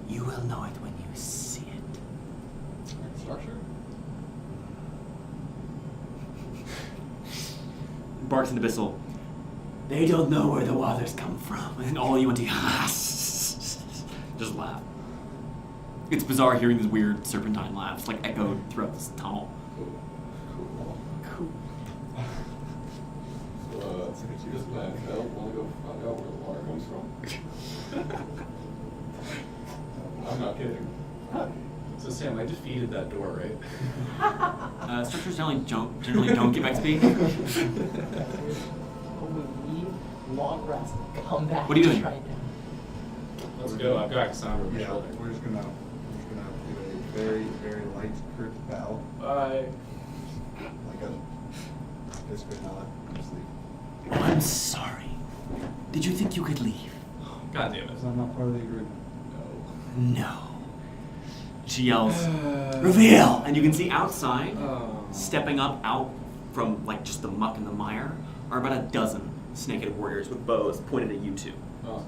Speaker 9: You will know it when you see it.
Speaker 5: Like the structure?
Speaker 1: Barks and Abyssal.
Speaker 9: They don't know where the waters come from.
Speaker 1: And all you want to just laugh. It's bizarre hearing these weird serpentine laughs, like echoed throughout this tunnel.
Speaker 9: Cool.
Speaker 4: So, this man fell. Want to go find out where the water comes from? I'm not kidding.
Speaker 2: So Sam, I defeated that door, right?
Speaker 1: Structures generally don't give XP.
Speaker 6: When we leave, long rest, come back.
Speaker 1: What are you doing?
Speaker 6: Right now.
Speaker 2: Let's go. I've got Cassandra on my
Speaker 5: Yeah,
Speaker 2: shoulder.
Speaker 5: we're just gonna do a very, very light crit bow.
Speaker 2: Bye.
Speaker 5: Like a discreet nod. Just leave.
Speaker 9: Oh, I'm sorry. Did you think you could leave?
Speaker 2: God damn it.
Speaker 5: Because I'm not part of the agreement.
Speaker 9: No.
Speaker 1: She yells, "Reveal!" And you can see outside,
Speaker 2: Oh.
Speaker 1: stepping up out from like just the muck and the mire, are about a dozen snake-headed warriors with bows pointed at you two.
Speaker 2: Oh.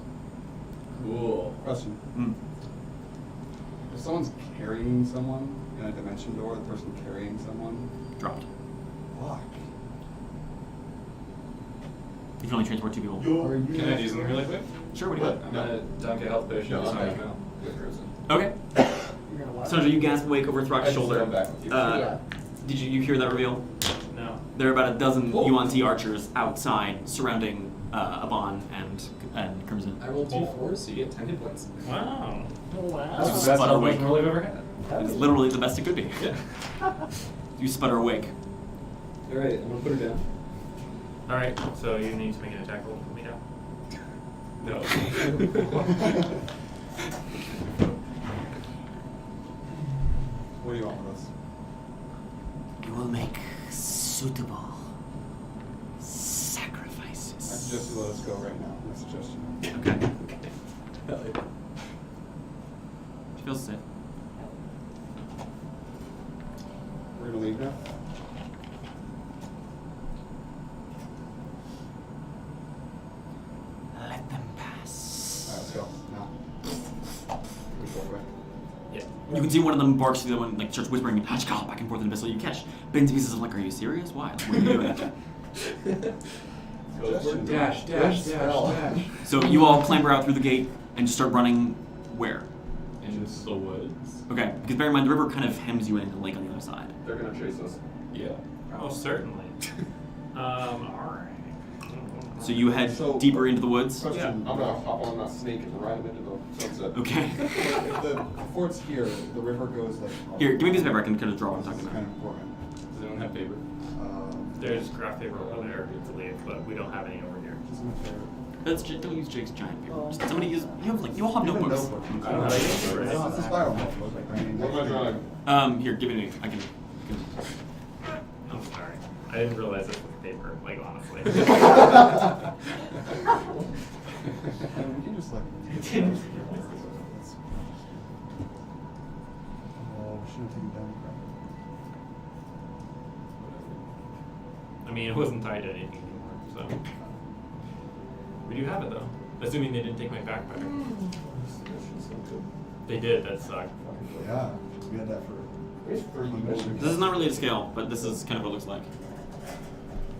Speaker 2: Cool.
Speaker 5: Question.
Speaker 1: Mm.
Speaker 5: If someone's carrying someone in a dimension door, the person carrying someone,
Speaker 1: Dropped.
Speaker 5: fuck.
Speaker 1: You can only transport 2 people.
Speaker 5: Are you
Speaker 2: Can I do something really quick?
Speaker 1: Sure, what do you want?
Speaker 2: I'm gonna dunk a health potion
Speaker 4: No,
Speaker 2: in
Speaker 4: I'm
Speaker 2: Cassandra's
Speaker 4: back.
Speaker 2: mouth.
Speaker 4: Good person.
Speaker 1: Okay.
Speaker 6: You're gonna what?
Speaker 1: Sandra, you gasp awake over Throk's
Speaker 4: I just
Speaker 1: shoulder.
Speaker 4: come back with you.
Speaker 6: Yeah.
Speaker 1: Did you hear that reveal?
Speaker 3: No.
Speaker 1: There are about a dozen
Speaker 2: Oh.
Speaker 1: UNT archers outside surrounding Aban and Crimson.
Speaker 2: I rolled 2 4s, so you get 10 hit points.
Speaker 3: Wow.
Speaker 6: Oh, wow.
Speaker 2: That's the best
Speaker 1: Sputter
Speaker 2: health
Speaker 1: awake.
Speaker 2: potion roll I've ever had.
Speaker 1: It's literally the best it could be.
Speaker 2: Yeah.
Speaker 1: You sputter awake.
Speaker 2: Alright, I'm gonna put her down.
Speaker 3: Alright, so you need to make an attack roll to put me down.
Speaker 2: No.
Speaker 5: What do you want with us?
Speaker 9: You will make suitable
Speaker 5: I
Speaker 9: sacrifices.
Speaker 5: suggest you let us go right now. My suggestion.
Speaker 1: Okay.
Speaker 2: Hell yeah.
Speaker 1: She feels safe.
Speaker 5: We're gonna leave now.
Speaker 9: Let them
Speaker 5: Alright,
Speaker 9: pass.
Speaker 5: let's go. Now. Let's go away.
Speaker 3: Yeah.
Speaker 1: You can see one of them barks to the other one, like starts whispering "Hachkal" back and forth in Abyssal. You catch bends pieces of like, "Are you serious? Why? Like, what are you doing?"
Speaker 5: Suggestion.
Speaker 2: Dash, dash, dash, dash.
Speaker 1: So you all clamber out through the gate and just start running. Where?
Speaker 2: Into the woods.
Speaker 1: Okay, because bear in mind the river kind of hems you in the lake on the other side.
Speaker 4: They're gonna chase us.
Speaker 2: Yeah.
Speaker 3: Oh, certainly. Alright.
Speaker 1: So you head
Speaker 5: So-
Speaker 1: deeper into the woods.
Speaker 5: Question.
Speaker 4: I'm gonna hop on that snake and ride him into the sunset.
Speaker 1: Okay.
Speaker 5: If the fort's here, the river goes like.
Speaker 1: Here, give me a piece of paper. I can kind of draw what I'm
Speaker 5: This
Speaker 1: talking
Speaker 5: is
Speaker 1: about.
Speaker 5: kind of important.
Speaker 2: Does anyone have paper?
Speaker 3: There's craft paper over there, I believe, but we don't have any over here.
Speaker 5: Isn't it fair?
Speaker 1: Don't use Jake's giant paper. Just somebody use. You all have
Speaker 5: You have a
Speaker 1: notebooks.
Speaker 5: notebook.
Speaker 2: I don't have any paper.
Speaker 5: It's a spiral notebook. Like, I mean,
Speaker 4: What am I drawing?
Speaker 1: Here, give me. I can.
Speaker 3: I'm sorry. I didn't realize it was paper, like, honestly.
Speaker 5: I mean, we can just like. Oh, we should have taken down
Speaker 3: I mean, it wasn't tied to anything anymore, so. We do have it, though. Assuming they didn't take my backpack. They did, that sucked.
Speaker 5: Yeah, we had that for.
Speaker 1: This is not really to scale, but this is kind of what it looks like.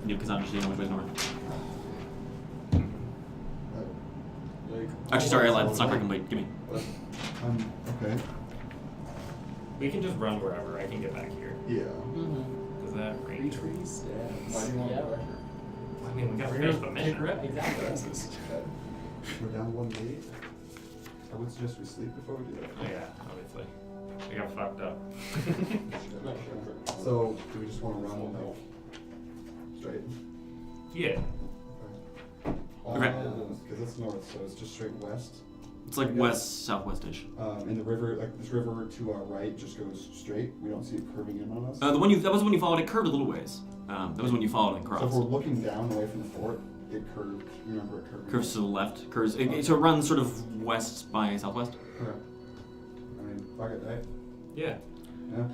Speaker 1: You Cassandra, so you know which way is north. Actually, sorry, I lied. It's not quite complete. Give me.
Speaker 5: Okay.
Speaker 3: We can just run wherever. I can get back here.
Speaker 5: Yeah.
Speaker 6: Mm-hmm.
Speaker 3: Does that range?
Speaker 5: Trees.
Speaker 4: Why do you want
Speaker 6: Yeah,
Speaker 4: to
Speaker 3: I mean, we got to finish the mission.
Speaker 6: Exactly.
Speaker 5: We're down 1 gate. I would suggest we sleep before we do that.
Speaker 3: Oh, yeah, obviously. We got fucked up.
Speaker 5: So, do we just want to run like straight?
Speaker 3: Yeah.
Speaker 1: Okay.
Speaker 5: Because it's north, so it's just straight west.
Speaker 1: It's like west southwest-ish.
Speaker 5: And the river, like this river to our right, just goes straight. We don't see it curving in on us.
Speaker 1: That was when you followed. It curved a little ways. That was when you followed and
Speaker 5: So if
Speaker 1: crossed.
Speaker 5: we're looking down away from the fort, it curved. Remember it curved.
Speaker 1: Curves to the left. Curves. So it runs sort of west by southwest.
Speaker 5: Correct. I mean, fuck it, right?
Speaker 3: Yeah.
Speaker 5: Yeah.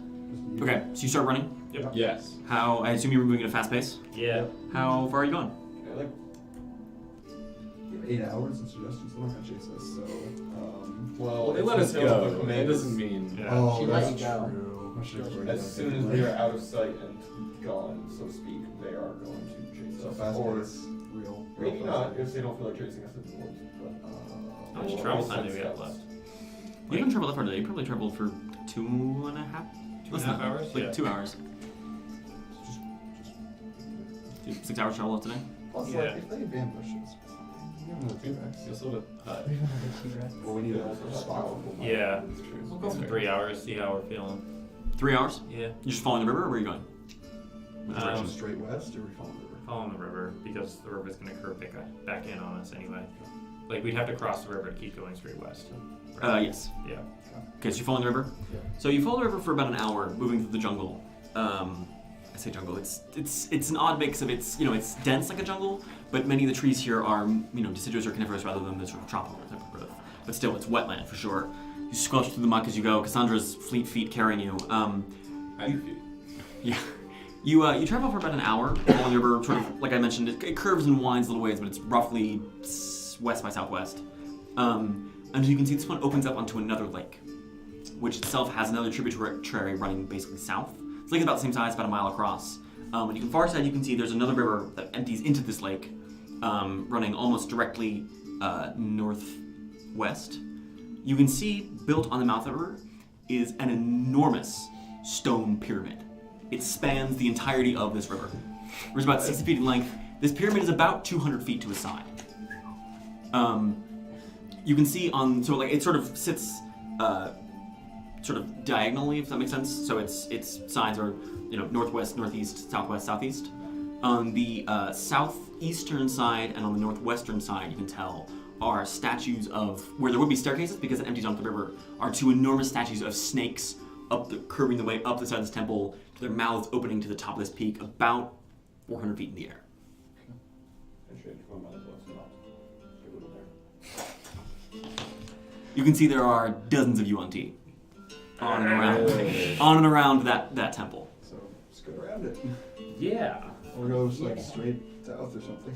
Speaker 5: Just
Speaker 1: Okay, so you start running.
Speaker 3: Yep.
Speaker 2: Yes.
Speaker 1: How? I assume you were moving at a fast pace.
Speaker 3: Yeah.
Speaker 1: How far are you going?
Speaker 4: Yeah, like,
Speaker 5: Give 8 hours and suggestions. They're not gonna chase us, so.
Speaker 2: Well,
Speaker 4: they
Speaker 2: they
Speaker 4: let
Speaker 2: let
Speaker 4: us
Speaker 2: us
Speaker 4: go.
Speaker 2: go.
Speaker 4: That
Speaker 2: That
Speaker 4: doesn't
Speaker 2: doesn't mean.
Speaker 3: Yeah.
Speaker 5: Oh,
Speaker 6: She let
Speaker 5: that's
Speaker 6: you go.
Speaker 5: true. I should have worried
Speaker 4: as
Speaker 5: about
Speaker 4: soon
Speaker 5: that.
Speaker 4: as they are out of sight and gone, so to speak, they are going to chase
Speaker 5: So
Speaker 4: us.
Speaker 5: fast
Speaker 4: Or
Speaker 5: pace, real.
Speaker 4: maybe
Speaker 5: fast
Speaker 4: not,
Speaker 5: pace.
Speaker 4: if they don't feel like chasing us in the woods. But,
Speaker 3: How much
Speaker 4: we'll
Speaker 3: travel
Speaker 4: send
Speaker 3: time do we have
Speaker 4: scouts.
Speaker 3: left?
Speaker 1: You haven't traveled that far today. You probably traveled for 2.5.
Speaker 3: 2.5 hours?
Speaker 1: Like
Speaker 3: Yeah.
Speaker 1: 2 hours. 6 hours travel left today.
Speaker 5: Plus,
Speaker 3: Yeah.
Speaker 5: like, if they ambush us, we have another 2x.
Speaker 2: Just sort of hut.
Speaker 5: Well, we need a stockpile.
Speaker 3: Yeah.
Speaker 2: That's true.
Speaker 3: We'll go for 3 hours, see how we're feeling.
Speaker 1: 3 hours?
Speaker 3: Yeah.
Speaker 1: You just following the river, or where are you going? Which direction?
Speaker 5: Straight west, or we follow the river?
Speaker 3: Following the river, because the river's going to curve back in on us anyway. Like, we'd have to cross the river to keep going straight west.
Speaker 1: Yes.
Speaker 3: Yeah.
Speaker 1: Okay, so you follow the river.
Speaker 3: Yeah.
Speaker 1: So you follow the river for about an hour, moving through the jungle. I say jungle. It's an odd mix of it's dense like a jungle, but many of the trees here are deciduous or coniferous rather than the sort of tropical type of growth. But still, it's wetland for sure. You squelch through the muck as you go. Cassandra's fleet feet carrying you.
Speaker 2: How's your feet?
Speaker 1: Yeah. You travel for about an hour along the river, sort of like I mentioned. It curves and winds a little ways, but it's roughly west by southwest. And you can see this one opens up onto another lake, which itself has another tributary running basically south. This lake is about the same size, about a mile across. And you can far side, you can see there's another river that empties into this lake, running almost directly northwest. You can see built on the mouth of the river is an enormous stone pyramid. It spans the entirety of this river. It's about 60 feet in length. This pyramid is about 200 feet to its side. You can see it sort of sits sort of diagonally, if that makes sense. So its sides are northwest, northeast, southwest, southeast. On the southeastern side and on the northwestern side, you can tell are statues of where there would be staircases because it empties onto the river. Are two enormous statues of snakes curving the way up the side of this temple, to their mouths opening to the top of this peak, about 400 feet in the air. You can see there are dozens of UNT on and around that temple.
Speaker 5: So just go around it.
Speaker 3: Yeah.
Speaker 5: Or go like straight south or something.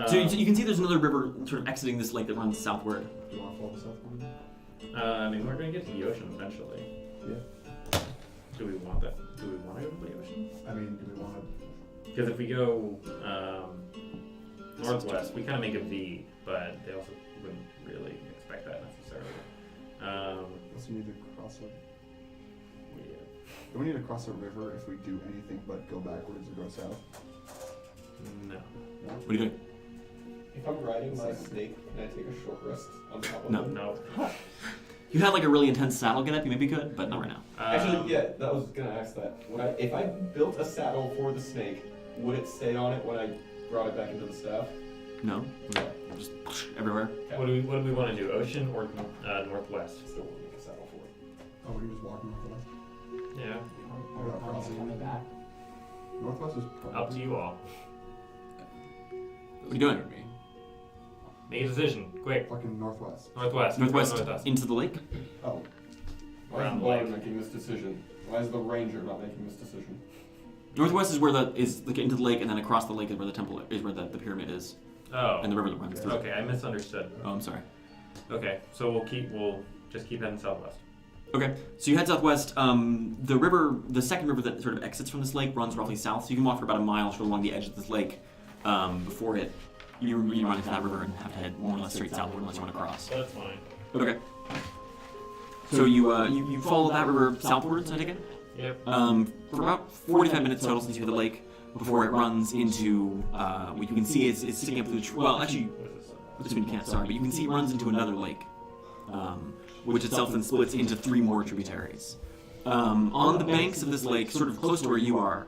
Speaker 1: So you can see there's another river sort of exiting this lake that runs southward.
Speaker 5: Do you want to follow the south one?
Speaker 3: I mean, we're going to get to the ocean eventually.
Speaker 5: Yeah.
Speaker 3: Do we want that? Do we want to go to the ocean?
Speaker 5: I mean, do we want to?
Speaker 3: Because if we go northwest, we kind of make a V, but they also wouldn't really expect that necessarily.
Speaker 5: Unless we need to cross a.
Speaker 3: Yeah.
Speaker 5: Do we need to cross a river if we do anything but go backwards or go south?
Speaker 3: No.
Speaker 1: What are you doing?
Speaker 4: If I'm riding my snake, can I take a short rest on top of
Speaker 1: No.
Speaker 4: it?
Speaker 3: No.
Speaker 1: You had like a really intense saddle get up, you maybe could, but not right now.
Speaker 4: Actually, yeah, that was gonna ask that. If I built a saddle for the snake, would it stay on it when I brought it back into the staff?
Speaker 1: No? Just everywhere.
Speaker 3: What do we want to do? Ocean or northwest?
Speaker 4: Still want to make a saddle for it.
Speaker 5: Oh, we're just walking northwest.
Speaker 3: Yeah.
Speaker 5: We're not crossing.
Speaker 6: Coming back.
Speaker 5: Northwest is probably.
Speaker 3: Up to you all.
Speaker 1: What are you doing?
Speaker 3: Make a decision, quick.
Speaker 5: Fucking northwest.
Speaker 3: Northwest.
Speaker 1: Northwest into the lake?
Speaker 5: Oh.
Speaker 4: Why is
Speaker 3: Around
Speaker 4: the
Speaker 3: the
Speaker 4: lawyer
Speaker 3: lake.
Speaker 4: making this decision? Why is the ranger not making this decision?
Speaker 1: Northwest is where into the lake, and then across the lake is where the temple is, where the pyramid is,
Speaker 3: Oh.
Speaker 1: and the river that runs through.
Speaker 3: Okay, I misunderstood.
Speaker 1: Oh, I'm sorry.
Speaker 3: Okay, so we'll just keep heading southwest.
Speaker 1: Okay, so you head southwest. The second river that sort of exits from this lake runs roughly south, so you can walk for about a mile sort of along the edge of this lake before it you run into that river and have to head more or less straight southward unless you want to cross.
Speaker 3: That's fine.
Speaker 1: Okay. So you follow that river southwards, I take it?
Speaker 3: Yep.
Speaker 1: For about 45 minutes total since you hit the lake, before it runs into what you can see is sticking up through the well, actually, this one you can't, sorry, but you can see it runs into another lake, which itself then splits into 3 more tributaries. On the banks of this lake, sort of close to where you are,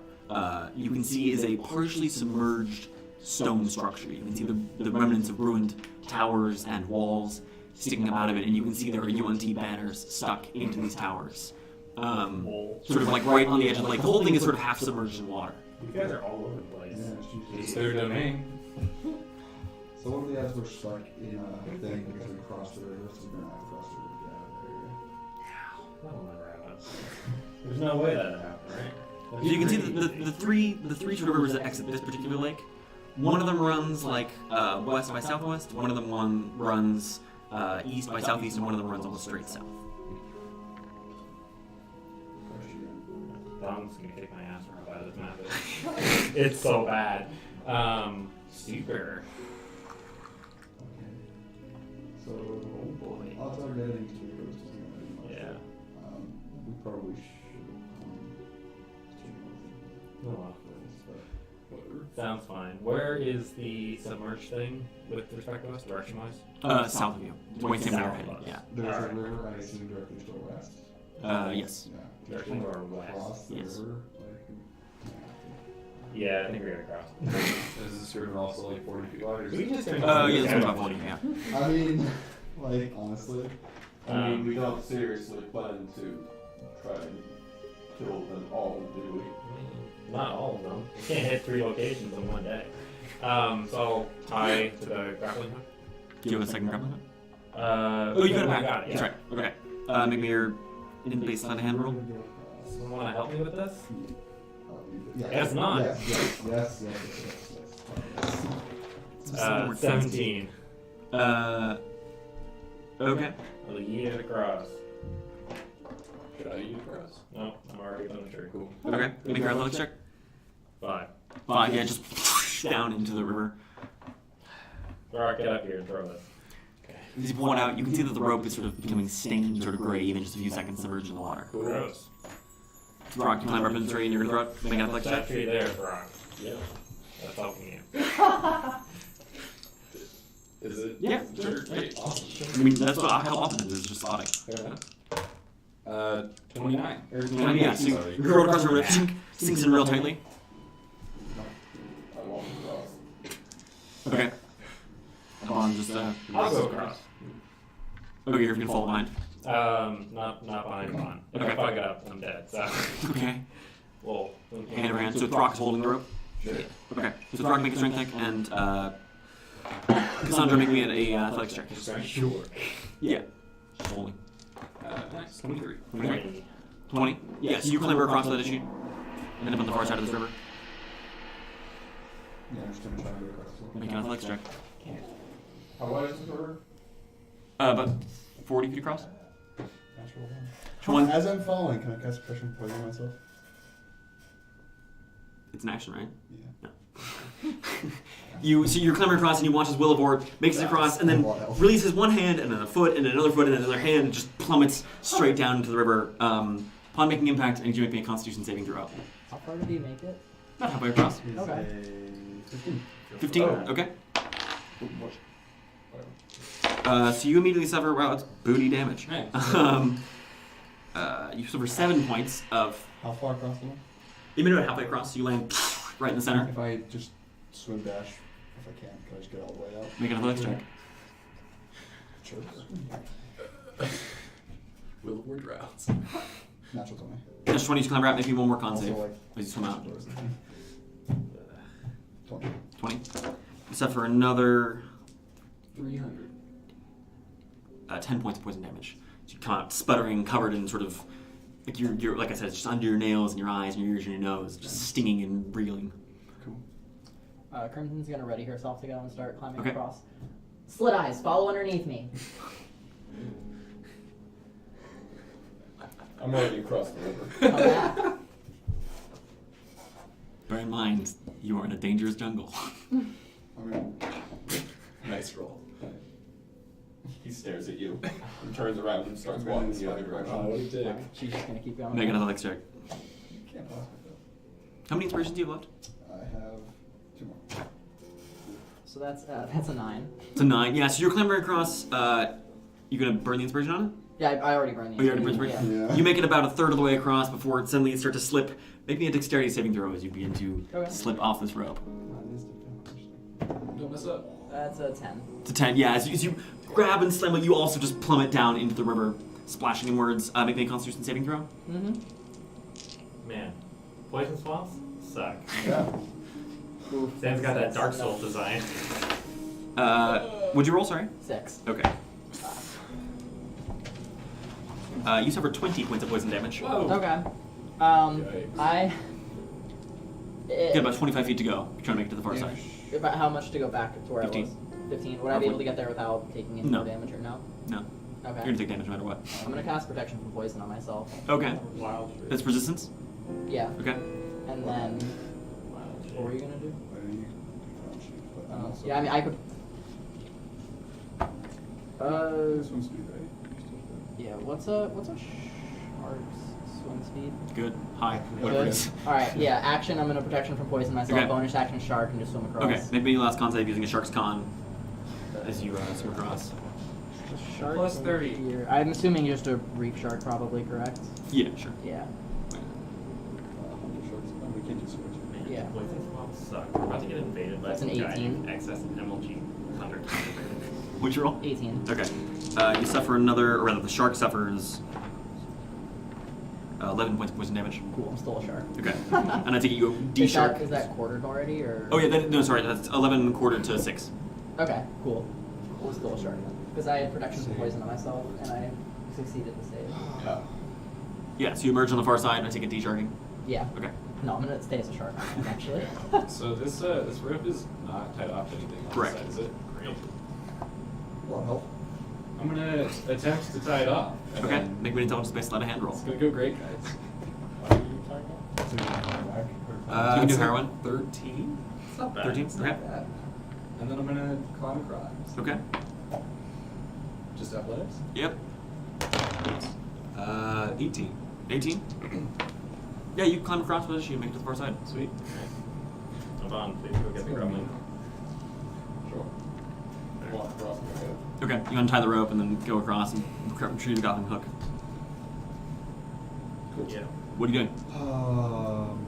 Speaker 1: you can see is a partially submerged stone structure. You can see the remnants of ruined towers and walls sticking up out of it, and you can see there are UNT banners stuck into these towers. Sort of like right on the edge of the lake. The whole thing is sort of half submerged in water.
Speaker 3: You guys are all over the place.
Speaker 5: Yeah,
Speaker 2: It's their domain.
Speaker 5: So what are the odds we're stuck in a thing because we crossed the river? So we're not across the river.
Speaker 3: That will never happen. There's no way that'd happen, right?
Speaker 1: You can see the three sort of rivers that exit this particular lake. One of them runs like west by southwest. One of them runs east by southeast, and one of them runs almost straight south.
Speaker 3: I'm just gonna kick my ass for how bad this map is. It's so bad. Super.
Speaker 5: Okay. So,
Speaker 3: Oh boy.
Speaker 5: odds are getting to the coast is going to be much.
Speaker 3: Yeah.
Speaker 5: We probably should
Speaker 3: Oh, well. Sounds fine. Where is the submerged thing with respect to us, direction-wise?
Speaker 1: South of you. Point same where you're
Speaker 3: South
Speaker 1: headed.
Speaker 3: of us.
Speaker 1: Yeah.
Speaker 5: There's
Speaker 3: Alright.
Speaker 5: a river, I assume, directly to the west.
Speaker 1: Yes.
Speaker 5: Yeah.
Speaker 3: Directly or west?
Speaker 5: Across the
Speaker 1: Yes.
Speaker 5: river.
Speaker 3: Yeah, I think we're gonna cross.
Speaker 2: Is this river also like 40 feet wide? Or is
Speaker 3: We
Speaker 2: it-
Speaker 3: can just
Speaker 1: Yeah, this one's about 40, yeah.
Speaker 5: I mean, like, honestly.
Speaker 4: I mean, we don't seriously plan to try and kill them all, do we?
Speaker 3: Not all of them. We can't hit 3 locations in one day. So I'll tie to the grappling hook.
Speaker 1: Do you have a second grappling hook?
Speaker 3: Oh,
Speaker 1: You got it back.
Speaker 3: got it.
Speaker 1: That's right. Okay. Make me your in-base sleight of hand roll.
Speaker 3: Someone want to help me with this?
Speaker 5: Yeah.
Speaker 3: It's not.
Speaker 5: Yes.
Speaker 3: 17.
Speaker 1: Okay.
Speaker 3: I'll yeet it across.
Speaker 2: Should I use cross?
Speaker 3: No, I'm already on the tree.
Speaker 2: Cool.
Speaker 1: Okay. Make your athletics check.
Speaker 3: 5.
Speaker 1: 5, yeah, just down into the river.
Speaker 3: Throk, get up here and throw this.
Speaker 1: As you pull it out, you can see that the rope is sort of becoming stained, sort of gray, even just a few seconds submerged in the water.
Speaker 3: Gross.
Speaker 1: Throk, you climb up in the tree and you're gonna throw it. Make an athletics
Speaker 3: That
Speaker 1: check.
Speaker 3: tree there, Throk. Yep. That's helping you.
Speaker 2: Is it?
Speaker 1: Yeah.
Speaker 2: Sure. Great. Awesome.
Speaker 1: I mean, that's what how often it is, just spotting.
Speaker 2: Fair enough. 29. Or
Speaker 1: Yeah, so you throw it across the river, sinks in real tightly.
Speaker 4: I walk across.
Speaker 1: Okay. Aban just
Speaker 3: I'll go across.
Speaker 1: okay, you're gonna fall behind.
Speaker 3: Not behind Bon. If
Speaker 1: Okay.
Speaker 3: I fuck it up, I'm dead. So,
Speaker 1: Okay.
Speaker 3: well,
Speaker 1: Hand over hand. So Throk is holding the rope.
Speaker 3: Sure.
Speaker 1: Okay. So Throk make a strength check and Cassandra make me an athletics check.
Speaker 3: Sure.
Speaker 1: Yeah. Just holding.
Speaker 2: Nice. 23.
Speaker 1: 20. 20? Yeah, so you climber across that issue. End up on the far side of this river.
Speaker 5: Yeah, I'm just gonna try to go across the river.
Speaker 1: Make an athletics check.
Speaker 4: How wide is this river?
Speaker 1: About 40 feet across.
Speaker 5: Natural one.
Speaker 1: One.
Speaker 5: As I'm following, can I cast pressure and poison myself?
Speaker 1: It's an action, right?
Speaker 5: Yeah.
Speaker 1: So you're climbing across and you watch as Wilavor makes it across and then releases one hand and then a foot and another foot and another hand and just plummets straight down into the river. Upon making impact, I need you to make me a Constitution saving throw.
Speaker 6: How far did he make it?
Speaker 1: Not halfway across.
Speaker 5: Is
Speaker 6: Okay.
Speaker 5: a 15.
Speaker 1: 15?
Speaker 3: Oh.
Speaker 1: Okay. So you immediately suffer, wow, it's booty damage.
Speaker 2: Nice.
Speaker 1: You suffer 7 points of.
Speaker 5: How far across the one?
Speaker 1: You made it about halfway across, so you land right in the center.
Speaker 5: If I just swim dash, if I can I just get all the way out?
Speaker 1: Make an athletics check.
Speaker 5: Sure.
Speaker 2: Wilavor drowns.
Speaker 5: Natural 20.
Speaker 1: Just 20 to climb out, make me one more con
Speaker 5: Also,
Speaker 1: save.
Speaker 5: like,
Speaker 1: As you swim out.
Speaker 5: 20.
Speaker 1: 20. You suffer another
Speaker 2: 300.
Speaker 1: 10 points of poison damage. So you come out sputtering, covered in sort of, like you're like I said, it's just under your nails and your eyes and your ears and your nose, just stinging and reeling.
Speaker 5: Cool.
Speaker 6: Crimson's gonna ready herself to go and start climbing
Speaker 1: Okay.
Speaker 6: across. Slit eyes, follow underneath me.
Speaker 4: I'm already across the river.
Speaker 6: Come back.
Speaker 1: Bear in mind, you are in a dangerous jungle.
Speaker 5: I mean,
Speaker 7: Nice roll.
Speaker 4: He stares at you and turns around and starts walking the other direction.
Speaker 7: Oh, what a dick.
Speaker 6: She's just gonna keep going.
Speaker 1: Make another athletics check.
Speaker 5: Can't possibly fail.
Speaker 1: How many inspirations do you have left?
Speaker 5: I have 2 more.
Speaker 6: So that's a 9.
Speaker 1: It's a 9. Yeah, so you're clambering across. You gonna burn the inspiration on it?
Speaker 6: Yeah, I already burned the
Speaker 1: Oh, you already burned the inspiration?
Speaker 5: Yeah.
Speaker 1: You make it about a third of the way across before it suddenly starts to slip. Make me a dexterity saving throw as you begin to slip off this rope.
Speaker 7: Don't mess up.
Speaker 6: That's a 10.
Speaker 1: It's a 10, yeah. As you grab and slam it, you also just plummet down into the river, splashing inwards. Make me a constitution saving throw.
Speaker 6: Mm-hmm.
Speaker 3: Man, poison swamps suck.
Speaker 5: Yeah.
Speaker 3: Sam's got that Dark Souls design.
Speaker 1: What'd you roll, sorry?
Speaker 6: 6.
Speaker 1: Okay. You suffer 20 points of poison damage.
Speaker 3: Whoa.
Speaker 6: Okay.
Speaker 7: Yikes.
Speaker 1: You got about 25 feet to go. You're trying to make it to the far side.
Speaker 6: About how much to go back to where
Speaker 1: 15.
Speaker 6: I was? 15. Would I be able to get there without taking any
Speaker 1: No.
Speaker 6: more damage or no?
Speaker 1: No.
Speaker 6: Okay.
Speaker 1: You're gonna take damage no matter what.
Speaker 6: I'm gonna cast protection from poison on myself.
Speaker 1: Okay.
Speaker 3: Wild.
Speaker 1: That's resistance?
Speaker 6: Yeah.
Speaker 1: Okay.
Speaker 6: And then, what were you gonna do?
Speaker 5: Why don't you but I'm also-
Speaker 6: Yeah, I mean, I could.
Speaker 5: Swim speed, right?
Speaker 6: Yeah. What's a shark's swim speed?
Speaker 1: Good. High. Whatever it
Speaker 6: Good.
Speaker 1: is.
Speaker 6: All right. Yeah. Action. I'm gonna protection from poison myself.
Speaker 1: Okay.
Speaker 6: Bonus action shark and just swim across.
Speaker 1: Okay. Make me last con save using a shark's con as you swim across.
Speaker 6: Shark
Speaker 3: Plus
Speaker 6: in
Speaker 3: 30.
Speaker 6: Here. I'm assuming just a reef shark, probably correct.
Speaker 1: Yeah, sure.
Speaker 6: Yeah.
Speaker 5: We can't do swim.
Speaker 3: Man,
Speaker 6: Yeah.
Speaker 3: poison swamps suck. We're about to get invaded by
Speaker 6: That's
Speaker 3: some
Speaker 6: an
Speaker 3: guy
Speaker 6: 18.
Speaker 3: named Excess MLG 100.
Speaker 1: What'd you roll?
Speaker 6: 18.
Speaker 1: Okay. You suffer another, or rather, the shark suffers 11 points of poison damage.
Speaker 6: Cool. I'm still a shark.
Speaker 1: Okay. And I take it you go D shark.
Speaker 6: Is that quartered already or?
Speaker 1: Oh yeah. No, sorry. That's 11 quartered to 6.
Speaker 6: Okay. Cool. I'm still a shark then. Because I had protection from poison on myself and I succeeded the save.
Speaker 1: Yeah. So you emerge on the far side. And I take a D sharking.
Speaker 6: Yeah.
Speaker 1: Okay.
Speaker 6: No, I'm gonna stay as a shark actually.
Speaker 7: So this rope is not tied off to anything on
Speaker 1: Correct.
Speaker 7: the side, is it?
Speaker 3: Great.
Speaker 5: A lot of help.
Speaker 7: I'm gonna attempt to tie it off. and
Speaker 1: Okay.
Speaker 7: then
Speaker 1: Make me an intelligence based sleight of hand roll.
Speaker 7: It's gonna go great, guys.
Speaker 5: So you can come back, or-
Speaker 1: You can do
Speaker 7: it's a
Speaker 1: heroin.
Speaker 7: 13.
Speaker 3: It's not bad.
Speaker 1: 13.
Speaker 3: It's
Speaker 1: Okay.
Speaker 3: not bad.
Speaker 5: And then I'm gonna climb across.
Speaker 1: Okay.
Speaker 7: Just athletics.
Speaker 1: Yep.
Speaker 7: 18.
Speaker 1: 18. Yeah, you climb across with us. You make it to the far side.
Speaker 7: Sweet.
Speaker 3: Aban, please go get the gremlin.
Speaker 4: Sure. Walk across my head.
Speaker 1: Okay. You untie the rope and then go across and retrieve the goblin hook.
Speaker 3: Yeah.
Speaker 1: What are you doing?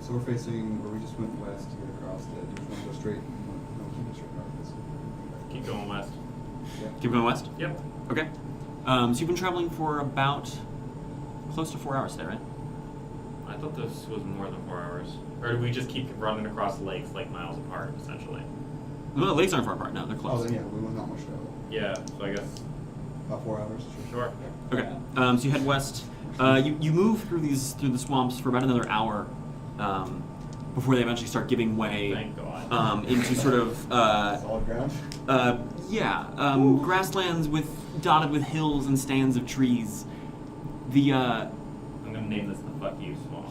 Speaker 5: So we're facing, or we just went west to get across. Do we want to go straight? No, keep it straight north.
Speaker 3: Keep going west.
Speaker 1: Keep going west.
Speaker 3: Yep.
Speaker 1: Okay. So you've been traveling for about close to 4 hours today, right?
Speaker 3: I thought this was more than 4 hours. Or do we just keep running across lakes like miles apart, essentially?
Speaker 1: No, the lakes aren't far apart. No, they're
Speaker 5: Oh,
Speaker 1: close.
Speaker 5: then yeah, we went not much travel.
Speaker 3: Yeah, so I guess.
Speaker 5: About 4 hours.
Speaker 3: Sure.
Speaker 1: Okay. So you head west. You move through the swamps for about another hour before they eventually start giving way
Speaker 3: Thank God.
Speaker 1: into sort of
Speaker 5: Solid ground.
Speaker 1: grasslands dotted with hills and stands of trees.
Speaker 3: I'm gonna name this the fuck you swamp.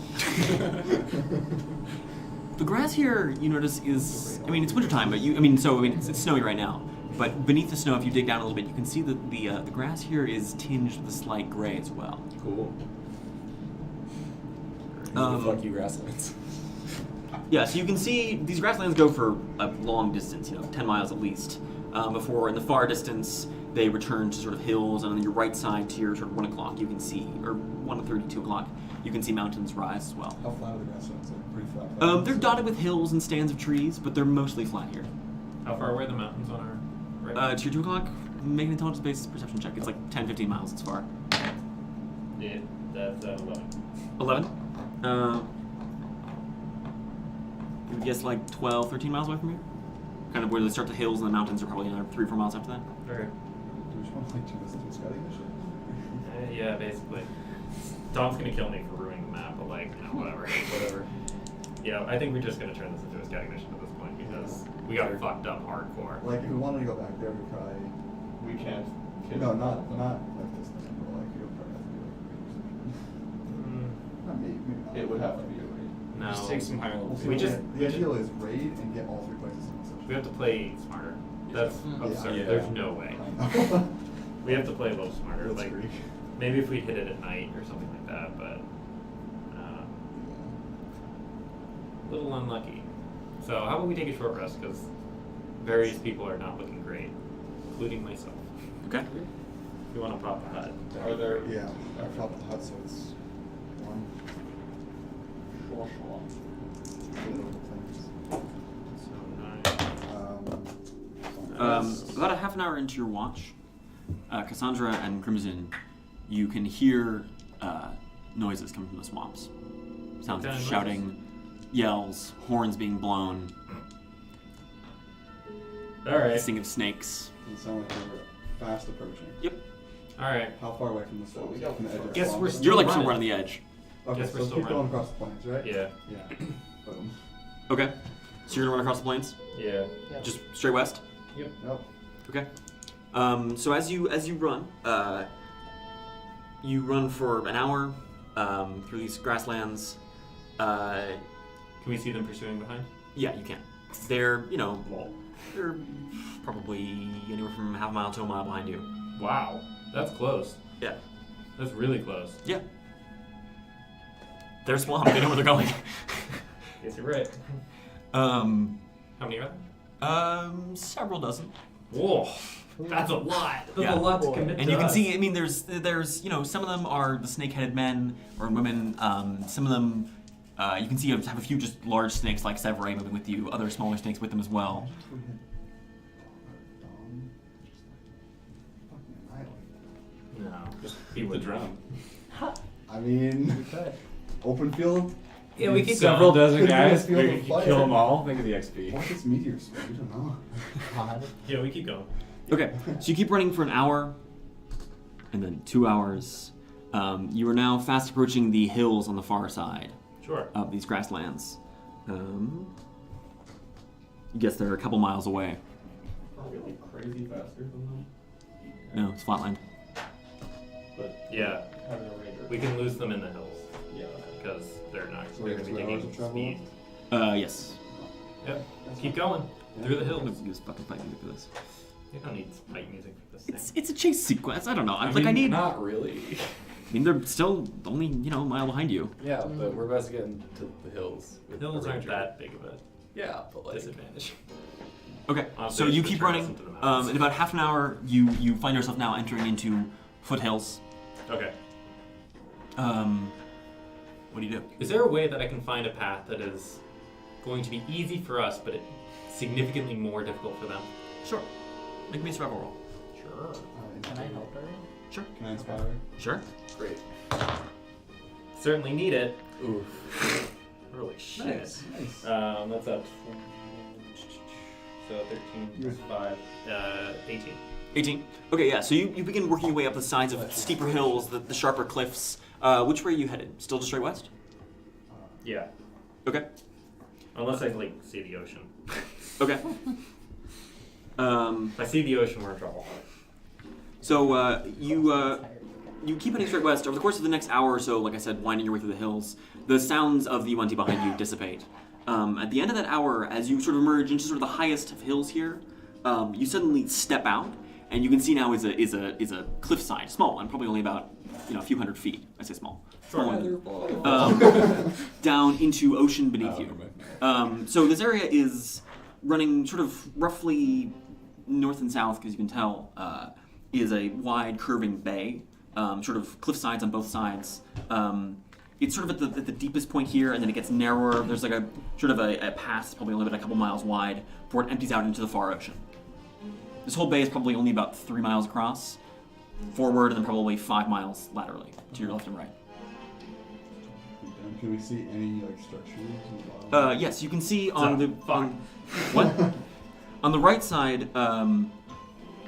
Speaker 1: The grass here, you notice, is, I mean, it's wintertime, but it's snowy right now. But beneath the snow, if you dig down a little bit, you can see that the grass here is tinged with a slight gray as well.
Speaker 7: Cool. Fuck you, grasslands.
Speaker 1: Yeah, so you can see these grasslands go for a long distance, 10 miles at least, before in the far distance they return to sort of hills, and on your right side to your sort of 1 o'clock you can see, or 1:30, 2 o'clock, you can see mountains rise as well.
Speaker 5: How flat are the grasslands? Like pretty flat.
Speaker 1: They're dotted with hills and stands of trees, but they're mostly flat here.
Speaker 3: How far away are the mountains on our right?
Speaker 1: To your 2 o'clock, make an intelligence-based perception check. It's like 10, 15 miles as far.
Speaker 3: Yeah, that's 11.
Speaker 1: 11? You would guess like 12, 13 miles away from here? Kind of where they start the hills and the mountains are probably another 3 or 4 miles after that.
Speaker 3: Okay.
Speaker 5: Do we just want to like do this through scouting mission?
Speaker 3: Yeah, basically. Dom's gonna kill me for ruining the map, but whatever.
Speaker 7: Whatever.
Speaker 3: Yeah, I think we're just gonna turn this into a scouting mission at this point because we got fucked up hardcore.
Speaker 5: Like if we wanted to go back there, we probably.
Speaker 4: We can't.
Speaker 5: No, not like this number. Like it would probably have to be like. Not maybe not.
Speaker 4: It would have to be a raid.
Speaker 3: No.
Speaker 7: Just take some higher level.
Speaker 5: Well, see,
Speaker 3: We
Speaker 5: the
Speaker 3: just-
Speaker 5: the ideal is raid and get all 3 places in the session.
Speaker 3: We have to play smarter. That's
Speaker 6: Mm.
Speaker 3: absurd.
Speaker 5: Yeah.
Speaker 3: There's no way. We have to play a little smarter.
Speaker 5: That's
Speaker 3: Like,
Speaker 5: Greek.
Speaker 3: maybe if we hit it at night or something like that, but a little unlucky. So how about we take a short rest, because various people are not looking great, including myself.
Speaker 1: Okay.
Speaker 3: If you want to pop the hut.
Speaker 4: Are there?
Speaker 5: Yeah, I dropped the hut, so it's warm.
Speaker 4: Sure, sure.
Speaker 3: So 9.
Speaker 1: About a half an hour into your watch, Cassandra and Crimson, you can hear noises coming from the swamps. Sounds of
Speaker 3: What kind of
Speaker 1: shouting, yells, horns being blown,
Speaker 3: All right.
Speaker 1: hissing of snakes.
Speaker 5: It sounds like we're fast approaching.
Speaker 1: Yep.
Speaker 3: All right.
Speaker 5: How far away from the swamp? From the edge of the
Speaker 3: Guess
Speaker 5: swamp?
Speaker 3: we're still
Speaker 1: You're like
Speaker 3: running.
Speaker 1: somewhere on the edge.
Speaker 5: Okay,
Speaker 3: Guess we're
Speaker 5: so
Speaker 3: still
Speaker 5: keep going
Speaker 3: running.
Speaker 5: across the plains, right?
Speaker 3: Yeah.
Speaker 5: Yeah. Boom.
Speaker 1: Okay. So you're gonna run across the plains?
Speaker 3: Yeah.
Speaker 1: Just straight west?
Speaker 3: Yep.
Speaker 5: Nope.
Speaker 1: Okay. So as you run, you run for an hour through these grasslands.
Speaker 3: Can we see them pursuing behind?
Speaker 1: Yeah, you can. They're they're probably anywhere from half a mile to a mile behind you.
Speaker 3: Wow. That's close.
Speaker 1: Yeah.
Speaker 3: That's really close.
Speaker 1: Yeah. They're swamp. They know where they're going.
Speaker 3: Guess you're right.
Speaker 1: How
Speaker 3: many are there?
Speaker 1: Several dozen.
Speaker 3: Whoa. That's a lot. That's
Speaker 1: Yeah.
Speaker 3: a lot to commit
Speaker 1: And
Speaker 3: to
Speaker 1: you can
Speaker 3: us.
Speaker 1: see, I mean, there's some of them are the snake-headed men or women. Some of them, you can see have a few just large snakes like Severay moving with you. Other smaller snakes with them as well.
Speaker 3: No. Just be
Speaker 7: The
Speaker 3: with
Speaker 7: drum.
Speaker 5: I mean, open field.
Speaker 3: Yeah, we keep
Speaker 7: Several
Speaker 3: going.
Speaker 7: dozen guys.
Speaker 5: Field
Speaker 7: We
Speaker 5: of
Speaker 7: could
Speaker 5: fire.
Speaker 7: kill them all. Think of the XP.
Speaker 5: What is meteor smoke? We don't know.
Speaker 6: God.
Speaker 3: Yeah, we keep going.
Speaker 1: Okay, so you keep running for an hour, and then 2 hours. You are now fast approaching the hills on the far side
Speaker 3: Sure.
Speaker 1: of these grasslands. You guess they're a couple miles away.
Speaker 4: Really crazy faster than them.
Speaker 1: No, it's flatland.
Speaker 4: But
Speaker 3: Yeah.
Speaker 4: having a ranger.
Speaker 3: We can lose them in the hills
Speaker 4: Yeah.
Speaker 3: because they're not.
Speaker 5: So
Speaker 3: They're
Speaker 5: we have
Speaker 3: going to be
Speaker 5: 2 hours
Speaker 3: taking
Speaker 5: of travel
Speaker 3: speed.
Speaker 1: Yes.
Speaker 3: Yep. Keep going through the hills.
Speaker 1: Let's use fucking fight music for this.
Speaker 3: You don't need fight music for this
Speaker 1: It's
Speaker 3: thing.
Speaker 1: a chase sequence. I don't know. I
Speaker 7: mean,
Speaker 1: need.
Speaker 7: Not really.
Speaker 1: I mean, they're still only a mile behind you.
Speaker 7: Yeah, but we're about to get into the hills. with
Speaker 3: Hills
Speaker 7: the
Speaker 3: aren't
Speaker 7: ranger.
Speaker 3: that big of a
Speaker 7: Yeah, but like.
Speaker 3: disadvantage.
Speaker 1: Okay,
Speaker 3: Honestly,
Speaker 1: so you
Speaker 3: it's
Speaker 1: keep
Speaker 3: the trails
Speaker 1: running.
Speaker 3: into the mountains.
Speaker 1: In about half an hour, you find yourself now entering into foothills.
Speaker 3: Okay.
Speaker 1: What do you do?
Speaker 3: Is there a way that I can find a path that is going to be easy for us, but significantly more difficult for them?
Speaker 1: Sure. Make me a survival roll.
Speaker 3: Sure.
Speaker 6: Can I help her?
Speaker 1: Sure.
Speaker 5: Can I inspire?
Speaker 1: Sure.
Speaker 3: Great. Certainly need it.
Speaker 7: Oof.
Speaker 3: Holy shit.
Speaker 5: Nice.
Speaker 3: That's a. So 13 plus 5. 18.
Speaker 1: 18. Okay, yeah. So you begin working your way up the sides of steeper hills, the sharper cliffs. Which way are you headed? Still just straight west?
Speaker 3: Yeah.
Speaker 1: Okay.
Speaker 3: Unless I like see the ocean.
Speaker 1: Okay.
Speaker 3: If I see the ocean, we're in trouble.
Speaker 1: So you keep heading straight west. Over the course of the next hour or so, like I said, winding your way through the hills, the sounds of the Yuan-Ti behind you dissipate. At the end of that hour, as you sort of emerge into sort of the highest of hills here, you suddenly step out, and you can see now is a cliffside, small one, probably only about a few hundred feet. I say small. Small one. Down into ocean beneath you. So this area is running sort of roughly north and south, because you can tell, is a wide curving bay, sort of cliff sides on both sides. It's sort of at the deepest point here, and then it gets narrower. There's like a sort of a pass, probably only about a couple miles wide, before it empties out into the far ocean. This whole bay is probably only about 3 miles across, forward, and then probably 5 miles laterally to your left and right.
Speaker 5: Can we see any structures? in the bottom?
Speaker 1: Yes, you can see on
Speaker 3: So,
Speaker 1: the
Speaker 3: fuck.
Speaker 1: what on the right side,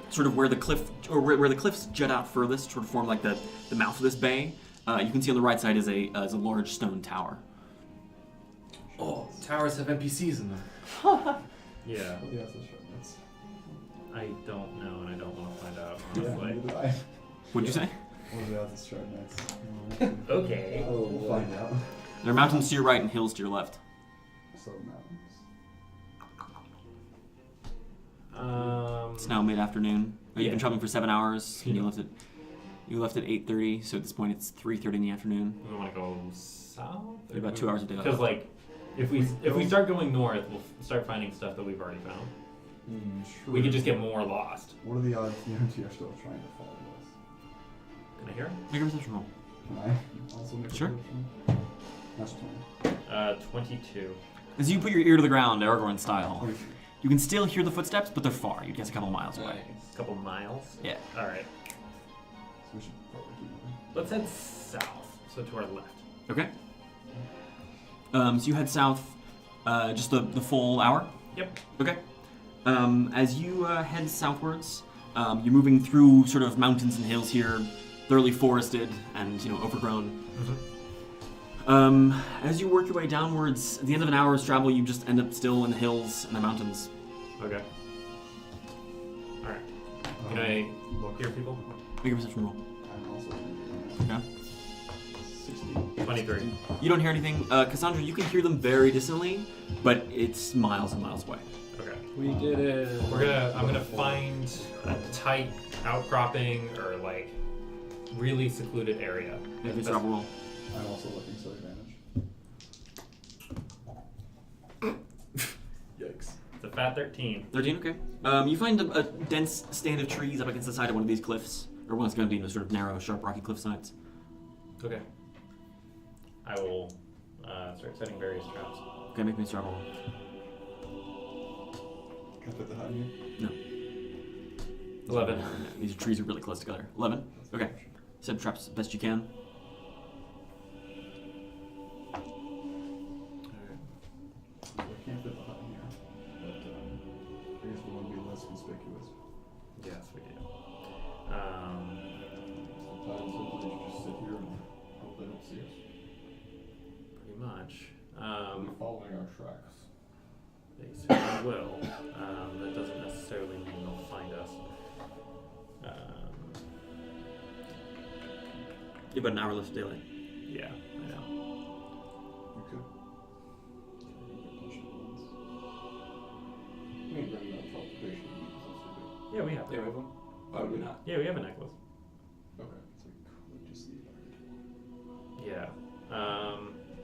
Speaker 1: sort of where the cliff or where the cliffs jut out furthest, sort of form like the mouth of this bay. You can see on the right side is a large stone tower.
Speaker 7: Oh, towers have NPCs in them.
Speaker 3: Yeah.
Speaker 5: What are the odds of sharpness?
Speaker 3: I don't know, and I don't want to find out,
Speaker 5: Yeah,
Speaker 3: honestly.
Speaker 5: neither do I.
Speaker 1: What'd you say?
Speaker 5: What are the odds of sharpness?
Speaker 3: Okay.
Speaker 5: We'll find out.
Speaker 1: There are mountains to your right and hills to your left.
Speaker 5: So mountains.
Speaker 1: It's now mid-afternoon. You've
Speaker 3: Yeah.
Speaker 1: been traveling for 7 hours. And you left at 8:30, so at this point it's 3:30 in the afternoon.
Speaker 3: We want to go south.
Speaker 1: You're about 2 hours of daylight.
Speaker 3: Because like, if we start going north, we'll start finding stuff that we've already found.
Speaker 5: Sure.
Speaker 3: We could just get more lost.
Speaker 5: What are the odds the MT are still trying to follow us?
Speaker 3: Can I hear?
Speaker 1: Make a perception roll.
Speaker 5: Can I also make a
Speaker 1: Sure.
Speaker 5: perception? That's 20.
Speaker 3: 22.
Speaker 1: As you put your ear to the ground, Aragorn style,
Speaker 5: 23.
Speaker 1: you can still hear the footsteps, but they're far. You'd guess a couple miles away.
Speaker 3: A couple miles.
Speaker 1: Yeah.
Speaker 3: All right.
Speaker 5: So we should probably keep moving.
Speaker 3: Let's head south. So to our left.
Speaker 1: Okay. So you head south just the full hour?
Speaker 3: Yep.
Speaker 1: Okay. As you head southwards, you're moving through sort of mountains and hills here, thoroughly forested and overgrown. As you work your way downwards, at the end of an hour's travel, you just end up still in the hills and the mountains.
Speaker 3: Okay. All right. Can I hear people?
Speaker 1: Make a perception roll.
Speaker 5: I'm also
Speaker 1: Okay.
Speaker 5: 60.
Speaker 3: 23.
Speaker 1: You don't hear anything. Cassandra, you can hear them very distantly, but it's miles and miles away.
Speaker 3: Okay.
Speaker 2: We did it.
Speaker 3: I'm gonna find a tight outcropping or like really secluded area.
Speaker 1: Make a travel roll.
Speaker 5: I'm also looking, so advantage.
Speaker 4: Yikes.
Speaker 3: It's a fat 13.
Speaker 1: 13, okay. You find a dense stand of trees up against the side of one of these cliffs, or one's going to be sort of narrow, sharp, rocky cliff sides.
Speaker 3: Okay. I will start setting various traps.
Speaker 1: Okay, make me a travel roll.
Speaker 5: Can I put the hut in here?
Speaker 1: No.
Speaker 3: 11.
Speaker 1: These trees are really close together. 11? Okay. Set traps best you can.
Speaker 5: I can't fit the hut in here, but I guess we want to be less conspicuous.
Speaker 3: Yes, we do.
Speaker 4: Sometimes simply you just sit here and hope they don't see us.
Speaker 3: Pretty much.
Speaker 4: We're following our tracks.
Speaker 3: They certainly will. That doesn't necessarily mean they'll find us.
Speaker 1: You have about an hour left of daylight.
Speaker 3: Yeah, I know.
Speaker 5: Okay.
Speaker 4: We can bring that teleportation because
Speaker 3: Yeah, we have.
Speaker 2: Yeah, we have one.
Speaker 4: Why would we not?
Speaker 3: Yeah, we have a necklace.
Speaker 4: Okay.
Speaker 5: So we could just leave our...
Speaker 3: Yeah.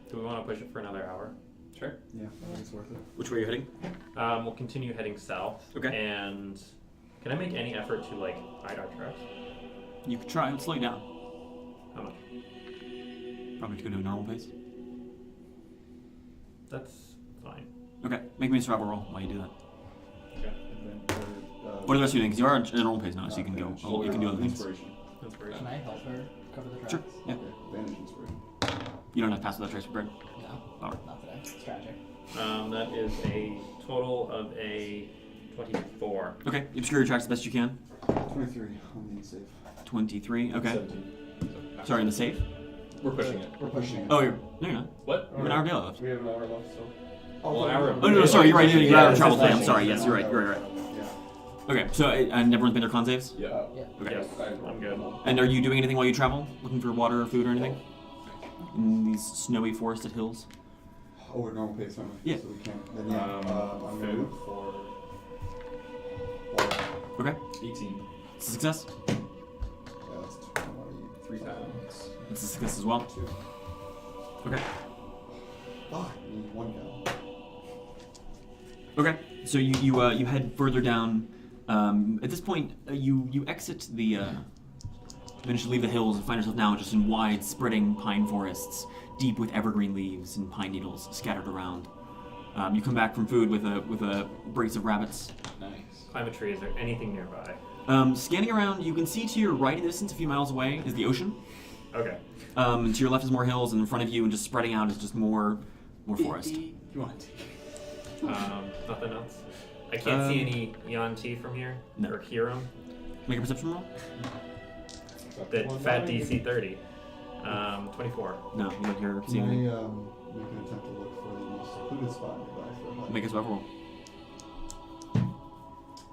Speaker 3: Do we want to push it for another hour?
Speaker 2: Sure.
Speaker 5: Yeah, I think it's worth it.
Speaker 1: Which way are you heading?
Speaker 3: We'll continue heading south.
Speaker 1: Okay.
Speaker 3: And can I make any effort to like hide our tracks?
Speaker 1: You could try. It would slow you down.
Speaker 3: How much?
Speaker 1: Probably to go to a normal pace.
Speaker 3: That's fine.
Speaker 1: Okay, make me a survival roll while you do that.
Speaker 3: Okay.
Speaker 1: What are the rest of you doing? Because you are at a normal pace now, so you can go. Oh, you can do other things.
Speaker 4: Inspiration.
Speaker 3: Inspiration.
Speaker 6: Can I help her cover the tracks?
Speaker 1: Sure. Yeah.
Speaker 5: Okay, advantage inspiration.
Speaker 1: You don't have to pass without trace prepared.
Speaker 6: No,
Speaker 1: Alright.
Speaker 6: not today. It's tragic.
Speaker 3: That is a total of a 24.
Speaker 1: Okay, you obscure your tracks the best you can.
Speaker 5: 23 on the safe.
Speaker 1: 23. Okay.
Speaker 2: 17.
Speaker 1: Sorry, in the safe.
Speaker 2: We're pushing it.
Speaker 5: We're pushing it.
Speaker 1: Oh, no, you're not.
Speaker 2: What?
Speaker 1: You have an hour daylight left.
Speaker 4: We have an hour left, so.
Speaker 2: Well, an hour.
Speaker 1: Oh no, sorry, you're right. You're out of travel plan. I'm
Speaker 2: Yeah,
Speaker 1: sorry. Yes, you're right. You're right.
Speaker 5: Yeah.
Speaker 1: Okay, so and everyone's made their con saves.
Speaker 4: Yeah.
Speaker 6: Yeah.
Speaker 1: Okay.
Speaker 3: Yes, I'm good.
Speaker 1: And are you doing anything while you travel? Looking for water or food or anything? In these snowy forested hills?
Speaker 5: Oh, we're normal pace, aren't we?
Speaker 1: Yeah.
Speaker 5: So we can't. Then yeah. I'm gonna
Speaker 2: Food
Speaker 5: move.
Speaker 2: for
Speaker 5: Water.
Speaker 1: Okay,
Speaker 2: 18.
Speaker 1: it's a success.
Speaker 5: Yeah, that's
Speaker 2: 3 pounds.
Speaker 1: It's a success as well.
Speaker 5: 2.
Speaker 1: Okay.
Speaker 5: Ah, I need 1 gallon.
Speaker 1: Okay, so you head further down. At this point, you exit the. Manage to leave the hills and find yourself now just in wide, spreading pine forests, deep with evergreen leaves and pine needles scattered around. You come back from food with a brace of rabbits.
Speaker 2: Nice.
Speaker 3: Climb a tree. Is there anything nearby?
Speaker 1: Scanning around, you can see to your right distance, a few miles away, is the ocean.
Speaker 3: Okay.
Speaker 1: And to your left is more hills, and in front of you, and just spreading out is just more forest.
Speaker 2: You want to take
Speaker 3: Nothing else. I can't see any Yan T from here
Speaker 1: no.
Speaker 3: or hear him.
Speaker 1: Make a perception roll.
Speaker 3: That fat DC 30. 24.
Speaker 1: No, you don't hear or see
Speaker 5: Can I
Speaker 1: anything.
Speaker 5: make an attempt to look for the most secluded spot nearby for a hut?
Speaker 1: Make a survival roll.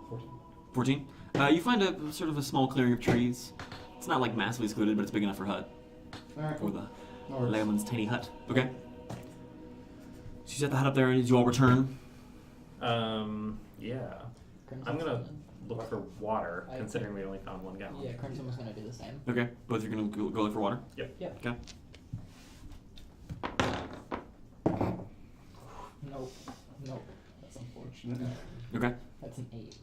Speaker 5: 14.
Speaker 1: 14. You find a sort of a small clearing of trees. It's not like massively secluded, but it's big enough for a hut.
Speaker 5: Alright.
Speaker 1: For the
Speaker 5: No worries.
Speaker 1: layman's tiny hut. Okay. So you set the hut up there, and as you all return,
Speaker 3: Yeah.
Speaker 6: Crimson's
Speaker 3: I'm gonna look for water,
Speaker 6: I-
Speaker 3: considering we only found 1 gallon.
Speaker 6: Yeah, Crimson was gonna do the same.
Speaker 1: Okay, both of you are going to go look for water?
Speaker 3: Yep.
Speaker 6: Yep.
Speaker 1: Okay.
Speaker 6: Nope. Nope. That's unfortunate.
Speaker 1: Okay.
Speaker 6: That's an 8.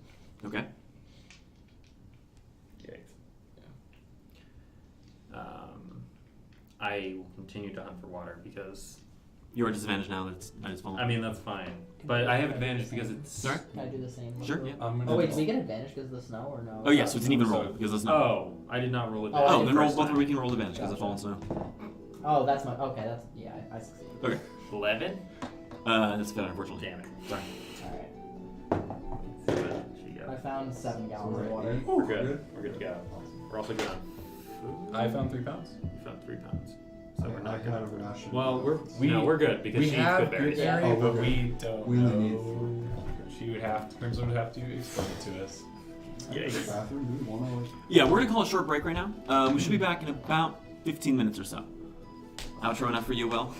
Speaker 1: Okay.
Speaker 3: Yikes. I will continue to hunt for water because
Speaker 1: You're at disadvantage now that it's fallen.
Speaker 3: I mean that's fine, but I have advantage because it's.
Speaker 1: Sorry?
Speaker 6: Can I do the same?
Speaker 1: Sure,
Speaker 6: with
Speaker 1: yeah.
Speaker 6: the-
Speaker 5: I'm gonna
Speaker 6: Oh wait, do we get advantage because of the snow or no?
Speaker 1: Oh, yeah, so it's an even roll because there's no.
Speaker 3: Oh, I did not roll
Speaker 6: Oh,
Speaker 3: advantage.
Speaker 6: I
Speaker 1: Oh,
Speaker 6: did
Speaker 1: then roll
Speaker 3: first
Speaker 1: both
Speaker 3: time.
Speaker 1: we can roll advantage because it's
Speaker 6: Gotcha.
Speaker 1: fallen snow.
Speaker 6: Oh, that's my. Okay, that's yeah. I succeeded.
Speaker 1: Okay.
Speaker 3: 11.
Speaker 1: That's fair, unfortunately.
Speaker 3: Damn it.
Speaker 1: Sorry.
Speaker 6: All right.
Speaker 3: Let's see what she
Speaker 6: I
Speaker 3: got.
Speaker 6: found 7 gallons of water.
Speaker 3: We're good. We're good to go. We're also good on food.
Speaker 7: I found 3 pounds.
Speaker 3: We found 3 pounds, so we're
Speaker 5: I
Speaker 3: not good.
Speaker 5: had a ration.
Speaker 3: Well, we're
Speaker 7: We-
Speaker 3: no, we're good because
Speaker 7: We
Speaker 3: she
Speaker 7: have
Speaker 3: eats
Speaker 7: good
Speaker 3: berries.
Speaker 7: berry,
Speaker 5: Oh,
Speaker 7: but
Speaker 5: we're
Speaker 7: we don't
Speaker 5: We only
Speaker 7: know. She would have to, Crimson would have to explain it to us.
Speaker 5: Yeah,
Speaker 3: Yikes.
Speaker 5: bathroom, dude, 1 hour.
Speaker 1: Yeah, we're gonna call a short break right now. We should be back in about 15 minutes or so. Outro enough for you, Will?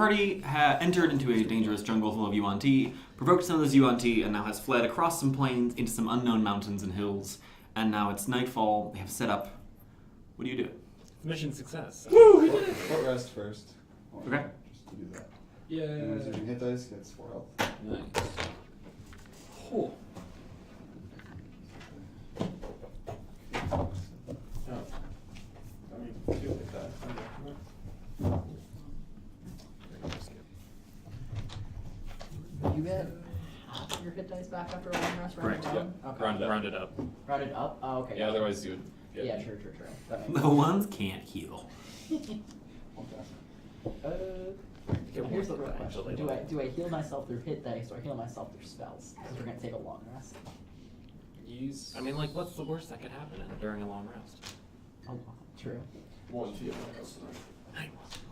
Speaker 1: party entered into a dangerous jungle full of UNT, provoked some of those UNT, and now has fled across some plains into some unknown mountains and hills. And now it's nightfall. They have set up. What do you do?
Speaker 3: Mission success.
Speaker 5: Short rest first.
Speaker 1: Okay.
Speaker 5: Just to do that.
Speaker 2: Yeah.
Speaker 5: Anyone who's using hit dice gets 4 health.
Speaker 2: Nice. Cool.
Speaker 6: You get half of your hit dice back after a long rest, right?
Speaker 1: Correct,
Speaker 6: Down? Okay.
Speaker 3: Round it up.
Speaker 6: Rounded up? Oh, okay.
Speaker 2: Yeah, otherwise you would get...
Speaker 6: Yeah, true. That makes
Speaker 1: The ones can't heal.
Speaker 6: sense. Here's the real question. Do I heal myself through hit dice or heal myself through spells? Because we're going to take a long rest.
Speaker 3: I mean, like, what's the worst that could happen during a long rest?
Speaker 6: Oh, true.
Speaker 4: One to your house.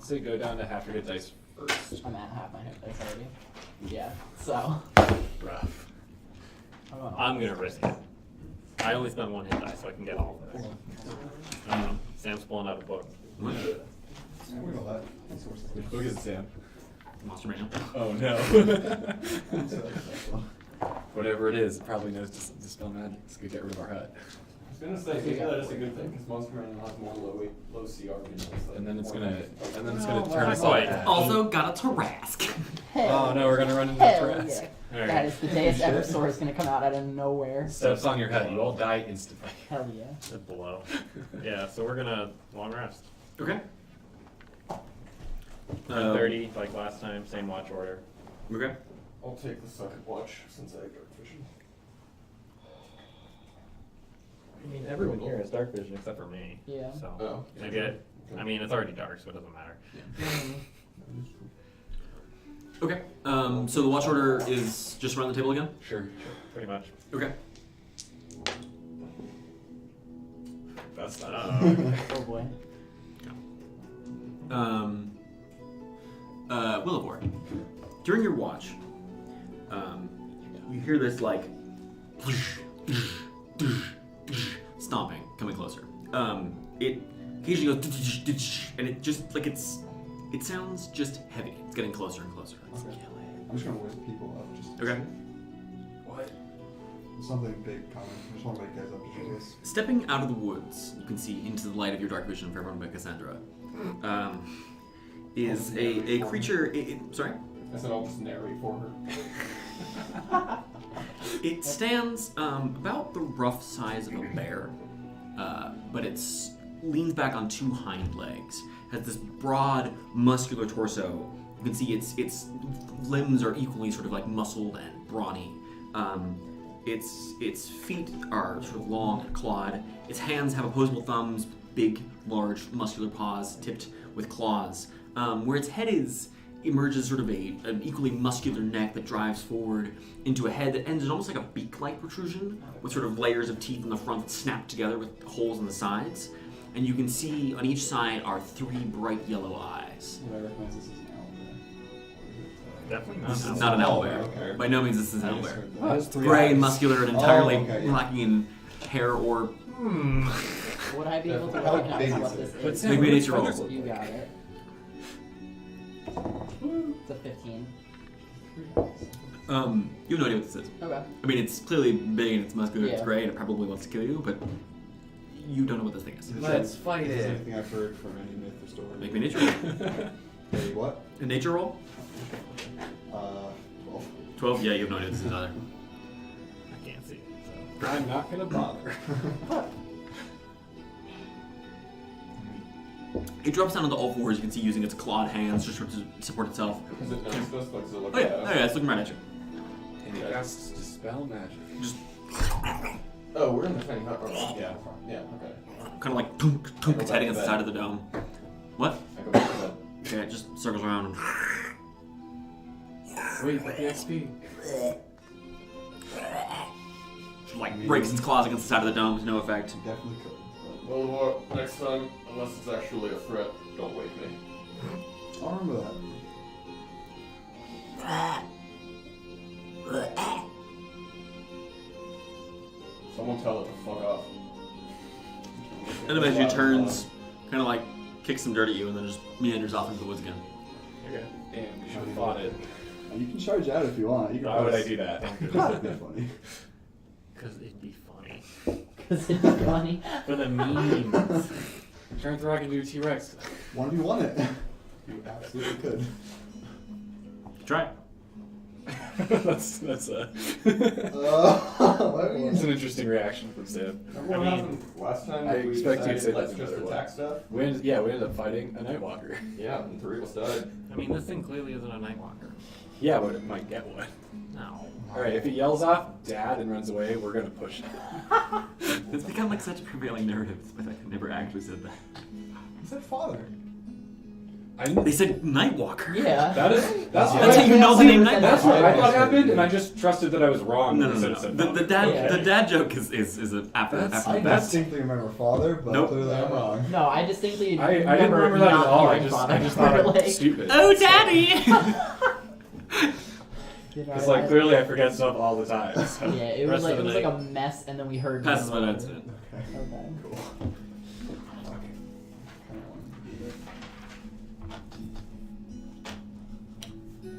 Speaker 2: So go down to half your hit dice first.
Speaker 6: I'm at half my hit dice already. Yeah, so.
Speaker 3: Rough.
Speaker 6: Oh,
Speaker 3: I'm gonna risk it. I only spent 1 hit die, so I can get all of this. Sam's pulling out a book.
Speaker 1: What?
Speaker 5: Look at that. Resources.
Speaker 2: Look at Sam.
Speaker 1: Monster Manual.
Speaker 2: Oh no. Whatever it is, it probably knows to dispel magic. It's gonna get rid of our hut.
Speaker 4: I was gonna say, maybe that is a good thing, because Monster Man has more low CR units.
Speaker 2: And then it's
Speaker 4: more
Speaker 2: gonna
Speaker 6: No,
Speaker 2: turn us
Speaker 6: we're
Speaker 2: all
Speaker 6: not
Speaker 2: bad.
Speaker 1: Also got a Tarask.
Speaker 6: Hell
Speaker 2: Oh no, we're gonna run into
Speaker 6: Hell
Speaker 2: the Tarask.
Speaker 6: yeah.
Speaker 2: Alright.
Speaker 6: That is the Deus Eversor is going to come out of nowhere.
Speaker 2: Steps on your hut, you all die instantly.
Speaker 6: Hell yeah.
Speaker 3: It's below. Yeah, so we're gonna long rest.
Speaker 1: Okay.
Speaker 3: 30, like last time, same watch order.
Speaker 1: Okay.
Speaker 4: I'll take the second watch, since I have dark vision.
Speaker 3: I mean, everyone here has dark vision except for me.
Speaker 6: Yeah.
Speaker 3: So
Speaker 4: Oh.
Speaker 3: maybe I mean, it's already dark, so it doesn't matter.
Speaker 1: Okay. So the watch order is just around the table again?
Speaker 2: Sure.
Speaker 3: Pretty much.
Speaker 1: Okay.
Speaker 3: That's
Speaker 6: Oh boy.
Speaker 1: Wilavor, during your watch, you hear this like stomping coming closer. It occasionally goes and it just like it sounds just heavy. It's getting closer and closer.
Speaker 5: Okay. I'm just gonna wake people up. Just
Speaker 1: Okay.
Speaker 5: What? Something big coming. I just want to wake guys up to do this.
Speaker 1: Stepping out of the woods, you can see into the light of your dark vision, Fjarrano by Cassandra, is a creature. Sorry?
Speaker 4: I said I'll just narrate for her.
Speaker 1: It stands about the rough size of a bear, but it leans back on 2 hind legs. Has this broad, muscular torso. You can see its limbs are equally sort of like muscled and brawny. Its feet are sort of long and clawed. Its hands have opposable thumbs, big, large, muscular paws tipped with claws. Where its head emerges sort of an equally muscular neck that drives forward into a head that ends in almost like a beak-like protrusion with sort of layers of teeth in the front that snap together with holes in the sides. And you can see on each side are 3 bright yellow eyes.
Speaker 5: Would I recognize this as an owlbear?
Speaker 3: Definitely
Speaker 1: This
Speaker 3: not.
Speaker 1: is not an
Speaker 5: Oh,
Speaker 1: owlbear.
Speaker 5: okay.
Speaker 1: By no means this is an
Speaker 5: I just
Speaker 1: owlbear.
Speaker 5: heard that.
Speaker 1: It's gray and muscular and entirely
Speaker 5: okay, yeah.
Speaker 1: lacking in hair or...
Speaker 6: Would I be able to
Speaker 5: How
Speaker 6: recognize
Speaker 5: big
Speaker 6: what
Speaker 5: is
Speaker 6: this
Speaker 5: it?
Speaker 6: is?
Speaker 1: Make me a nature roll.
Speaker 6: You got it. It's a 15.
Speaker 1: You have no idea what this is.
Speaker 6: Okay.
Speaker 1: I mean, it's clearly big and it's muscular, it's
Speaker 6: Yeah.
Speaker 1: gray, and it probably wants to kill you, but you don't know what this thing is.
Speaker 2: Let's fight
Speaker 5: Is there
Speaker 2: it.
Speaker 5: anything I've heard from any myth or story?
Speaker 1: Make me a nature roll.
Speaker 5: Hey, what?
Speaker 1: A nature roll?
Speaker 5: 12.
Speaker 1: 12? Yeah, you have no idea what this is either.
Speaker 3: I can't see. So.
Speaker 2: I'm not gonna bother.
Speaker 1: It drops down onto all fours, you can see using its clawed hands just to support itself.
Speaker 4: Is it noticed us? Like, does it look
Speaker 1: Oh yeah,
Speaker 4: at us?
Speaker 1: oh yeah, it's looking right at you.
Speaker 2: And it casts dispel magic.
Speaker 1: Just
Speaker 4: Oh, we're in the tiny hut, right? Yeah. Yeah, okay.
Speaker 1: kind of like tunk, tunk, its head against the side of the dome. What?
Speaker 4: I go back to bed.
Speaker 1: Yeah, it just circles around and...
Speaker 2: Wait, but the XP.
Speaker 1: like breaks its claws against the side of the dome to no effect.
Speaker 5: Definitely could.
Speaker 4: Well, next time, unless it's actually a threat, don't wake me.
Speaker 5: I'll remember that.
Speaker 4: Someone tell it to fuck off.
Speaker 1: And eventually it turns, kind of like kicks some dirt at you, and then just meanders off into the woods again.
Speaker 3: Okay.
Speaker 2: And
Speaker 5: You can charge out if you want. You can
Speaker 7: Why would I
Speaker 5: press-
Speaker 7: do that?
Speaker 5: That'd be funny.
Speaker 3: Because it'd be funny.
Speaker 6: Because it's funny.
Speaker 3: For the memes.
Speaker 7: Turn Throk into a T-Rex.
Speaker 5: One of you want it. You absolutely could.
Speaker 1: Try.
Speaker 7: that's
Speaker 5: Why would you?
Speaker 7: That's an interesting reaction from Sam.
Speaker 4: Remember what happened last time?
Speaker 7: I
Speaker 4: when we
Speaker 7: expect you to
Speaker 4: decided,
Speaker 7: say
Speaker 4: let's
Speaker 7: that
Speaker 4: just
Speaker 7: another
Speaker 4: attack
Speaker 7: one.
Speaker 4: stuff?
Speaker 7: We ended up fighting a Nightwalker.
Speaker 4: Yeah, and 3 of us died.
Speaker 3: I mean, this thing clearly isn't a Nightwalker.
Speaker 7: Yeah, but it might get one.
Speaker 3: No.
Speaker 7: Alright, if he yells off Dad and runs away, we're gonna push him.
Speaker 1: It's become like such a prevailing narrative, but I never actually said that.
Speaker 5: He said father.
Speaker 1: They said Nightwalker.
Speaker 6: Yeah.
Speaker 7: That's
Speaker 1: how you know the name Nightwalker.
Speaker 7: That's what I thought happened, and I just trusted that I was wrong.
Speaker 1: No.
Speaker 7: instead of saying
Speaker 1: The
Speaker 7: father.
Speaker 1: dad joke is after
Speaker 7: That's-
Speaker 5: I
Speaker 1: that.
Speaker 5: distinctly remember father, but
Speaker 1: Nope.
Speaker 5: clearly I'm wrong.
Speaker 6: No, I distinctly
Speaker 7: I didn't remember that at all. I just thought it was
Speaker 6: like,
Speaker 7: stupid.
Speaker 1: Oh, Daddy!
Speaker 6: you know,
Speaker 7: It's like clearly I forget stuff all the time. So.
Speaker 6: Yeah, it was
Speaker 3: Rest
Speaker 6: like
Speaker 3: of the
Speaker 6: a
Speaker 3: night.
Speaker 6: mess, and then we heard.
Speaker 1: Passes
Speaker 6: him.
Speaker 1: my incident.
Speaker 5: Okay.
Speaker 6: Okay.
Speaker 5: Cool. Fuck. Kinda wanted to do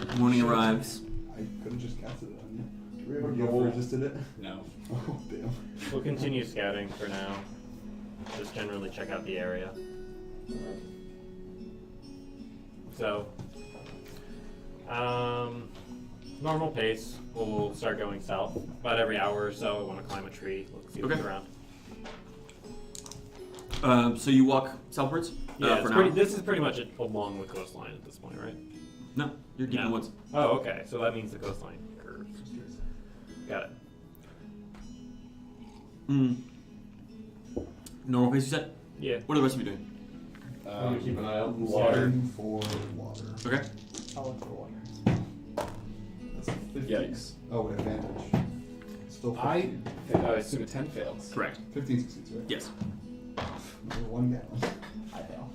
Speaker 5: that.
Speaker 1: Morning arrives.
Speaker 5: I could have just casted it on you. Do we ever go for just did it?
Speaker 7: No.
Speaker 5: Oh, damn.
Speaker 3: We'll continue scouting for now. Just generally check out the area. So, normal pace. We'll start going south. About every hour or so, I want to climb a tree, look, see what's
Speaker 1: Okay.
Speaker 3: around.
Speaker 1: So you walk southwards?
Speaker 3: Yeah,
Speaker 1: for
Speaker 3: it's
Speaker 1: now?
Speaker 3: this is pretty much along the coastline at this point, right?
Speaker 1: No, you're deep in the
Speaker 3: No.
Speaker 1: woods.
Speaker 3: Oh, okay. So that means the coastline curves. Got it.
Speaker 1: Normal pace, you said?
Speaker 3: Yeah.
Speaker 1: What are the rest of you doing?
Speaker 4: I'm gonna keep an eye out.
Speaker 7: Water.
Speaker 5: Looking for water.
Speaker 1: Okay.
Speaker 6: I'll look for water.
Speaker 5: That's 50.
Speaker 7: Yikes.
Speaker 5: Oh, advantage. Still 50.
Speaker 7: I assume a 10 fails.
Speaker 1: Correct.
Speaker 5: 15 succeeds, right?
Speaker 1: Yes.
Speaker 5: Number 1 down.
Speaker 6: I fail.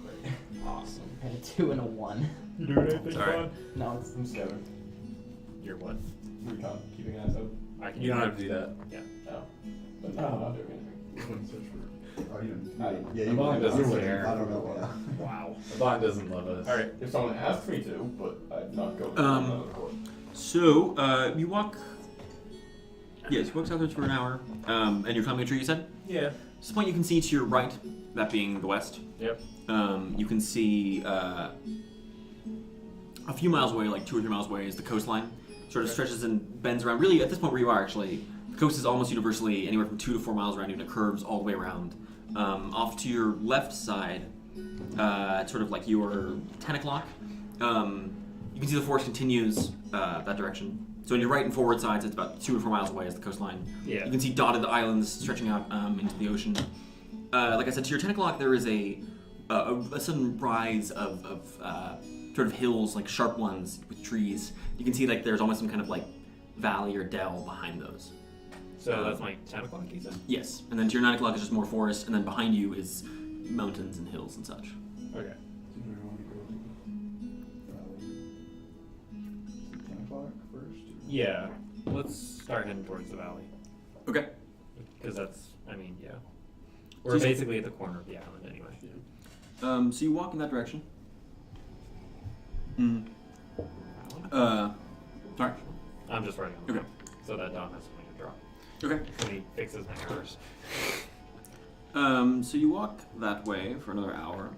Speaker 7: Awesome.
Speaker 6: I had a 2 and a 1.
Speaker 3: You doing anything
Speaker 1: Sorry.
Speaker 3: fun?
Speaker 6: No, it's
Speaker 4: I'm scouting.
Speaker 3: You're what?
Speaker 4: Recon. Keeping eyes out.
Speaker 3: I can
Speaker 7: You don't have to do that.
Speaker 3: Yeah.
Speaker 4: No. But no, I'm not doing anything.
Speaker 5: Search for. Oh, you don't.
Speaker 4: I-
Speaker 5: Yeah,
Speaker 7: the
Speaker 5: you
Speaker 7: bond doesn't
Speaker 5: you're winning.
Speaker 7: care.
Speaker 5: I don't know. Yeah.
Speaker 3: Wow.
Speaker 7: Aban doesn't love us.
Speaker 3: All right.
Speaker 4: If someone asks me to, but I'm not going to.
Speaker 1: So, you walk... Yes, you walk southwards for an hour, and you're climbing a tree, you said?
Speaker 3: Yeah.
Speaker 1: At this point you can see to your right, that being the west,
Speaker 3: Yep.
Speaker 1: you can see a few miles away, like 2 or 3 miles away, is the coastline. Sort of stretches and bends around. Really, at this point where you are, actually, the coast is almost universally anywhere from 2 to 4 miles around you, and it curves all the way around. Off to your left side, sort of like your 10 o'clock, you can see the forest continues that direction. So on your right and forward sides, it's about 2 or 4 miles away is the coastline.
Speaker 3: Yeah.
Speaker 1: You can see dotted islands stretching out into the ocean. Like I said, to your 10 o'clock, there is a sudden rise of sort of hills, like sharp ones with trees. You can see like there's almost some kind of like valley or dell behind those.
Speaker 3: So that's my 10 o'clock, you said?
Speaker 1: Yes, and then to your 9 o'clock is just more forest, and then behind you is mountains and hills and such.
Speaker 3: Okay.
Speaker 5: Do we want to go valley? 10 o'clock first?
Speaker 3: Yeah. Let's start heading towards the valley.
Speaker 1: Okay.
Speaker 3: Because that's, I mean, yeah. We're
Speaker 1: So-
Speaker 3: basically at the corner of the island anyway.
Speaker 1: So you walk in that direction. Sorry.
Speaker 3: I'm just writing on
Speaker 1: Okay.
Speaker 3: so that Don has something to draw.
Speaker 1: Okay.
Speaker 3: When he fixes my errors.
Speaker 1: So you walk that way for another hour.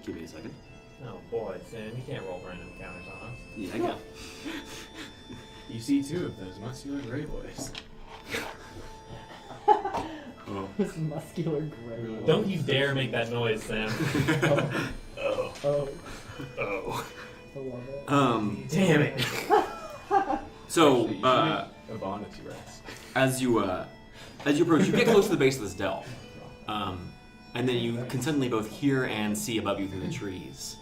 Speaker 1: Give me a second.
Speaker 3: Oh boy, Sam, you can't roll random counters on us.
Speaker 1: Yeah, I got.
Speaker 7: You see 2 of those muscular gray boys.
Speaker 1: Oh.
Speaker 6: This muscular gray.
Speaker 3: Don't you dare make that noise, Sam. Oh.
Speaker 6: Oh,
Speaker 3: Oh.
Speaker 6: I love it.
Speaker 3: Damn it.
Speaker 1: So,
Speaker 7: Aban a T-Rex.
Speaker 1: as you approach, you get close to the base of this dell, and then you can suddenly both hear and see above you through the trees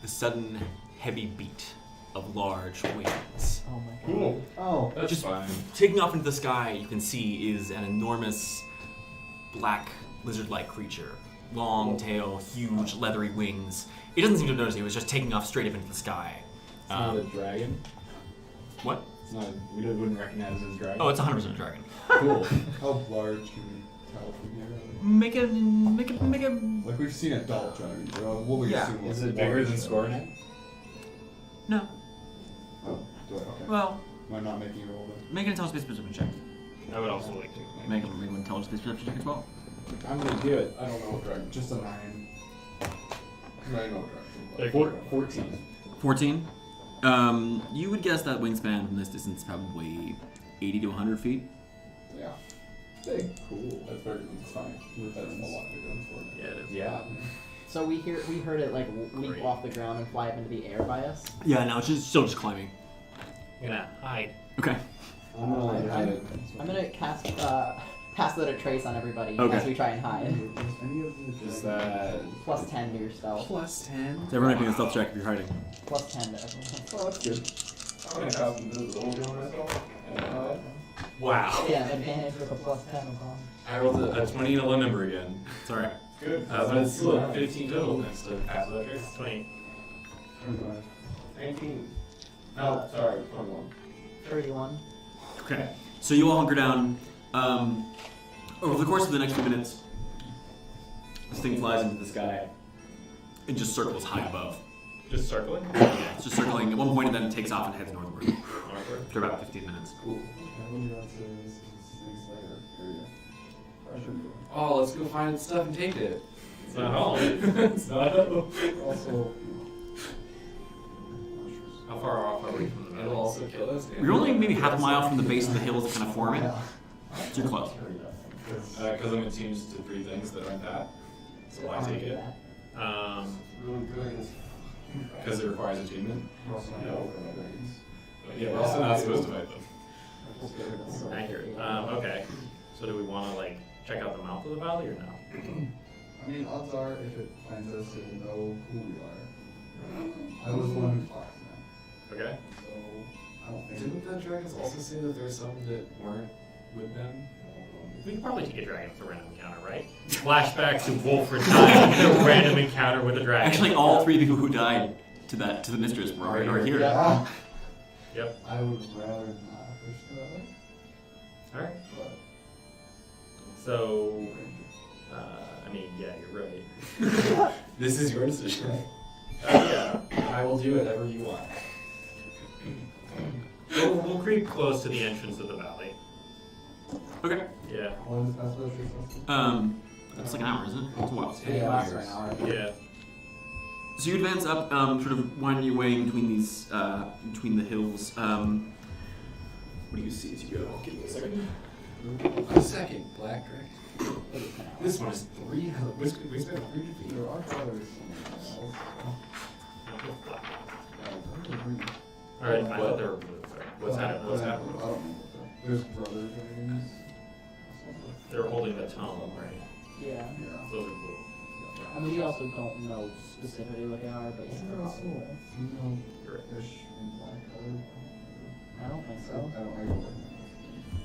Speaker 1: the sudden heavy beat of large wings.
Speaker 6: Oh my god.
Speaker 4: Cool.
Speaker 5: Oh.
Speaker 7: That's
Speaker 1: Just
Speaker 7: fine.
Speaker 1: taking off into the sky, you can see is an enormous black lizard-like creature. Long tail, huge leathery wings. It doesn't seem to have noticed it was just taking off straight up into the sky.
Speaker 7: It's not a dragon.
Speaker 1: What?
Speaker 7: It's not. We wouldn't recognize it as a dragon.
Speaker 1: Oh, it's 100% a dragon.
Speaker 7: cool.
Speaker 5: How large can we tell from here?
Speaker 1: Make a.
Speaker 5: Like we've seen adult dragons. What we
Speaker 1: Yeah.
Speaker 5: assume
Speaker 2: Is
Speaker 5: was
Speaker 2: it bigger than
Speaker 5: large.
Speaker 2: Scornet?
Speaker 1: No.
Speaker 5: Oh, do I? Okay.
Speaker 1: Well,
Speaker 5: Am I not making a roll then?
Speaker 1: make an intelligence perception check.
Speaker 3: I would also like to.
Speaker 1: Make an intelligence perception check as well.
Speaker 2: I'm gonna do it.
Speaker 4: I don't know what dragon.
Speaker 5: Just a 9.
Speaker 4: I know what dragon.
Speaker 3: Like,
Speaker 2: 14.
Speaker 1: 14. You would guess that wingspan from this distance probably 80 to 100 feet.
Speaker 5: Yeah.
Speaker 4: Big.
Speaker 5: Cool.
Speaker 4: That's very
Speaker 5: It's fine.
Speaker 4: That's a lot bigger than Scornet.
Speaker 3: Yeah, it is.
Speaker 2: Yeah.
Speaker 6: So we heard it like leap
Speaker 3: Great.
Speaker 6: off the ground and fly up into the air by us.
Speaker 1: Yeah, no, it's still just climbing.
Speaker 3: I'm gonna hide.
Speaker 1: Okay.
Speaker 2: I'm gonna hide it.
Speaker 6: I'm gonna cast pass that a trace on everybody
Speaker 1: Okay.
Speaker 6: as we try and hide.
Speaker 2: Is that
Speaker 6: Plus 10 to your stealth.
Speaker 2: plus 10?
Speaker 1: So everyone making a stealth check if you're hiding.
Speaker 6: Plus 10 to everyone.
Speaker 5: Oh, that's good.
Speaker 4: I'm gonna cast invisibility on myself.
Speaker 3: Wow.
Speaker 6: Yeah, advantage with a plus 10 upon.
Speaker 7: I rolled a 20 and a low number again.
Speaker 1: Sorry.
Speaker 4: Good.
Speaker 7: But it's still 15 total next to pass that trace.
Speaker 3: 20.
Speaker 5: 25.
Speaker 4: 19. No, sorry, 21.
Speaker 6: 31.
Speaker 1: Okay. So you all hunker down. Over the course of the next few minutes, this thing flies into the sky. It just circles high above.
Speaker 3: Just circling?
Speaker 1: Yeah, it's just circling at one point and then it takes off and heads northward
Speaker 3: Northward.
Speaker 1: for about 15 minutes.
Speaker 5: Cool. I wonder if that's a Snake Slayer area.
Speaker 7: Oh, let's go find stuff and take it.
Speaker 3: It's not all.
Speaker 7: It's not.
Speaker 5: Also,
Speaker 3: How far off are we from the
Speaker 7: It'll
Speaker 3: valley?
Speaker 7: also kill us.
Speaker 1: You're only maybe half a mile from the base of the hills that kind of form it. So you're close.
Speaker 7: Because I'm attuned to 3 things that aren't that. So I take it. Because it requires attunement.
Speaker 4: No.
Speaker 7: But yeah, we're also not supposed to fight them.
Speaker 3: Accurate. Okay. So do we want to like check out the mouth of the valley or no?
Speaker 5: I mean, odds are if it finds us, it will know who we are. I was the one who talked to them,
Speaker 3: Okay.
Speaker 5: so I don't think.
Speaker 7: Didn't the dragons also say that there's some that weren't with them?
Speaker 3: We could probably take a dragon with a random encounter, right? Flashback to Wolfred dying in a random encounter with a dragon.
Speaker 1: Actually, all 3 people who died to the mistress were already are here.
Speaker 5: Yeah.
Speaker 3: Yep.
Speaker 5: I would rather not push that way,
Speaker 3: Alright.
Speaker 5: but.
Speaker 3: So, I mean, yeah, you're right.
Speaker 7: This is your decision.
Speaker 3: Yeah.
Speaker 7: I will do whatever you want.
Speaker 3: We'll creep close to the entrance of the valley.
Speaker 1: Okay.
Speaker 3: Yeah.
Speaker 5: What is past those traces?
Speaker 1: That's like an hour, isn't it? It's a while.
Speaker 6: Yeah, last for an hour.
Speaker 3: Yeah.
Speaker 1: So you advance up, sort of winding your way in between these, between the hills. What do you see as you go? Give me a second.
Speaker 7: A second, Black Dragon. This one is 300. We spent 300 feet.
Speaker 5: There are others somewhere else.
Speaker 3: Alright, I thought they were blue. Sorry. What's happening? What's
Speaker 5: I
Speaker 3: happening?
Speaker 5: don't know. There's brother dragons.
Speaker 3: They're holding the tome, right?
Speaker 6: Yeah.
Speaker 5: Yeah.
Speaker 3: Those are blue.
Speaker 6: I mean, we also don't know specifically what they are, but yeah, they're possible.
Speaker 5: No
Speaker 3: You're right.
Speaker 5: fish in black color.
Speaker 6: I don't think
Speaker 5: I
Speaker 6: so.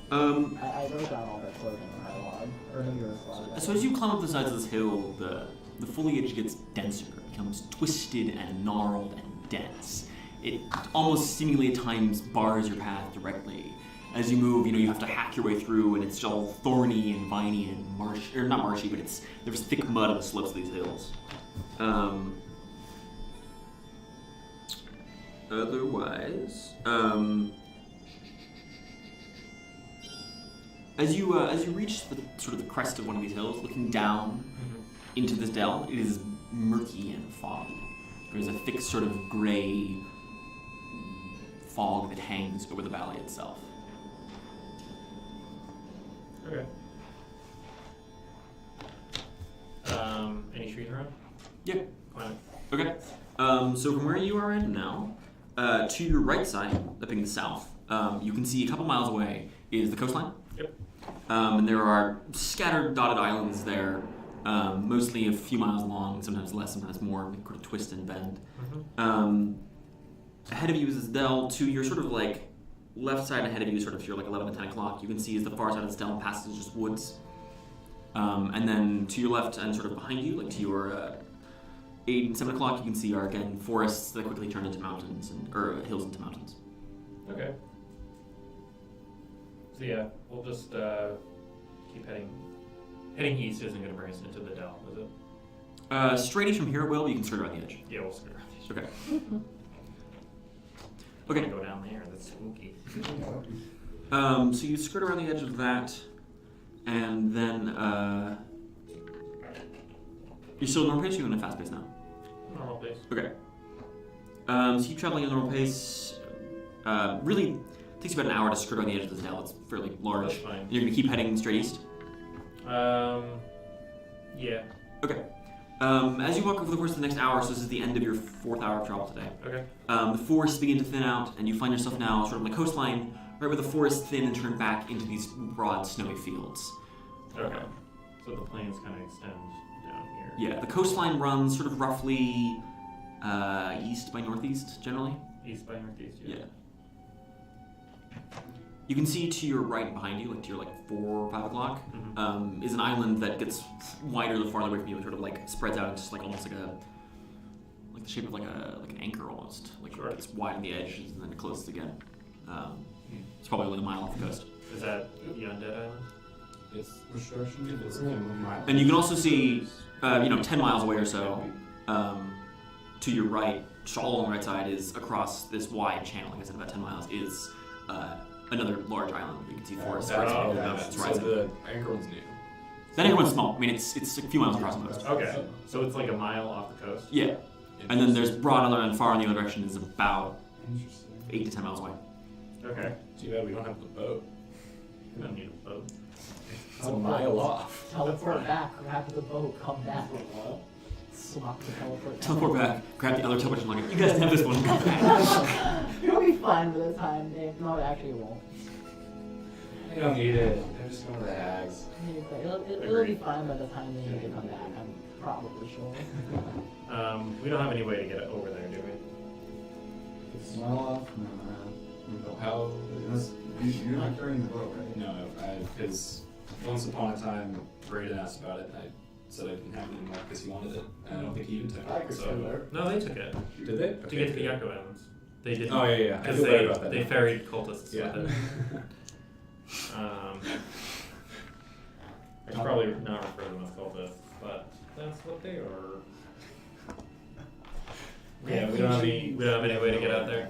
Speaker 5: don't.
Speaker 6: I wrote down all their clothing in my log. Or maybe it was log.
Speaker 1: So as you climb up the sides of this hill, the foliage gets denser, becomes twisted and gnarled and dense. It almost seemingly at times bars your path directly. As you move, you have to hack your way through, and it's all thorny and viney and not marshy, but there's thick mud on the slopes of these hills. Otherwise, as you reach the sort of the crest of one of these hills, looking down into this dell, it is murky and foggy. There's a thick sort of gray fog that hangs over the valley itself.
Speaker 3: Okay. Any trees around?
Speaker 1: Yeah.
Speaker 3: Climb it.
Speaker 1: Okay. So from where you are at now, to your right side, up in the south, you can see a couple miles away is the coastline.
Speaker 3: Yep.
Speaker 1: And there are scattered dotted islands there, mostly a few miles long, sometimes less, sometimes more, they sort of twist and bend. Ahead of you is this dell. To your sort of like left side ahead of you, sort of you're like 11 to 10 o'clock, you can see is the far side of this dell passes just woods. And then to your left and sort of behind you, like to your 8 and 7 o'clock, you can see are again forests that quickly turn into mountains, or hills into mountains.
Speaker 3: Okay. So yeah, we'll just keep heading Heading east isn't going to bring us into the Dell, is it?
Speaker 1: Straight east from here it will, but you can skirt around the edge.
Speaker 3: Yeah, we'll skirt around the edge.
Speaker 1: Okay.
Speaker 3: I wanna go down there. That's spooky.
Speaker 1: So you skirt around the edge of that, and then you're still at normal pace. Or you're in a fast pace now.
Speaker 3: Normal pace.
Speaker 1: Okay. So you traveling at normal pace. Really takes you about an hour to skirt around the edge of this Dell. It's fairly large.
Speaker 3: That's fine.
Speaker 1: You're gonna keep heading straight east.
Speaker 3: Yeah.
Speaker 1: Okay. As you walk over the course of the next hour, so this is the end of your 4th hour of travel today.
Speaker 3: Okay.
Speaker 1: The forests begin to thin out, and you find yourself now sort of on the coastline, right where the forests thin and turn back into these broad, snowy fields.
Speaker 3: Okay. So the plains kind of extend down here.
Speaker 1: Yeah, the coastline runs sort of roughly east by northeast, generally.
Speaker 3: East by northeast.
Speaker 1: Yeah. You can see to your right behind you, like to your 4 or 5 o'clock, is an island that gets wider the farther away from you. It sort of spreads out, just almost like the shape of like an anchor almost.
Speaker 3: Sure.
Speaker 1: It's wide on the edges and then it closes again. It's probably only a mile off the coast.
Speaker 3: Is that the Undead Island?
Speaker 2: It's which direction? It's only a mile.
Speaker 1: And you can also see, 10 miles away or so, to your right, just all on the right side, is across this wide channel. Like I said, about 10 miles is another large island. You can see forests right
Speaker 2: So
Speaker 1: rising.
Speaker 2: the anchor one's new.
Speaker 1: That anchor one's small. I mean, it's a few miles across the coast.
Speaker 3: Okay. So it's like a mile off the coast?
Speaker 1: Yeah. And then there's broad and far in the other direction is about 8 to 10 miles away.
Speaker 3: Okay.
Speaker 2: Too bad we don't have the boat.
Speaker 3: We don't need a boat.
Speaker 2: It's a mile off.
Speaker 6: Teleport back, grab the boat, come back. Swap the teleport.
Speaker 1: Teleport back, grab the other teleport and you guys can have this one. Come back.
Speaker 6: It'll be fun by the time, Dave. No, actually it won't.
Speaker 2: They don't need it. They're just going to the hags.
Speaker 6: It'll be fine by the time they need to come back, I'm probably sure.
Speaker 3: We don't have any way to get over there, do we?
Speaker 5: It's a mile off? No.
Speaker 2: How?
Speaker 5: You're not carrying the boat, right?
Speaker 2: No, because once upon a time, Braden asked about it, and I said I didn't have it anymore because he wanted it. And I don't think he even took it. So.
Speaker 3: No, they took it.
Speaker 2: Did they?
Speaker 3: To get to the Yucca Islands. They didn't.
Speaker 2: Oh, yeah. I
Speaker 3: Because
Speaker 2: feel bad about that.
Speaker 3: they ferried cultists
Speaker 2: Yeah.
Speaker 3: with it. I should probably not refer to them as cultists, but that's what they are. Yeah, we don't have any way to get out there.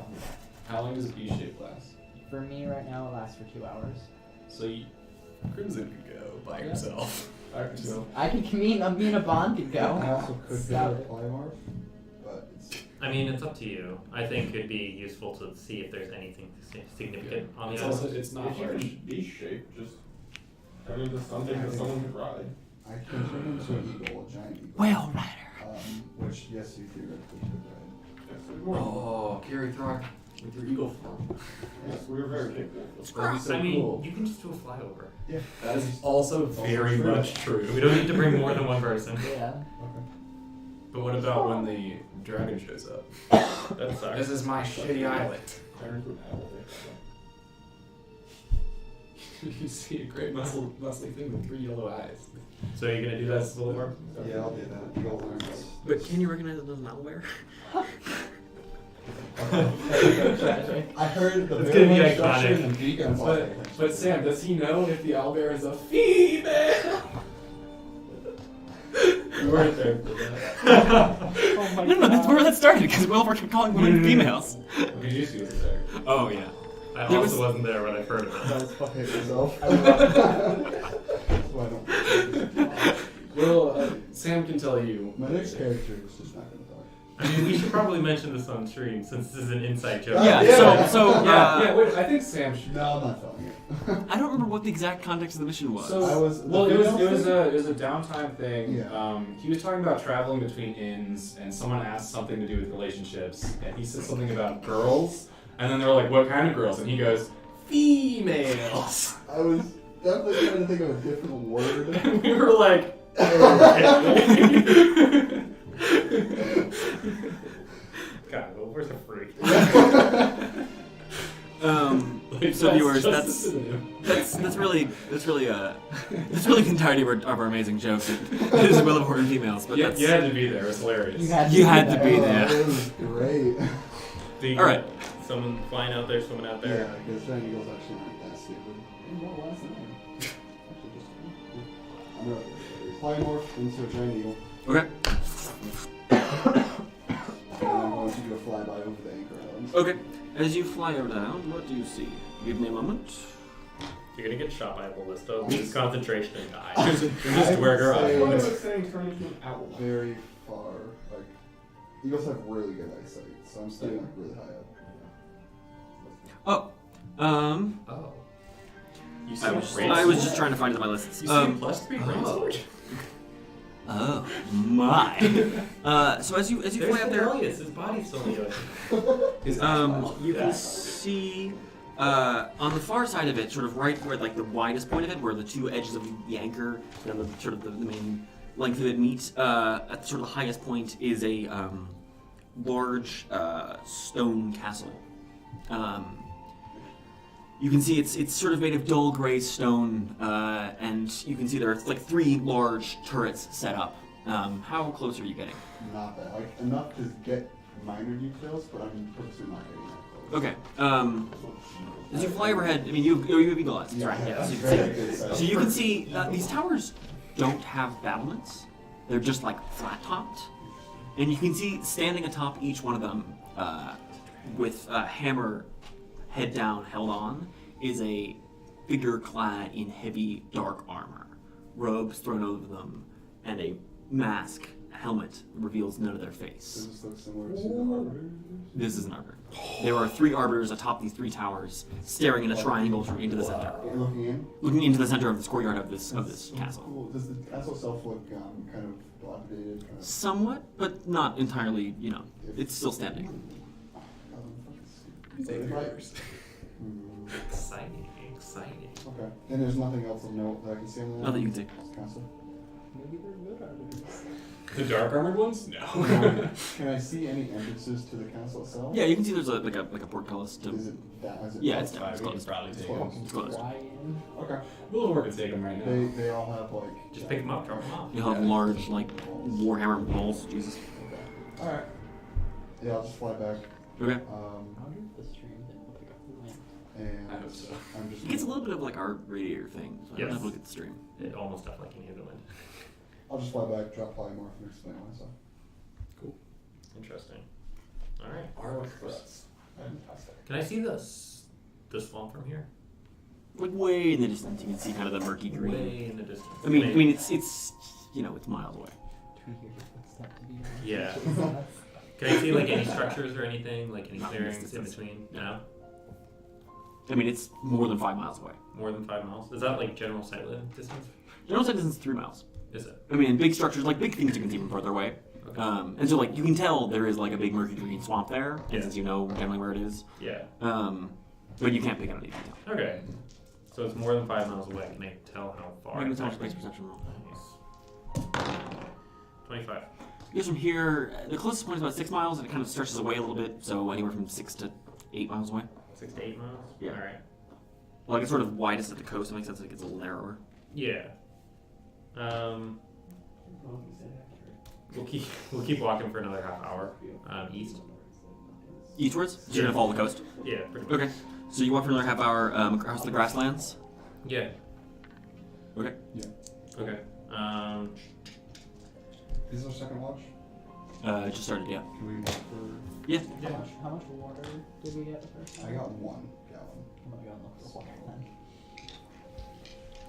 Speaker 2: How long does B-shape last?
Speaker 6: For me right now, it lasts for 2 hours.
Speaker 2: So Crimson could go by himself.
Speaker 6: I can me and Aban could
Speaker 5: I
Speaker 6: go.
Speaker 5: also could
Speaker 6: Stop
Speaker 5: go
Speaker 6: it.
Speaker 5: polymorph, but it's
Speaker 3: I mean, it's up to you. I think it'd be useful to see if there's anything significant on the
Speaker 2: It's
Speaker 3: island.
Speaker 2: also it's not
Speaker 4: If you
Speaker 2: large.
Speaker 4: can be shaped, just turn into something that someone could ride.
Speaker 5: I can turn into an eagle, a giant eagle.
Speaker 9: Whale rider.
Speaker 5: Which yes, you theoretically could ride.
Speaker 4: Yes, we were.
Speaker 7: Oh, Gary Throk with your eagle form.
Speaker 4: Yes, we were very capable.
Speaker 2: That'd be so
Speaker 3: I mean,
Speaker 2: cool.
Speaker 3: you can just do a flyover.
Speaker 2: That is also very
Speaker 5: true.
Speaker 2: much true.
Speaker 3: We don't need to bring more than one person.
Speaker 6: Yeah.
Speaker 2: But what about when the dragon shows up?
Speaker 3: That sucks.
Speaker 7: This is my shitty island.
Speaker 4: Turn into an owl.
Speaker 2: You see a great muscly thing with 3 yellow eyes.
Speaker 3: So you're gonna do that, Wilavor?
Speaker 5: Yeah, I'll do that. Eagle learns.
Speaker 1: But can you recognize it as an owlbear?
Speaker 5: I heard the
Speaker 3: It's
Speaker 5: very
Speaker 3: gonna be
Speaker 5: instruction
Speaker 3: iconic.
Speaker 5: and beacon.
Speaker 2: But Sam, does he know if the owlbear is a female?
Speaker 4: We weren't there for that.
Speaker 6: Oh my
Speaker 1: No, that's where that started, because Wilavor kept calling women females.
Speaker 2: Caduceus was there.
Speaker 1: Oh, yeah.
Speaker 3: I
Speaker 1: There
Speaker 3: also
Speaker 1: was-
Speaker 3: wasn't there when I heard of it.
Speaker 5: That's fucking yourself. That's why I don't.
Speaker 2: Well, Sam can tell you.
Speaker 5: My next character is just not gonna talk.
Speaker 3: I mean, we should probably mention this on stream since this is an inside joke.
Speaker 1: Yeah,
Speaker 5: Yeah.
Speaker 1: so
Speaker 2: Yeah, wait, I think Sam should.
Speaker 5: No, I'm not telling you.
Speaker 1: I don't remember what the exact context of the mission was.
Speaker 2: So
Speaker 5: I was-
Speaker 2: well,
Speaker 5: the
Speaker 2: it was
Speaker 5: female
Speaker 2: a downtime thing.
Speaker 5: Yeah.
Speaker 2: He was talking about traveling between inns, and someone asked something to do with relationships, and he said something about girls, and then they were like, "What kind of girls?" And he goes, "Females."
Speaker 5: I was definitely trying to think of a different word.
Speaker 2: And we were like,
Speaker 3: God, well, where's the freak?
Speaker 1: So viewers,
Speaker 2: just a
Speaker 1: that's
Speaker 2: synonym.
Speaker 1: that's really the entirety of our amazing joke. It is Wilavor and females, but
Speaker 2: Yeah,
Speaker 1: that's
Speaker 2: you had to be there. It was hilarious.
Speaker 1: You had to be
Speaker 5: Oh,
Speaker 1: there.
Speaker 5: It was great.
Speaker 1: all right.
Speaker 3: Someone flying out there, someone out
Speaker 5: Yeah,
Speaker 3: there.
Speaker 5: because giant eagles actually aren't that stupid. What was that? Actually, just No, polymorph into a giant eagle.
Speaker 1: Okay.
Speaker 5: And I'm going to do a flyby over the anchor island.
Speaker 1: Okay. As you fly around, what do you see? Give me a moment.
Speaker 3: You're gonna get shot by a ballista, lose concentration, and die. Just wear your
Speaker 5: say-
Speaker 3: eyes.
Speaker 4: What was saying turn into an owl?
Speaker 5: Very far. Like, eagles have really good eyesight, so I'm staying like really high up.
Speaker 1: Oh.
Speaker 3: Oh. You see
Speaker 1: I was just trying to find it on my list.
Speaker 3: You see plus 3 brainsword?
Speaker 1: Oh my. So as you fly up there,
Speaker 3: His body's still in the ocean.
Speaker 1: you can see on the far side of it, sort of right where like the widest point of it, where the two edges of the anchor and the sort of the main length of it meet, at sort of the highest point is a large stone castle. You can see it's sort of made of dull gray stone, and you can see there are like 3 large turrets set up. How close are you getting?
Speaker 5: Not that. Like, enough to get minor details, but I'm purposely not getting that close.
Speaker 1: Okay. As you fly overhead, I mean, you have eagle eyes,
Speaker 5: Yeah,
Speaker 1: right?
Speaker 5: yeah,
Speaker 1: So you
Speaker 5: very
Speaker 1: can
Speaker 5: good
Speaker 1: see,
Speaker 5: sight.
Speaker 1: so you can see these towers don't have battlements; they're just like flat topped, and you can see standing atop each one of them, with a hammer head down held on, is a figure clad in heavy dark armor, robes thrown over them, and a mask, a helmet that reveals none of their face.
Speaker 5: Does this look similar to the harbor?
Speaker 1: This is an arbor. There are 3 arbors atop these 3 towers, staring in a triangle into the center,
Speaker 5: Looking in?
Speaker 1: looking into the center of this courtyard of this castle.
Speaker 5: Cool. Does the castle itself look kind of dilapidated? Kind of...
Speaker 1: Somewhat, but not entirely. You know, it's still standing.
Speaker 3: Exciting.
Speaker 5: Okay. And there's nothing else of note that I can see on the
Speaker 1: Nothing you can see.
Speaker 5: castle?
Speaker 6: Maybe they're good arbiters.
Speaker 2: The dark armored ones? No.
Speaker 5: Can I see any entrances to the castle itself?
Speaker 1: Yeah, you can see there's a portcullis.
Speaker 5: Is it that? Is it
Speaker 1: Yeah,
Speaker 5: that?
Speaker 1: it's down. It's
Speaker 2: We can
Speaker 1: closed.
Speaker 2: probably take
Speaker 5: It's
Speaker 2: them.
Speaker 5: closed.
Speaker 1: It's closed.
Speaker 6: Why in?
Speaker 5: Okay.
Speaker 2: We'll work and take them right now.
Speaker 5: They all have like.
Speaker 3: Just pick them up, drop them off.
Speaker 1: You'll have large, like, warhammer balls. Jesus.
Speaker 5: Okay. All right. Yeah, I'll just fly back.
Speaker 1: Okay.
Speaker 6: I wonder if the stream didn't pick up the wind.
Speaker 5: And
Speaker 2: I hope so.
Speaker 5: I'm just.
Speaker 1: It gets a little bit of like our radiator thing. So I don't
Speaker 3: Yes.
Speaker 1: have to look at the stream.
Speaker 3: It almost definitely can hear the wind.
Speaker 5: I'll just fly back, drop polymorph, and explain myself.
Speaker 3: Interesting. Alright.
Speaker 4: Artifacts. Fantastic.
Speaker 3: Can I see the swamp from here?
Speaker 1: Like way in the distance, you can see kind of the murky green.
Speaker 3: Way in the distance.
Speaker 1: I mean, it's you know, it's miles away.
Speaker 6: Do we hear your footstep to be
Speaker 3: Yeah. Can I see like any structures or anything? Like any clearings in between? No?
Speaker 1: I mean, it's more than 5 miles away.
Speaker 3: More than 5 miles? Is that like general sight line distance?
Speaker 1: General sight distance is 3 miles.
Speaker 3: Is it?
Speaker 1: I mean, big structures, like big things you can see from further away.
Speaker 3: Okay.
Speaker 1: And so, like, you can tell there is like a big murky green swamp there,
Speaker 3: Yeah.
Speaker 1: since you know generally where it is.
Speaker 3: Yeah.
Speaker 1: But you can't pick out any detail.
Speaker 3: Okay. So it's more than 5 miles away. Can I tell how far?
Speaker 1: Make a
Speaker 3: it's
Speaker 1: intelligence
Speaker 3: actually?
Speaker 1: based perception roll.
Speaker 3: Nice. 25.
Speaker 1: I guess from here, the closest point is about 6 miles, and it kind of stretches away a little bit, so anywhere from 6 to 8 miles away.
Speaker 3: 6 to 8 miles?
Speaker 1: Yeah.
Speaker 3: Alright.
Speaker 1: Like it's sort of widest at the coast, it makes sense that it gets a little narrower.
Speaker 3: Yeah. We'll keep walking for another half hour. East.
Speaker 1: Eastwards? So you're gonna follow the coast?
Speaker 3: Yeah, pretty much.
Speaker 1: Okay. So you walk for another half hour across the grasslands?
Speaker 3: Yeah.
Speaker 1: Okay.
Speaker 3: Okay.
Speaker 5: Is there a second watch?
Speaker 1: Just started, yeah.
Speaker 5: Can we walk for?
Speaker 1: Yeah.
Speaker 6: How much water did we get the first time?
Speaker 5: I got 1 gallon.
Speaker 6: I'm gonna go and look for water then.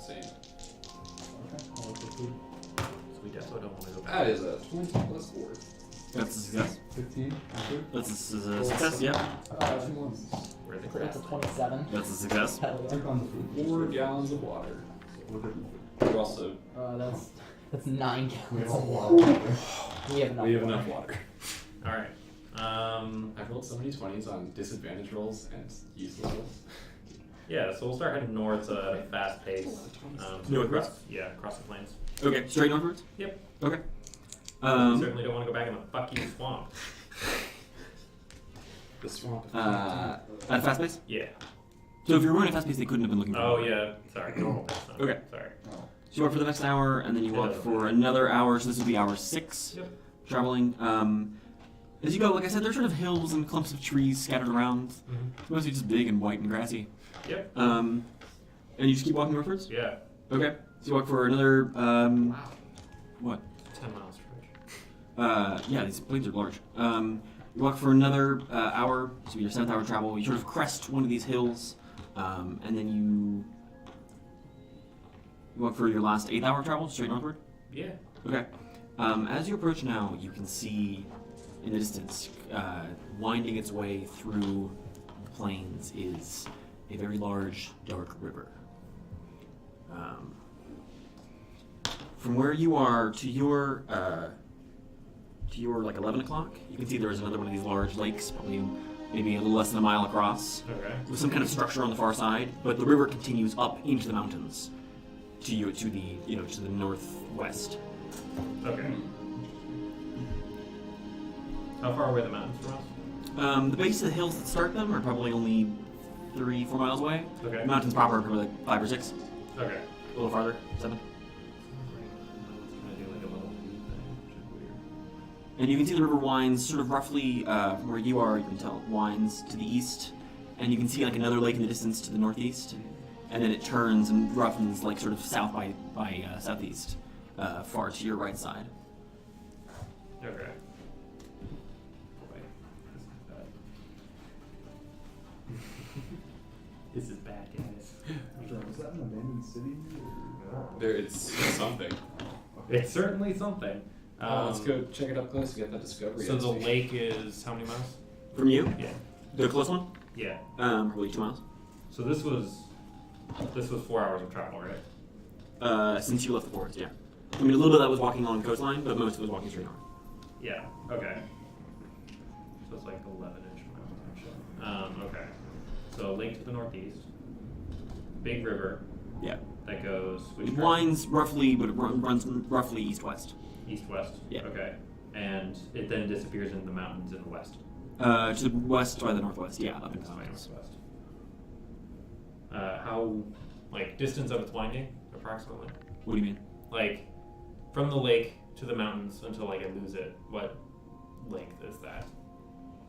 Speaker 2: Same.
Speaker 5: Okay.
Speaker 6: I'll look for food.
Speaker 3: So we definitely don't want to go back.
Speaker 4: That is a 20 plus 4.
Speaker 1: That's a success.
Speaker 5: 15. Good.
Speaker 1: That's a success, yeah.
Speaker 5: 2 ones.
Speaker 3: Where the
Speaker 6: That's
Speaker 3: grass
Speaker 6: a 27.
Speaker 1: That's a success.
Speaker 6: Hell yeah.
Speaker 5: Click on the food.
Speaker 2: 4 gallons of water.
Speaker 5: We're good.
Speaker 4: We're also
Speaker 6: That's 9
Speaker 5: We have
Speaker 6: gallons
Speaker 5: a
Speaker 6: of
Speaker 5: lot.
Speaker 6: water. We have enough.
Speaker 2: We have enough water.
Speaker 3: Alright.
Speaker 2: I've rolled so many 20s on disadvantage rolls and useless rolls.
Speaker 3: Yeah, so we'll start heading north at a fast pace.
Speaker 1: Northwest?
Speaker 3: Across the plains.
Speaker 1: Okay, straight northwards?
Speaker 3: Yep.
Speaker 1: Okay.
Speaker 3: We certainly don't want to go back in the fucking swamp.
Speaker 2: The swamp.
Speaker 1: At a fast pace?
Speaker 3: Yeah.
Speaker 1: So if you're running at fast pace, they couldn't have been looking for
Speaker 3: Oh
Speaker 1: you.
Speaker 3: yeah. Sorry. Normal pace. No.
Speaker 1: Okay.
Speaker 3: Sorry.
Speaker 5: Oh.
Speaker 1: So you walk for the next hour, and then you walk for another hour, so this would be hour 6.
Speaker 3: Yep.
Speaker 1: Traveling. As you go, like I said, there's sort of hills and clumps of trees scattered around.
Speaker 3: Mm-hmm.
Speaker 1: It's mostly just big and white and grassy.
Speaker 3: Yep.
Speaker 1: And you just keep walking northwards?
Speaker 3: Yeah.
Speaker 1: Okay. So you walk for another, what?
Speaker 3: 10 miles stretch.
Speaker 1: Yeah, these blades are large. You walk for another hour, so your 7th hour travel. You sort of crest one of these hills, and then you walk for your last 8th hour travel, straight northward?
Speaker 3: Yeah.
Speaker 1: Okay. As you approach now, you can see in the distance, winding its way through the plains is a very large, dark river. From where you are to your like 11 o'clock, you can see there is another one of these large lakes, probably maybe a little less than a mile across,
Speaker 3: Okay.
Speaker 1: with some kind of structure on the far side. But the river continues up into the mountains to the northwest.
Speaker 3: Okay. How far away are the mountains from us?
Speaker 1: The base of the hills that start them are probably only 3-4 miles away.
Speaker 3: Okay.
Speaker 1: The mountains proper are probably like 5 or 6.
Speaker 3: Okay.
Speaker 1: A little farther, 7. And you can see the river winds sort of roughly from where you are. You can tell it winds to the east, and you can see like another lake in the distance to the northeast, and then it turns and roughens like sort of south by southeast, far to your right side.
Speaker 3: Okay. This is bad, guys.
Speaker 5: Was that an abandoned city?
Speaker 2: There, it's something.
Speaker 3: It's certainly something.
Speaker 2: Let's go check it up close to get that discovery.
Speaker 3: So the lake is how many miles?
Speaker 1: From you?
Speaker 3: Yeah.
Speaker 1: The close one?
Speaker 3: Yeah.
Speaker 1: Probably 2 miles.
Speaker 3: So this was 4 hours of travel, right?
Speaker 1: Since you left the forest, yeah. I mean, a little bit of that was walking along the coastline, but most of it was walking straight north.
Speaker 3: Yeah. Okay. So it's like 11-ish miles. Okay. So lake to the northeast. Big river
Speaker 1: Yeah.
Speaker 3: that goes which
Speaker 1: It
Speaker 3: direction?
Speaker 1: winds roughly, but it runs roughly east-west.
Speaker 3: East-west.
Speaker 1: Yeah.
Speaker 3: Okay. And it then disappears into the mountains in the west.
Speaker 1: To the west by the northwest, yeah, up into the
Speaker 3: By
Speaker 1: mountains.
Speaker 3: northwest. How, like, distance of its winding, approximately?
Speaker 1: What do you mean?
Speaker 3: Like, from the lake to the mountains until I lose it, what length is that?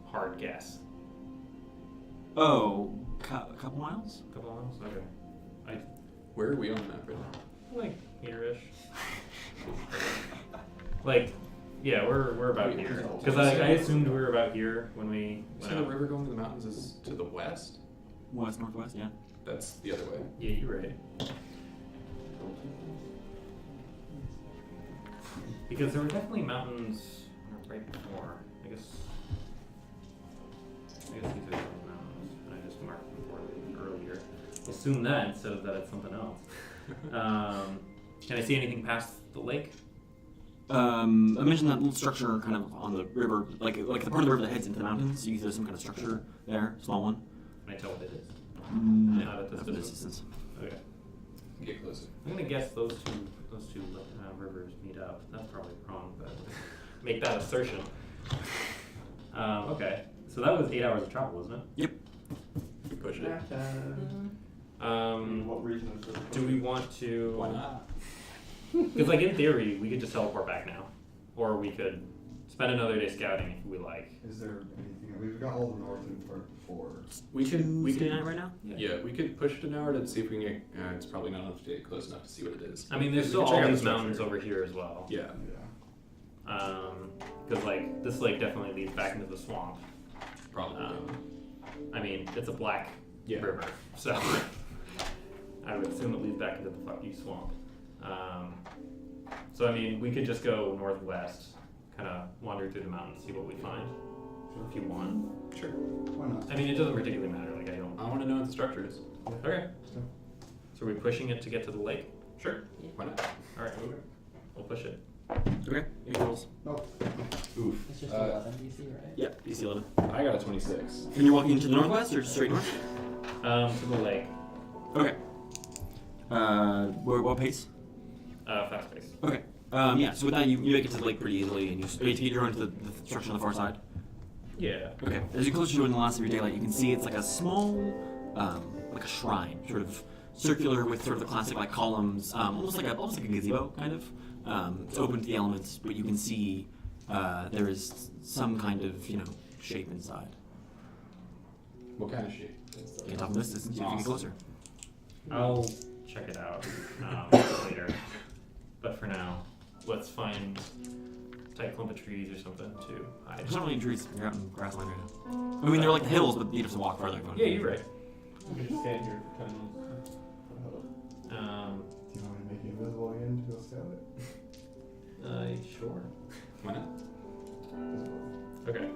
Speaker 3: Hard guess.
Speaker 1: Oh, a couple miles?
Speaker 3: A couple miles? Okay.
Speaker 2: Where are we on the map right now?
Speaker 3: Like, here-ish. Like, yeah, we're about here. Because I assumed we were about here when we
Speaker 2: So
Speaker 3: went
Speaker 2: the
Speaker 3: out.
Speaker 2: river going to the mountains is to the west?
Speaker 1: West, northwest, yeah.
Speaker 2: That's the other way.
Speaker 3: Yeah, you're right. Because there were definitely mountains right before. I guess these are the mountains. And I just marked before earlier. Assume that instead of that it's something else. Can I see anything past the lake?
Speaker 1: I mentioned that little structure kind of on the river, like the part of the river that heads into the mountains. You can see there's some kind of structure there, small one.
Speaker 3: Can I tell what it is?
Speaker 1: No,
Speaker 3: Not at this
Speaker 1: not at this
Speaker 3: distance.
Speaker 1: distance.
Speaker 3: Okay.
Speaker 2: Get closer.
Speaker 3: I'm gonna guess those two rivers meet up. That's probably wrong, but make that assertion. Okay, so that was 8 hours of travel, wasn't it?
Speaker 1: Yep.
Speaker 2: You push it.
Speaker 4: What reason is there?
Speaker 3: Do we want to?
Speaker 2: Why not?
Speaker 3: Because, like, in theory, we could just teleport back now, or we could spend another day scouting if we like.
Speaker 5: Is there anything? We've got all the northern part before.
Speaker 2: We could
Speaker 1: Tuesday night right now?
Speaker 2: Yeah, we could push it an hour to see if we can get. It's probably not enough to get close enough to see what it is.
Speaker 3: I mean, there's
Speaker 2: We
Speaker 3: still
Speaker 2: can check
Speaker 3: all
Speaker 2: out
Speaker 3: these
Speaker 2: the
Speaker 3: mountains
Speaker 2: structure.
Speaker 3: over here as well.
Speaker 2: Yeah.
Speaker 5: Yeah.
Speaker 3: Because, like, this lake definitely leads back into the swamp.
Speaker 2: Probably.
Speaker 3: I mean, it's a black
Speaker 2: Yeah.
Speaker 3: river, so I would assume it leads back into the fucking swamp. So I mean, we could just go northwest, kind of wander through the mountains, see what we find, if you want.
Speaker 2: Sure.
Speaker 5: Why not?
Speaker 3: I mean, it doesn't particularly matter. Like, I don't.
Speaker 2: I want to know what the structure is.
Speaker 3: Okay. So are we pushing it to get to the lake?
Speaker 2: Sure. Why not?
Speaker 3: All right, we'll push it.
Speaker 1: Okay. Any rolls?
Speaker 2: Oof.
Speaker 6: It's just
Speaker 2: Uh,
Speaker 6: 11 DC, right?
Speaker 1: Yeah, DC 11.
Speaker 2: I got a 26.
Speaker 1: And you're walking into the northwest or straight north?
Speaker 3: To the lake.
Speaker 1: Okay. What pace?
Speaker 3: Fast pace.
Speaker 1: Okay. Yeah, so with that, you make it to the lake pretty easily, and you take your own to the structure on the far side.
Speaker 3: Yeah.
Speaker 1: Okay. As you closer to it in the last of your daylight, you can see it's like a small, like a shrine, sort of circular with sort of the classic like columns, almost like a gazebo kind of. It's open to the elements, but you can see there is some kind of shape inside.
Speaker 2: What kind of shape?
Speaker 1: Get off from this distance, you can get closer.
Speaker 3: I'll check it out later. But for now, let's find a tight clump of trees or something to hide.
Speaker 1: There's not really trees. You're out in grassland right now. I mean, they're like hills, but you have to walk further.
Speaker 3: Yeah, you're right.
Speaker 4: We can just stand here for 10 minutes.
Speaker 5: Do you want to make it invisible again to go scout it?
Speaker 3: Sure.
Speaker 2: Why not?
Speaker 3: Okay.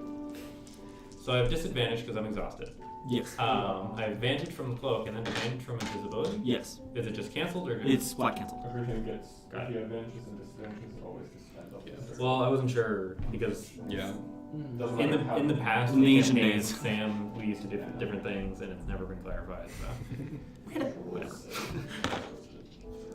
Speaker 3: So I have disadvantage because I'm exhausted.
Speaker 1: Yes.
Speaker 3: I have advantage from the cloak and then advantage from invisibility.
Speaker 1: Yes.
Speaker 3: Is it just cancelled or?
Speaker 1: It's flat canceled.
Speaker 4: Everything gets,
Speaker 3: Got
Speaker 4: if you have advantages and disadvantages, always just stand up.
Speaker 2: Yes.
Speaker 3: Well, I wasn't sure because
Speaker 2: Yeah.
Speaker 4: Doesn't
Speaker 3: in
Speaker 4: matter how-
Speaker 3: the past,
Speaker 1: In the
Speaker 3: we
Speaker 1: ancient
Speaker 3: campaigned
Speaker 1: days.
Speaker 3: Sam, we used to do different things, and it's never been clarified. So, whatever.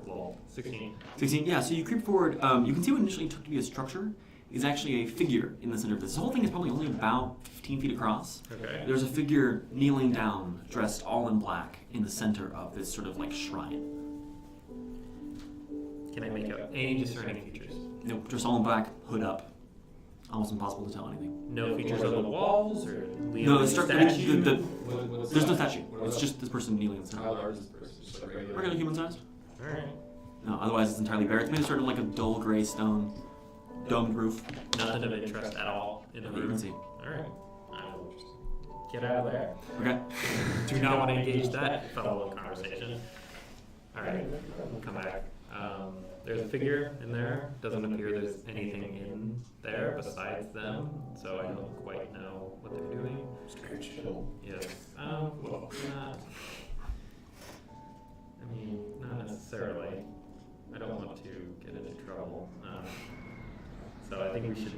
Speaker 3: Lol. 16.
Speaker 1: 16. Yeah. So you creep forward. You can see what initially took to be a structure is actually a figure in the center of this. This whole thing is probably only about 15 feet across.
Speaker 3: Okay.
Speaker 1: There's a figure kneeling down, dressed all in black, in the center of this sort of like shrine.
Speaker 3: Can I make out any discerning features?
Speaker 1: Nope, just all in black, hood up. Almost impossible to tell anything.
Speaker 3: No features on the walls or
Speaker 1: No, the structure.
Speaker 3: statue?
Speaker 1: There's no statue. It's just this person kneeling in the
Speaker 2: How
Speaker 1: center.
Speaker 2: large is this person? Just like
Speaker 1: Regular human sized.
Speaker 3: All right.
Speaker 1: No, otherwise it's entirely bare. It's made of sort of like a dull gray stone, domed roof.
Speaker 3: Nothing of interest at all in the
Speaker 1: That you can
Speaker 3: room.
Speaker 1: see.
Speaker 3: All right. I will just get out of there.
Speaker 1: Okay.
Speaker 3: Do not want to engage that fellow conversation. All right. We'll come back. There's a figure in there. Doesn't appear there's anything in there besides them, so I don't quite know what they're doing.
Speaker 2: very chill.
Speaker 3: Yes. Well, not. I mean, not necessarily. I don't want to get into trouble. So I think we should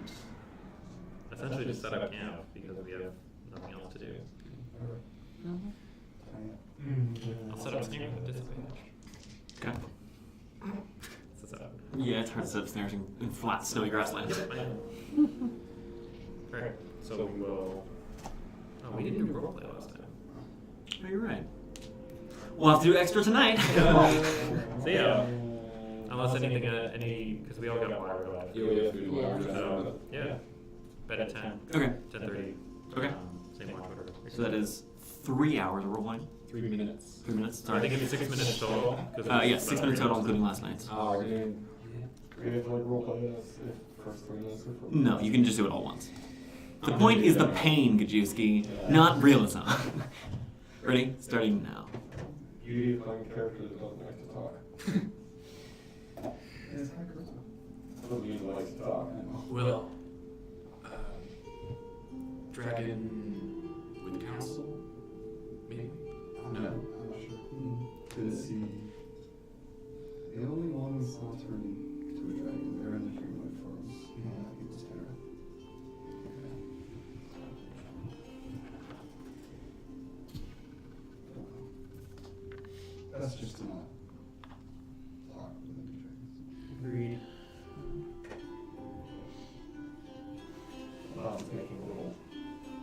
Speaker 3: essentially just set up camp because we have nothing else to do. I'll set up snares with disadvantage.
Speaker 1: Okay.
Speaker 3: What's this up?
Speaker 1: Yeah, it's hard to set up snares in flat, snowy grassland.
Speaker 3: Alright, so we will. Oh, we didn't do roleplay last time.
Speaker 1: Oh, you're right. We'll have to do extra tonight.
Speaker 3: So yeah. Unless anything, because we all got water left.
Speaker 2: Yeah, we have to do whatever.
Speaker 3: So, yeah. Bed at 10.
Speaker 1: Okay.
Speaker 3: 10:30.
Speaker 1: Okay.
Speaker 3: Same watch order.
Speaker 1: So that is 3 hours of roleplaying.
Speaker 2: 3 minutes.
Speaker 1: 3 minutes.
Speaker 3: I
Speaker 1: Sorry.
Speaker 3: think it's 6 minutes total.
Speaker 1: Yes, 6 minutes total, including last night's.
Speaker 2: Oh, we're doing.
Speaker 4: We have to like roleplay this if first 3 minutes or 4 minutes.
Speaker 1: No, you can just do it all once. The point is the pain, Gajewski, not realism. Ready? Starting now.
Speaker 4: You need to find a character that doesn't like to talk.
Speaker 5: It's kind of cool.
Speaker 4: Doesn't mean he likes to talk.
Speaker 2: Will. Dragon with council? Maybe?
Speaker 5: I'm not sure. Is he the only one who's not turning to a dragon? They're in the humanoid forms. He was Terra. That's just to not talk with any dragons.
Speaker 3: Agreed.
Speaker 4: Making little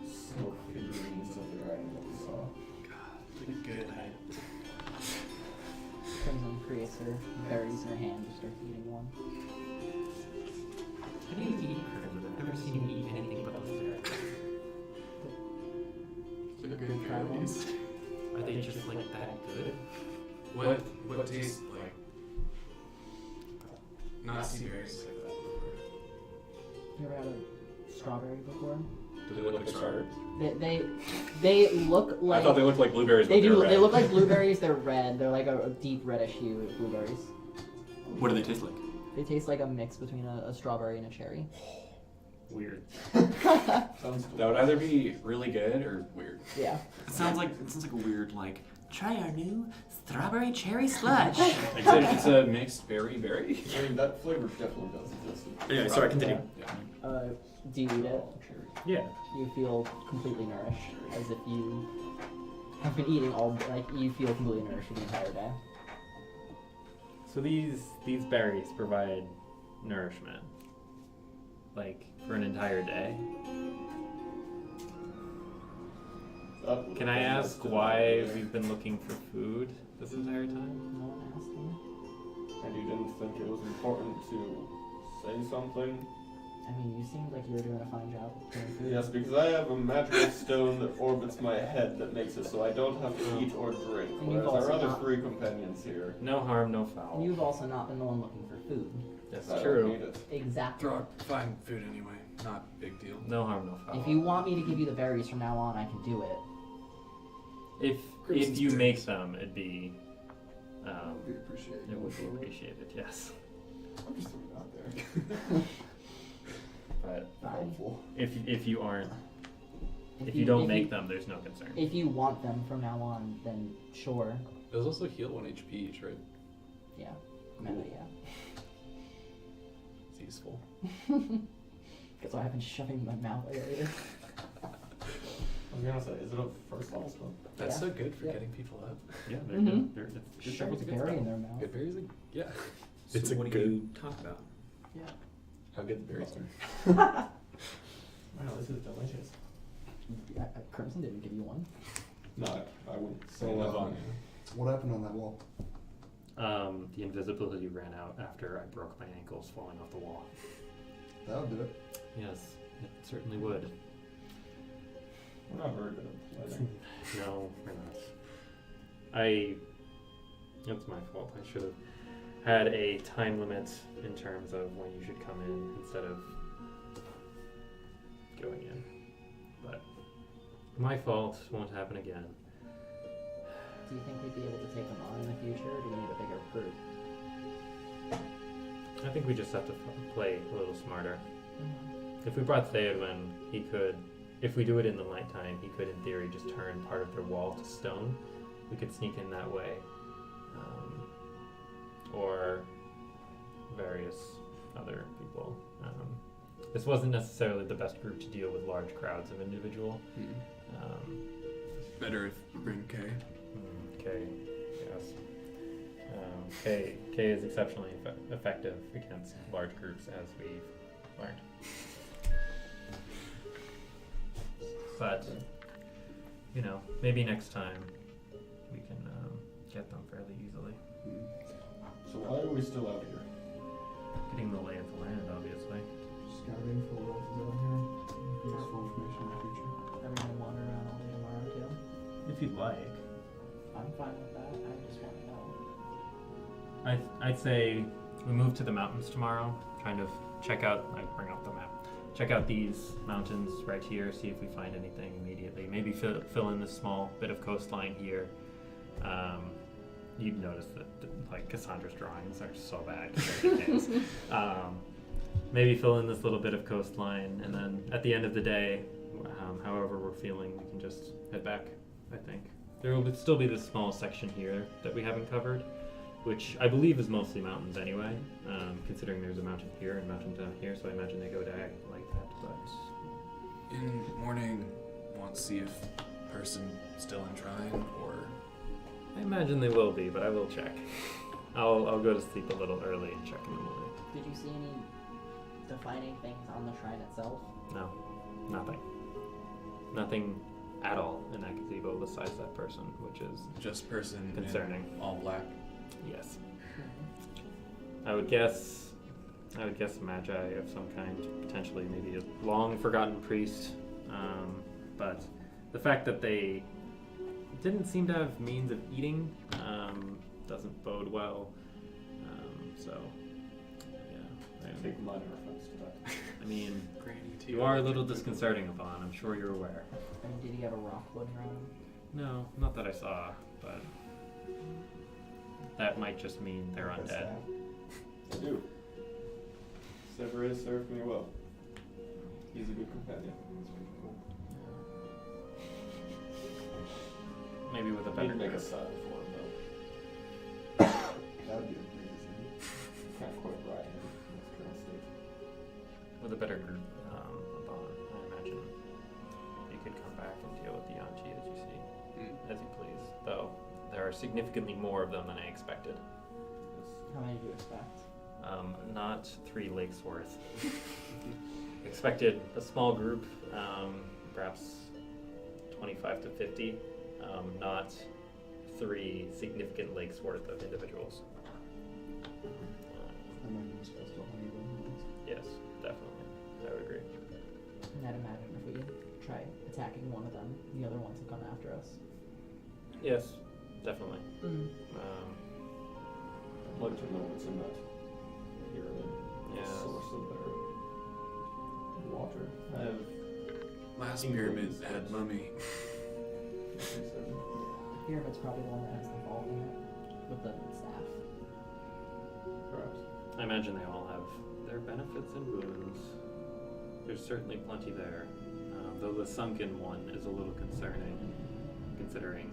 Speaker 4: smoke figurines of the dragon that we saw.
Speaker 2: Good night.
Speaker 6: Crimson creates her berries in her hand, just starts eating one.
Speaker 3: How do you eat crimson? I've never seen you eat anything but those berries.
Speaker 2: Good berries.
Speaker 3: Are they just like that good?
Speaker 2: What tastes like? Not sea berries like that.
Speaker 6: You ever had a strawberry before?
Speaker 2: Do they look like strawberries?
Speaker 6: They look like.
Speaker 2: I thought they looked like blueberries.
Speaker 6: They
Speaker 2: but
Speaker 6: do.
Speaker 2: they're red.
Speaker 6: They look like blueberries. They're red. They're like a deep reddish hue of blueberries.
Speaker 1: What do they taste like?
Speaker 6: They taste like a mix between a strawberry and a cherry.
Speaker 3: Weird.
Speaker 2: That would either be really good or weird.
Speaker 6: Yeah.
Speaker 1: It sounds like a weird like. Try our new strawberry cherry sludge.
Speaker 2: It's a mixed berry.
Speaker 4: I mean, that flavor definitely does exist.
Speaker 1: Yeah, sorry, continue.
Speaker 2: Yeah.
Speaker 6: Do you eat it?
Speaker 3: Yeah.
Speaker 6: You feel completely nourished, as if you have been eating you feel completely nourished for the entire day.
Speaker 3: So these berries provide nourishment, like for an entire day. Can I ask why we've been looking for food this entire time?
Speaker 6: No one asked me.
Speaker 4: And you didn't think it was important to say something?
Speaker 6: I mean, you seemed like you were doing a fine job of cooking food.
Speaker 4: Yes, because I have a magical stone that orbits my head that makes it so I don't have to eat or drink,
Speaker 6: And you've
Speaker 4: whereas our
Speaker 6: also
Speaker 4: other
Speaker 6: not-
Speaker 4: 3 companions here,
Speaker 3: No harm, no foul.
Speaker 6: And you've also not been the one looking for food.
Speaker 3: That's
Speaker 4: I don't
Speaker 3: true.
Speaker 4: need it.
Speaker 6: Exactly.
Speaker 7: Throg, find food anyway. Not big deal.
Speaker 3: No harm, no foul.
Speaker 6: If you want me to give you the berries from now on, I can do it.
Speaker 3: If
Speaker 7: Crimson's
Speaker 3: you
Speaker 7: berries.
Speaker 3: make them, it'd be
Speaker 5: We appreciate
Speaker 3: it would be appreciated. Yes.
Speaker 5: I'm just throwing it out there.
Speaker 3: But
Speaker 6: Fine.
Speaker 5: Helpful.
Speaker 3: if you aren't, if you don't make them, there's no concern.
Speaker 6: If you want them from now on, then sure.
Speaker 7: Those also heal 1 HP each, right?
Speaker 6: Yeah. Meta, yeah.
Speaker 7: It's useful.
Speaker 6: That's why I've been shoving my mouth earlier.
Speaker 2: I was gonna say, is it a first level spell?
Speaker 7: That's
Speaker 6: Yeah.
Speaker 7: so good for
Speaker 6: Yeah.
Speaker 7: getting people up.
Speaker 3: Yeah, they're
Speaker 6: Mhm.
Speaker 3: good. They're
Speaker 6: Shove a berry in their mouth.
Speaker 7: Good berries? Yeah.
Speaker 8: So
Speaker 7: It's a
Speaker 8: what do
Speaker 7: good.
Speaker 8: you talk about?
Speaker 6: Yeah.
Speaker 7: How good the berries are.
Speaker 2: Wow, this is delicious.
Speaker 6: Crimson didn't give you one.
Speaker 2: No, I wouldn't
Speaker 5: So,
Speaker 2: say live on.
Speaker 5: what happened on that wall?
Speaker 3: The invisibility ran out after I broke my ankles falling off the wall.
Speaker 5: That would do it.
Speaker 3: Yes, it certainly would.
Speaker 2: We're not very good at playing.
Speaker 3: No, we're not. That's my fault. I should have had a time limit in terms of when you should come in instead of going in. But my fault, won't happen again.
Speaker 6: Do you think we'd be able to take them on in the future, or do we need a bigger group?
Speaker 3: I think we just have to play a little smarter. If we brought Theodwin, he could, if we do it in the nighttime, he could in theory just turn part of their wall to stone. We could sneak in that way. Or various other people. This wasn't necessarily the best group to deal with large crowds of individual.
Speaker 7: Better if you bring K.
Speaker 3: K, yes. K is exceptionally effective against large groups, as we've learned. But, you know, maybe next time we can get them fairly easily.
Speaker 4: So why are we still out here?
Speaker 3: Getting the lay of the land, obviously.
Speaker 5: Scouting for what else is out here. Useful information in the future.
Speaker 6: Are we gonna wander around all day tomorrow too?
Speaker 3: If you'd like.
Speaker 6: I'm fine with that. I just want to know.
Speaker 3: I'd say we move to the mountains tomorrow, kind of check out, I bring up the map, check out these mountains right here, see if we find anything immediately. Maybe fill in this small bit of coastline here. You'd notice that like Cassandra's drawings are so bad. Maybe fill in this little bit of coastline, and then at the end of the day, however we're feeling, we can just head back, I think. There will still be this small section here that we haven't covered, which I believe is mostly mountains anyway, considering there's a mountain here and a mountain down here, so I imagine they go diagonal like that, but...
Speaker 7: In the morning, want to see if person still in shrine, or...
Speaker 3: I imagine they will be, but I will check. I'll go to sleep a little early and check in the morning.
Speaker 6: Did you see any defining things on the shrine itself?
Speaker 3: No, nothing. Nothing at all in that gazebo besides that person, which is
Speaker 7: Just person
Speaker 3: concerning.
Speaker 7: in all black.
Speaker 3: Yes. I would guess a magi of some kind, potentially maybe a long forgotten priest. But the fact that they didn't seem to have means of eating doesn't bode well. So, yeah.
Speaker 2: Take minor offense to that.
Speaker 3: I mean,
Speaker 7: Granny too.
Speaker 3: you are a little disconcerting, Aban. I'm sure you're aware.
Speaker 6: I mean, did he have a rock floating around him?
Speaker 3: No, not that I saw, but that might just mean they're undead.
Speaker 4: I do. Severus served me well. He's a good companion. That's pretty cool.
Speaker 3: Maybe with a
Speaker 4: Need
Speaker 3: better
Speaker 4: to make a
Speaker 3: group.
Speaker 4: saddle for him though. That would be amazing. Can't quite ride him in his current state.
Speaker 3: With a better group, Aban, I imagine you could come back and deal with the Yanchi as you see, as you please. Though there are significantly more of them than I expected.
Speaker 6: How many do you expect?
Speaker 3: Not 3 lakes worth. Expected a small group, perhaps 25 to 50, not 3 significant lakes worth of individuals.
Speaker 5: I might use spell still honey though.
Speaker 3: Yes, definitely.
Speaker 6: I'd imagine if we try attacking one of them, the other ones will come after us.
Speaker 3: Yes, definitely.
Speaker 6: Mm.
Speaker 4: I'd like to know what's in that pyramid.
Speaker 3: Yeah.
Speaker 4: The source of their water. I have
Speaker 7: Last pyramid had mummy.
Speaker 6: Pyramid's probably the one that has the vault in it with the staff.
Speaker 4: perhaps.
Speaker 3: I imagine they all have their benefits and boons. There's certainly plenty there, though the sunken one is a little concerning, considering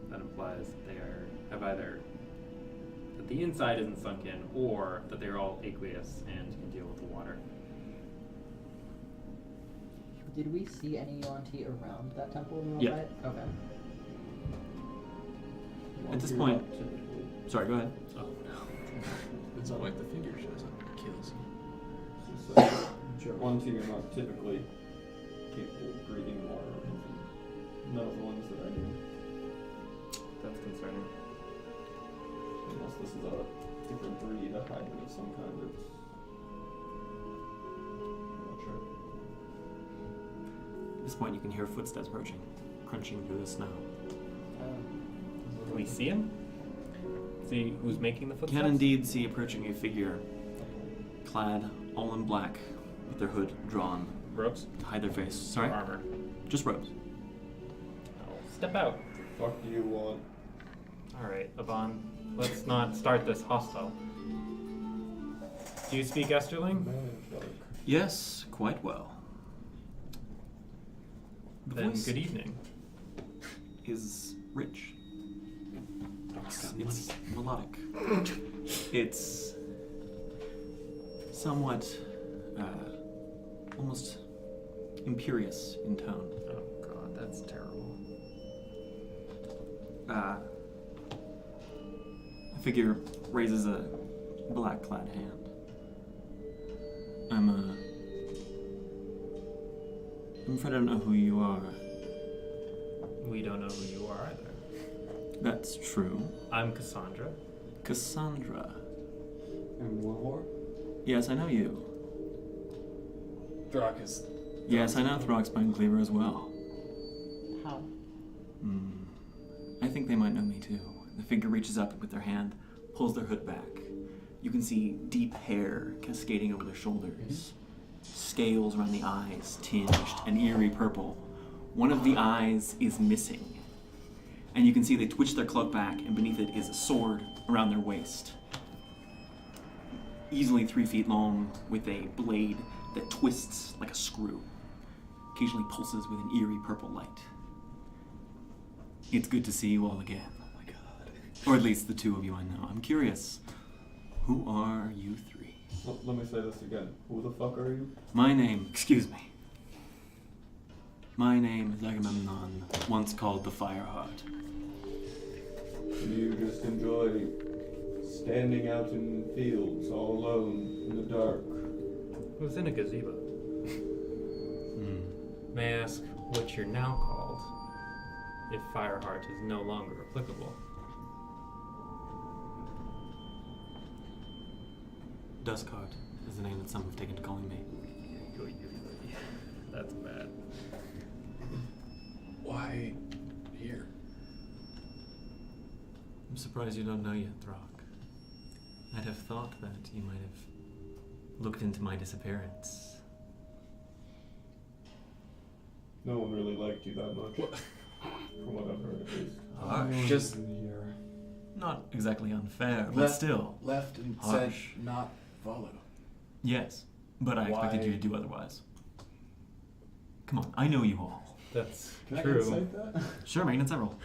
Speaker 3: that implies that they have either that the inside isn't sunk in, or that they're all aqueous and can deal with the water.
Speaker 6: Did we see any Yuan-Ti around that temple when we went
Speaker 1: Yeah.
Speaker 6: by it? Okay.
Speaker 1: At this
Speaker 4: You're
Speaker 1: point,
Speaker 4: not typically-
Speaker 1: sorry, go ahead.
Speaker 7: Oh no. It's not like the figure shows up and kills you.
Speaker 4: So, one team are not typically capable of breathing water or anything. None of the ones that I knew.
Speaker 3: That's concerning.
Speaker 4: Unless this is a different breed, a hybrid of some kind. I'm not sure.
Speaker 1: At this point, you can hear footsteps approaching, crunching through the snow.
Speaker 3: Can we see him? See who's making the footsteps?
Speaker 1: Can indeed see approaching a figure, clad all in black, with their hood drawn
Speaker 3: Ropes?
Speaker 1: to hide their face. Sorry?
Speaker 3: Armor.
Speaker 1: Just robes.
Speaker 3: I'll step out.
Speaker 4: Fuck do you want?
Speaker 3: Alright, Aban, let's not start this hostile. Do you speak Esterling?
Speaker 1: Yes, quite well. The
Speaker 3: Then
Speaker 1: voice
Speaker 3: good evening.
Speaker 1: is rich. It's melodic. It's somewhat, almost imperious in tone.
Speaker 3: Oh god, that's terrible.
Speaker 1: A figure raises a black-clad hand. I'm afraid I don't know who you are.
Speaker 3: We don't know who you are either.
Speaker 1: That's true.
Speaker 3: I'm Cassandra.
Speaker 1: Cassandra.
Speaker 4: And Wilavor?
Speaker 1: Yes, I know you.
Speaker 7: Throk is.
Speaker 1: Yes, I know Throk's Spine Cleaver as well.
Speaker 6: How?
Speaker 1: I think they might know me too. The figure reaches up with their hand, pulls their hood back. You can see deep hair cascading over their shoulders. Scales around the eyes, tinged an eerie purple. One of the eyes is missing. And you can see they twitch their cloak back, and beneath it is a sword around their waist. Easily 3 feet long, with a blade that twists like a screw. Occasionally pulses with an eerie purple light. It's good to see you all again.
Speaker 7: Oh my god.
Speaker 1: Or at least the two of you I know. I'm curious, who are you three?
Speaker 4: Let me say this again. Who the fuck are you?
Speaker 1: My name, excuse me. My name is Agamemnon, once called the Fireheart.
Speaker 4: Do you just enjoy standing out in fields all alone in the dark?
Speaker 3: Who's in a gazebo? May I ask what you're now called, if Fireheart is no longer applicable?
Speaker 1: Duskheart is the name that some have taken to calling me.
Speaker 3: That's bad.
Speaker 7: Why here?
Speaker 1: I'm surprised you don't know yet, Throk. I'd have thought that you might have looked into my disappearance.
Speaker 4: No one really liked you that much. From what I've heard, at least.
Speaker 7: Just
Speaker 1: Not exactly unfair, but
Speaker 7: Left-
Speaker 1: still.
Speaker 7: left and
Speaker 1: Harsh.
Speaker 7: said not follow.
Speaker 1: Yes, but I expected you to do otherwise. Come on, I know you all.
Speaker 3: That's
Speaker 5: Can I
Speaker 3: true.
Speaker 5: insight that?
Speaker 1: Sure, make an insight roll.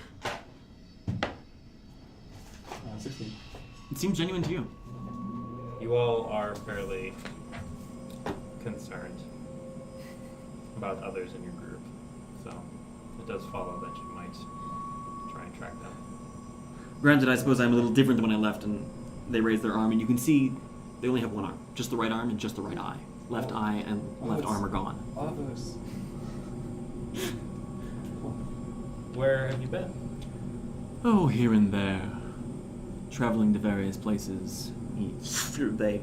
Speaker 5: 16.
Speaker 1: It seems genuine to you.
Speaker 3: You all are fairly concerned about others in your group, so it does follow that you might try and track them.
Speaker 1: Granted, I suppose I'm a little different than when I left, and they raised their arm, and you can see they only have one arm. Just the right arm and just the right eye. Left eye and left
Speaker 5: it's-
Speaker 1: arm are gone.
Speaker 5: Others.
Speaker 3: Where have you been?
Speaker 1: Oh, here and there. Traveling to various places. They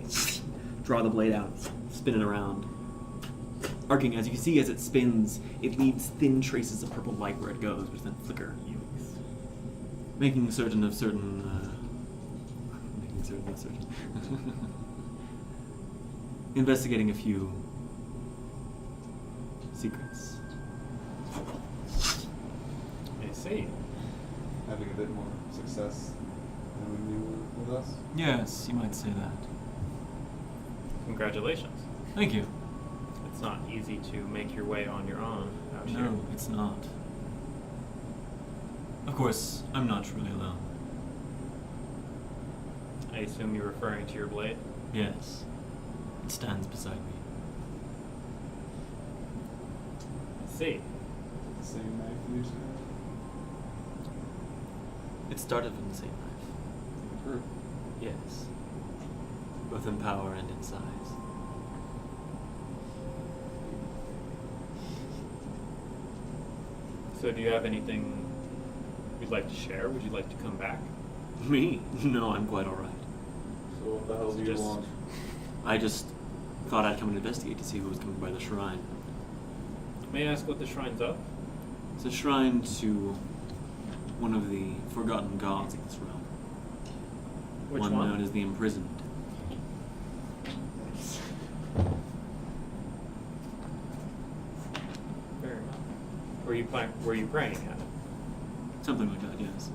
Speaker 1: draw the blade out, spin it around. arcing. As you can see, as it spins, it leaves thin traces of purple light where it goes, which then flicker, making certain of certain. Investigating a few secrets.
Speaker 3: I see.
Speaker 5: Having a bit more success than when you were with us.
Speaker 1: Yes, you might say that.
Speaker 3: Congratulations.
Speaker 1: Thank you.
Speaker 3: It's not easy to make your way on your own out here.
Speaker 1: No, it's not. Of course, I'm not truly alone.
Speaker 3: I assume you're referring to your blade?
Speaker 1: Yes. It stands beside me.
Speaker 3: I see.
Speaker 5: The same knife you used to have?
Speaker 1: It started from the same knife.
Speaker 5: I've heard.
Speaker 1: Yes. Both in power and in size.
Speaker 3: So do you have anything you'd like to share? Would you like to come back?
Speaker 1: Me? No, I'm quite alright.
Speaker 4: So what the hell do you
Speaker 3: Just-
Speaker 4: want?
Speaker 1: I just thought I'd come and investigate to see who was coming by the shrine.
Speaker 3: May I ask what the shrine's of?
Speaker 1: It's a shrine to one of the forgotten gods of this realm.
Speaker 3: Which
Speaker 1: one
Speaker 3: one?
Speaker 1: known as the Imprisoned.
Speaker 3: Fair enough. Were you praying at it?
Speaker 1: Something like that, yes.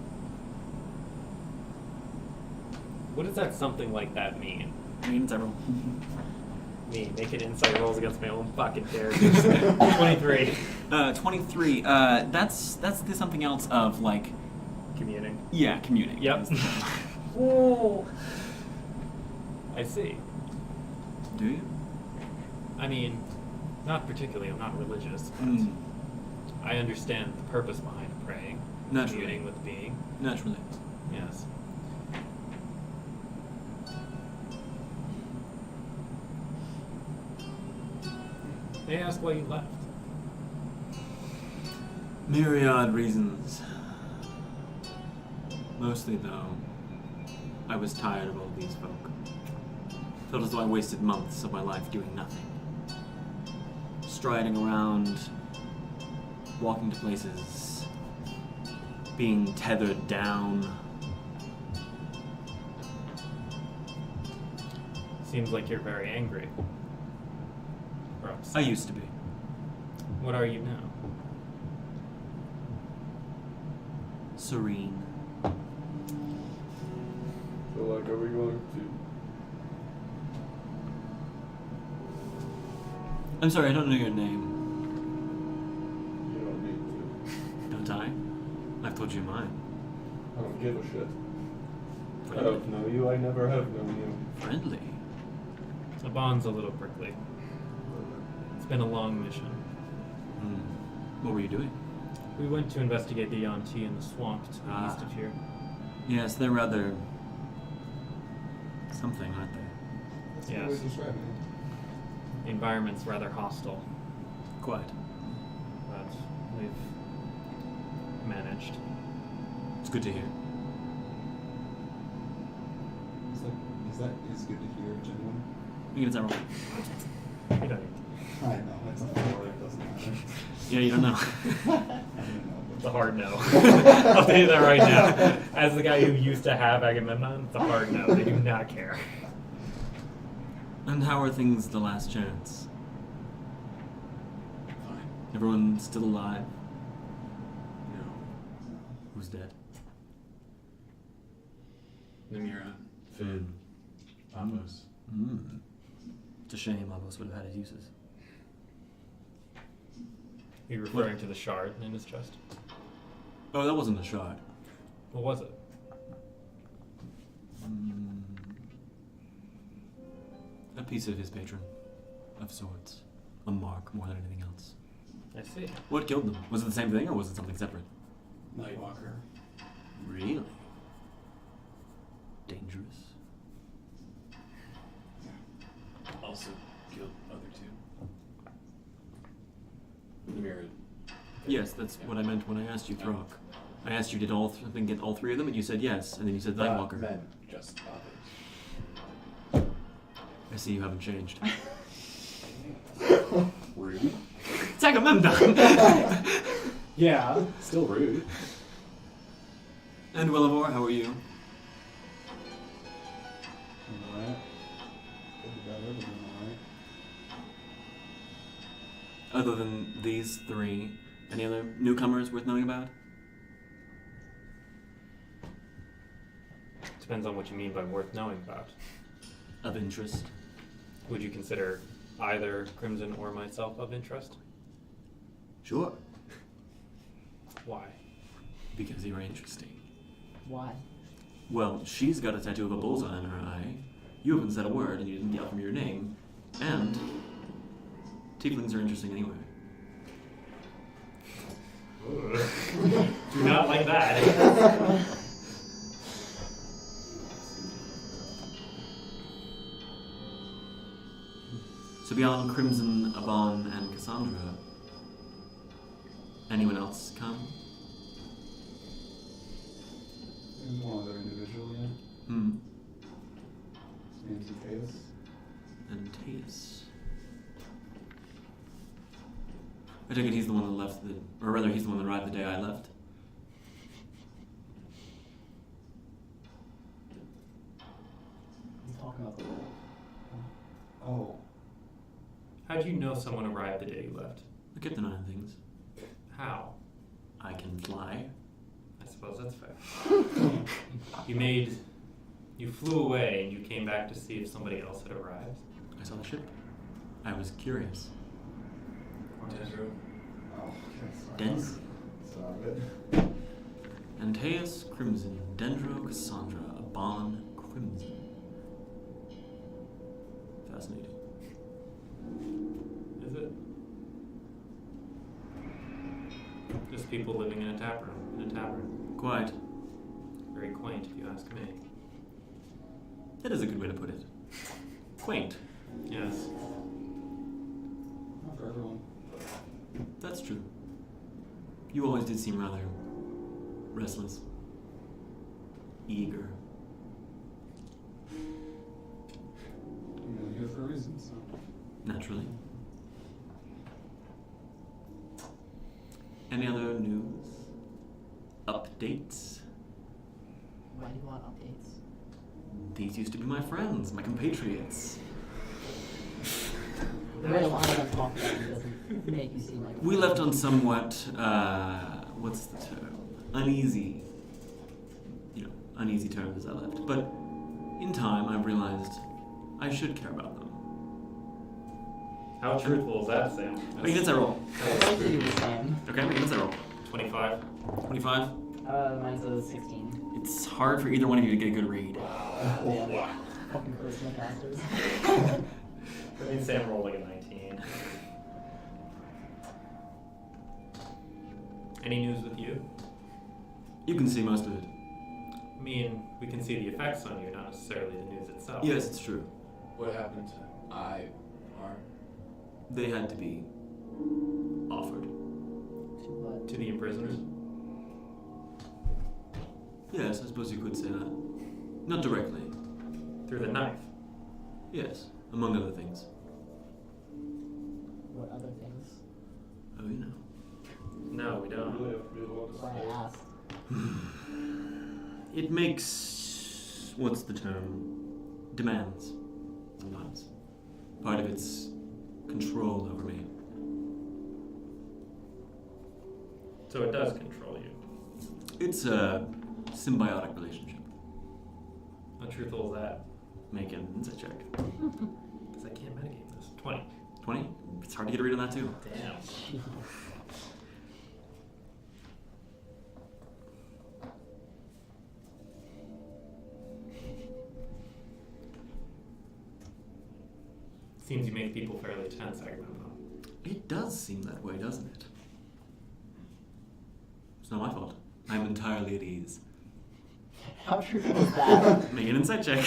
Speaker 3: What does that something like that mean?
Speaker 1: I mean, several.
Speaker 3: Me making insight rolls against my own fucking characters. 23.
Speaker 1: 23. That's the something else of like,
Speaker 3: Communing.
Speaker 1: yeah, commuting.
Speaker 3: Yep. Whoa. I see.
Speaker 1: Do you?
Speaker 3: I mean, not particularly. I'm not religious, but
Speaker 1: Mm.
Speaker 3: I understand the purpose behind praying.
Speaker 1: Naturally.
Speaker 3: Communing with being.
Speaker 1: Naturally.
Speaker 3: Yes. May I ask why you left?
Speaker 1: Myriad reasons. Mostly, though, I was tired of all these folk. Felt as though I wasted months of my life doing nothing. Striding around, walking to places, being tethered down.
Speaker 3: Seems like you're very angry. Or upset.
Speaker 1: I used to be.
Speaker 3: What are you now?
Speaker 1: Serene.
Speaker 4: So like, are we going to?
Speaker 1: I'm sorry, I don't know your name.
Speaker 4: You don't need
Speaker 1: Don't I? I've told you mine.
Speaker 4: to. I don't give a shit. I
Speaker 1: Friendly.
Speaker 4: don't know you. I never have known you.
Speaker 1: Friendly.
Speaker 3: Aban's a little prickly. It's been a long mission.
Speaker 1: Hmm. What were you doing?
Speaker 3: We went to investigate the Yanti in the swamp to the east of here.
Speaker 1: Yes, they're rather something, aren't they?
Speaker 5: That's a good
Speaker 3: Yes.
Speaker 5: way to describe it.
Speaker 3: The environment's rather hostile,
Speaker 1: Quite.
Speaker 3: but we've managed.
Speaker 1: It's good to hear.
Speaker 5: Is good to hear, genuine?
Speaker 1: You get several.
Speaker 3: You don't need
Speaker 5: I know, it's a 4, it doesn't matter.
Speaker 1: Yeah, you don't know.
Speaker 5: I don't know.
Speaker 3: It's a hard no. I'll tell you that right now. As the guy who used to have Agamemnon, it's a hard no. They do not care.
Speaker 1: And how are things the last chance?
Speaker 7: Fine.
Speaker 1: Everyone still alive?
Speaker 7: No.
Speaker 1: Who's dead?
Speaker 7: Namira, Finn, Amos.
Speaker 1: Mm. It's a shame Abos would have had his uses.
Speaker 3: You're referring to the shard in his chest?
Speaker 1: Oh, that wasn't a shard.
Speaker 3: What was it?
Speaker 1: A piece of his patron. Of sorts. A mark more than anything else.
Speaker 3: I see.
Speaker 1: What killed them? Was it the same thing or was it something separate?
Speaker 7: Nightwalker.
Speaker 1: Really? Dangerous.
Speaker 7: Also killed other two. Namira.
Speaker 1: Yes, that's what I meant when I asked you, Throk. I asked you, did get all three of them? And you said yes. And then you said Nightwalker.
Speaker 7: Men, just others.
Speaker 1: I see you haven't changed.
Speaker 7: Rude.
Speaker 1: Agamemnon!
Speaker 2: Yeah, still rude.
Speaker 1: And Wilavor, how are you?
Speaker 5: Alright. Good about everything, alright.
Speaker 1: Other than these three, any other newcomers worth knowing about?
Speaker 3: Depends on what you mean by worth knowing about.
Speaker 1: Of interest?
Speaker 3: Would you consider either Crimson or myself of interest?
Speaker 1: Sure.
Speaker 3: Why?
Speaker 1: Because you're interesting.
Speaker 6: Why?
Speaker 1: Well, she's got a tattoo of a bullseye on her eye. You haven't said a word and you didn't yell from your name. And tieflings are interesting anyway.
Speaker 3: Do not like that.
Speaker 1: So beyond Crimson, Aban, and Cassandra, anyone else come?
Speaker 5: There's one other individual, yeah.
Speaker 1: Hmm.
Speaker 5: His name's Mateus.
Speaker 1: And Taeus. I take it he's the one that left or rather he's the one that arrived the day I left.
Speaker 6: He's talking about the wolf.
Speaker 5: Oh.
Speaker 3: How'd you know someone arrived the day you left?
Speaker 1: I kept an eye on things.
Speaker 3: How?
Speaker 1: I can fly.
Speaker 3: I suppose that's fair. You flew away and you came back to see if somebody else had arrived.
Speaker 1: I saw the ship. I was curious.
Speaker 7: Dendro.
Speaker 5: Oh, okay, sorry.
Speaker 1: Dense.
Speaker 5: Sorry.
Speaker 1: Antaeus, Crimson, Dendro, Cassandra, Aban, Crimson. Fascinating.
Speaker 3: Is it? Just people living in a taproom, in a tavern.
Speaker 1: Quite.
Speaker 3: Very quaint, if you ask me.
Speaker 1: That is a good way to put it. Quaint.
Speaker 3: Yes.
Speaker 5: Not for everyone.
Speaker 1: That's true. You always did seem rather restless. Eager.
Speaker 5: You're here for a reason, so.
Speaker 1: Naturally. Any other news? Updates?
Speaker 6: Why do you want updates?
Speaker 1: These used to be my friends, my compatriots.
Speaker 6: The way a lot of them talk about you doesn't make you seem like
Speaker 1: We left on somewhat, what's the term? Uneasy. Uneasy terms as I left. But in time, I've realized I should care about them.
Speaker 3: How truthful is that, Sam?
Speaker 1: Make an insight roll.
Speaker 6: I like to do the same.
Speaker 1: Okay, make an insight roll.
Speaker 3: 25.
Speaker 1: 25.
Speaker 6: Mine's a 16.
Speaker 1: It's hard for either one of you to get a good read.
Speaker 6: Yeah. Fucking charisma casters.
Speaker 3: I think Sam rolled like a 19. Any news with you?
Speaker 1: You can see most of it.
Speaker 3: I mean, we can see the effects on you, not necessarily the news itself.
Speaker 1: Yes, it's true.
Speaker 7: What happened to Ivar?
Speaker 1: They had to be offered.
Speaker 6: To what?
Speaker 3: To the imprisoners?
Speaker 1: Yes, I suppose you could say that. Not directly.
Speaker 3: Through the knife.
Speaker 1: Yes, among other things.
Speaker 6: What other things?
Speaker 1: Oh, you know.
Speaker 3: No, we don't.
Speaker 6: That's why I asked.
Speaker 1: It makes... what's the term? Demands. Sometimes. Part of it's control over me.
Speaker 3: So it does control you.
Speaker 1: It's a symbiotic relationship.
Speaker 3: How truthful is that?
Speaker 1: Make an insight check.
Speaker 3: Because I can't metagame this. 20.
Speaker 1: 20? It's hard to get a read on that too.
Speaker 3: Damn. Seems you make people fairly tense, Agamemnon.
Speaker 1: It does seem that way, doesn't it? It's not my fault. I'm entirely at ease.
Speaker 6: How truthful is that?
Speaker 1: Make an insight check.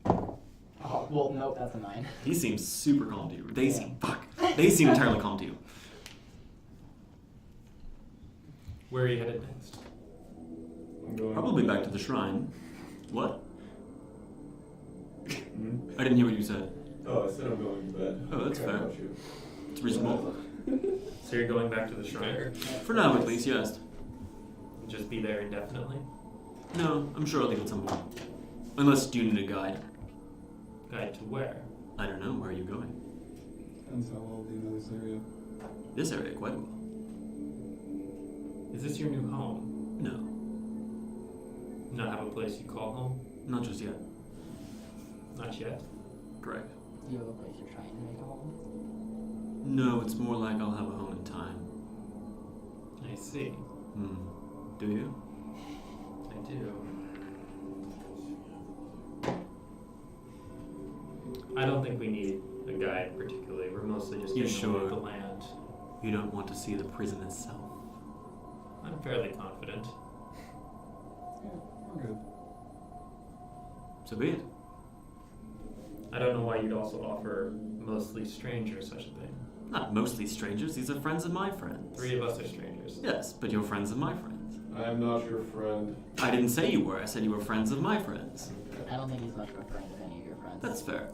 Speaker 6: Oh, well, nope, that's a 9.
Speaker 1: He seems super calm to you. They seem entirely calm to you.
Speaker 3: Where are you headed next?
Speaker 4: I'm going
Speaker 1: Probably back to the shrine. What?
Speaker 4: Hmm?
Speaker 1: I didn't hear what you said.
Speaker 4: Oh, I said I'm going to bed.
Speaker 1: Oh, that's
Speaker 4: Care
Speaker 1: fair.
Speaker 4: about you.
Speaker 1: It's reasonable.
Speaker 3: So you're going back to the shrine?
Speaker 1: For now, at least, yes.
Speaker 3: Just be there indefinitely?
Speaker 1: No, I'm sure I'll leave at some point. Unless you need a guide.
Speaker 3: Guide to where?
Speaker 1: I don't know. Where are you going?
Speaker 5: Depends how well you know this area.
Speaker 1: This area quite well.
Speaker 3: Is this your new home?
Speaker 1: No,
Speaker 3: Not have a place you call home?
Speaker 1: not just yet.
Speaker 3: Not yet.
Speaker 1: Correct.
Speaker 6: Do you have a place you're trying to make a home?
Speaker 1: No, it's more like I'll have a home in time.
Speaker 3: I see.
Speaker 1: Do you?
Speaker 3: I do. I don't think we need a guide particularly. We're mostly just
Speaker 1: You
Speaker 3: getting away
Speaker 1: sure?
Speaker 3: with the land.
Speaker 1: You don't want to see the prison itself?
Speaker 3: I'm fairly confident.
Speaker 5: Yeah, we're good.
Speaker 1: So be it.
Speaker 3: I don't know why you'd also offer mostly strangers such a thing.
Speaker 1: Not mostly strangers. These are friends of my friends.
Speaker 3: 3 of us are strangers.
Speaker 1: Yes, but you're friends of my friends.
Speaker 4: I am not your friend.
Speaker 1: I didn't say you were. I said you were friends of my friends.
Speaker 6: I don't think he's much of a friend of any of your friends.
Speaker 1: That's fair.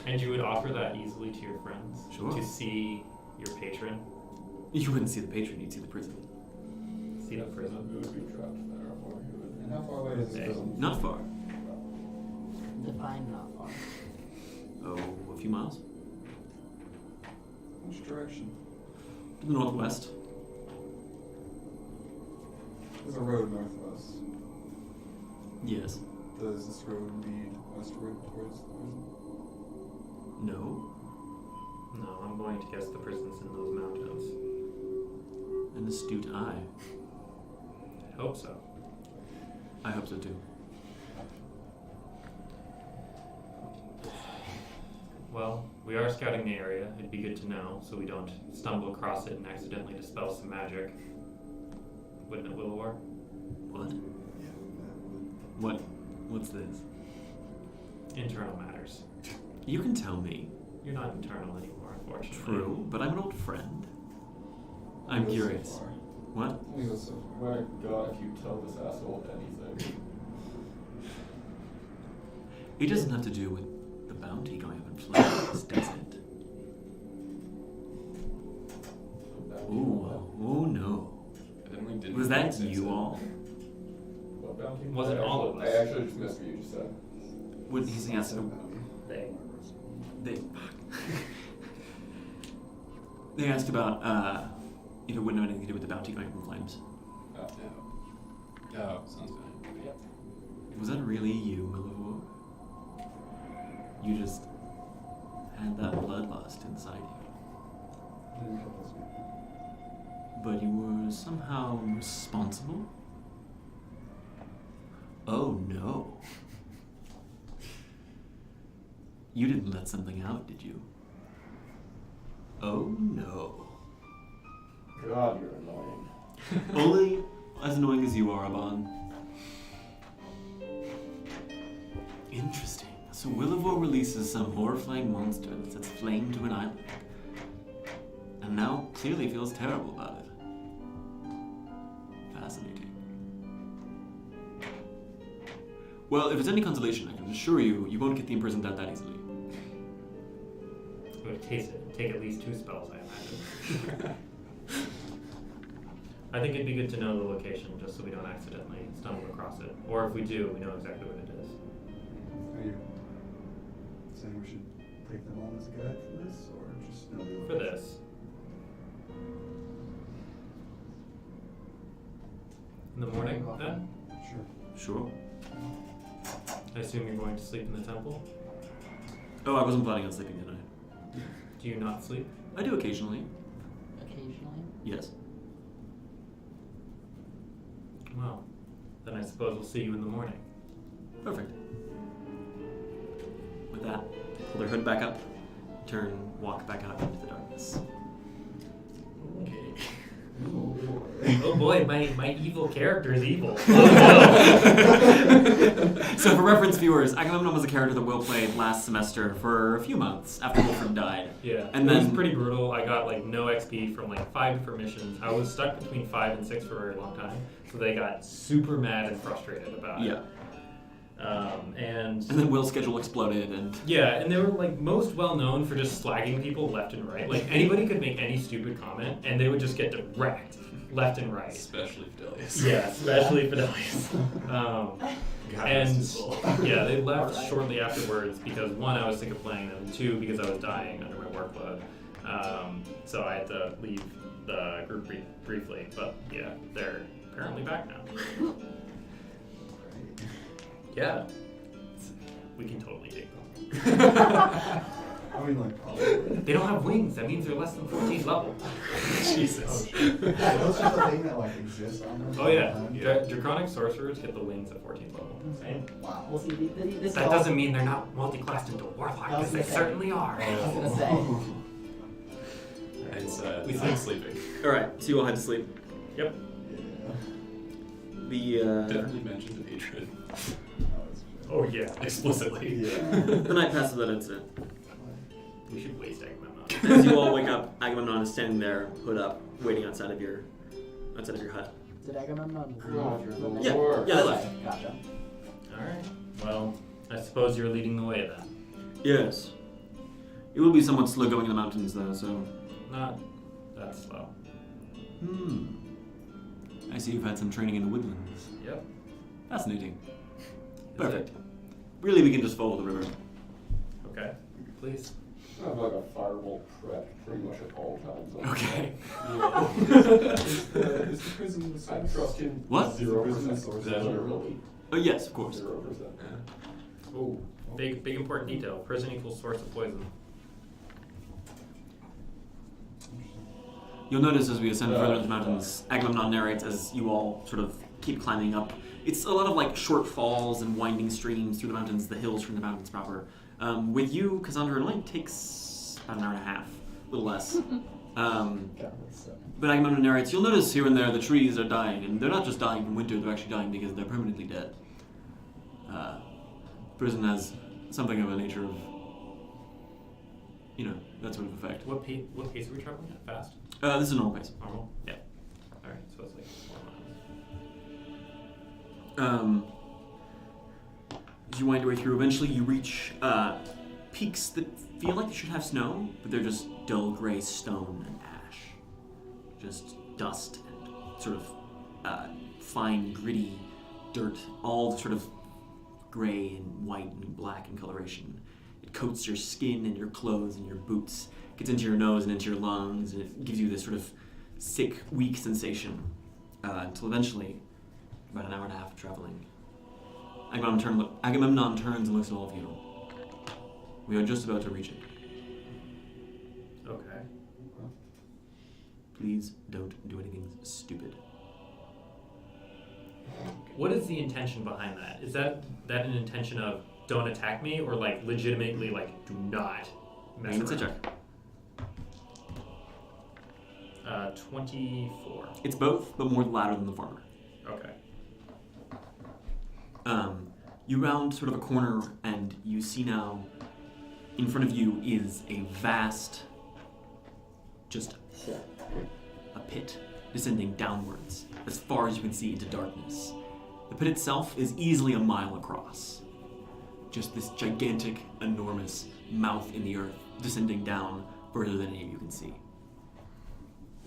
Speaker 3: And you would offer that easily to your friends?
Speaker 1: Sure.
Speaker 3: To see your patron?
Speaker 1: You wouldn't see the patron. You'd see the prison.
Speaker 3: See the prison?
Speaker 4: You would be trapped there, or you would.
Speaker 5: And how far away is this
Speaker 3: Okay.
Speaker 5: prison?
Speaker 1: Not far.
Speaker 6: Define not far.
Speaker 1: Oh, a few miles.
Speaker 5: Which direction?
Speaker 1: To the northwest.
Speaker 5: There's a road north of us.
Speaker 1: Yes.
Speaker 5: Does this road lead westward towards the prison?
Speaker 1: No.
Speaker 3: No, I'm going to guess the prison's in those mountains.
Speaker 1: An astute eye.
Speaker 3: I hope so.
Speaker 1: I hope so too.
Speaker 3: Well, we are scouting the area. It'd be good to know so we don't stumble across it and accidentally dispel some magic. Wouldn't it, Wilavor?
Speaker 1: What?
Speaker 5: Yeah, that would.
Speaker 1: What's this?
Speaker 3: Internal matters.
Speaker 1: You can tell me.
Speaker 3: You're not internal anymore, unfortunately.
Speaker 1: True, but I'm an old friend. I'm
Speaker 5: Only goes so
Speaker 1: curious.
Speaker 5: far.
Speaker 1: What?
Speaker 5: Only goes so far.
Speaker 4: My God, if you tell this asshole anything.
Speaker 1: It doesn't have to do with the bounty going up in flames, does it? Ooh, oh no.
Speaker 2: Evidently didn't
Speaker 1: Was that
Speaker 2: make sense
Speaker 1: you
Speaker 2: then.
Speaker 1: all?
Speaker 4: What bounty?
Speaker 3: Wasn't all of us.
Speaker 4: I actually just missed what you just said.
Speaker 1: What he's asking?
Speaker 3: They.
Speaker 1: They asked about if it wouldn't have anything to do with the bounty going up in flames.
Speaker 2: Oh, sounds familiar.
Speaker 1: Was that really you, Wilavor? You just had that bloodlust inside you.
Speaker 5: Didn't kill those people.
Speaker 1: But you were somehow responsible? Oh no. You didn't let something out, did you? Oh no.
Speaker 4: God, you're annoying.
Speaker 1: Only as annoying as you are, Aban. Interesting. So Wilavor releases some horrifying monster that sets flame to an island. And now clearly feels terrible about it. Fascinating. Well, if it's any consolation, I can assure you, you won't get the imprisoned out that easily.
Speaker 3: It would take at least 2 spells, I imagine. I think it'd be good to know the location just so we don't accidentally stumble across it. Or if we do, we know exactly what it is.
Speaker 5: Are you saying we should take them on as a guide for this, or just know the
Speaker 3: For
Speaker 5: location?
Speaker 3: this. In the morning, then?
Speaker 5: Sure.
Speaker 1: Sure.
Speaker 3: I assume you're going to sleep in the temple?
Speaker 1: Oh, I wasn't planning on sleeping tonight.
Speaker 3: Do you not sleep?
Speaker 1: I do occasionally.
Speaker 6: Occasionally.
Speaker 1: Yes.
Speaker 3: Well, then I suppose we'll see you in the morning.
Speaker 1: Perfect. With that, pull their hood back up, walk back out into the darkness.
Speaker 3: Okay. Oh boy, my evil character is evil.
Speaker 1: So for reference viewers, Agamemnon was a character that Will played last semester for a few months after Wilfred died.
Speaker 3: Yeah,
Speaker 1: And
Speaker 3: it was
Speaker 1: then-
Speaker 3: pretty brutal. I got like no XP from like 5 different missions. I was stuck between 5 and 6 for a very long time, so they got super mad and frustrated about it.
Speaker 1: Yeah.
Speaker 3: And
Speaker 1: then Will's schedule exploded, and
Speaker 3: yeah, and they were like most well known for just slagging people left and right. Like anybody could make any stupid comment, and they would just get wrecked left and right.
Speaker 2: Especially Fidelius.
Speaker 3: Yeah, especially Fidelius. Yeah, they left shortly afterwards because one, I was sick of playing them, and two, because I was dying under my workload. So I had to leave the group briefly, but yeah, they're apparently back now. Yeah, we can totally take them.
Speaker 5: I mean, like, probably.
Speaker 3: They don't have wings. That means they're less than 14th level.
Speaker 2: Jesus.
Speaker 10: Yeah, those are the thing that like exists on them.
Speaker 3: Oh yeah, Draconic sorcerers get the wings at 14th level.
Speaker 6: Wow. Well, see, this
Speaker 3: That doesn't mean they're not multi-classed into warlock, because they certainly are.
Speaker 6: I was gonna say.
Speaker 2: It's I'm sleeping.
Speaker 1: all right, so you all had to sleep.
Speaker 3: Yep.
Speaker 1: The
Speaker 2: Definitely mentioned the hatred.
Speaker 3: Oh yeah.
Speaker 2: Explicitly.
Speaker 1: the night passes without incident.
Speaker 3: We should waste Agamemnon.
Speaker 1: As you all wake up, Agamemnon is standing there, hood up, waiting outside of your hut.
Speaker 6: Did Agamemnon
Speaker 4: Roger the
Speaker 1: Yeah,
Speaker 4: Lord.
Speaker 1: yeah, they left.
Speaker 6: Gotcha.
Speaker 3: Alright. Well, I suppose you're leading the way then.
Speaker 1: Yes. It will be somewhat slow going in the mountains, though. So.
Speaker 3: Not that slow.
Speaker 1: I see you've had some training in the woodlands.
Speaker 3: Yep.
Speaker 1: Fascinating.
Speaker 3: Is
Speaker 1: Perfect.
Speaker 3: it?
Speaker 1: Really, we can just follow the river.
Speaker 3: Okay. Please.
Speaker 4: I have like a firewall prep pretty much at all times.
Speaker 1: Okay.
Speaker 5: Is the prison the
Speaker 4: I
Speaker 5: source?
Speaker 4: trust him.
Speaker 1: What?
Speaker 4: 0%.
Speaker 2: Is that
Speaker 4: Literally.
Speaker 1: Oh yes, of course.
Speaker 4: 0%.
Speaker 3: Oh, big important detail. Prison equals source of poison.
Speaker 1: You'll notice as we ascend further into the mountains, Agamemnon narrates as you all sort of keep climbing up. It's a lot of like short falls and winding streams through the mountains, the hills from the mountains proper. With you, Cassandra, it only takes about an hour and a half, a little less. But Agamemnon narrates, you'll notice here and there the trees are dying, and they're not just dying from winter, they're actually dying because they're permanently dead. Prison has something of a nature of, that sort of effect.
Speaker 3: What pace are we traveling at? Fast?
Speaker 1: This is a normal pace.
Speaker 3: Normal? Yeah. Alright, so it's like 4 miles.
Speaker 1: As you wind your way through, eventually you reach peaks that feel like they should have snow, but they're just dull gray stone and ash. Just dust and sort of fine, gritty dirt, all sort of gray and white and black in coloration. It coats your skin and your clothes and your boots, gets into your nose and into your lungs, and it gives you this sort of sick, weak sensation until eventually, about an hour and a half of traveling, Agamemnon turns and looks at all of you. We are just about to reach it.
Speaker 3: Okay.
Speaker 1: Please don't do anything stupid.
Speaker 3: What is the intention behind that? Is that an intention of don't attack me, or like legitimately like do not mess
Speaker 1: Make a
Speaker 3: around?
Speaker 1: check.
Speaker 3: 24.
Speaker 1: It's both, but more the latter than the former.
Speaker 3: Okay.
Speaker 1: You round sort of a corner, and you see now, in front of you is a vast, just hole, a pit descending downwards as far as you can see into darkness. The pit itself is easily a mile across. Just this gigantic, enormous mouth in the earth descending down further than any of you can see.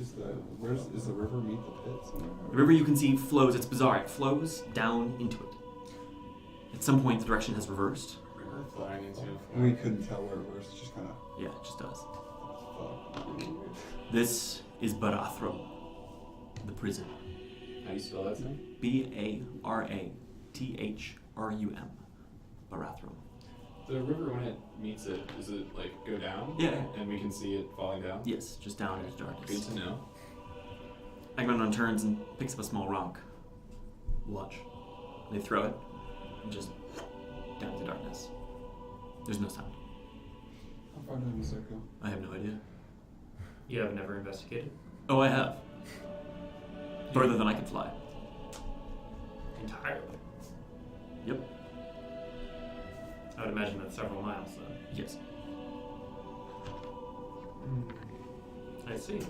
Speaker 5: Is the river meet the pit somewhere?
Speaker 1: The river you can see flows, it's bizarre, it flows down into it. At some point the direction has reversed.
Speaker 2: River flying into
Speaker 5: And we couldn't tell where it was, just kind of.
Speaker 1: Yeah, it just does.
Speaker 5: Fuck.
Speaker 1: This is Barathrum, the prison.
Speaker 2: How do you spell that thing?
Speaker 1: Barathrum. Barathrum.
Speaker 2: The river, when it meets it, does it like go down?
Speaker 1: Yeah.
Speaker 2: And we can see it falling down?
Speaker 1: Yes, just down into
Speaker 2: Good
Speaker 1: darkness.
Speaker 2: to know.
Speaker 1: Agamemnon turns and picks up a small rock. Watch. They throw it, and just down into darkness. There's no sound.
Speaker 5: How far down does that go?
Speaker 1: I have no idea.
Speaker 3: You have never investigated?
Speaker 1: Oh, I have. Further than I can fly.
Speaker 3: Entirely.
Speaker 1: Yep.
Speaker 3: I would imagine that's several miles then.
Speaker 1: Yes.
Speaker 3: I see.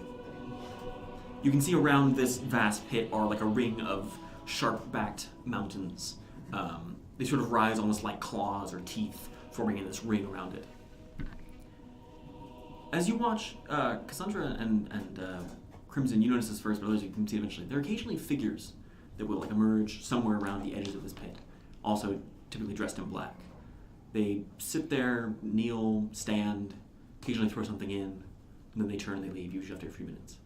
Speaker 1: You can see around this vast pit are like a ring of sharp-backed mountains They sort of rise almost like claws or teeth, forming in this ring around it. As you watch Cassandra and Crimson, you notice this first, but others you can see eventually. There are occasionally figures that will like emerge somewhere around the edges of this pit, also typically dressed in black. They sit there, kneel, stand, occasionally throw something in, and then they turn and they leave, usually after a few minutes.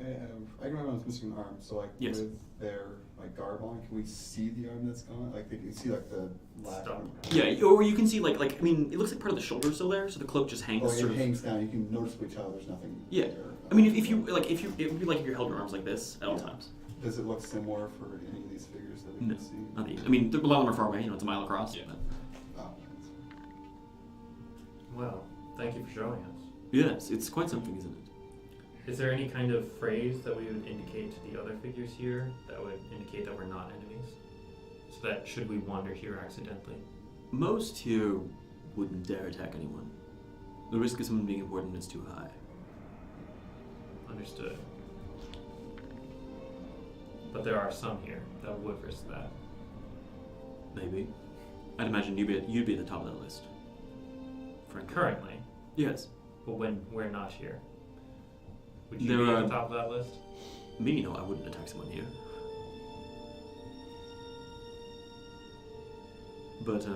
Speaker 5: I remember I was missing an arm, so like
Speaker 1: Yes.
Speaker 5: with their like garb on, can we see the arm that's gone? Like they can see like the last
Speaker 3: Stop.
Speaker 5: arm.
Speaker 1: Yeah, or you can see like I mean, it looks like part of the shoulder still there, so the cloak just hangs.
Speaker 5: Oh,
Speaker 1: sort
Speaker 5: it
Speaker 1: of,
Speaker 5: hangs down. You can noticeably tell there's nothing.
Speaker 1: Yeah.
Speaker 5: there.
Speaker 1: I mean, if you it would be like if you held your arms like this at all
Speaker 5: Yeah.
Speaker 1: times.
Speaker 5: Does it look similar for any of these figures that we
Speaker 1: No,
Speaker 5: can see?
Speaker 1: not the, I mean, a lot of them are far away. You know, it's a mile across.
Speaker 3: Yeah.
Speaker 1: But
Speaker 5: Oh,
Speaker 3: Well, thank you for showing us.
Speaker 1: yes, it's quite something, isn't it?
Speaker 3: Is there any kind of phrase that we would indicate to the other figures here that would indicate that we're not enemies? So that should we wander here accidentally?
Speaker 1: Most here wouldn't dare attack anyone. The risk of someone being important is too high.
Speaker 3: Understood. But there are some here that would risk that.
Speaker 1: Maybe. I'd imagine you'd be at the top of that list. Frankly.
Speaker 3: Currently,
Speaker 1: Yes.
Speaker 3: but when we're not here. Would you
Speaker 1: There
Speaker 3: be at
Speaker 1: are-
Speaker 3: the top of that list?
Speaker 1: Me, no, I wouldn't attack someone here. But,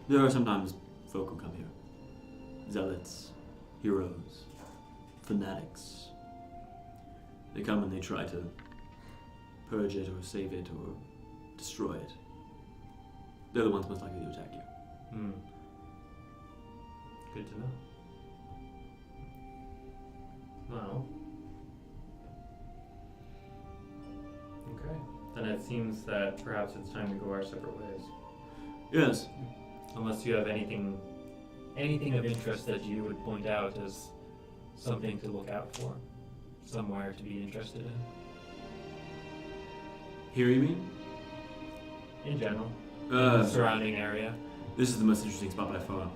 Speaker 1: there are sometimes folk who come here. Zealots, heroes, fanatics. They come and they try to purge it or save it or destroy it. They're the ones most likely to attack you.
Speaker 3: Hmm. Good to know. Well. Okay. Then it seems that perhaps it's time to go our separate ways.
Speaker 1: Yes.
Speaker 3: Unless you have anything of interest that you would point out as something to look out for. Somewhere to be interested in.
Speaker 1: Here, you mean?
Speaker 3: In general. In the
Speaker 1: Uh,
Speaker 3: surrounding area.
Speaker 1: this is the most interesting spot by far.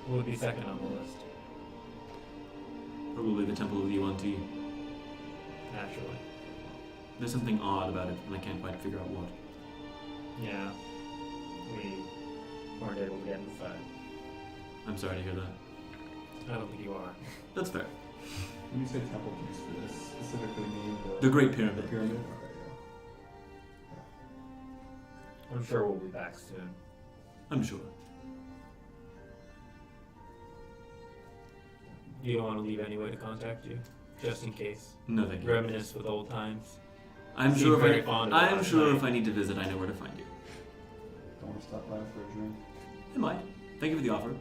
Speaker 3: What would be second on the list?
Speaker 1: Probably the Temple of the UNT.
Speaker 3: Naturally.
Speaker 1: There's something odd about it, and I can't quite figure out what.
Speaker 3: Yeah. We weren't able to get inside.
Speaker 1: I'm sorry to hear that.
Speaker 3: I don't think you are.
Speaker 1: That's fair.
Speaker 5: when you say temple, do you specifically mean
Speaker 1: The Great
Speaker 5: the
Speaker 1: Pyramid.
Speaker 5: pyramid? Okay,
Speaker 3: I'm sure we'll be back soon.
Speaker 1: I'm sure.
Speaker 3: Do you want to leave any way to contact you? Just in case.
Speaker 1: No, thank you.
Speaker 3: Reminisce with old times.
Speaker 1: I'm
Speaker 3: Seem
Speaker 1: sure
Speaker 3: very
Speaker 1: if
Speaker 3: fond of
Speaker 1: I'm
Speaker 3: last
Speaker 1: sure
Speaker 3: night.
Speaker 1: if I need to visit, I know where to find you.
Speaker 5: yeah. Don't want to stop by for a drink.
Speaker 1: I might. Thank you for the offer.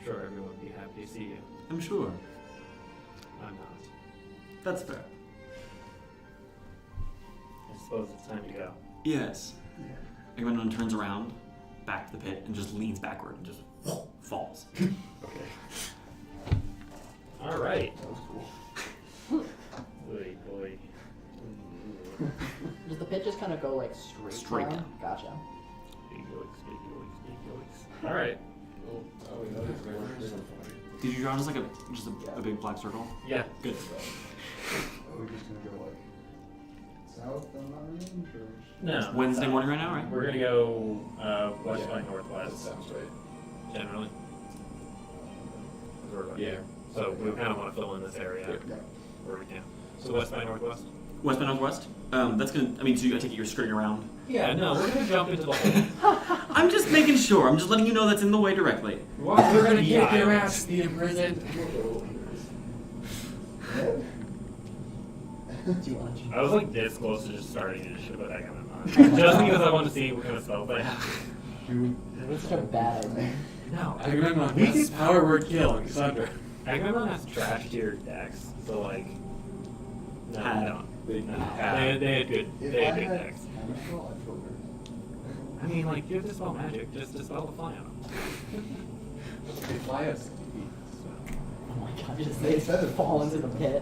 Speaker 3: Sure, everyone would be happy to see you.
Speaker 1: I'm sure.
Speaker 3: I'm not.
Speaker 1: That's fair.
Speaker 3: I suppose it's time to go.
Speaker 1: Yes. Agamemnon turns around, back to the pit, and just leans backward and just falls.
Speaker 3: Okay. All right.
Speaker 5: That was cool.
Speaker 3: Boy, boy.
Speaker 6: Does the pit just kind of go like straight down? Gotcha.
Speaker 3: Big yoicks, big yoicks, big yoicks. All right.
Speaker 4: Oh, we noticed they weren't big on
Speaker 1: Did you draw just like a big black circle?
Speaker 3: Yeah.
Speaker 1: Good.
Speaker 5: Are we just gonna go like south on our range or?
Speaker 3: No.
Speaker 1: Wednesday morning right now, right?
Speaker 3: We're gonna go west by
Speaker 4: That
Speaker 3: northwest.
Speaker 4: sounds right.
Speaker 3: Generally. We're about
Speaker 4: Yeah.
Speaker 3: here. So we kind of want to fill in this area
Speaker 5: Yeah.
Speaker 3: where we can. So west by northwest.
Speaker 1: West by northwest. That's gonna. I mean, so I take it you're skirting around.
Speaker 3: Yeah. No, we're gonna jump into the hole.
Speaker 1: I'm just making sure. I'm just letting you know that's in the way directly.
Speaker 7: We're gonna
Speaker 3: Yeah.
Speaker 7: kick their ass, be imprisoned.
Speaker 6: Do you want to?
Speaker 3: I was like this close to just starting this shit, but I got my mind. Just because I want to see what kind of spells I have.
Speaker 5: Dude,
Speaker 6: That's such a bad idea.
Speaker 3: No,
Speaker 7: Agamemnon, what's power word kill on Cassandra?
Speaker 3: Agamemnon has trash tier decks, so like, no,
Speaker 1: Had.
Speaker 3: they don't.
Speaker 4: They
Speaker 3: No,
Speaker 4: had.
Speaker 3: they had good,
Speaker 5: if
Speaker 3: they
Speaker 5: I
Speaker 3: had good
Speaker 5: had
Speaker 3: decks.
Speaker 5: chemical, I'd feel
Speaker 3: I mean, like, you have to spell magic, just dispel the fly on them.
Speaker 4: They fly us.
Speaker 6: Oh my god, just they fall into the pit.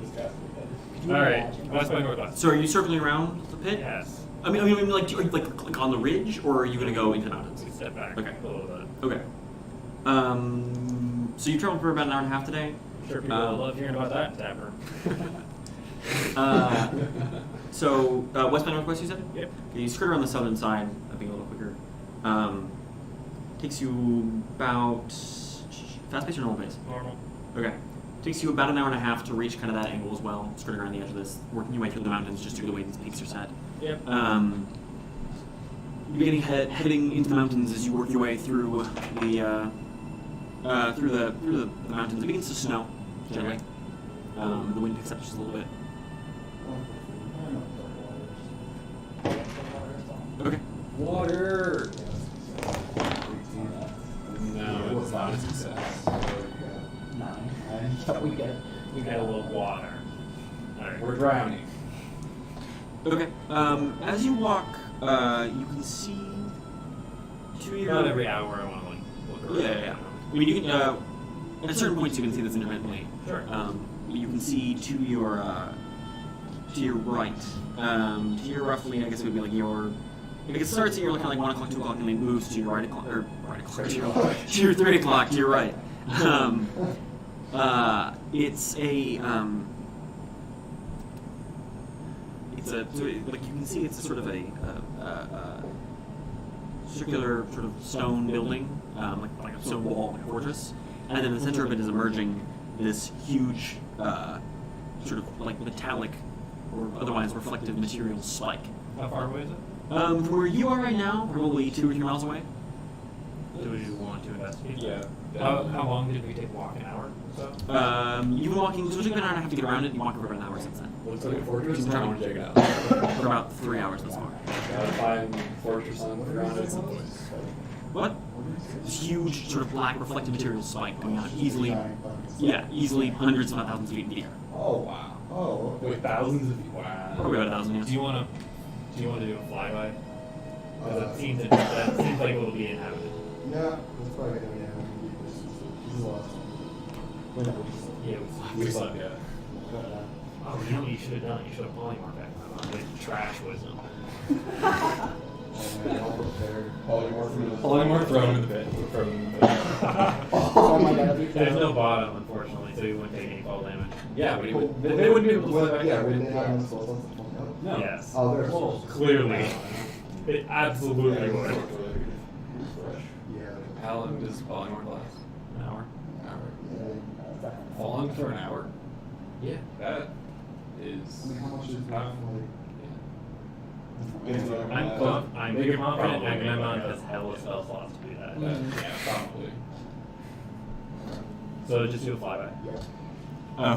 Speaker 4: Just cast it.
Speaker 6: Could you
Speaker 3: All right,
Speaker 6: imagine?
Speaker 3: west by northwest.
Speaker 1: So are you circling around the pit?
Speaker 3: Yes.
Speaker 1: I mean, like, are you like on the ridge, or are you gonna go into the mountains?
Speaker 3: We step back
Speaker 1: Okay.
Speaker 3: a little bit.
Speaker 1: Okay. So you traveled for about an hour and a half today.
Speaker 3: sure people love hearing about that in taproom.
Speaker 1: So, west by northwest, you said?
Speaker 3: Yep.
Speaker 1: You skirt around the southern side, being a little quicker. Takes you about... Fast pace or normal pace?
Speaker 3: Normal.
Speaker 1: Okay. Takes you about an hour and a half to reach kind of that angle as well, skirting around the edge of this, working your way through the mountains just due to the way these peaks are set.
Speaker 3: Yep.
Speaker 1: You're beginning heading into the mountains as you work your way through the mountains. It begins to snow gently. The wind picks up just a little bit. Okay.
Speaker 2: Water! No, it's not a success.
Speaker 6: We get it.
Speaker 3: We got a little water. Alright.
Speaker 2: We're drowning.
Speaker 1: Okay. As you walk, you can see to your...
Speaker 3: Not every hour I want to look around.
Speaker 1: Yeah. I mean, you can, at certain points you can see this intermittently.
Speaker 3: Sure.
Speaker 1: You can see to your right. To your roughly, I guess it would be like your... Like it starts at your kind of like 1 o'clock, 2 o'clock, and then moves to your right o'clock, or right o'clock, to your 3 o'clock, to your right. Like you can see it's a sort of a circular sort of stone building, like a stone wall, like a fortress, and then in the center of it is emerging this huge sort of like metallic or otherwise reflective material spike.
Speaker 3: How far away is it?
Speaker 1: From where you are right now, probably 2 or 3 miles away.
Speaker 3: Do we want to investigate?
Speaker 2: Yeah.
Speaker 3: How long did we take to walk? An hour? So?
Speaker 1: You've been walking, so it's been an hour and a half to get around it. You walk over about an hour since then.
Speaker 2: Looks like a fortress. I want to check it out.
Speaker 1: For about 3 hours thus far.
Speaker 2: Gotta find fortress on around it.
Speaker 1: What? This huge sort of black reflective material spike going out easily. Yeah, easily hundreds of thousands of feet in the air.
Speaker 2: Oh wow. Oh. Wait, thousands of people. Wow.
Speaker 1: Probably about 1,000.
Speaker 3: Do you want to do a flyby? Because that seems like it will be inhabited.
Speaker 10: Yeah, that's probably gonna be it. This is a lot.
Speaker 3: Yeah,
Speaker 2: We slept, yeah.
Speaker 3: oh, you know what you should have done? You should have polymorphed back then. Trash wisdom.
Speaker 2: Polymorph, throw him in the pit. Throw him in the pit.
Speaker 6: Oh my god.
Speaker 3: There's no bottom, unfortunately, so you wouldn't take any fall damage.
Speaker 2: Yeah, but they wouldn't be able to slip back
Speaker 10: Yeah,
Speaker 2: down.
Speaker 10: we didn't have enough spells.
Speaker 2: No.
Speaker 3: Yes.
Speaker 10: Oh, there's
Speaker 3: Clearly. It absolutely would.
Speaker 10: Yeah.
Speaker 2: How long does polymorph last?
Speaker 3: An hour.
Speaker 2: Falling for an hour?
Speaker 3: Yeah.
Speaker 2: That is.
Speaker 10: I mean, how much is
Speaker 3: I'm big confident Agamemnon has hell of spell slots to do that.
Speaker 2: Yeah, probably.
Speaker 3: So just do a flyby.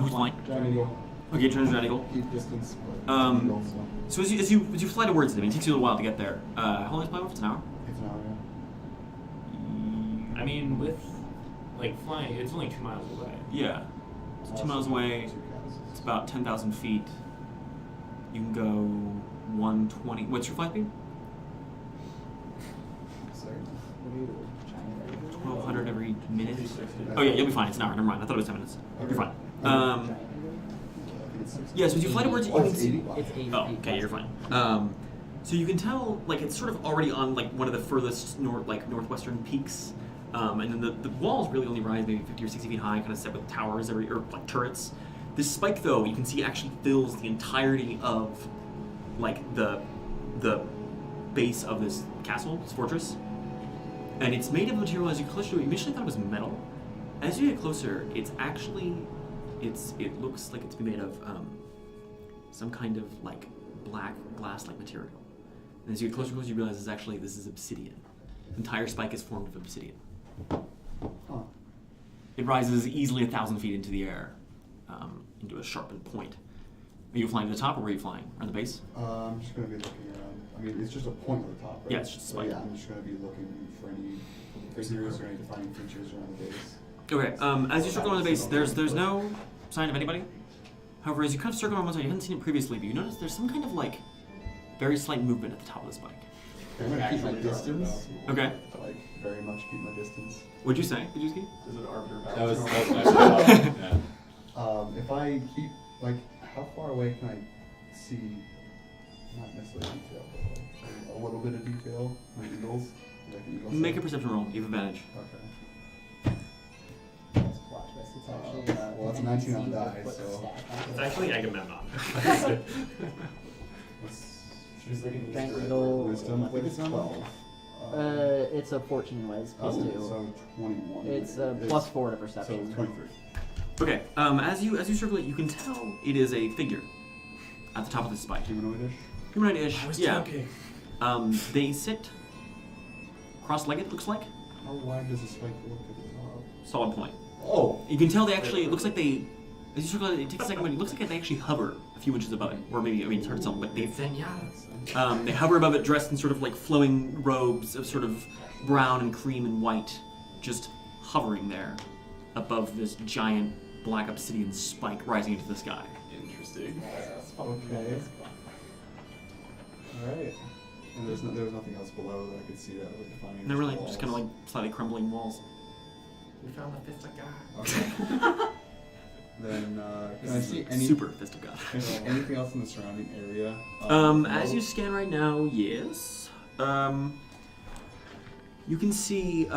Speaker 1: Who's flying?
Speaker 10: Giant eagle.
Speaker 1: Okay, turn to Giant Eagle.
Speaker 10: Keep distance. But
Speaker 1: So as you fly towards it, it takes you a little while to get there. How long is flying? It's an hour?
Speaker 10: It's an hour,
Speaker 3: I mean, with like flying, it's only 2 miles away.
Speaker 1: Yeah. It's 2 miles away. It's about 10,000 feet. You can go 120. What's your flight speed? 1,200 every minute. Oh yeah, you'll be fine. It's an hour. Never mind. I thought it was 10 minutes. You're fine. Yeah. So as you fly towards it, you can see.
Speaker 6: It's 80
Speaker 1: Oh,
Speaker 6: feet
Speaker 1: okay. You're
Speaker 6: plus.
Speaker 1: fine. So you can tell, like, it's sort of already on like one of the furthest northwestern peaks. And then the walls really only rise maybe 50 or 60 feet high, kind of set with towers or like turrets. This spike, though, you can see actually fills the entirety of like the base of this castle, this fortress. And it's made of material as you get closer to it. You initially thought it was metal. As you get closer, it's actually it looks like it's made of some kind of like black glass-like material. And as you get closer, you realize this is obsidian. The entire spike is formed of obsidian.
Speaker 10: Huh.
Speaker 1: It rises easily 1,000 feet into the air, into a sharpened point. Are you flying to the top, or where are you flying? Or the base?
Speaker 10: I'm just going to be looking around. I mean, it's just a point at the top, right?
Speaker 1: Yeah, it's just a
Speaker 10: So,
Speaker 1: spike.
Speaker 10: yeah, I'm just going to be looking for any figures or any defining features around the base.
Speaker 1: Okay. As you circle around the base, there's no sign of anybody. However, as you kind of circle around one side, you haven't seen it previously, but you notice there's some kind of like very slight movement at the top of the spike.
Speaker 10: I'm going to keep my distance.
Speaker 1: Okay.
Speaker 10: Like, very much keep my distance.
Speaker 1: What'd you say? Did you ski?
Speaker 4: Is it arbiter
Speaker 2: That was
Speaker 4: balance?
Speaker 2: nice. Yeah.
Speaker 10: If I keep, like, how far away can I see, not necessarily detail, but like, a little bit of detail on eagles? Like an eagle
Speaker 1: Make a
Speaker 10: sight?
Speaker 1: perception roll. You have advantage.
Speaker 10: Okay.
Speaker 6: Let's watch this. It's actually.
Speaker 10: Well, that's 19 on the die,
Speaker 6: Put
Speaker 10: so.
Speaker 6: stack on
Speaker 3: It's
Speaker 6: it.
Speaker 3: actually Agamemnon.
Speaker 2: She's like an
Speaker 6: Thank
Speaker 2: Easter egg.
Speaker 6: you.
Speaker 10: Wisdom, I think it's 12.
Speaker 6: It's a 14 whiz plus
Speaker 10: Oh,
Speaker 6: 2.
Speaker 10: so 21.
Speaker 6: It's plus 4 to
Speaker 10: So
Speaker 6: perception.
Speaker 10: 23.
Speaker 1: Okay. As you circle it, you can tell it is a figure at the top of the spike.
Speaker 10: Humanoid-ish?
Speaker 1: Humanoid-ish. Yeah. They sit cross-legged. It looks like.
Speaker 10: How wide does the spike look at the top?
Speaker 1: Solid point.
Speaker 10: Oh!
Speaker 1: You can tell they actually. It looks like they. As you circle it, it takes a second, but it looks like they actually hover a few inches above it, or maybe it's hard to tell, but they hover above it, dressed in sort of like flowing robes of sort of brown and cream and white, just hovering there above this giant black obsidian spike rising into the sky.
Speaker 2: Interesting.
Speaker 10: Okay. Alright. And there was nothing else below that I could see that was defining.
Speaker 1: And they're really just kind of like slightly crumbling walls.
Speaker 3: We found the fist of God.
Speaker 10: Okay. Then, can I see any...
Speaker 1: Super fist of God.
Speaker 10: Can I see anything else in the surrounding area?
Speaker 1: As you scan right now, yes. You can see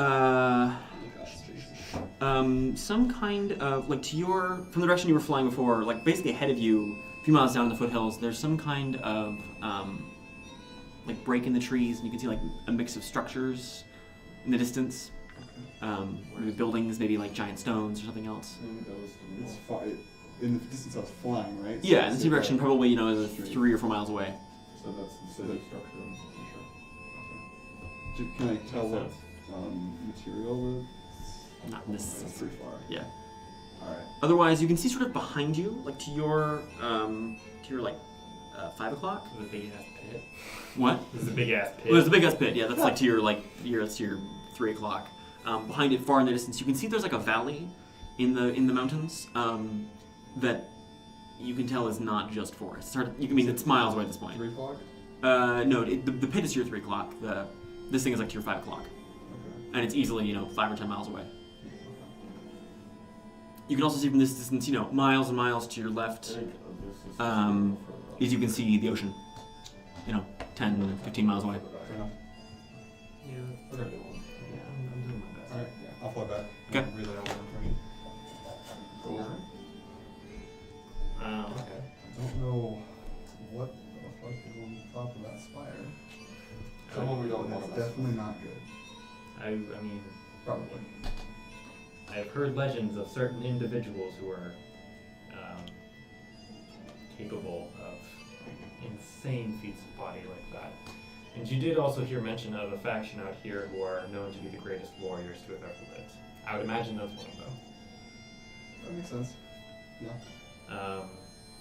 Speaker 1: some kind of like from the direction you were flying before, like basically ahead of you, a few miles down in the foothills. There's some kind of like break in the trees, and you can see like a mix of structures in the distance. Maybe buildings, maybe like giant stones or something else.
Speaker 10: It's far... In the distance I was flying, right?
Speaker 1: Yeah, in the same direction, probably 3 or 4 miles away.
Speaker 2: So that's the civic structure, I'm pretty sure.
Speaker 10: Can I tell what material
Speaker 1: Not in this.
Speaker 10: that's pretty far.
Speaker 1: Yeah.
Speaker 10: Alright.
Speaker 1: Otherwise, you can see sort of behind you, like to your 5 o'clock.
Speaker 3: The big ass pit.
Speaker 1: What?
Speaker 3: This is a big ass pit.
Speaker 1: Well, there's a big ass pit. Yeah, that's like to your 3 o'clock. Behind it, far in the distance, you can see there's like a valley in the mountains that you can tell is not just forest. It's miles away at this point.
Speaker 4: 3 o'clock?
Speaker 1: No, the pit is to your 3 o'clock. This thing is like to your 5 o'clock, and it's easily 5 or 10 miles away. You can also see from this distance, miles and miles to your left, as you can see the ocean. 10, 15 miles away.
Speaker 10: Fair enough.
Speaker 3: Yeah,
Speaker 10: Okay.
Speaker 3: I'm doing my best.
Speaker 10: Alright, I'll fly back.
Speaker 1: Okay.
Speaker 10: Relay all that information.
Speaker 3: Okay.
Speaker 10: I don't know what the fuck is on the top of that spire.
Speaker 4: Someone we don't
Speaker 10: That's
Speaker 4: want.
Speaker 10: definitely not good.
Speaker 3: I mean,
Speaker 10: Probably.
Speaker 3: I've heard legends of certain individuals who are capable of insane feats of body like that. And you did also hear mention of a faction out here who are known to be the greatest warriors to have ever lived. I would imagine that's one of them.
Speaker 10: That makes sense. Yeah.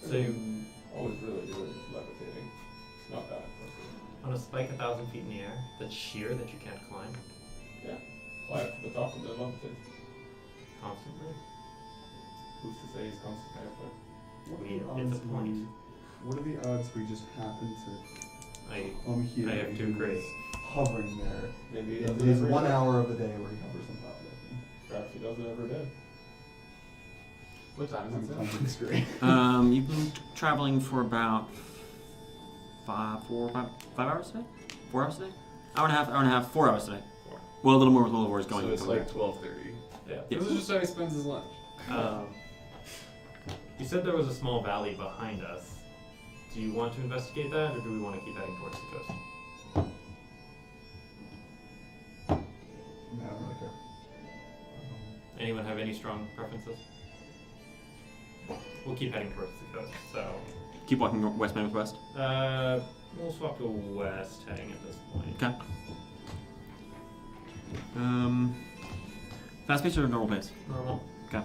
Speaker 3: So you,
Speaker 4: Always really good at levitating. It's not that impressive.
Speaker 3: on a spike 1,000 feet in the air, that's sheer that you can't climb
Speaker 4: Yeah. Fly up to the top and then levitate.
Speaker 3: constantly.
Speaker 2: Who's to say he's constantly up there?
Speaker 10: What
Speaker 3: I mean,
Speaker 10: are the
Speaker 3: it's a
Speaker 10: odds
Speaker 3: point.
Speaker 10: What are the odds we just happen to come here?
Speaker 3: I have
Speaker 10: and
Speaker 3: two
Speaker 10: he
Speaker 3: great.
Speaker 10: is hovering there.
Speaker 4: Maybe he
Speaker 10: It
Speaker 4: does it
Speaker 10: is
Speaker 4: every
Speaker 10: 1
Speaker 4: day.
Speaker 10: hour of the day where he hovers on top of that thing.
Speaker 4: Perhaps he does it every day.
Speaker 2: What time
Speaker 10: I'm
Speaker 2: is it?
Speaker 10: kind of disagree.
Speaker 1: You've been traveling for about 5 hours today? 4 hours today? Hour and a half, 4 hours today.
Speaker 2: 4.
Speaker 1: Well, a little more with Wilavor's going.
Speaker 2: So it's
Speaker 1: coming
Speaker 2: like
Speaker 1: back.
Speaker 2: 12:30.
Speaker 3: Yeah.
Speaker 1: Yeah.
Speaker 2: This is just how he spends his lunch.
Speaker 3: You said there was a small valley behind us. Do you want to investigate that, or do we want to keep heading towards the coast?
Speaker 10: No, I don't really care.
Speaker 3: Anyone have any strong preferences? We'll keep heading towards the coast, so...
Speaker 1: Keep walking west by northwest.
Speaker 3: We'll swap to west heading at this point.
Speaker 1: Okay. Fast pace or normal pace?
Speaker 3: Normal.
Speaker 1: Okay.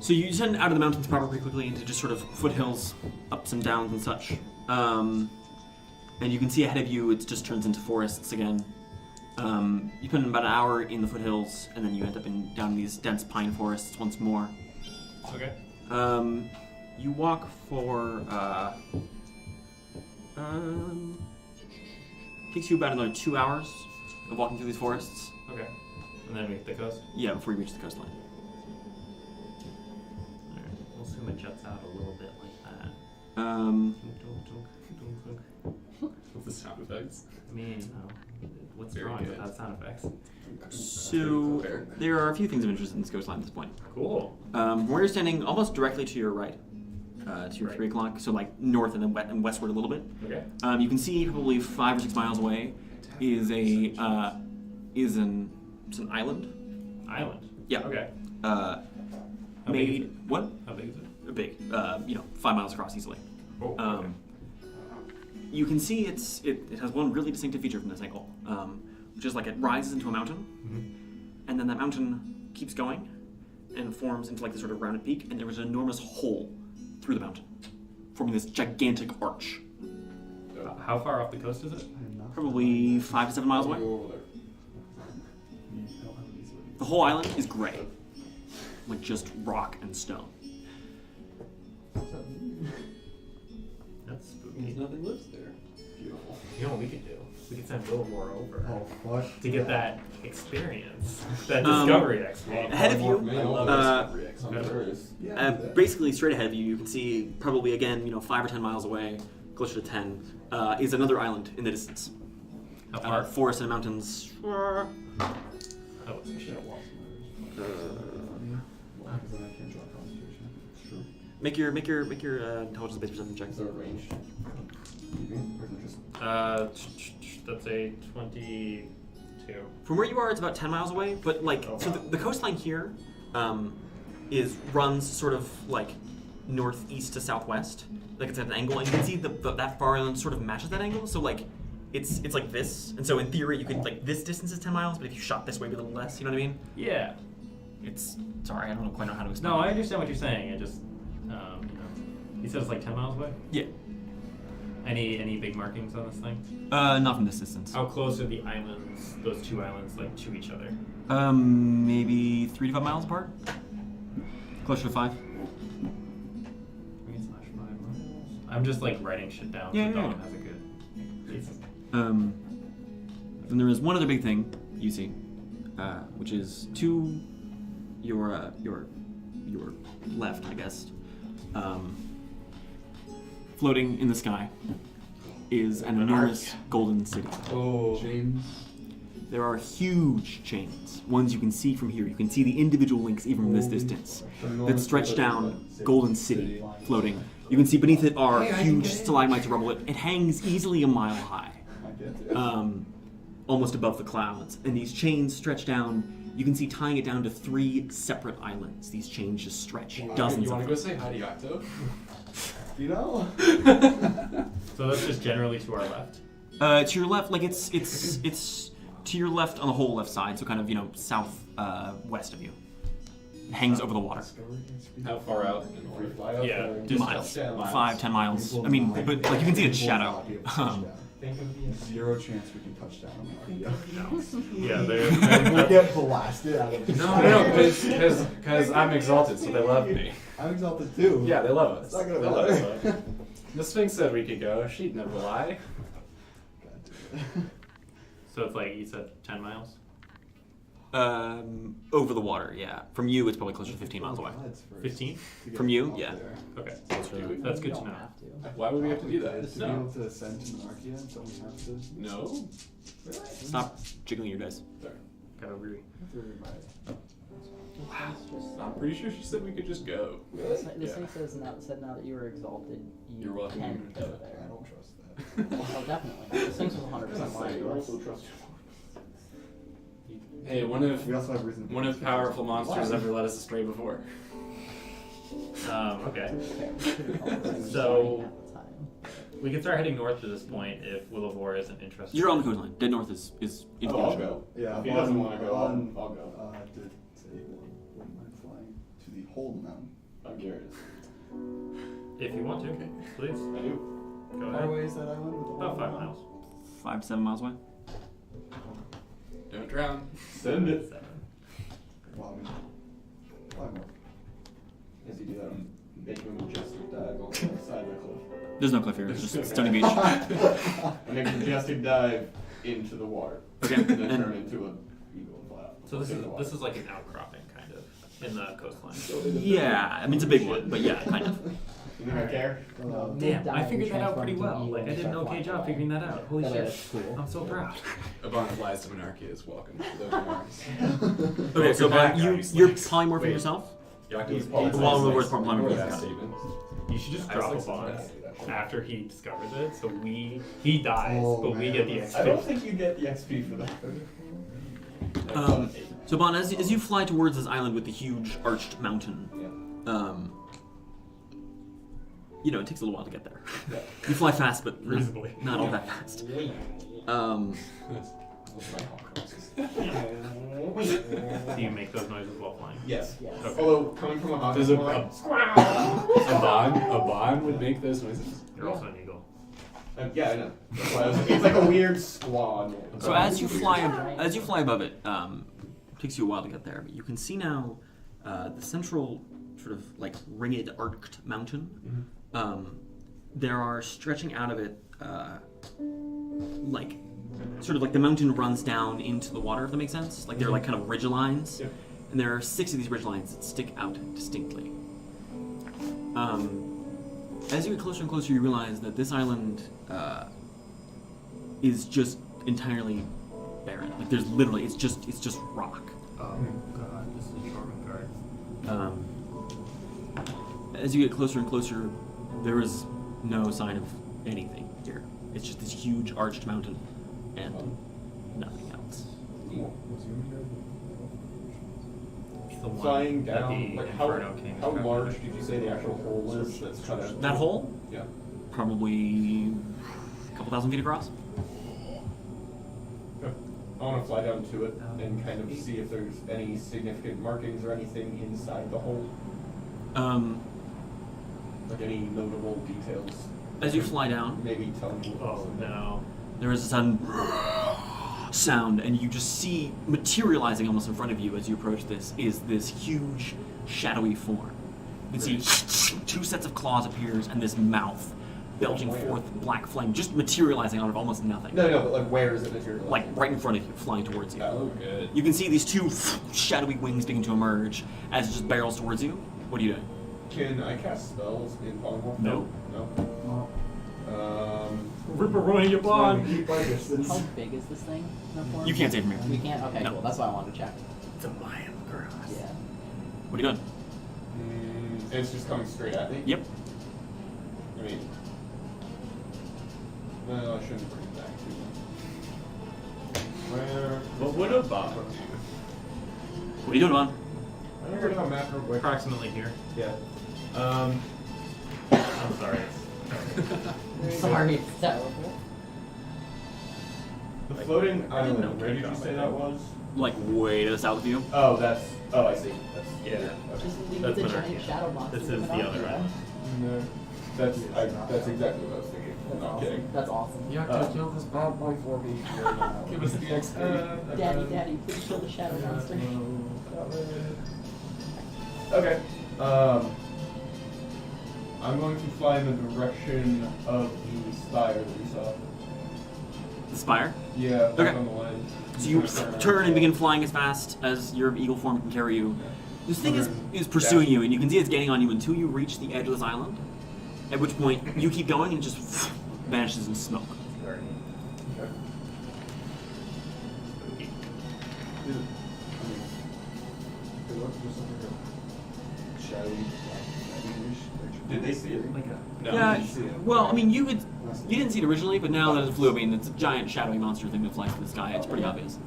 Speaker 1: So you descend out of the mountains proper pretty quickly into just sort of foothills, ups and downs and such. And you can see ahead of you it just turns into forests again. You spend about an hour in the foothills, and then you end up down in these dense pine forests once more.
Speaker 3: Okay.
Speaker 1: You walk for takes you about another 2 hours of walking through these forests.
Speaker 3: Okay. And then we hit the coast?
Speaker 1: Yeah, before you reach the coastline.
Speaker 3: Alright. We'll assume it juts out a little bit like that.
Speaker 2: the sound effects.
Speaker 3: I mean, what's
Speaker 2: Very
Speaker 3: wrong
Speaker 2: good.
Speaker 3: without sound effects?
Speaker 1: So there are a few things of interest in this coastline at this point.
Speaker 3: Cool.
Speaker 1: Where you're standing almost directly to your right, to your
Speaker 3: Right.
Speaker 1: 3 o'clock, so like north and then and westward a little bit.
Speaker 3: Okay.
Speaker 1: You can see probably 5 or 6 miles away is an island.
Speaker 3: Island.
Speaker 1: Yeah.
Speaker 3: Okay.
Speaker 1: Uh,
Speaker 3: How big is
Speaker 1: made what?
Speaker 3: How big is it?
Speaker 1: Big. 5 miles across easily.
Speaker 3: Oh, okay.
Speaker 1: You can see it has one really distinctive feature from this angle, which is like it rises into a mountain, and then that mountain keeps going and forms into like this sort of rounded peak, and there was an enormous hole through the mountain, forming this gigantic arch.
Speaker 3: How far off the coast is it?
Speaker 1: Probably 5 to 7 miles away.
Speaker 4: Go over there.
Speaker 1: The whole island is gray, like just rock and stone.
Speaker 3: That's spooky.
Speaker 4: Means nothing lives there. Beautiful.
Speaker 3: You know what we could do? We could send Wilavor over
Speaker 10: Oh, fuck.
Speaker 3: to get that experience, that discovery experience.
Speaker 1: Ahead of you,
Speaker 4: I love Discovery X. I'm curious.
Speaker 1: basically straight ahead of you, you can see probably again, 5 or 10 miles away, closer to 10, is another island in the distance.
Speaker 3: How far?
Speaker 1: Forest and mountains.
Speaker 3: Oh, it's shit.
Speaker 10: Because I can't draw concentration. Sure.
Speaker 1: Make your intelligence-based perception check.
Speaker 4: Is there a range?
Speaker 10: Or is it just
Speaker 3: That's a 22.
Speaker 1: From where you are, it's about 10 miles away, but so the coastline here runs sort of like northeast to southwest. Like it's at an angle, and you can see that far island sort of matches that angle. So like it's like this, and so in theory you could like this distance is 10 miles, but if you shot this way, it'd be a little less. You know what I mean?
Speaker 3: Yeah.
Speaker 1: It's sorry, I don't quite know how to explain.
Speaker 3: No, I
Speaker 1: it.
Speaker 3: understand what you're saying. I just, he says it's like 10 miles away.
Speaker 1: Yeah.
Speaker 3: Any big markings on this thing?
Speaker 1: Not from this distance.
Speaker 3: How close are the islands, those two islands, like to each other?
Speaker 1: Maybe 3 to 5 miles apart. Closer to 5.
Speaker 3: 3/5 miles. I'm just like writing shit down
Speaker 1: Yeah,
Speaker 3: so
Speaker 1: yeah,
Speaker 3: Dom
Speaker 1: yeah.
Speaker 3: has a good basis.
Speaker 1: Then there is one other big thing you see, which is to your left, I guess. Floating in the sky is an enormous golden city.
Speaker 10: Oh. James.
Speaker 1: There are huge chains, ones you can see from here. You can see the individual links even from this distance that stretch down Golden City, floating. You can see beneath it are huge stalagmites of rubble. It hangs easily a mile high, almost above the clouds. And these chains stretch down. You can see tying it down to 3 separate islands. These chains just stretch dozens
Speaker 2: You
Speaker 1: of
Speaker 2: want to
Speaker 1: them.
Speaker 2: go say hi to Yato?
Speaker 10: You know?
Speaker 3: So that's just generally to our left.
Speaker 1: To your left, like it's to your left on the whole left side, so kind of south west of you. It hangs over the water.
Speaker 2: How far out?
Speaker 4: Free fly out
Speaker 3: Yeah,
Speaker 4: there.
Speaker 3: just
Speaker 1: Miles,
Speaker 4: Miles.
Speaker 1: 5, 10 miles. I mean, but like you can see its shadow.
Speaker 10: Zero chance we can touch down on Archie.
Speaker 3: Yeah,
Speaker 10: We'll get blasted out of the
Speaker 2: No, because I'm exalted, so they love me.
Speaker 10: I'm exalted too.
Speaker 2: Yeah, they love us.
Speaker 10: It's not gonna
Speaker 2: They love
Speaker 10: matter.
Speaker 2: us. The Sphinx said we could go. She'd never lie.
Speaker 3: So it's like you said 10 miles.
Speaker 1: Over the water, yeah. From you, it's probably closer to 15 miles away.
Speaker 3: 15?
Speaker 1: From you, yeah.
Speaker 3: Okay,
Speaker 2: That's
Speaker 3: that's good to know.
Speaker 2: Why would we have to do that?
Speaker 10: To be able to ascend to Monarchia, don't we have to?
Speaker 2: No.
Speaker 1: Stop jiggling your dice.
Speaker 3: Gotta agree.
Speaker 2: I'm pretty sure she said we could just go.
Speaker 6: This thing said now that you were exalted, you
Speaker 2: You're welcome.
Speaker 6: can go
Speaker 10: I
Speaker 6: there.
Speaker 10: don't trust that.
Speaker 6: Oh, definitely. This thing's 100% lying
Speaker 4: You
Speaker 6: to us.
Speaker 4: also trust
Speaker 2: Hey, one
Speaker 10: We also have reason.
Speaker 2: of powerful monsters ever led us astray before.
Speaker 3: Okay.
Speaker 6: So
Speaker 3: So- We can start heading north to this point if Wilavor isn't interested.
Speaker 1: You're on the coastline. Dead north is
Speaker 4: your... Oh, I'll go.
Speaker 10: Yeah,
Speaker 4: If he doesn't want to go, I'll go.
Speaker 10: Did say he wouldn't mind flying to the whole mountain.
Speaker 4: I'm curious.
Speaker 3: If you want to, please.
Speaker 4: I do.
Speaker 3: Go
Speaker 10: How far
Speaker 3: ahead.
Speaker 10: away is that island? With the
Speaker 3: About
Speaker 10: whole
Speaker 3: 5
Speaker 10: mountain?
Speaker 3: miles.
Speaker 1: 5 to 7 miles away.
Speaker 2: Don't drown.
Speaker 4: Send it.
Speaker 3: 7.
Speaker 10: Well, I mean, fly more.
Speaker 4: As you do that, I'm making a majestic dive on the side of the cliff.
Speaker 1: There's no cliff here. It's just Stony Beach.
Speaker 4: I make a majestic dive into the water.
Speaker 1: Okay.
Speaker 4: And then
Speaker 1: And
Speaker 4: turn into an eagle and fly out.
Speaker 3: So this
Speaker 4: In the water.
Speaker 3: is like an outcropping kind of in the coastline.
Speaker 1: yeah, I mean it's a big one, but yeah, kind of.
Speaker 8: You think I care?
Speaker 3: Damn, I figured that out pretty well. Like, I did an okay job figuring that out. Holy
Speaker 6: That
Speaker 3: shit.
Speaker 6: was cool.
Speaker 3: I'm so proud.
Speaker 2: Aban flies to Monarchia's welcome to those remarks.
Speaker 1: Okay, so
Speaker 2: Back
Speaker 1: but
Speaker 2: out,
Speaker 1: you're
Speaker 2: he's like,
Speaker 1: polymorphing
Speaker 2: wait.
Speaker 1: yourself?
Speaker 2: Yaku's
Speaker 1: While we're worth more polymorphing.
Speaker 2: Yeah, statement.
Speaker 3: You should just
Speaker 2: I
Speaker 3: drop a
Speaker 2: was like,
Speaker 3: bond
Speaker 2: something.
Speaker 3: after he discovers it, so he dies,
Speaker 10: Oh,
Speaker 3: but we
Speaker 10: man.
Speaker 3: get the XP.
Speaker 8: I don't think you get the XP for that.
Speaker 1: So Bon, as you fly towards this island with the huge arched mountain, you know, it takes a little while to get there.
Speaker 8: Yeah.
Speaker 1: You fly fast, but
Speaker 3: Reasonably.
Speaker 1: not all that fast.
Speaker 8: Wait.
Speaker 3: Do you make those noises while flying?
Speaker 8: Yes.
Speaker 6: Yes.
Speaker 3: Okay.
Speaker 8: Although coming from a hawk,
Speaker 2: Does
Speaker 8: it's
Speaker 2: a-
Speaker 8: more like
Speaker 2: Aban would make those noises.
Speaker 3: You're also an eagle.
Speaker 8: yeah, I know. That's why I was like, it's like a weird squad.
Speaker 1: So as you fly above it, it takes you a while to get there, but you can see now the central sort of like ringed arched mountain. There are stretching out of it like sort of like the mountain runs down into the water, if that makes sense. Like they're like kind of ridge lines.
Speaker 8: Yeah.
Speaker 1: And there are 6 of these ridge lines that stick out distinctly. As you get closer and closer, you realize that this island is just entirely barren. Like there's literally, it's just rock.
Speaker 3: Oh god, this is Jormungand.
Speaker 1: As you get closer and closer, there is no sign of anything here. It's just this huge arched mountain and nothing else.
Speaker 3: It's the one
Speaker 8: Flying
Speaker 3: that
Speaker 8: down,
Speaker 3: the
Speaker 8: like
Speaker 3: Inferno came
Speaker 8: how
Speaker 3: from.
Speaker 8: large did you say the actual hole is? That's kind of
Speaker 1: That hole,
Speaker 8: Yeah.
Speaker 1: probably a couple thousand feet across.
Speaker 8: I want to fly down to it and kind of see if there's any significant markings or anything inside the hole, like any notable details.
Speaker 1: As you fly down,
Speaker 8: Maybe tell me.
Speaker 3: Oh no.
Speaker 1: there is a sudden sound, and you just see materializing almost in front of you as you approach this is this huge shadowy form. You can see 2 sets of claws appears and this mouth belching forth black flame, just materializing out of almost nothing.
Speaker 8: No, but like where is it materializing?
Speaker 1: Like right in front of you, flying towards you.
Speaker 8: Oh,
Speaker 2: good.
Speaker 1: You can see these 2 shadowy wings begin to emerge as it just barrels towards you. What are you doing?
Speaker 8: Can I cast spells in polymorph?
Speaker 1: No.
Speaker 8: No.
Speaker 3: Ripperoni your bond!
Speaker 10: Keep my distance.
Speaker 6: How big is this thing? in a form?
Speaker 1: You can't save from here.
Speaker 6: We can't? Okay,
Speaker 1: No.
Speaker 6: cool. That's why I wanted to check.
Speaker 3: It's a Mayan grass.
Speaker 6: Yeah.
Speaker 1: What are you doing?
Speaker 8: It's just coming straight at me.
Speaker 1: Yep.
Speaker 8: I mean, well, I shouldn't bring it back too much. Where?
Speaker 3: What would a bot do?
Speaker 1: What are you doing, Bon?
Speaker 8: I'm gonna go down a map real quick.
Speaker 3: Approximately here.
Speaker 8: Yeah.
Speaker 3: I'm sorry.
Speaker 6: Sorry, it's terrible.
Speaker 8: The floating
Speaker 3: I didn't know
Speaker 8: island. Where did you
Speaker 3: K-drama
Speaker 8: say
Speaker 3: thing.
Speaker 8: that was?
Speaker 1: Like way to the south of you?
Speaker 8: Oh, that's. Oh, I see. That's.
Speaker 3: Yeah.
Speaker 8: Okay.
Speaker 6: Just leave
Speaker 3: That's
Speaker 6: the
Speaker 3: Monarchia.
Speaker 6: giant shadow monster.
Speaker 3: This is the
Speaker 6: coming out,
Speaker 3: other
Speaker 6: you know?
Speaker 3: island.
Speaker 8: No. That's exactly what I was thinking. I'm
Speaker 6: That's
Speaker 8: not
Speaker 6: awesome.
Speaker 8: kidding.
Speaker 6: That's awesome.
Speaker 10: You have to kill this bad boy for me.
Speaker 8: Give us the XP.
Speaker 6: Daddy, please kill the shadow monster.
Speaker 8: Okay. I'm going to fly in the direction of the spire that we saw.
Speaker 1: The spire?
Speaker 8: Yeah, back
Speaker 1: Okay.
Speaker 8: on the line.
Speaker 1: So you turn and begin flying as fast as your eagle form can carry you. This thing is pursuing you, and you can see it's gaining on you until you reach the edge of this island. At which point, you keep going and it just vanishes in smoke.
Speaker 8: Did they see it?
Speaker 3: Like a
Speaker 8: No,
Speaker 1: Yeah,
Speaker 8: I didn't see it.
Speaker 1: well, I mean, you didn't see it originally, but now that it flew, I mean, it's a giant shadowy monster thing that flies through the sky. It's pretty obvious.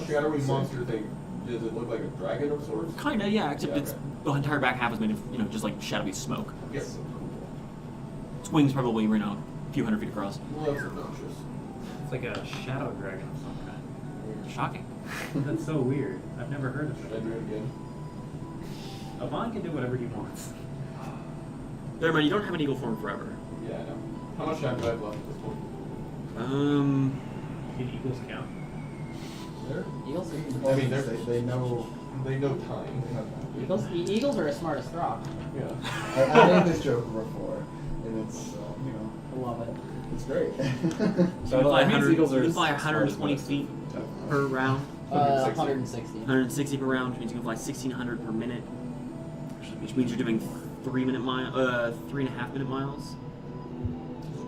Speaker 8: Shadowy monster thing. Does it look like a dragon of sorts?
Speaker 1: Kinda, yeah, except
Speaker 8: Yeah,
Speaker 1: its
Speaker 8: okay.
Speaker 1: the entire back half is made of, just like shadowy smoke.
Speaker 8: Yes.
Speaker 1: Its wings probably, a few hundred feet across.
Speaker 8: Well, that's obnoxious.
Speaker 3: It's like a shadow dragon of some kind.
Speaker 1: Shocking.
Speaker 3: That's so weird. I've never heard of
Speaker 8: Should I
Speaker 3: it.
Speaker 8: do it again?
Speaker 3: Aban can do whatever he wants.
Speaker 1: Bear in mind, you don't have an eagle form forever.
Speaker 8: Yeah, I know. How much time do I have left at this point?
Speaker 3: Did eagles count?
Speaker 6: Eagles?
Speaker 8: I mean,
Speaker 10: they know.
Speaker 8: They know time.
Speaker 6: Eagles are as smart as Throk.
Speaker 8: Yeah.
Speaker 10: I made this joke before, and it's
Speaker 6: I love it.
Speaker 10: it's great.
Speaker 1: So you can fly 120 feet per round,
Speaker 6: 160.
Speaker 1: 160 per round, which means you can fly 1,600 per minute, which means you're doing 3.5 minute miles.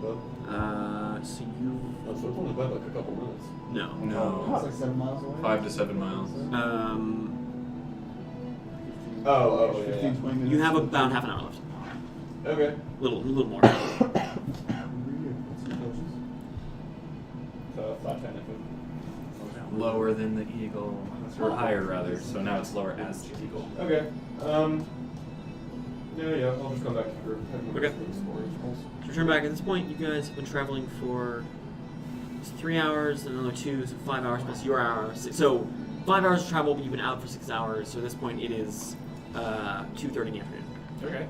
Speaker 1: So you.
Speaker 4: Oh, so it's only been like a couple minutes.
Speaker 1: No.
Speaker 10: Oh, it's like 7 miles away.
Speaker 2: 5 to 7 miles.
Speaker 4: Oh, yeah.
Speaker 10: 15, 20 minutes.
Speaker 1: You have about half an hour left.
Speaker 4: Okay.
Speaker 1: A little more.
Speaker 4: 5, 10,
Speaker 2: Lower than the eagle, or higher rather. So now it's lower as the eagle.
Speaker 4: Okay. Yeah. I'll just come back to the group.
Speaker 1: Okay. To return back at this point, you guys have been traveling for 3 hours, and another 2, so 5 hours plus your hour. So 5 hours of travel, but you've been out for 6 hours. So at this point, it is 2:30 in the afternoon.
Speaker 2: Okay.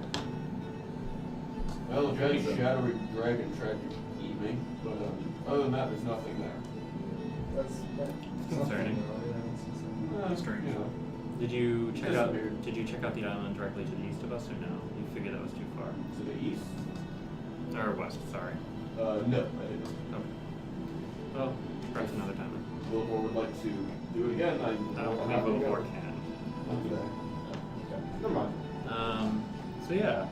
Speaker 4: Well, the giant shadowy dragon tried to eat me, but other than that, there's nothing there.
Speaker 10: That's
Speaker 2: Concerning.
Speaker 4: Strange. You know.
Speaker 3: Did you check
Speaker 4: It's
Speaker 3: out?
Speaker 4: weird.
Speaker 3: Did you check out the island directly to the east of us, or no? You figured that was too far,
Speaker 4: To the east?
Speaker 3: or west? Sorry.
Speaker 4: No, I didn't.
Speaker 3: Okay. Well, perhaps another time. Then.
Speaker 4: Wilavor would like to do it again. I
Speaker 3: don't think Wilavor can.
Speaker 4: Okay. Never mind.
Speaker 3: So yeah.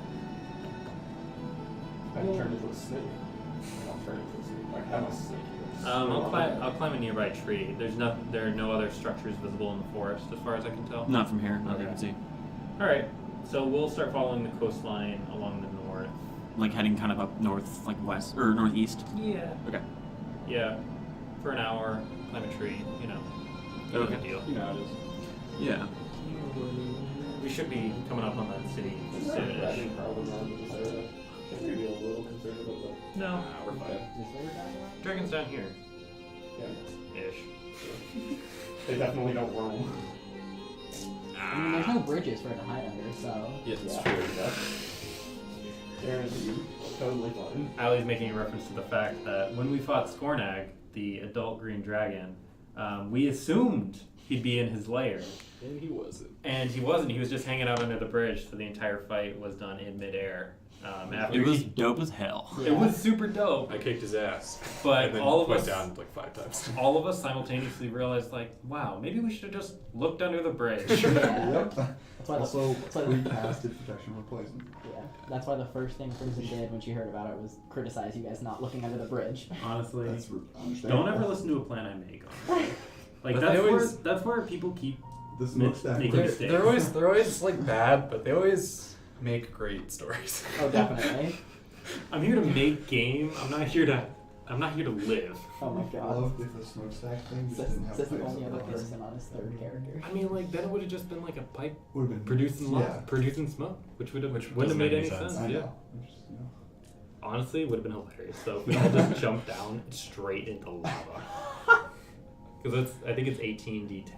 Speaker 4: I can turn into a snake. I'll turn into a snake. I have a snake.
Speaker 3: I'll climb a nearby tree. There are no other structures visible in the forest, as far as I can tell.
Speaker 1: Not from here, not that you can see.
Speaker 3: All right. So we'll start following the coastline along the north.
Speaker 1: Like heading kind of up north, like west or northeast.
Speaker 3: Yeah.
Speaker 1: Okay.
Speaker 3: Yeah. For an hour, climb a tree. You know.
Speaker 1: Okay.
Speaker 3: Good deal.
Speaker 2: You know it is.
Speaker 1: Yeah.
Speaker 3: We should be coming up on that city soonish.
Speaker 4: Probably not in this area. I think we'd be a little concerned about that.
Speaker 3: No,
Speaker 2: We're fine.
Speaker 3: dragon's down here.
Speaker 4: Yeah.
Speaker 3: Ish.
Speaker 4: They definitely don't roam.
Speaker 6: I mean, there's no bridges for it to hide under, so.
Speaker 2: Yeah, it's
Speaker 4: Yeah.
Speaker 2: true.
Speaker 4: Guaranteed. Totally fine.
Speaker 3: Ali's making a reference to the fact that when we fought Skornag, the adult green dragon, we assumed he'd be in his lair.
Speaker 2: And he wasn't.
Speaker 3: And he wasn't. He was just hanging out under the bridge, so the entire fight was done in midair. After
Speaker 1: It was dope as hell.
Speaker 3: it was super dope,
Speaker 2: I kicked his ass.
Speaker 3: but
Speaker 2: and then
Speaker 3: all of
Speaker 2: went
Speaker 3: us
Speaker 2: down like 5 times.
Speaker 3: all of us simultaneously realized, like, wow, maybe we should have just looked under the bridge.
Speaker 10: Yep.
Speaker 6: That's why
Speaker 10: Also,
Speaker 6: that's why
Speaker 10: we passed its protection from poison.
Speaker 6: yeah, that's why the first thing Crimson did when she heard about it was criticize you guys not looking under the bridge.
Speaker 3: Honestly,
Speaker 10: That's understandable.
Speaker 3: don't ever listen to a plan I make. Like
Speaker 2: But
Speaker 3: that's
Speaker 2: they
Speaker 3: where
Speaker 2: always-
Speaker 3: that's where people keep.
Speaker 10: The smokestack.
Speaker 3: Making
Speaker 10: was-
Speaker 3: mistakes.
Speaker 2: They're always like bad, but they always make great stories.
Speaker 6: Oh, definitely.
Speaker 3: I'm here to make game. I'm not here to live.
Speaker 6: Oh my
Speaker 10: I
Speaker 6: god.
Speaker 10: love if the smokestack thing just didn't have
Speaker 6: This is the
Speaker 10: pipes
Speaker 6: only
Speaker 10: up
Speaker 6: other
Speaker 10: the front.
Speaker 6: person on his third character.
Speaker 3: I mean, like then it would have just been like a pipe
Speaker 10: Would've been
Speaker 3: producing
Speaker 10: yeah.
Speaker 3: producing smoke, which wouldn't have
Speaker 2: doesn't
Speaker 3: made
Speaker 2: make
Speaker 3: any
Speaker 2: any
Speaker 3: sense.
Speaker 2: sense.
Speaker 10: I
Speaker 3: Yeah.
Speaker 10: know. Just, you know.
Speaker 3: Honestly, it would have been hilarious though if we all just jumped down straight into lava. Because I think it's 18d10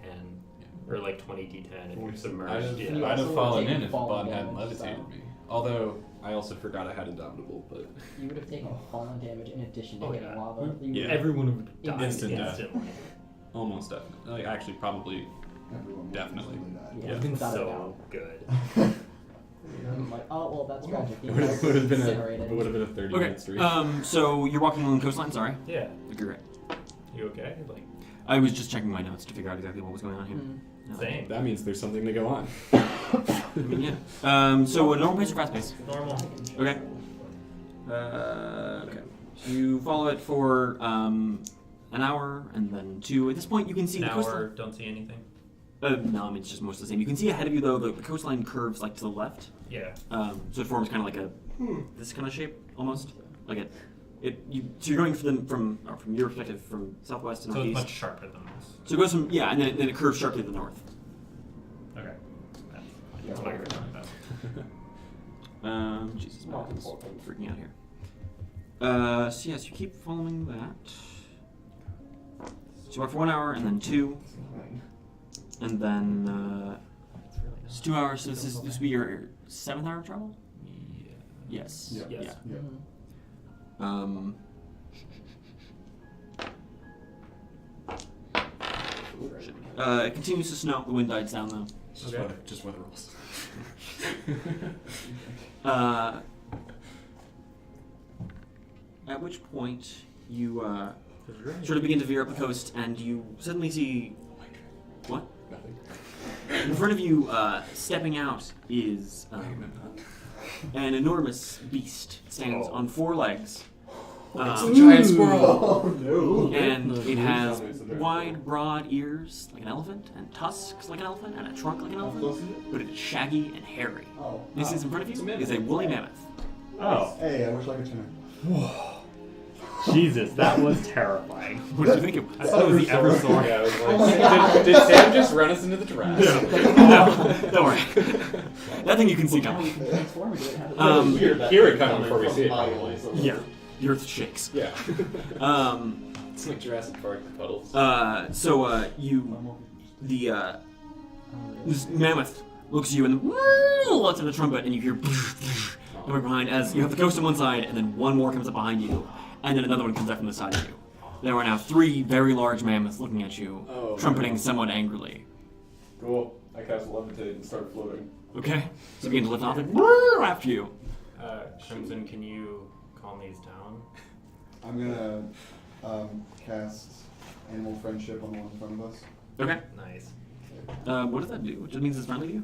Speaker 3: or like 20d10 if you're submerged.
Speaker 6: You
Speaker 2: I'd
Speaker 6: also
Speaker 2: have fallen
Speaker 6: taken
Speaker 2: in if
Speaker 6: falling
Speaker 2: Aban hadn't
Speaker 6: damage,
Speaker 2: levitated
Speaker 6: so-
Speaker 2: me. Although I also forgot I had Indomitable, but
Speaker 6: You would have taken fallen damage in addition to
Speaker 3: Oh,
Speaker 6: hitting
Speaker 3: yeah.
Speaker 6: lava. You
Speaker 2: Yeah.
Speaker 6: would-
Speaker 3: Everyone would die
Speaker 2: Instant death.
Speaker 3: instantly.
Speaker 2: almost definitely. Like actually, probably.
Speaker 10: Everyone would
Speaker 2: Definitely.
Speaker 10: easily die.
Speaker 6: Yeah,
Speaker 3: It would have been
Speaker 6: without a
Speaker 3: so
Speaker 6: doubt.
Speaker 3: good.
Speaker 6: I'm like, oh well, that's tragic.
Speaker 2: It would have been
Speaker 6: Incinerated.
Speaker 2: a 30-minute streak.
Speaker 1: So you're walking along the coastline. Sorry.
Speaker 3: Yeah.
Speaker 1: You're right.
Speaker 3: You okay? Like
Speaker 1: I was just checking my notes to figure out exactly what was going on here.
Speaker 6: Mm.
Speaker 1: No.
Speaker 3: same.
Speaker 2: That means there's something to go on.
Speaker 1: I mean, yeah. So a normal pace or fast pace?
Speaker 3: Normal.
Speaker 1: Okay. Okay. You follow it for an hour and then 2. At this point, you can see
Speaker 3: An
Speaker 1: the coastline.
Speaker 3: hour. Don't see anything.
Speaker 1: No, I mean it's just most of the same. You can see ahead of you though the coastline curves like to the left.
Speaker 3: Yeah.
Speaker 1: So it forms kind of like a this kind of shape almost. Like so you're going from your perspective from southwest to
Speaker 3: So it's
Speaker 1: northeast.
Speaker 3: much sharper than this.
Speaker 1: So it goes from and then it curves sharply to the north.
Speaker 3: Okay. That's what you're talking about.
Speaker 1: Jesus, my head's freaking out here. So yes, you keep following that. So you walk for 1 hour and then 2, and then it's 2 hours. So this will be your 7th hour of travel.
Speaker 3: Yeah.
Speaker 1: Yes.
Speaker 10: Yeah.
Speaker 3: Yes.
Speaker 1: Yeah.
Speaker 6: Mhm.
Speaker 1: It continues to snow. The wind dies down though.
Speaker 2: Just weather rules.
Speaker 1: At which point you sort of begin to veer up the coast, and you suddenly see what?
Speaker 2: Nothing.
Speaker 1: In front of you, stepping out is an enormous beast stands on 4 legs.
Speaker 7: It's a giant squirrel.
Speaker 4: Oh no.
Speaker 1: And it has wide, broad ears like an elephant, and tusks like an elephant, and a trunk like an elephant, but it is shaggy and hairy.
Speaker 5: Oh.
Speaker 1: This is in front of you is a woolly mammoth.
Speaker 3: Oh,
Speaker 5: Hey, I wish I could turn.
Speaker 3: Jesus, that was terrifying.
Speaker 1: What did you think it was?
Speaker 3: I thought it was the Eversword.
Speaker 2: Yeah, I was like, did Sam just run us into the trash?
Speaker 1: No, don't worry. That thing you can see coming.
Speaker 2: We hear it coming before we see it, probably.
Speaker 1: Yeah, the earth shakes.
Speaker 2: Yeah. It's like Jurassic Park puddles.
Speaker 1: This mammoth looks at you and lets out a trumpet, and you hear right behind as you have the ghost on one side, and then one more comes up behind you, and then another one comes up from the side of you. There are now 3 very large mammoths looking at you, trumpeting somewhat angrily.
Speaker 4: Cool. I cast levitate and start floating.
Speaker 1: Okay, so you begin to lift off and after you.
Speaker 3: Shrimson, can you calm these down?
Speaker 5: I'm gonna cast animal friendship on the one in front of us.
Speaker 1: Okay.
Speaker 3: Nice.
Speaker 1: What does that do? It just means it's friendly to you?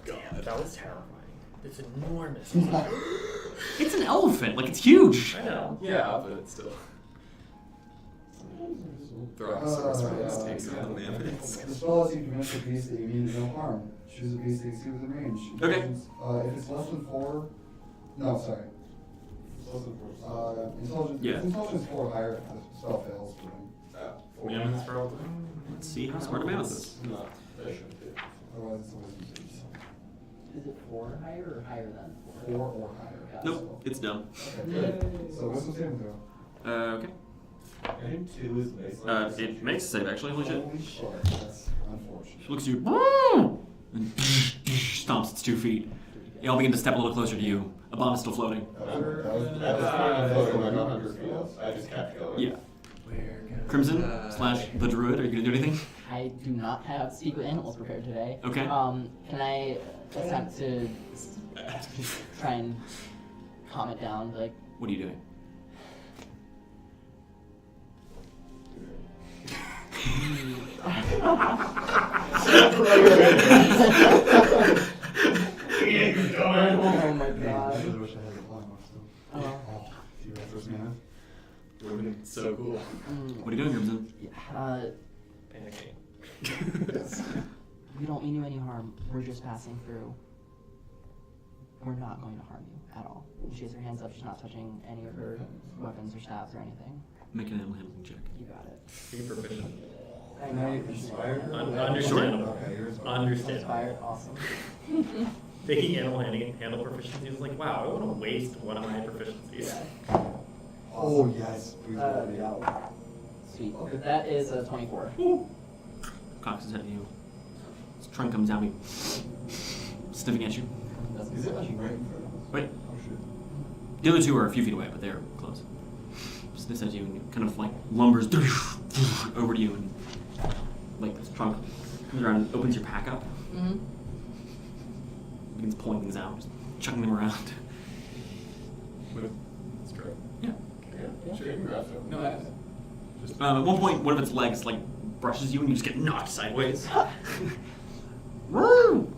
Speaker 3: God, that was terrifying. It's enormous.
Speaker 1: It's an elephant, like it's huge.
Speaker 3: I know.
Speaker 2: Yeah, but still.
Speaker 7: Throk takes out the mammoths.
Speaker 10: The spell lets you convince the beast that you mean no harm. Choose a beast that you see within range.
Speaker 1: Okay.
Speaker 10: If it's less than 4, no, sorry. Intelligence.
Speaker 1: Yeah.
Speaker 10: If intelligence 4 or higher, the spell fails for them.
Speaker 3: Mammoths for all the
Speaker 1: Let's see how smart a mammoth is.
Speaker 4: Not efficient.
Speaker 10: Otherwise, it's always mistakes.
Speaker 6: Is it 4 or higher or higher than
Speaker 10: 4 or higher.
Speaker 1: Nope, it's dumb.
Speaker 10: Okay, good. So wisdom saving throw.
Speaker 1: Okay.
Speaker 4: I think 2 is nice.
Speaker 1: It makes a save actually, holy shit.
Speaker 10: Holy shit, that's unfortunate.
Speaker 1: She looks at you and stomps its 2 feet. They all begin to step a little closer to you. Aban is still floating.
Speaker 4: That was floating like 100 feet. I just kept going.
Speaker 1: Yeah. Crimson / the Druid, are you gonna do anything?
Speaker 6: I do not have speak with animals prepared today.
Speaker 1: Okay.
Speaker 6: Can I attempt to try and calm it down? Like,
Speaker 1: What are you doing?
Speaker 6: oh my god.
Speaker 10: I wish I had the climb still.
Speaker 6: Oh.
Speaker 10: Do you have first mana?
Speaker 2: It would have been so cool.
Speaker 1: What are you doing, Crimson?
Speaker 2: Panicking.
Speaker 6: We don't mean you any harm. We're just passing through. We're not going to harm you at all. She has her hands up. She's not touching any of her weapons or staffs or anything.
Speaker 1: Make an animal handling check.
Speaker 6: You got it.
Speaker 3: Be proficient.
Speaker 10: Can I inspire her?
Speaker 3: Understandable.
Speaker 10: Okay, you're inspired.
Speaker 3: Understandable.
Speaker 6: Inspired. Awesome.
Speaker 3: Taking animal handle proficiency is like, wow, I want to waste one of my proficiencies.
Speaker 10: Oh, yes. Please roll me.
Speaker 6: Yeah. Sweet. Okay. That is a 24.
Speaker 1: Cocks his head at you. His trunk comes down, sniffing at you.
Speaker 10: Is it like right in front of us?
Speaker 1: Wait.
Speaker 10: Oh, shit.
Speaker 1: The other 2 are a few feet away, but they're close. Sniffs at you and kind of like lumbers over to you, and like this trunk comes around and opens your pack up.
Speaker 6: Mm-hmm.
Speaker 1: Begins pulling things out, just chucking them around.
Speaker 2: With stroke.
Speaker 1: Yeah.
Speaker 2: Sure, you can grab it. No, I just
Speaker 1: At one point, one of its legs like brushes you, and you just get knocked sideways. Woo!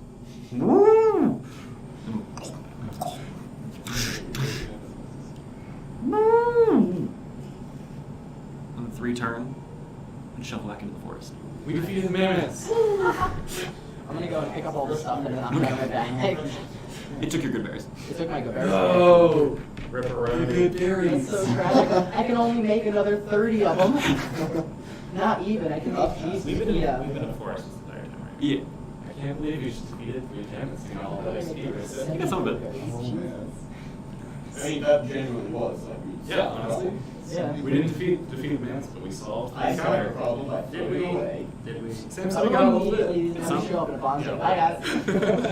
Speaker 1: Woo! Woo! And the 3 turn and shuffle back into the forest.
Speaker 2: we defeated the mammoths.
Speaker 6: I'm gonna go and pick up all the stuff and knock it out of my bag.
Speaker 1: It took your good berries.
Speaker 6: It took my good berries.
Speaker 2: Oh,
Speaker 3: Ripperoni.
Speaker 6: It's so tragic. I can only make another 30 of them. Not even. I can make cheese.
Speaker 3: We've been in
Speaker 6: Yeah.
Speaker 3: a forest this entire time, right?
Speaker 1: Yeah.
Speaker 2: I can't believe you just defeated 3 mammoths and all that XP.
Speaker 1: You got some of it.
Speaker 4: Oh, man. I mean, that genuinely was. Like,
Speaker 2: Yeah, honestly.
Speaker 6: Yeah.
Speaker 2: We didn't defeat the mammoths, but we solved the
Speaker 4: I saw your
Speaker 2: entire
Speaker 4: problem. I
Speaker 3: Did
Speaker 4: threw
Speaker 3: we?
Speaker 4: it away.
Speaker 3: Did we?
Speaker 2: Sam said
Speaker 6: I'm
Speaker 2: we got a little bit.
Speaker 6: immediately just gonna show up in a bond. Bye guys.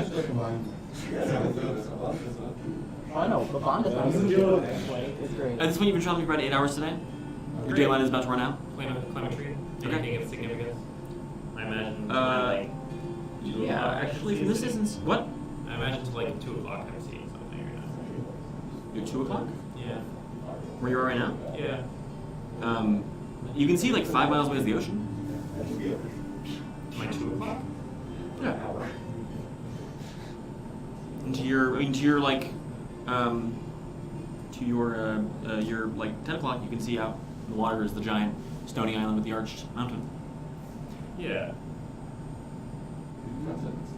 Speaker 10: Still combined.
Speaker 4: You guys haven't done this in a month, isn't it?
Speaker 6: Oh, I know, but bond is not
Speaker 2: Bond's a
Speaker 6: good.
Speaker 2: joke.
Speaker 6: It's great.
Speaker 1: At this point, you've been traveling for about 8 hours today. Your daylight is about to run out.
Speaker 3: Climb a tree.
Speaker 1: Okay.
Speaker 3: Anything of significance? I imagine like 2
Speaker 1: Yeah,
Speaker 3: o'clock.
Speaker 1: actually, from this distance, what?
Speaker 3: I imagine to like 2 o'clock I'm seeing something right now.
Speaker 1: You're 2 o'clock?
Speaker 3: Yeah.
Speaker 1: Where you are right now?
Speaker 3: Yeah.
Speaker 1: You can see like 5 miles away is the ocean.
Speaker 3: Am I 2 o'clock?
Speaker 1: Yeah. Into your like, to your like 10 o'clock, you can see out in the water is the giant stony island with the arched mountain.
Speaker 3: Yeah.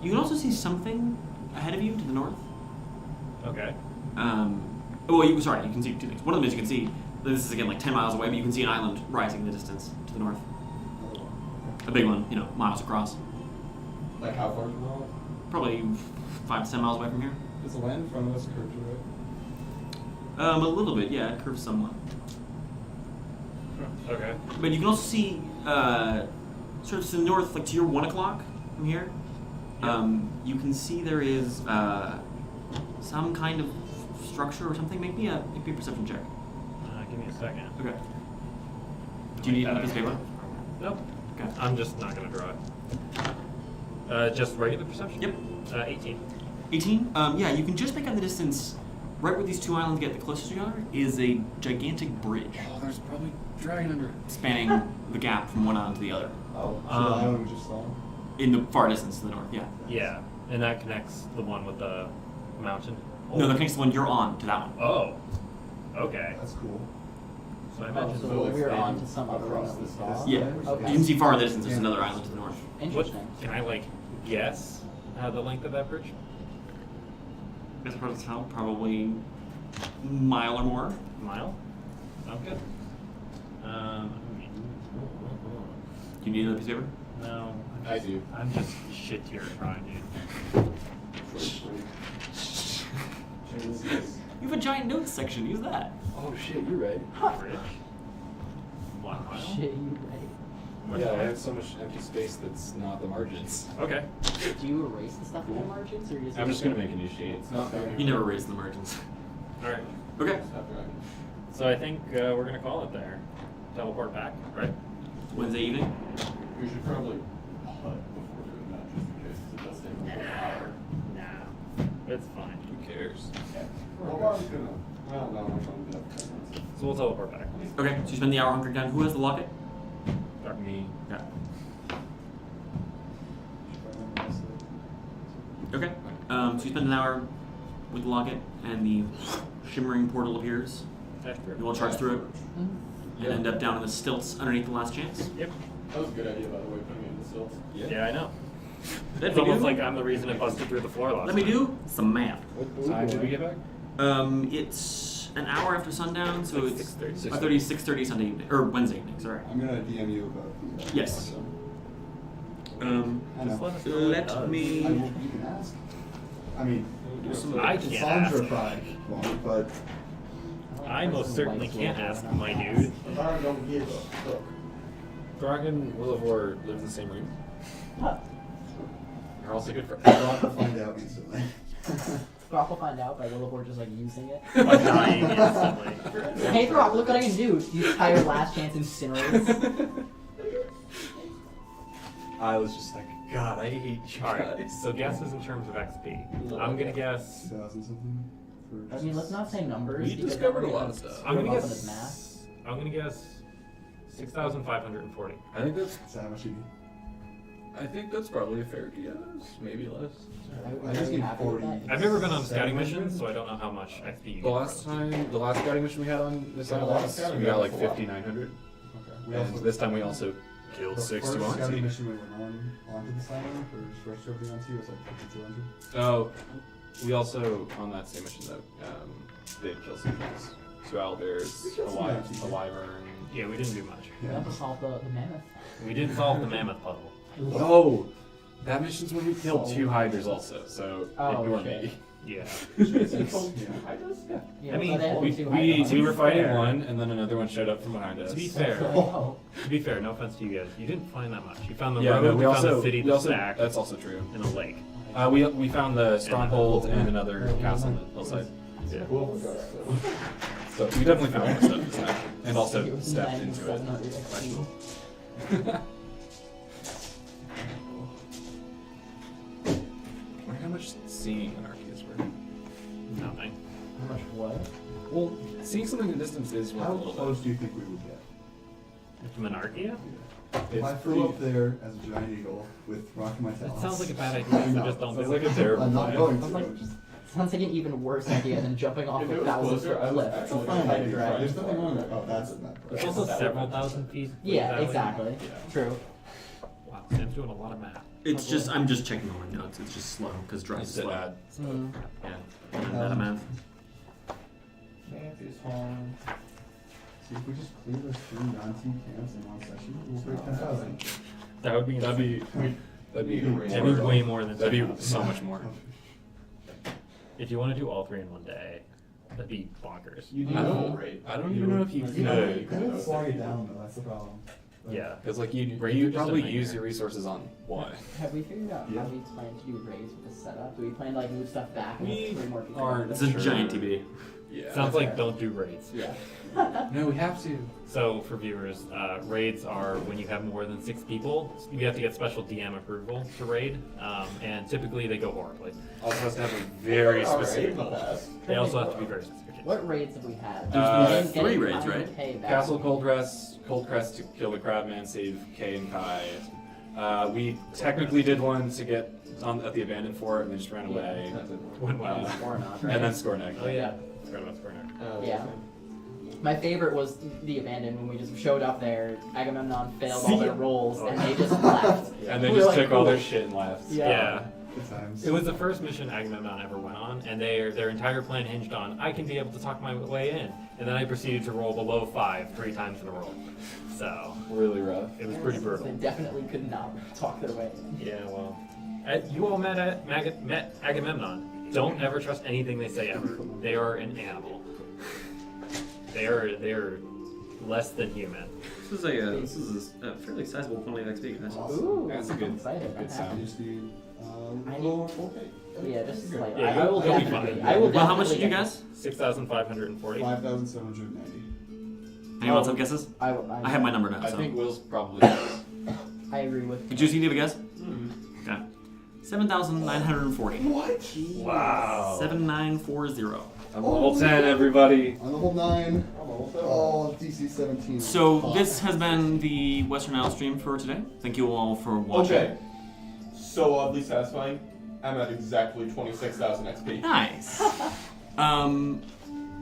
Speaker 1: You can also see something ahead of you to the north.
Speaker 3: Okay.
Speaker 1: You can see two things. One of them is you can see, this is again like 10 miles away, but you can see an island rising in the distance to the north. A big one, miles across.
Speaker 8: Like how far?
Speaker 1: Probably 5 to 10 miles away from here.
Speaker 10: Is the land in front of us curved to the right?
Speaker 1: A little bit, yeah, it curves somewhat.
Speaker 3: Okay.
Speaker 1: But you can also see, sort of to the north, like to your 1 o'clock from here, you can see there is some kind of structure or something. Make me a perception check.
Speaker 3: Give me a second.
Speaker 1: Okay. Do you need a piece of paper?
Speaker 3: Nope.
Speaker 1: Okay.
Speaker 3: I'm just not gonna draw it. Just regular perception?
Speaker 1: Yep.
Speaker 3: 18.
Speaker 1: 18? Yeah, you can just make out the distance. Right where these two islands get the closest to each other is a gigantic bridge
Speaker 7: Oh, there's probably a dragon under it.
Speaker 1: spanning the gap from one island to the other.
Speaker 10: Oh, so the island we just saw.
Speaker 1: In the far distance to the north, yeah.
Speaker 3: Yeah. And that connects the one with the mountain?
Speaker 1: No, that connects the one you're on to that one.
Speaker 3: Oh. Okay.
Speaker 10: That's cool.
Speaker 3: So I imagine
Speaker 6: So we're on to some other one that we saw?
Speaker 1: Yeah.
Speaker 6: Okay.
Speaker 1: You can see far in the distance, there's another island to the north.
Speaker 6: Interesting.
Speaker 3: Can I guess the length of that bridge?
Speaker 1: Guess what it's how? Probably a mile or more.
Speaker 3: Mile? Sounds good.
Speaker 1: Do you need another piece of paper?
Speaker 3: No.
Speaker 8: I do.
Speaker 3: I'm just shit here trying, dude.
Speaker 1: You have a giant notes section, use that.
Speaker 7: Oh shit, you're right.
Speaker 3: Bridge? 1 mile?
Speaker 6: Shit, you right.
Speaker 7: Yeah, I have so much empty space that's not the margins.
Speaker 3: Okay.
Speaker 6: Do you erase the stuff in the margins, or you just?
Speaker 7: I'm just gonna make a new sheet.
Speaker 8: It's not there.
Speaker 1: You never raise the margins.
Speaker 3: Alright.
Speaker 1: Okay.
Speaker 8: It's not there.
Speaker 3: So I think we're gonna call it there. Teleport back, right?
Speaker 1: Wednesday evening.
Speaker 4: We should probably hut before doing that, just in case it does take a whole hour.
Speaker 3: Nah. It's fine.
Speaker 7: Who cares?
Speaker 4: Well, I'm gonna. Well, no, I'm gonna do that 10 minutes.
Speaker 3: So we'll teleport back.
Speaker 1: Okay, so you spend the hour hunkering down. Who has the locket?
Speaker 3: Me.
Speaker 1: Yeah. Okay. So you spend an hour with the locket, and the shimmering portal appears. You will charge through it, and end up down in the stilts underneath the last chance.
Speaker 3: Yep.
Speaker 4: That was a good idea, by the way, putting it in the stilts.
Speaker 3: Yeah, I know.
Speaker 1: Let
Speaker 3: It's
Speaker 1: me
Speaker 3: almost
Speaker 1: do-
Speaker 3: like I'm the reason it busted through the floor last
Speaker 1: Let me
Speaker 3: time.
Speaker 1: do some math.
Speaker 7: What time did we get back?
Speaker 1: It's an hour after sundown, so
Speaker 3: Like
Speaker 1: it's
Speaker 3: 6:30.
Speaker 1: 6:30 Sunday evening, or Wednesday evening. Sorry.
Speaker 10: I'm gonna DM you about the.
Speaker 1: Yes.
Speaker 10: I know.
Speaker 3: let us know what it
Speaker 1: Let
Speaker 3: does.
Speaker 1: me.
Speaker 10: You can ask. I mean,
Speaker 3: I can't
Speaker 10: Cassandra
Speaker 3: ask.
Speaker 10: probably won't, but
Speaker 3: I most certainly can't ask, my dude.
Speaker 4: I don't give a fuck.
Speaker 7: Throk and Wilavor live in the same room.
Speaker 6: Huh.
Speaker 7: They're also good for.
Speaker 10: I'll find out instantly.
Speaker 6: Throk will find out by Wilavor just using it.
Speaker 3: By dying instantly.
Speaker 6: Hey Throk, look what I can do. You entire last chance incinerates.
Speaker 7: I was just like, God, I hate you
Speaker 3: Alright,
Speaker 7: guys.
Speaker 3: so guesses in terms of XP. I'm gonna guess.
Speaker 10: 2,000 something. For
Speaker 6: I mean, let's not say numbers.
Speaker 7: We
Speaker 6: because
Speaker 7: discovered
Speaker 6: then
Speaker 7: a
Speaker 6: we're
Speaker 7: lot of
Speaker 6: gonna
Speaker 7: stuff.
Speaker 3: I'm gonna
Speaker 6: screw up on his math.
Speaker 3: guess. I'm gonna guess 6,540.
Speaker 7: I think that's.
Speaker 10: Is that how much you
Speaker 7: I think that's probably a fair guess. Maybe less.
Speaker 10: I just need
Speaker 6: happy with
Speaker 10: 40.
Speaker 6: that.
Speaker 3: I've never been on scouting missions, so I don't know how much XP you
Speaker 7: The
Speaker 3: get.
Speaker 7: last scouting mission we had on this
Speaker 4: Yeah,
Speaker 7: island,
Speaker 4: last scouting
Speaker 7: we got like
Speaker 4: was a lot.
Speaker 7: 5,900.
Speaker 10: Okay. We
Speaker 7: And
Speaker 10: also,
Speaker 7: this time we also killed
Speaker 10: the
Speaker 7: 6
Speaker 10: first
Speaker 7: to
Speaker 10: scouting
Speaker 7: Auntie.
Speaker 10: mission we went onto this island for first over the Auntie was like 5,200.
Speaker 7: Oh, we also, on that same mission though, did kill some things. So owlbears,
Speaker 10: We killed some Aunties.
Speaker 7: a wyvern.
Speaker 3: Yeah, we didn't do much.
Speaker 6: We have to solve the mammoth.
Speaker 3: We did solve the mammoth puzzle.
Speaker 7: Oh! That mission's when we killed 2 hydras also, so
Speaker 6: Oh,
Speaker 7: ignore
Speaker 6: shit.
Speaker 7: me.
Speaker 3: Yeah.
Speaker 6: Yeah,
Speaker 3: I mean,
Speaker 6: so they
Speaker 3: we
Speaker 6: only do
Speaker 3: were
Speaker 7: fighting
Speaker 3: fair.
Speaker 7: one, and then another one showed up from behind us.
Speaker 3: To be fair,
Speaker 6: Oh.
Speaker 3: to be fair, no offense to you guys, you didn't find that much. You found the
Speaker 7: Yeah,
Speaker 3: road,
Speaker 7: but we
Speaker 3: you found
Speaker 7: also,
Speaker 3: the city,
Speaker 7: we
Speaker 3: the
Speaker 7: also
Speaker 3: stack,
Speaker 7: that's also true.
Speaker 3: and a lake.
Speaker 7: We found the stronghold and another castle on the hillside.
Speaker 3: Yeah.
Speaker 7: So we definitely found more stuff this time, and
Speaker 6: It
Speaker 7: also
Speaker 6: was
Speaker 7: stepped into it.
Speaker 6: 9,700 XP.
Speaker 7: I wonder how much seeing an arc is worth.
Speaker 3: Nothing.
Speaker 6: How much what?
Speaker 7: Well, seeing something in the distance is worth a
Speaker 10: How
Speaker 7: little
Speaker 10: close
Speaker 7: bit.
Speaker 10: do you think we would get?
Speaker 3: Monarchia?
Speaker 10: If I flew up there as a giant eagle with rock in my
Speaker 3: That
Speaker 10: talons.
Speaker 3: sounds like a bad idea, so just don't
Speaker 7: Sounds
Speaker 3: do
Speaker 7: like
Speaker 3: it.
Speaker 7: a terrible
Speaker 10: I'm not
Speaker 7: plan.
Speaker 10: going
Speaker 6: Sounds
Speaker 10: to.
Speaker 6: like, sounds like an even worse idea than jumping off
Speaker 4: If
Speaker 6: a
Speaker 4: it was
Speaker 6: 1,000
Speaker 4: closer,
Speaker 6: foot
Speaker 4: I
Speaker 6: cliff.
Speaker 4: would
Speaker 6: It's a
Speaker 4: actually
Speaker 6: fun
Speaker 4: try
Speaker 6: idea
Speaker 4: to
Speaker 6: to
Speaker 4: try
Speaker 6: drive.
Speaker 10: There's nothing wrong with it. Oh, that's not.
Speaker 3: It's also several thousand feet.
Speaker 6: Yeah,
Speaker 3: valley.
Speaker 6: exactly. True.
Speaker 3: Wow, Sam's doing a lot of math.
Speaker 1: It's just I'm just checking all my notes. It's just slow because drive is
Speaker 7: Just
Speaker 1: slow.
Speaker 7: add.
Speaker 6: Mm.
Speaker 1: Yeah. That math.
Speaker 8: Math is hard.
Speaker 10: See, if we just clear those 3 non-team camps in one session, we'll break 10,000.
Speaker 3: That would be
Speaker 7: That'd be
Speaker 3: That'd be way more than
Speaker 7: that'd be
Speaker 3: 10,000.
Speaker 7: so much more.
Speaker 3: If you want to do all 3 in one day, that'd be bonkers.
Speaker 8: You need
Speaker 7: I
Speaker 8: a
Speaker 7: don't-
Speaker 8: full rate.
Speaker 7: I don't even know if you
Speaker 10: You know, you
Speaker 7: could.
Speaker 10: could slog it down though. That's the problem.
Speaker 3: Yeah.
Speaker 7: Because like you
Speaker 3: just
Speaker 7: probably
Speaker 3: a nightmare.
Speaker 7: use your resources on what?
Speaker 6: Have we figured out
Speaker 10: Yeah.
Speaker 6: how we plan to do raids with this setup? Do we plan to like move stuff back and
Speaker 7: We
Speaker 6: have 3 more people?
Speaker 7: aren't
Speaker 1: It's a
Speaker 7: Sure.
Speaker 1: giant TBD.
Speaker 7: Yeah.
Speaker 3: Sounds like don't do raids.
Speaker 6: Yeah.
Speaker 7: No, we have to.
Speaker 3: So for viewers, raids are when you have more than 6 people. You have to get special DM approval to raid, and typically they go horribly.
Speaker 7: Also has to have a very
Speaker 8: Alright,
Speaker 7: specific
Speaker 8: in the
Speaker 7: goal.
Speaker 8: past.
Speaker 3: They also have to be very specific.
Speaker 6: What raids have we had?
Speaker 1: There's
Speaker 6: Getting
Speaker 1: 3 raids,
Speaker 6: Kai
Speaker 1: right?
Speaker 6: and Kay back.
Speaker 7: Castle Cold Crest to kill the Crabman, save Kay and Kai. We technically did one to get on at the abandoned fort and they just ran away.
Speaker 3: When well.
Speaker 6: Or not,
Speaker 7: And then
Speaker 6: right?
Speaker 7: Skornek.
Speaker 3: Oh yeah. Forgot about Scorner.
Speaker 6: Yeah. My favorite was the abandoned when we just showed up there. Agamemnon failed all their rolls and they just left.
Speaker 7: And they
Speaker 6: We were
Speaker 7: just
Speaker 6: like,
Speaker 7: took all
Speaker 6: cool.
Speaker 7: their shit and left.
Speaker 6: Yeah.
Speaker 10: Good times.
Speaker 3: It was the first mission Agamemnon ever went on, and their entire plan hinged on I can be able to talk my way in, and then I proceeded to roll below 5 3 times in a row. So
Speaker 7: Really rough.
Speaker 3: it was pretty
Speaker 6: They
Speaker 3: brutal.
Speaker 6: definitely could not talk their way in.
Speaker 3: Yeah, well, you all met Agamemnon. Don't ever trust anything they say ever. They are an animal. They are less than human.
Speaker 1: This is a fairly sizable quantity of XP, guys.
Speaker 6: Ooh,
Speaker 7: That's a
Speaker 6: I'm
Speaker 7: good-
Speaker 6: excited.
Speaker 7: good
Speaker 6: I'm
Speaker 7: sound.
Speaker 6: happy.
Speaker 10: You just need
Speaker 6: I
Speaker 10: lower full pay.
Speaker 6: Yeah, just like
Speaker 3: Yeah,
Speaker 6: I will
Speaker 3: you'll be
Speaker 6: definitely.
Speaker 3: fine.
Speaker 6: I will
Speaker 1: Well, how much did
Speaker 6: definitely
Speaker 1: you
Speaker 6: get-
Speaker 1: guess?
Speaker 3: 6,540.
Speaker 10: 5,790.
Speaker 1: Anyone else have guesses?
Speaker 6: I
Speaker 1: I have my number now.
Speaker 7: I
Speaker 1: So.
Speaker 7: think Will's probably.
Speaker 6: I agree with.
Speaker 1: Juicy, do you have a guess? Okay. 7,940.
Speaker 10: What?
Speaker 3: Wow.
Speaker 1: 7,940.
Speaker 7: I'm level 10, everybody.
Speaker 10: On level 9. Oh, DC 17.
Speaker 1: So
Speaker 10: Fuck.
Speaker 1: this has been the Western Isle stream for today. Thank you all for watching.
Speaker 4: Okay. So oddly satisfying. I'm at exactly 26,000 XP.
Speaker 1: Nice.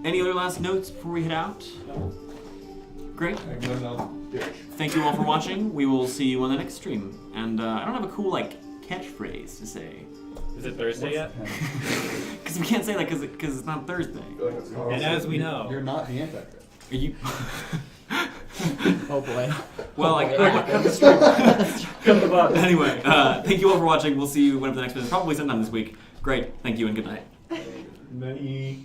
Speaker 1: Any other last notes before we head out?
Speaker 4: No.
Speaker 1: Great.
Speaker 4: Bitch.
Speaker 1: Thank you all for watching. We will see you on the next stream. And I don't have a cool catchphrase to say.
Speaker 3: Is it Thursday yet?
Speaker 1: Because we can't say that because it's not Thursday.
Speaker 3: And as we know,
Speaker 10: You're not the Antichrist.
Speaker 1: Are you?
Speaker 6: Oh boy.
Speaker 1: Well,
Speaker 6: Oh, boy.
Speaker 1: cut the stream.
Speaker 3: cut the bus.
Speaker 1: Anyway, thank you all for watching. We'll see you whenever the next one is. Probably sometime this week. Great. Thank you and good night.
Speaker 3: Night.